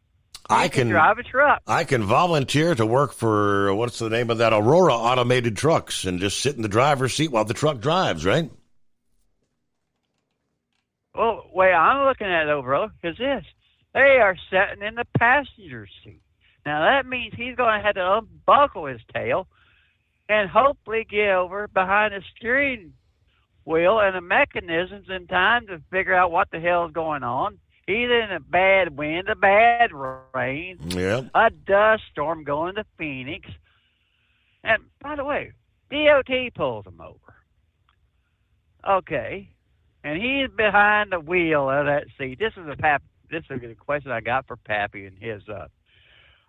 I can drive a truck. I can volunteer to work for, what's the name of that, Aurora Automated Trucks, and just sit in the driver's seat while the truck drives, right? Well, the way I'm looking at it, brother, is this. They are sitting in the passenger seat. Now, that means he's going to have to unbuckle his tail and hopefully get over behind the steering wheel and the mechanisms in time to figure out what the hell is going on. Either in a bad wind, a bad rain, a dust storm going to Phoenix. And, by the way, DOT pulls him over. Okay. And he's behind the wheel of that seat. This is a question I got for Pappy and his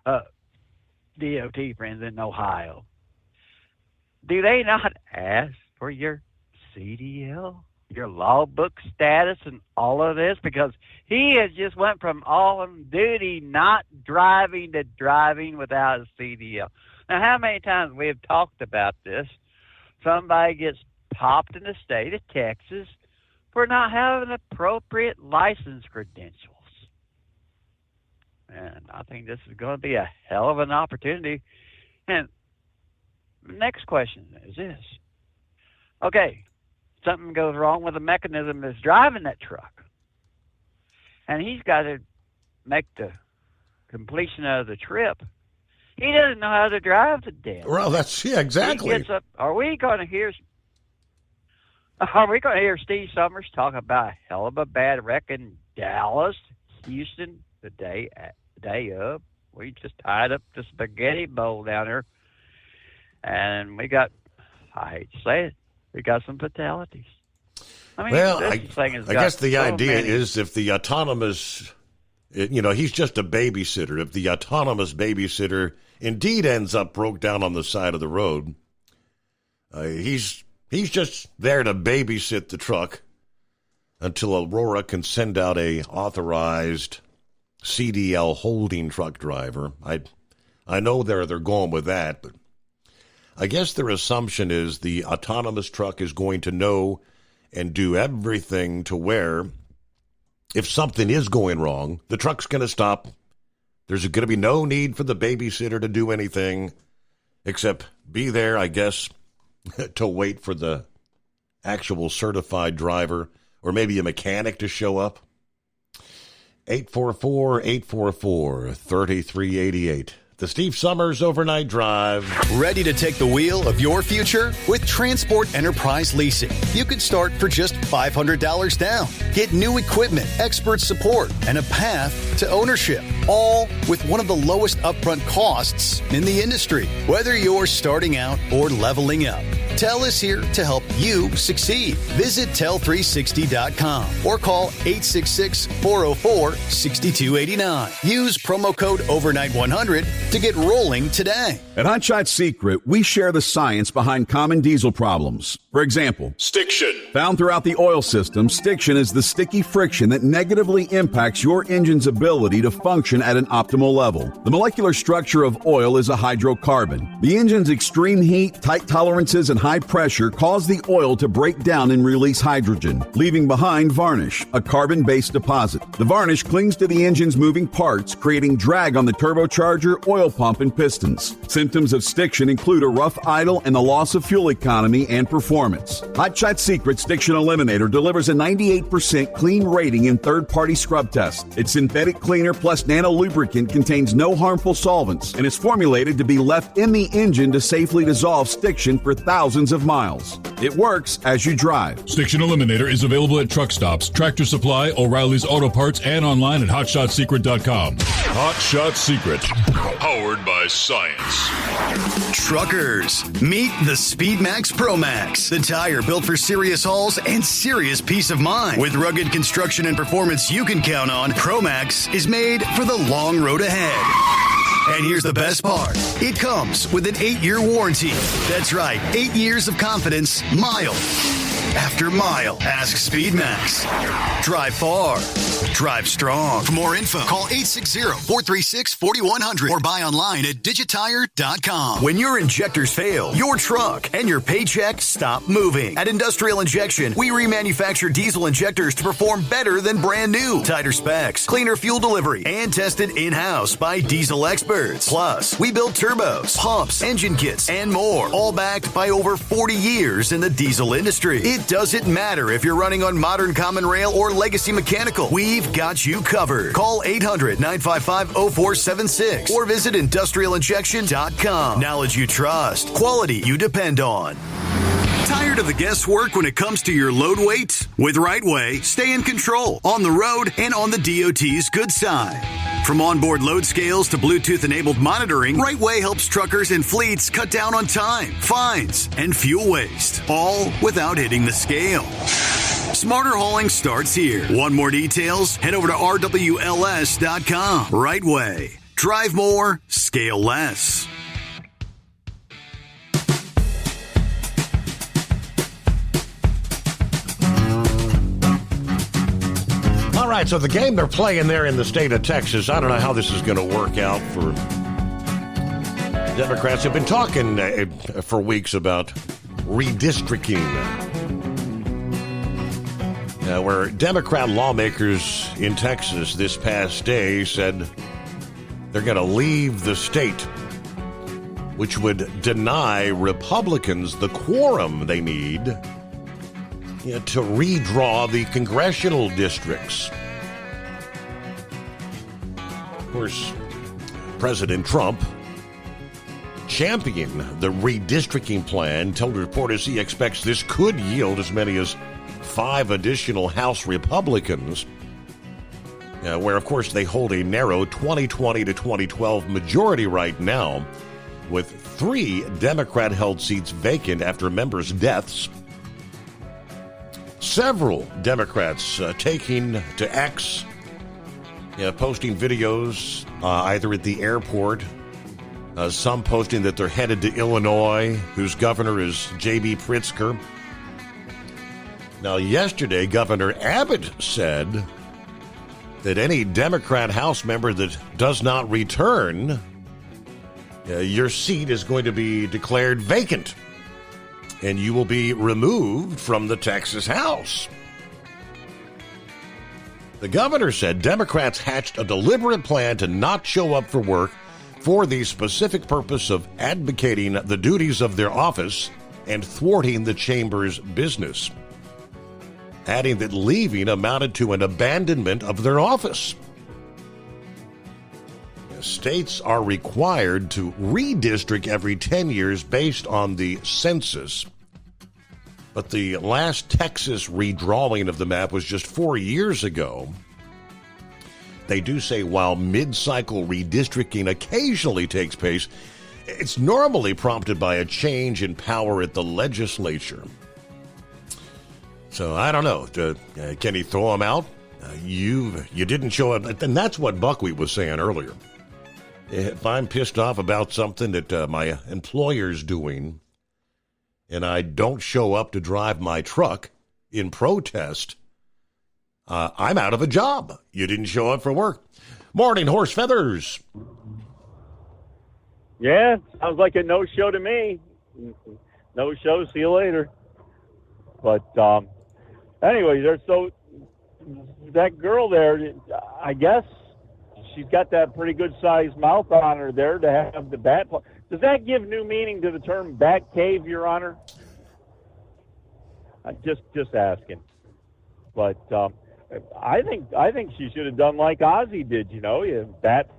DOT friends in Ohio. Do they not ask for your CDL, your logbook status, and all of this? Because he has just went from on duty not driving to driving without a CDL. Now, how many times we have talked about this? Somebody gets popped in the state of Texas for not having appropriate license credentials. And I think this is going to be a hell of an opportunity. And the next question is this. Okay, something goes wrong with the mechanism that's driving that truck. And he's got to make the completion of the trip. He doesn't know how to drive the damn. Well, that's, exactly. He gets up. Are we going to hear Steve Summers talk about a hell of a bad wreck in Dallas, Houston, the day of? We just tied up the spaghetti bowl down there, and we got, I hate to say it, we got some fatalities. I mean, I guess the idea is if the autonomous, he's just a babysitter. If the autonomous babysitter indeed ends up broke down on the side of the road, he's just there to babysit the truck until Aurora can send out a authorized CDL holding truck driver. I know they're going with that, but I guess their assumption is the autonomous truck is going to know and do everything to where if something is going wrong, the truck's going to stop. There's going to be no need for the babysitter to do anything except be there, I guess, to wait for the actual certified driver or maybe a mechanic to show up. 844-844-3388. The Steve Summers Overnight Drive. Ready to take the wheel of your future? With Transport Enterprise Leasing, you could start for just $500 down. Get new equipment, expert support, and a path to ownership, all with one of the lowest upfront costs in the industry. Whether you're starting out or leveling up, TEL is here to help you succeed. Visit tel360.com or call 866-404-6289. Use promo code overnight100 to get rolling today. At Hot Shot Secret, we share the science behind common diesel problems. For example, stiction. Found throughout the oil system, stiction is the sticky friction that negatively impacts your engine's ability to function at an optimal level. The molecular structure of oil is a hydrocarbon. The engine's extreme heat, tight tolerances, and high pressure cause the oil to break down and release hydrogen, leaving behind varnish, a carbon-based deposit. The varnish clings to the engine's moving parts, creating drag on the turbocharger, oil pump, and pistons. Symptoms of stiction include a rough idle and the loss of fuel economy and performance. Hot Shot Secret Stiction Eliminator delivers a 98% clean rating in third-party scrub tests. Its synthetic cleaner plus nano lubricant contains no harmful solvents and is formulated to be left in the engine to safely dissolve Stiction for thousands of miles. It works as you drive. Stiction Eliminator is available at truck stops, Tractor Supply, O'Reilly's Auto Parts, and online at HotShotSecret.com. Hot Shot Secret, powered by science. Truckers, meet the SpeedMax Pro Max, the tire built for serious hauls and serious peace of mind. With rugged construction and performance you can count on, Pro Max is made for the long road ahead. And here's the best part. It comes with an 8-year warranty. That's right, 8 years of confidence, mile after mile. Ask SpeedMax. Drive far. Drive strong. For more info, call 860-436-4100 or buy online at digitire.com. When your injectors fail, your truck and your paycheck stop moving. At Industrial Injection, we remanufacture diesel injectors to perform better than brand new. Tighter specs, cleaner fuel delivery, and tested in-house by diesel experts. Plus, we build turbos, pumps, engine kits, and more, all backed by over 40 years in the diesel industry. It doesn't matter if you're running on modern common rail or legacy mechanical. We've got you covered. Call 800-955-0476 or visit industrialinjection.com. Knowledge you trust. Quality you depend on. Tired of the guesswork when it comes to your load weight? With RightWay, stay in control on the road and on the DOT's good side. From onboard load scales to Bluetooth-enabled monitoring, RightWay helps truckers and fleets cut down on time, fines, and fuel waste, all without hitting the scale. Smarter hauling starts here. Want more details? Head over to RWLS.com. RightWay. Drive more, scale less. All right, so the game they're playing there in the state of Texas, I don't know how this is going to work out for Democrats. Have been talking for weeks about redistricting, where Democrat lawmakers in Texas this past day said they're going to leave the state, which would deny Republicans the quorum they need to redraw the congressional districts. Of course, President Trump championed the redistricting plan, told reporters he expects this could yield as many as 5 additional House Republicans, where, of course, they hold a narrow 2020 to 2012 majority right now, with 3 Democrat-held seats vacant after members' deaths. Several Democrats taking to X, posting videos either at the airport, some posting that they're headed to Illinois, whose governor is J.B. Pritzker. Now, yesterday, Governor Abbott said that any Democrat House member that does not return, your seat is going to be declared vacant, and you will be removed from the Texas House. The governor said Democrats hatched a deliberate plan to not show up for work for the specific purpose of advocating the duties of their office and thwarting the chamber's business, adding that leaving amounted to an abandonment of their office. States are required to redistrict every 10 years based on the census. But the last Texas redrawing of the map was just 4 years ago. They do say while mid-cycle redistricting occasionally takes place, it's normally prompted by a change in power at the legislature. So I don't know. Can he throw them out? You didn't show up. And that's what Buckwheat was saying earlier. If I'm pissed off about something that my employer's doing, and I don't show up to drive my truck in protest, I'm out of a job. You didn't show up for work. Morning, Horse Feathers. Yeah, sounds like a no-show to me. No show, see you later. But anyway, that girl there, I guess she's got that pretty good-sized mouth on her there to have the bat. Does that give new meaning to the term bat cave, Your Honor? Just asking. But I think she should have done like Ozzy did.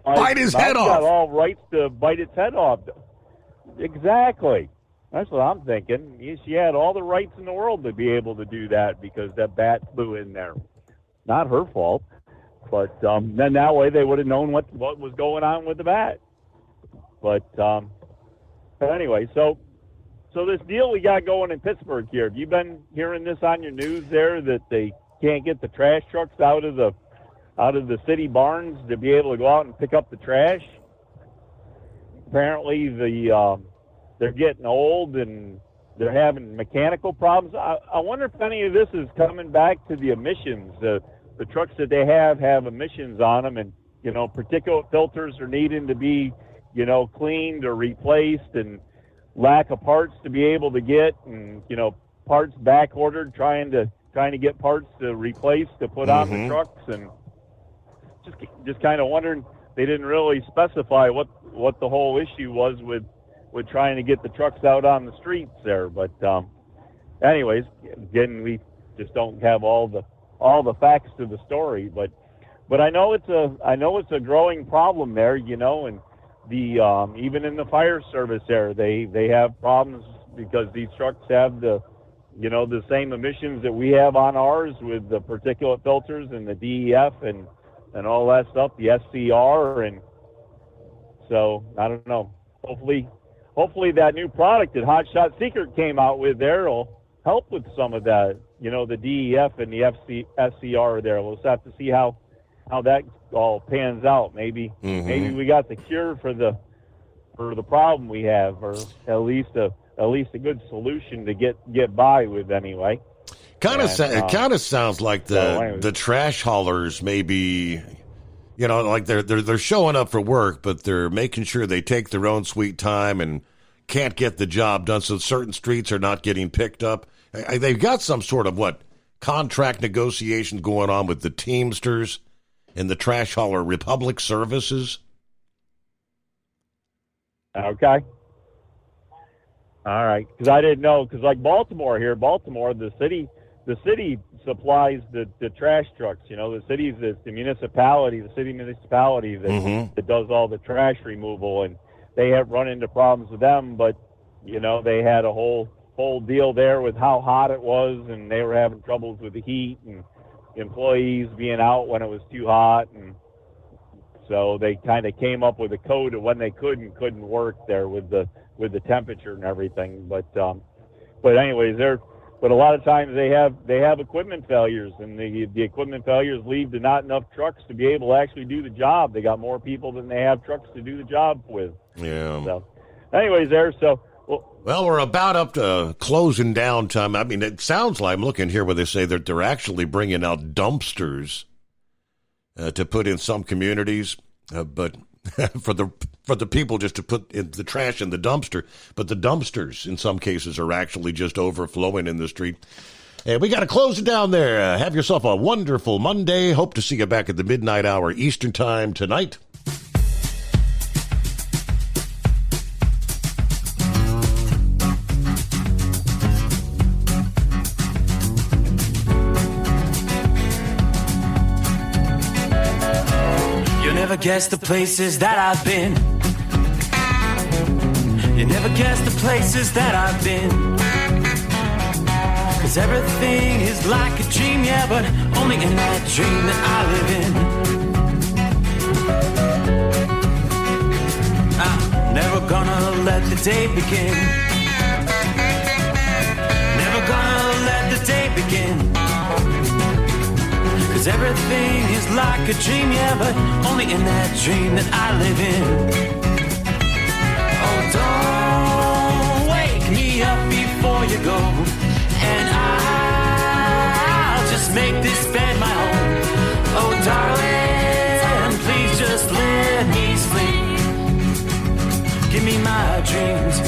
Bite his head off. Got all rights to bite its head off. Exactly. That's what I'm thinking. She had all the rights in the world to be able to do that because that bat flew in there. Not her fault. But then that way they would have known what was going on with the bat. But anyway, so this deal we got going in Pittsburgh here, have you been hearing this on your news there that they can't get the trash trucks out of the city barns to be able to go out and pick up the trash? Apparently they're getting old and they're having mechanical problems. I wonder if any of this is coming back to the emissions. The trucks that they have emissions on them, and particulate filters are needing to be cleaned or replaced, and lack of parts to be able to get, and parts back ordered, trying to get parts to replace to put on the trucks, and just kind of wondering. They didn't really specify what the whole issue was with trying to get the trucks out on the streets there. But anyways, again, we just don't have all the facts to the story. But I know it's a growing problem there, and the even in the fire service there, they have problems because these trucks have the same emissions that we have on ours with the particulate filters and the DEF and all that stuff, the SCR, and so I don't know. Hopefully that new product that Hot Shot Secret came out with there will help with some of that, the DEF and the SCR there. We'll just have to see how that all pans out. Maybe we got the cure for the problem we have, or at least a good solution to get by with anyway. It kind of sounds like the trash haulers maybe, like they're showing up for work, but they're making sure they take their own sweet time and can't get the job done. So certain streets are not getting picked up. They've got some sort of contract negotiations going on with the Teamsters and the trash hauler Republic Services. Okay. All right. Because I didn't know. Because like Baltimore, the city supplies the trash trucks. The city's the city municipality that does all the trash removal, and they have run into problems with them. But they had a whole deal there with how hot it was, and they were having troubles with the heat and employees being out when it was too hot, and so they kind of came up with a code of when they could and couldn't work there with the temperature and everything. But anyways, but a lot of times they have equipment failures, and the equipment failures lead to not enough trucks to be able to actually do the job. They got more people than they have trucks to do the job with. Yeah. So anyways, well, we're about up to closing down time. I mean, it sounds like, I'm looking here where they say that they're actually bringing out dumpsters to put in some communities, but for the people just to put in the trash in the dumpster. But the dumpsters, in some cases, are actually just overflowing in the street. And we got to close it down there. Have yourself a wonderful Monday. Hope to see you back at the midnight hour Eastern time tonight. Guess the places that I've been. You never guess the places that I've been. 'Cause everything is like a dream, yeah, but only in that dream that I live in. I'm never gonna let the day begin. Never gonna let the day begin. 'Cause everything is like a dream, yeah, but only in that dream that I live in. Oh, don't wake me up before you go, and I'll just make this bed my home. Oh, darling, please just let me sleep. Give me my dreams.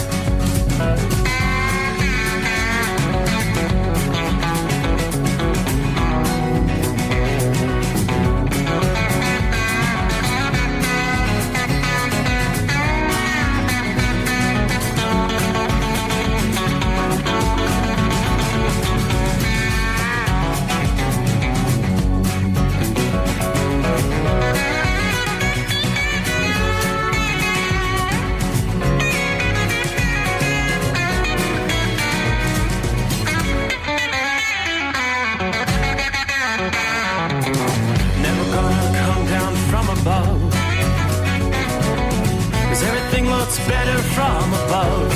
what's better from above.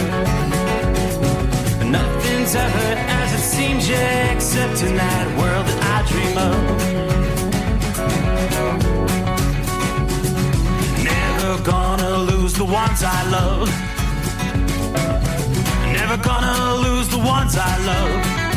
Nothing's ever as it seems, yeah, except in that world that I dream of. Never gonna lose the ones I love. Never gonna lose the ones I love.